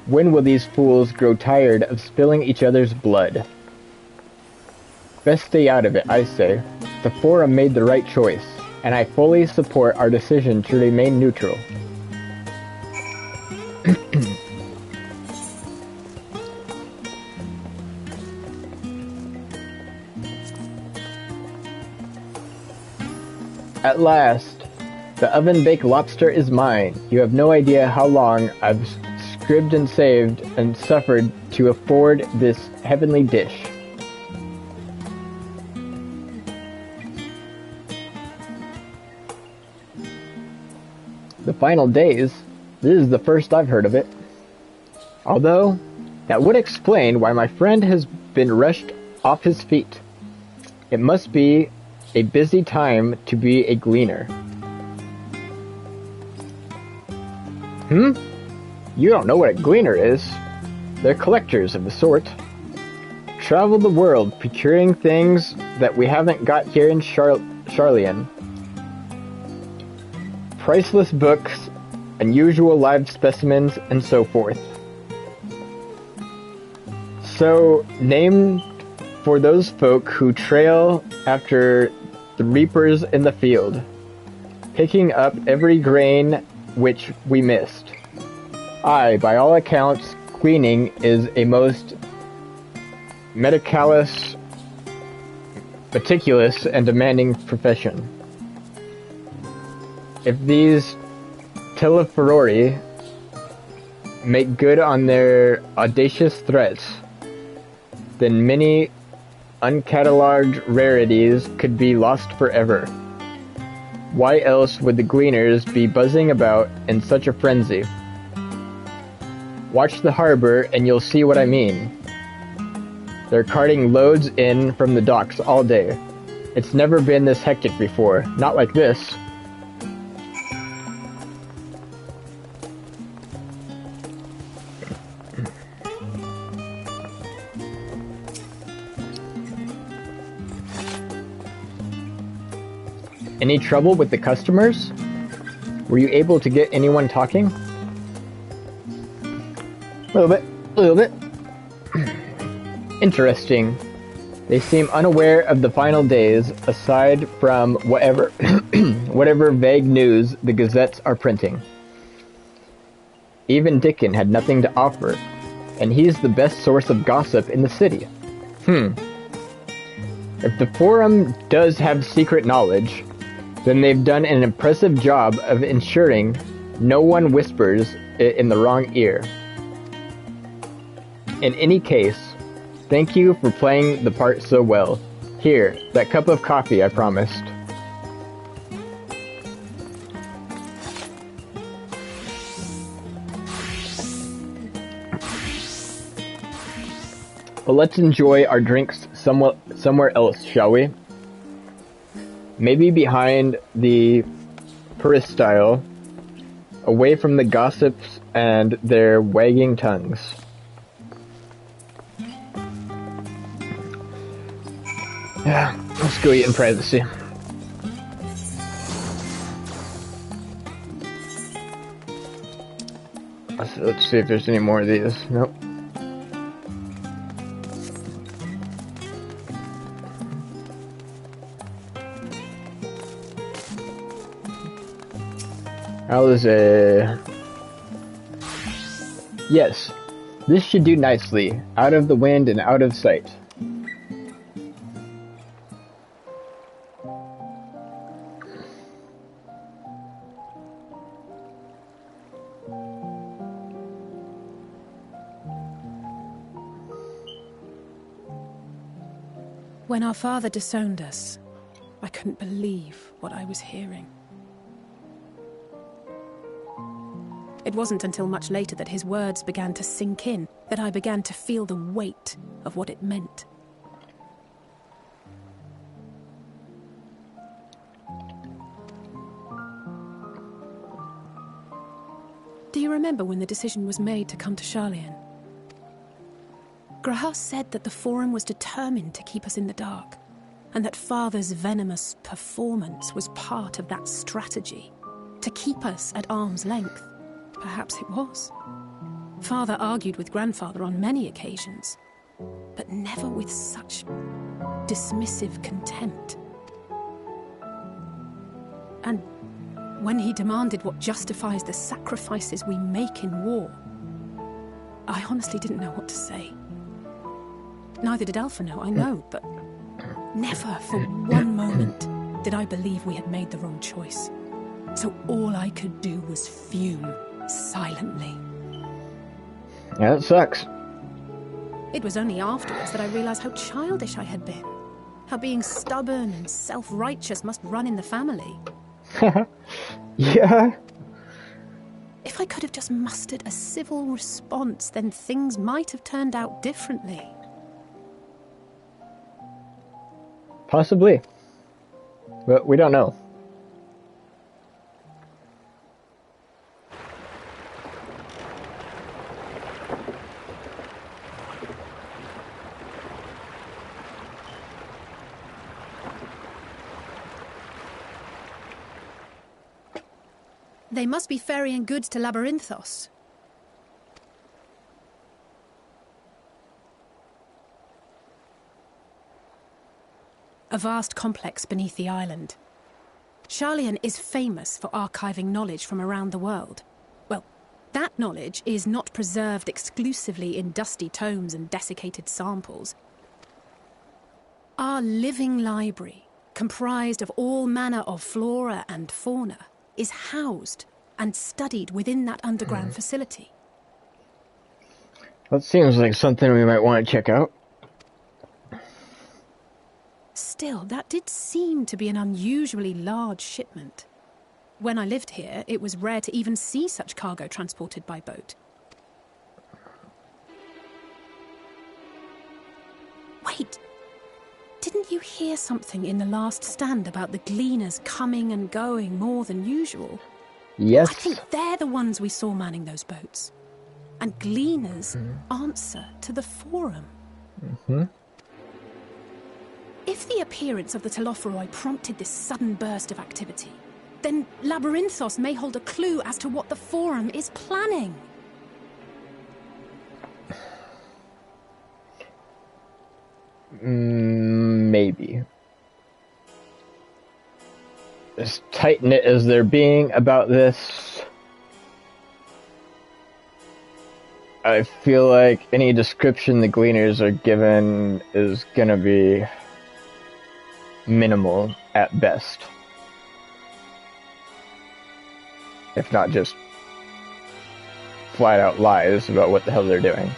When will these fools grow tired of spilling each other's blood? Best stay out of it, I say. The Forum made the right choice, and I fully support our decision to remain neutral. At last, the oven-baked lobster is mine. You have no idea how long I've scribbed and saved and suffered to afford this heavenly dish. The final days? This is the first I've heard of it. Although, that would explain why my friend has been rushed off his feet. It must be a busy time to be a gleaner. You don't know what a gleaner is. They're collectors of the sort. Travel the world procuring things that we haven't got here in Charlian. Priceless books, unusual live specimens, and so forth. So, named for those folk who trail after the reapers in the field, picking up every grain which we missed. Aye, by all accounts, gleaning is a most meticulous, and demanding profession. If these Teleferori make good on their audacious threats, then many uncatalogued rarities could be lost forever. Why else would the gleaners be buzzing about in such a frenzy? Watch the harbor and you'll see what I mean. They're carting loads in from the docks all day. It's never been this hectic before, not like this. Any trouble with the customers? Were you able to get anyone talking? A little bit. Interesting. They seem unaware of the final days, aside from whatever vague news the gazettes are printing. Even Dickon had nothing to offer, and he's the best source of gossip in the city. If the Forum does have secret knowledge, then they've done an impressive job of ensuring no one whispers it in the wrong ear. In any case, thank you for playing the part so well. Here, that cup of coffee I promised. But let's enjoy our drinks somewhere else, shall we? Maybe behind the peristyle, away from the gossips and their wagging tongues. Yeah, let's go eat in privacy. Let's see if there's any more of these. Nope. Alize. Yes, this should do nicely. Out of the wind and out of sight. When our father disowned us, I couldn't believe what I was hearing. It wasn't until much later that his words began to sink in, that I began to feel the weight of what it meant. Do you remember when the decision was made to come to Sharlayan? Grahar said that the Forum was determined to keep us in the dark, and that Father's venomous performance was part of that strategy, to keep us at arm's length. Perhaps it was. Father argued with Grandfather on many occasions, but never with such dismissive contempt. And when he demanded what justifies the sacrifices we make in war, I honestly didn't know what to say. Neither did Alpha know, I know, but never for one moment did I believe we had made the wrong choice. So all I could do was fume silently. Yeah, that sucks. It was only afterwards that I realized how childish I had been. How being stubborn and self-righteous must run in the family. Yeah. If I could have just mustered a civil response, then things might have turned out differently. Possibly. But we don't know. They must be ferrying goods to Labyrinthos. A vast complex beneath the island. Sharlayan is famous for archiving knowledge from around the world. Well, that knowledge is not preserved exclusively in dusty tomes and desiccated samples. Our living library, comprised of all manner of flora and fauna, is housed and studied within that underground facility. That seems like something we might want to check out. Still, that did seem to be an unusually large shipment. When I lived here, it was rare to even see such cargo transported by boat. Wait! Didn't you hear something in the last stand about the gleaners coming and going more than usual? Yes. I think they're the ones we saw manning those boats. And gleaners answer to the Forum. If the appearance of the Telophoroi prompted this sudden burst of activity, then Labyrinthos may hold a clue as to what the Forum is planning. Maybe. As tight-knit as they're being about this, I feel like any description the Gleaners are given is gonna be minimal at best. If not just flat-out lies about what the hell they're doing.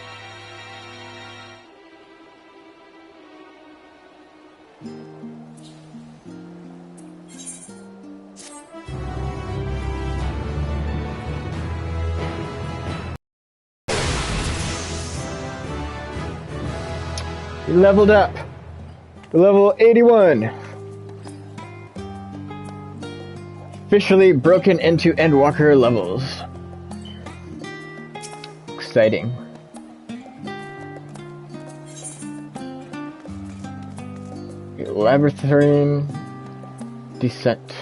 We leveled up. We're level 81. Officially broken into Endwalker levels. Exciting. Labyrinthine descent.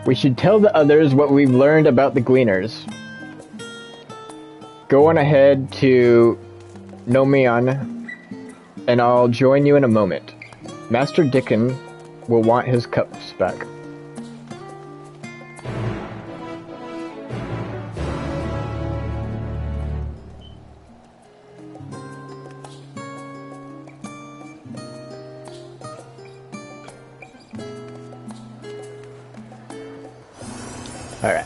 We should tell the others what we've learned about the Gleaners. Go on ahead to Nomion, and I'll join you in a moment. Master Dickon will want his cups back. Alright.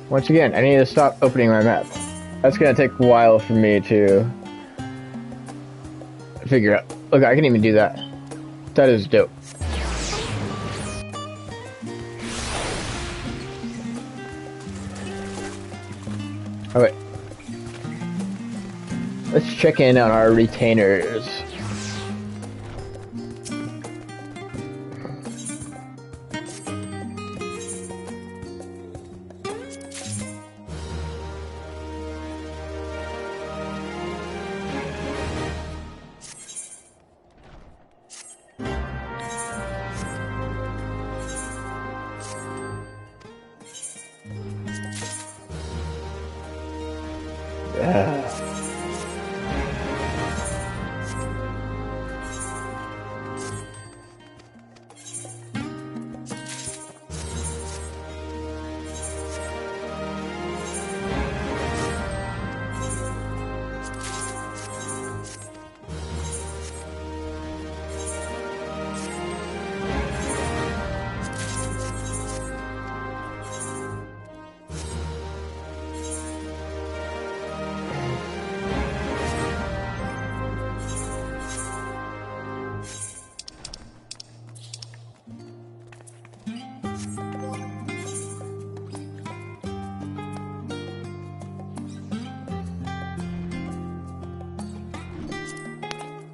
Once again, I need to stop opening my map. That's gonna take a while for me to figure out. Look, I can even do that. That is dope. Oh wait. Let's check in on our retainers.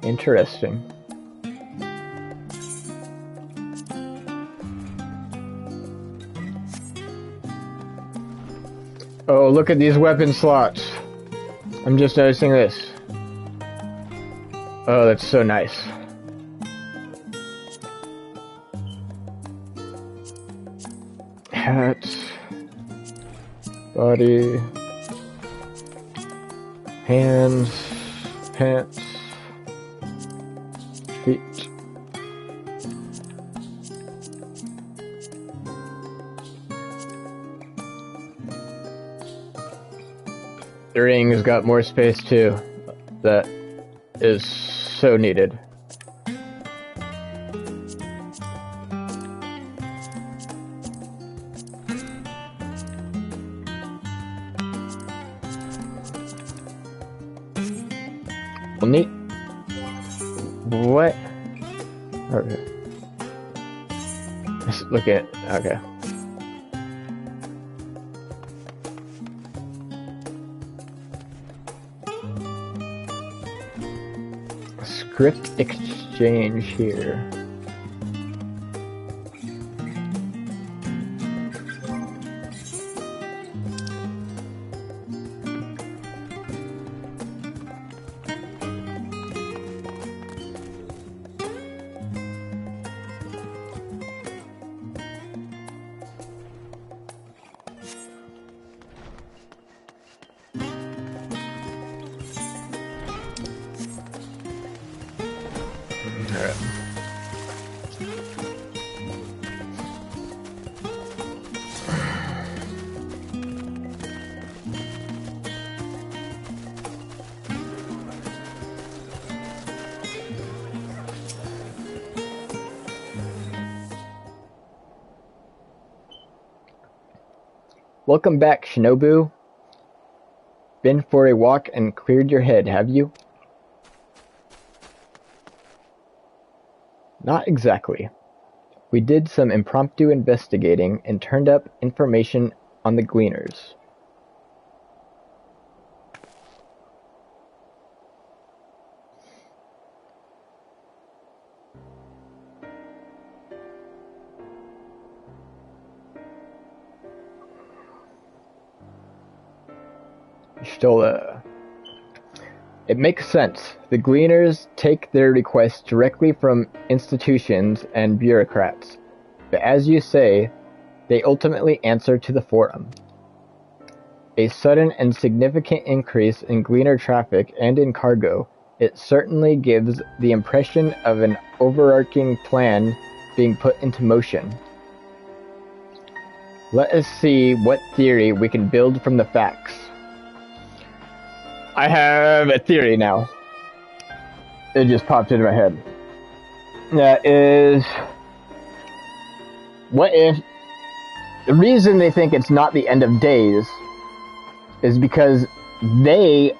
Interesting. Oh, look at these weapon slots. I'm just noticing this. Oh, that's so nice. Hats. Body. Hands. Pants. Feet. The ring's got more space too. That is so needed. Well, neat. What? Okay. Let's look at. Okay. Script exchange here. Welcome back, Shinobu. Been for a walk and cleared your head, have you? Not exactly. We did some impromptu investigating and turned up information on the Gleaners. Stola. It makes sense. The Gleaners take their requests directly from institutions and bureaucrats, but as you say, they ultimately answer to the Forum. A sudden and significant increase in Gleaner traffic and in cargo, it certainly gives the impression of an overarching plan being put into motion. Let us see what theory we can build from the facts. I have a theory now. It just popped into my head. That is what if the reason they think it's not the end of days is because the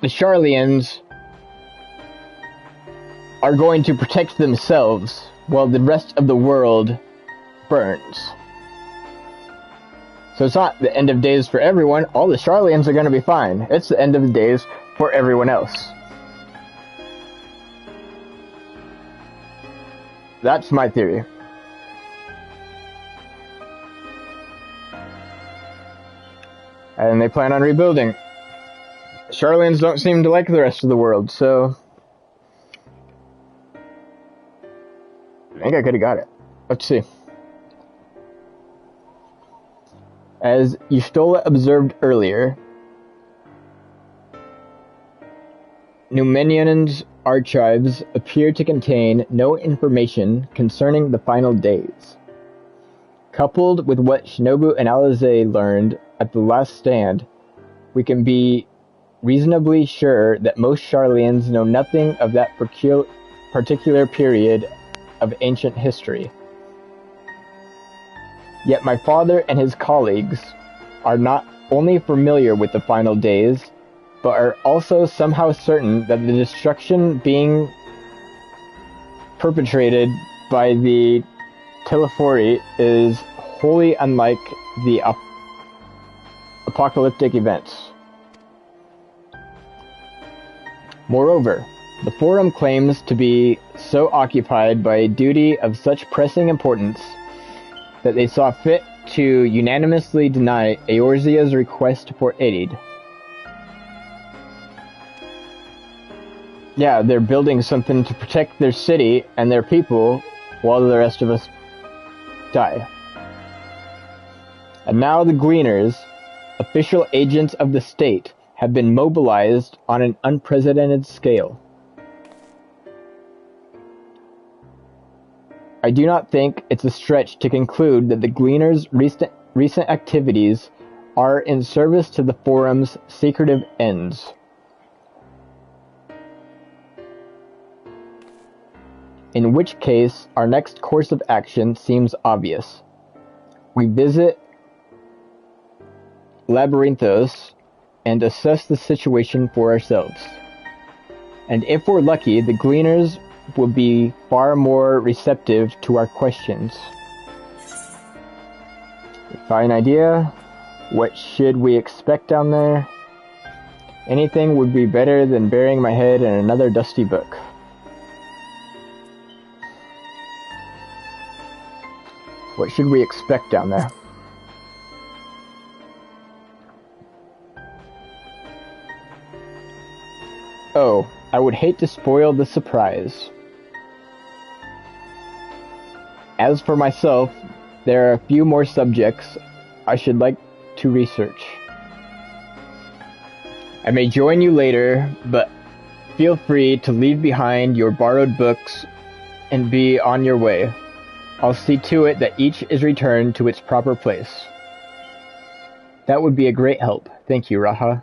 Sharlayans, are going to protect themselves while the rest of the world burns. So it's not the end of days for everyone. All the Sharlayans are going to be fine. It's the end of the days for everyone else. That's my theory. And they plan on rebuilding. Sharlayans don't seem to like the rest of the world, so I think I could have got it. Let's see. As Y'shtola observed earlier, Numenion's archives appear to contain no information concerning the final days. Coupled with what Shinobu and Alize learned at the last stand, we can be reasonably sure that most Sharlayans know nothing of that particular period of ancient history. Yet my father and his colleagues are not only familiar with the final days, but are also somehow certain that the destruction being perpetrated by the Telefori is wholly unlike the apocalyptic events. Moreover, the Forum claims to be so occupied by a duty of such pressing importance that they saw fit to unanimously deny Eorzea's request for aid. Yeah, they're building something to protect their city and their people while the rest of us die. And now the Gleaners, official agents of the state, have been mobilized on an unprecedented scale. I do not think it's a stretch to conclude that the Gleaners' recent activities are in service to the Forum's secretive ends. In which case, our next course of action seems obvious. We visit Labyrinthos and assess the situation for ourselves. And if we're lucky, the Gleaners will be far more receptive to our questions. Fine idea. What should we expect down there? Anything would be better than burying my head in another dusty book. What should we expect down there? Oh, I would hate to spoil the surprise. As for myself, there are a few more subjects I should like to research. I may join you later, but feel free to leave behind your borrowed books and be on your way. I'll see to it that each is returned to its proper place. That would be a great help. Thank you, Raha.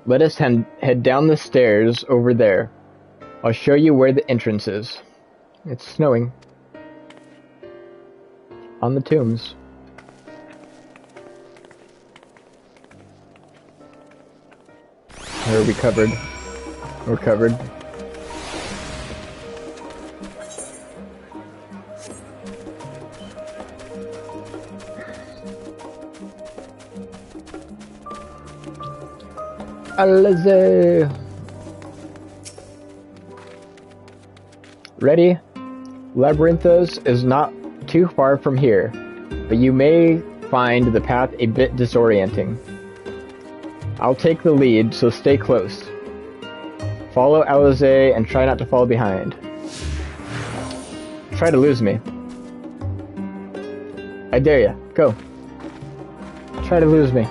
Let us head down the stairs over there. I'll show you where the entrance is. It's snowing. On the tombs. Are we covered? We're covered. Alize! Ready? Labyrinthos is not too far from here, but you may find the path a bit disorienting. I'll take the lead, so stay close. Follow Alize and try not to fall behind. Try to lose me. I dare ya. Go. Try to lose me.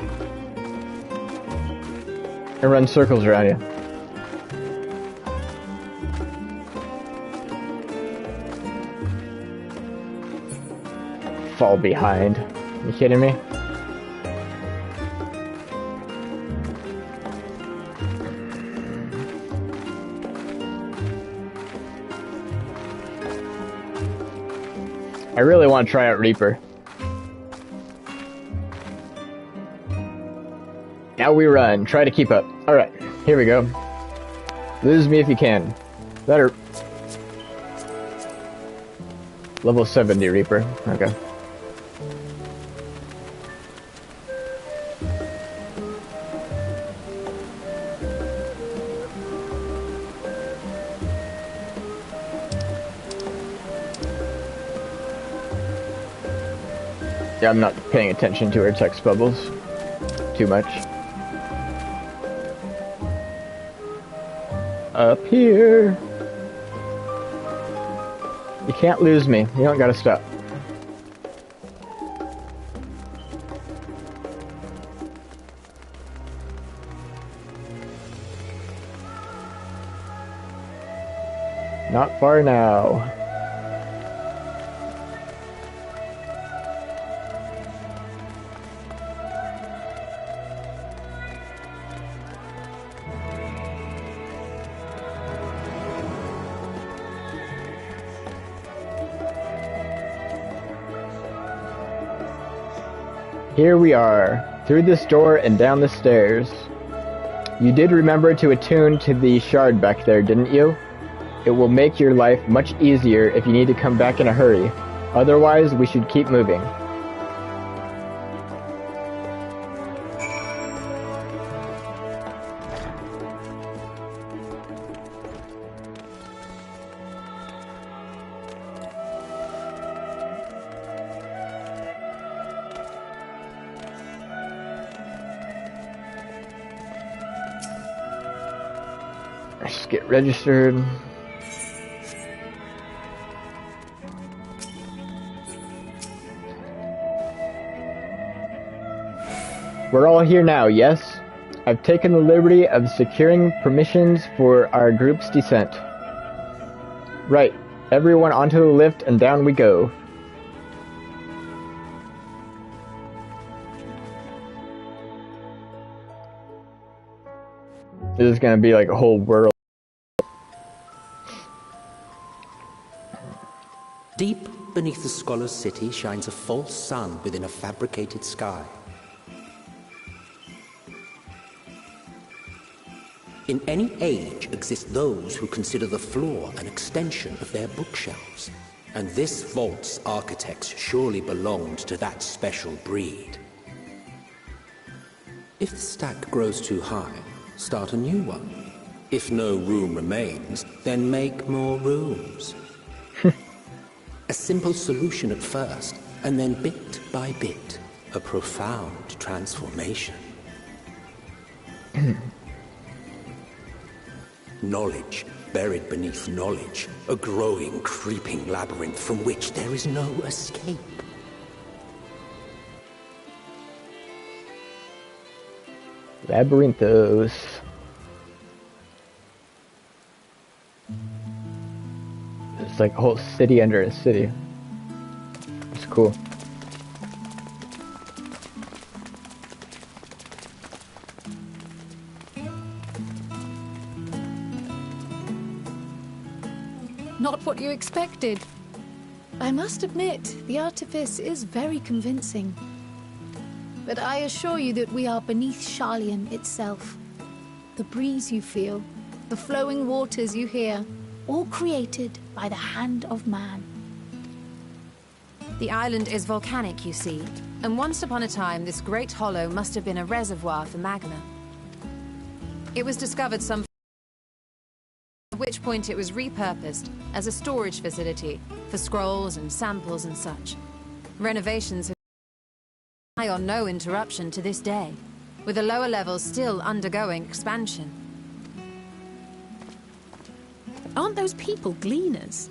And run circles around you. Fall behind. You kidding me? I really want to try out Reaper. Now we run. Try to keep up. Alright, here we go. Lose me if you can. Better. Level 70 Reaper. Okay. Yeah, I'm not paying attention to her text bubbles too much. Up here. You can't lose me. You don't gotta stop. Not far now. Here we are, through this door and down the stairs. You did remember to attune to the shard back there, didn't you? It will make your life much easier if you need to come back in a hurry. Otherwise, we should keep moving. Let's get registered. We're all here now, yes? I've taken the liberty of securing permissions for our group's descent. Right, everyone onto the lift and down we go. This is gonna be like a whole world. Deep beneath the scholar's city shines a false sun within a fabricated sky. In any age exist those who consider the floor an extension of their bookshelves, and this vault's architects surely belonged to that special breed. If the stack grows too high, start a new one. If no room remains, then make more rooms. A simple solution at first, and then bit by bit, a profound transformation. Knowledge, buried beneath knowledge, a growing, creeping labyrinth from which there is no escape. Labyrinthos. It's like a whole city under a city. It's cool. Not what you expected. I must admit, the artifice is very convincing. But I assure you that we are beneath Sharlayan itself. The breeze you feel, the flowing waters you hear, all created by the hand of man. The island is volcanic, you see, and once upon a time this great hollow must have been a reservoir for magma. It was discovered at which point it was repurposed as a storage facility for scrolls and samples and such. Renovations have been on no interruption to this day, with the lower levels still undergoing expansion. Aren't those people gleaners?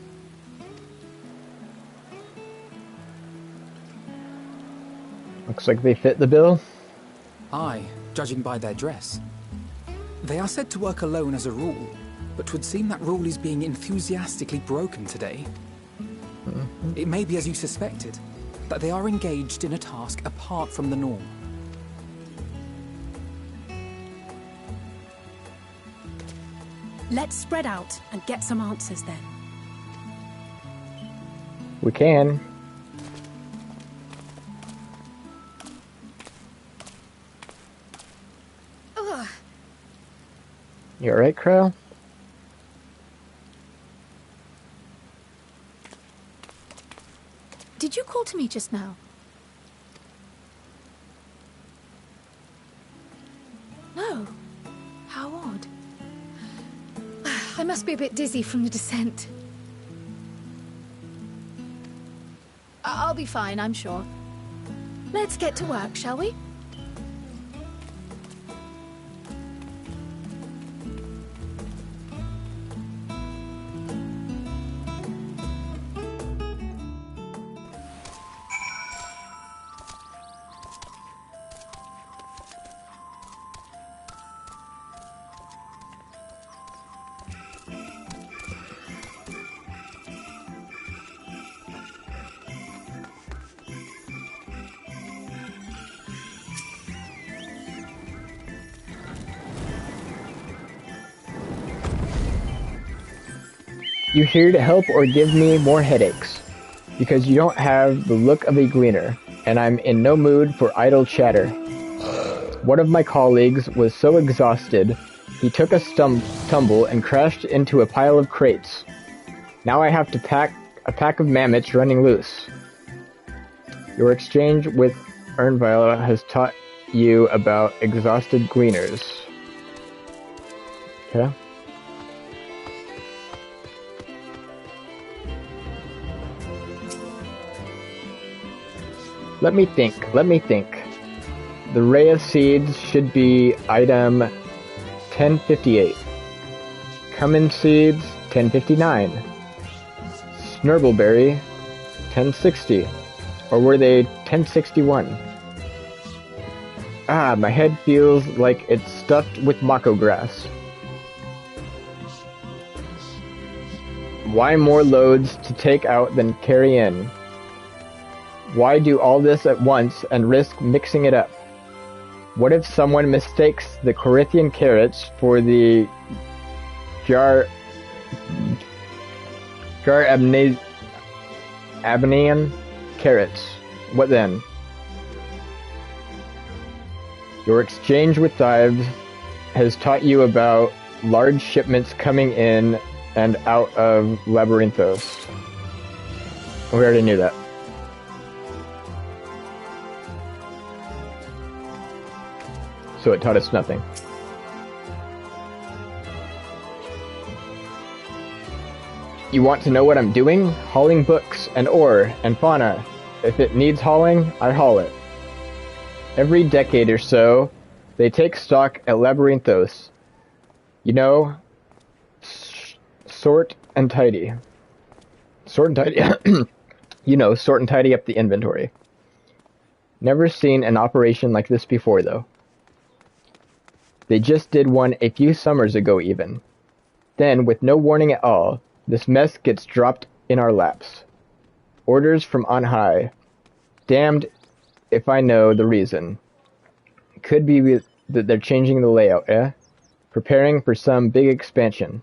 Looks like they fit the bill. Aye, judging by their dress. They are said to work alone as a rule, but 'twould seem that rule is being enthusiastically broken today. It may be as you suspected, that they are engaged in a task apart from the norm. Let's spread out and get some answers then. We can. You alright, Crow? Did you call to me just now? No. How odd. I must be a bit dizzy from the descent. I'll be fine, I'm sure. Let's get to work, shall we? You here to help or give me more headaches? Because you don't have the look of a gleaner, and I'm in no mood for idle chatter. One of my colleagues was so exhausted, he took a tumble and crashed into a pile of crates. Now I have to pack a pack of mammoths running loose. Your exchange with Ernvila has taught you about exhausted gleaners. Okay. Let me think. The ray of seeds should be item 1058. Cumin seeds, 1059. Snurbbleberry, 1060. Or were they 1061? Ah, my head feels like it's stuffed with mako grass. Why more loads to take out than carry in? Why do all this at once and risk mixing it up? What if someone mistakes the Corinthian carrots for the Abnean carrots? What then? Your exchange with Dives has taught you about large shipments coming in and out of Labyrinthos. We already knew that. So it taught us nothing. You want to know what I'm doing? Hauling books and ore and fauna. If it needs hauling, I haul it. Every decade or so, they take stock at Labyrinthos. You know, sort and tidy. Sort and tidy. You know, sort and tidy up the inventory. Never seen an operation like this before, though. They just did one a few summers ago even. Then, with no warning at all, this mess gets dropped in our laps. Orders from on high. Damned if I know the reason. Could be that they're changing the layout, eh? Preparing for some big expansion.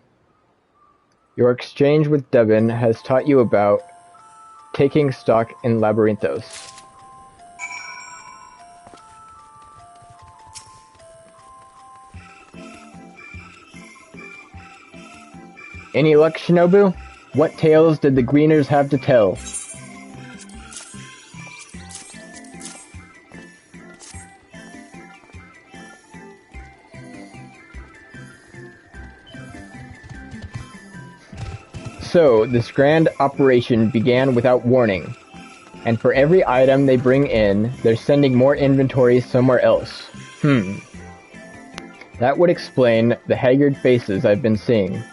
Your exchange with Devin has taught you about taking stock in Labyrinthos. Any luck, Shinobu? What tales did the Greeners have to tell? So, this grand operation began without warning, and for every item they bring in, they're sending more inventory somewhere else. That would explain the haggard faces I've been seeing.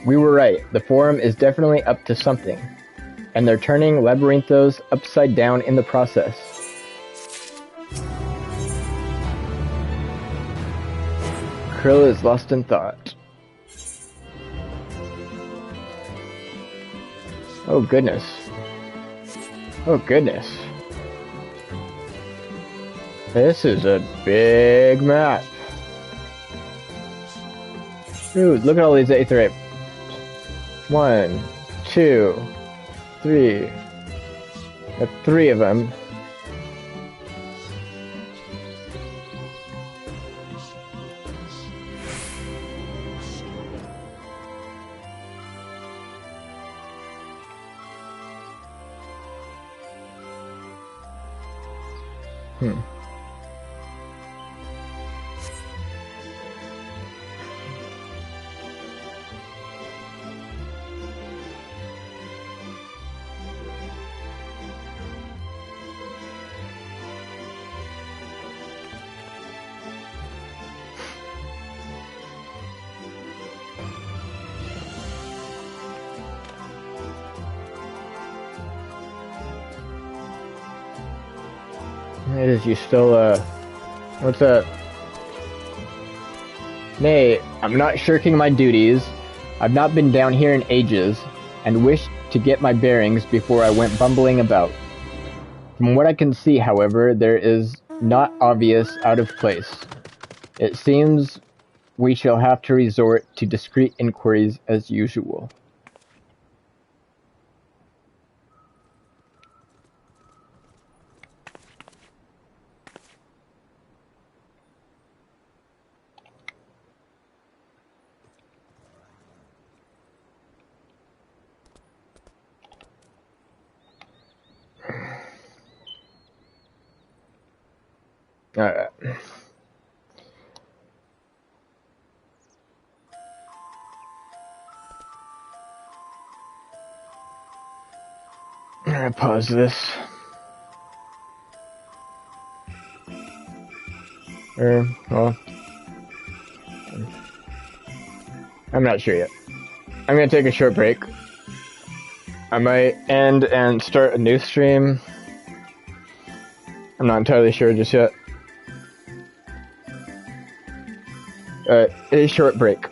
We were right, the Forum is definitely up to something, and they're turning Labyrinthos upside down in the process. Krill is lost in thought. Oh goodness. Oh goodness. This is a big map. Dude, look at all these Aetherite. 1, 2, 3. Got 3 of them. Is you still, what's up? Nay, I'm not shirking my duties. I've not been down here in ages, and wished to get my bearings before I went bumbling about. From what I can see, however, there is not obvious out of place. It seems we shall have to resort to discreet inquiries as usual. Alright. I'm gonna pause this. Well, I'm not sure yet. I'm gonna take a short break. I might end and start a new stream. I'm not entirely sure just yet. A short break.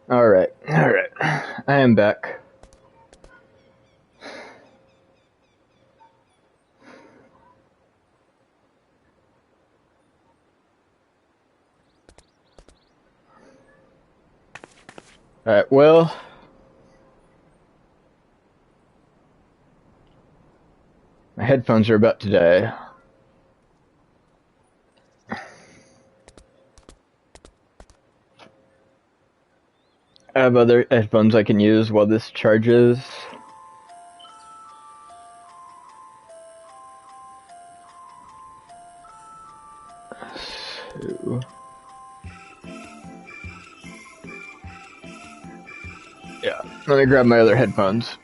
Alright, alright. I am back. Alright, well... my headphones are about to die. I have other headphones I can use while this charges. So... yeah, let me grab my other headphones.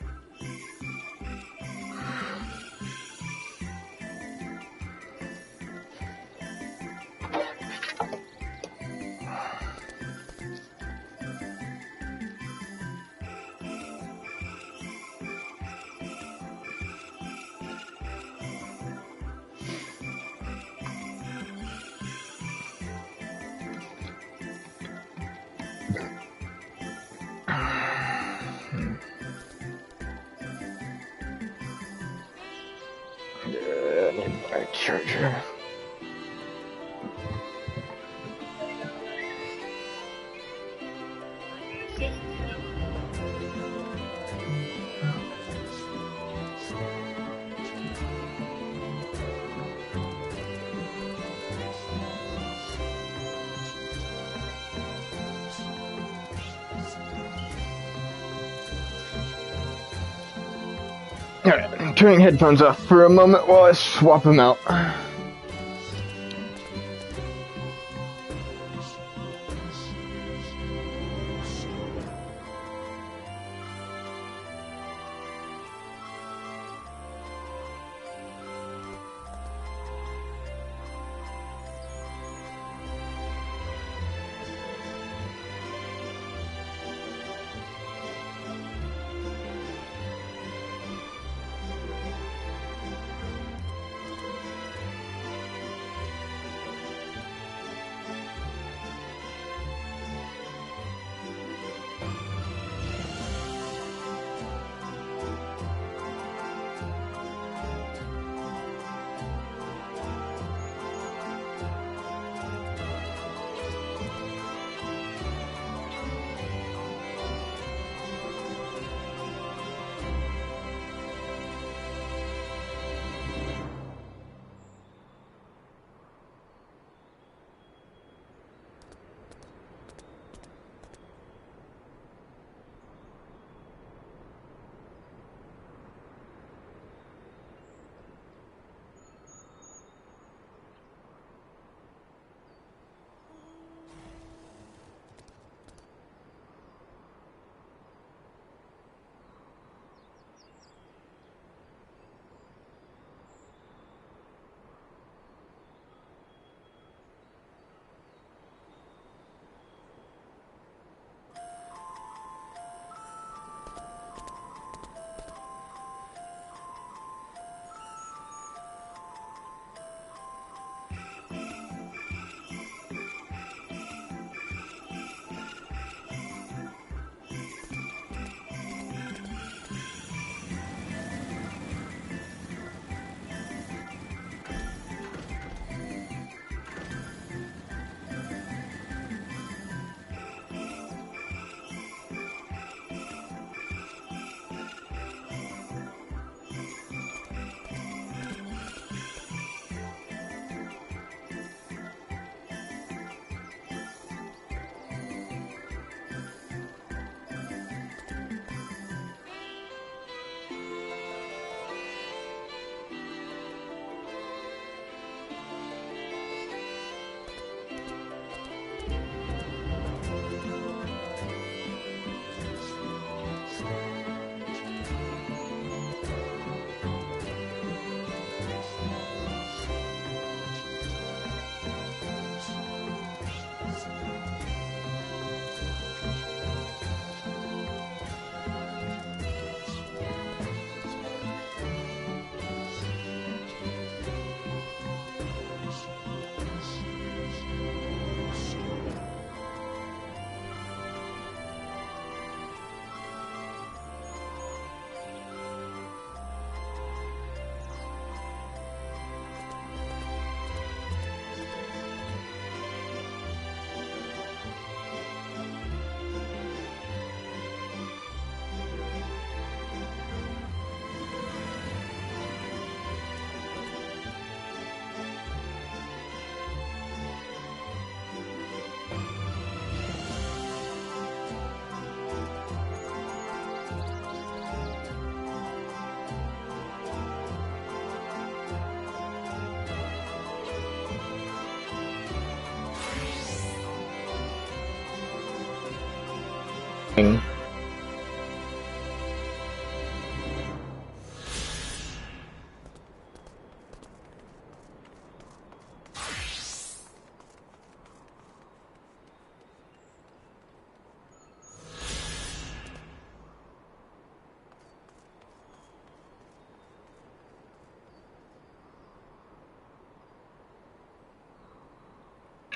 I need my charger. Alright, I'm turning headphones off for a moment while I swap them out.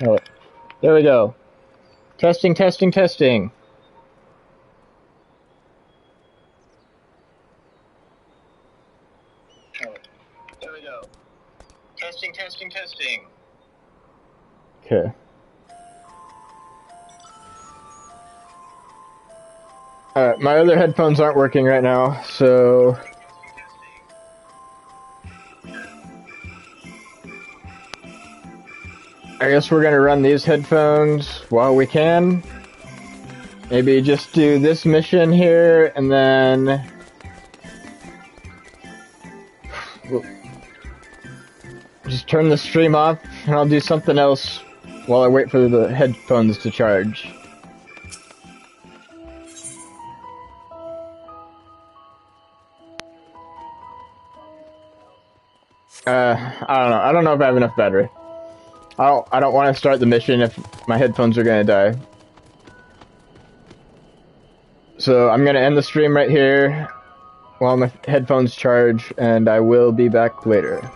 Oh, there we go. Testing, testing, testing. Oh, there we go. Testing, testing, testing. Okay. Alright, my other headphones aren't working right now, so... I guess we're gonna run these headphones while we can. Maybe just do this mission here, and then... just turn the stream off, and I'll do something else while I wait for the headphones to charge. I don't know. I don't know if I have enough battery. I don't want to start the mission if my headphones are gonna die. So I'm gonna end the stream right here while my headphones charge, and I will be back later.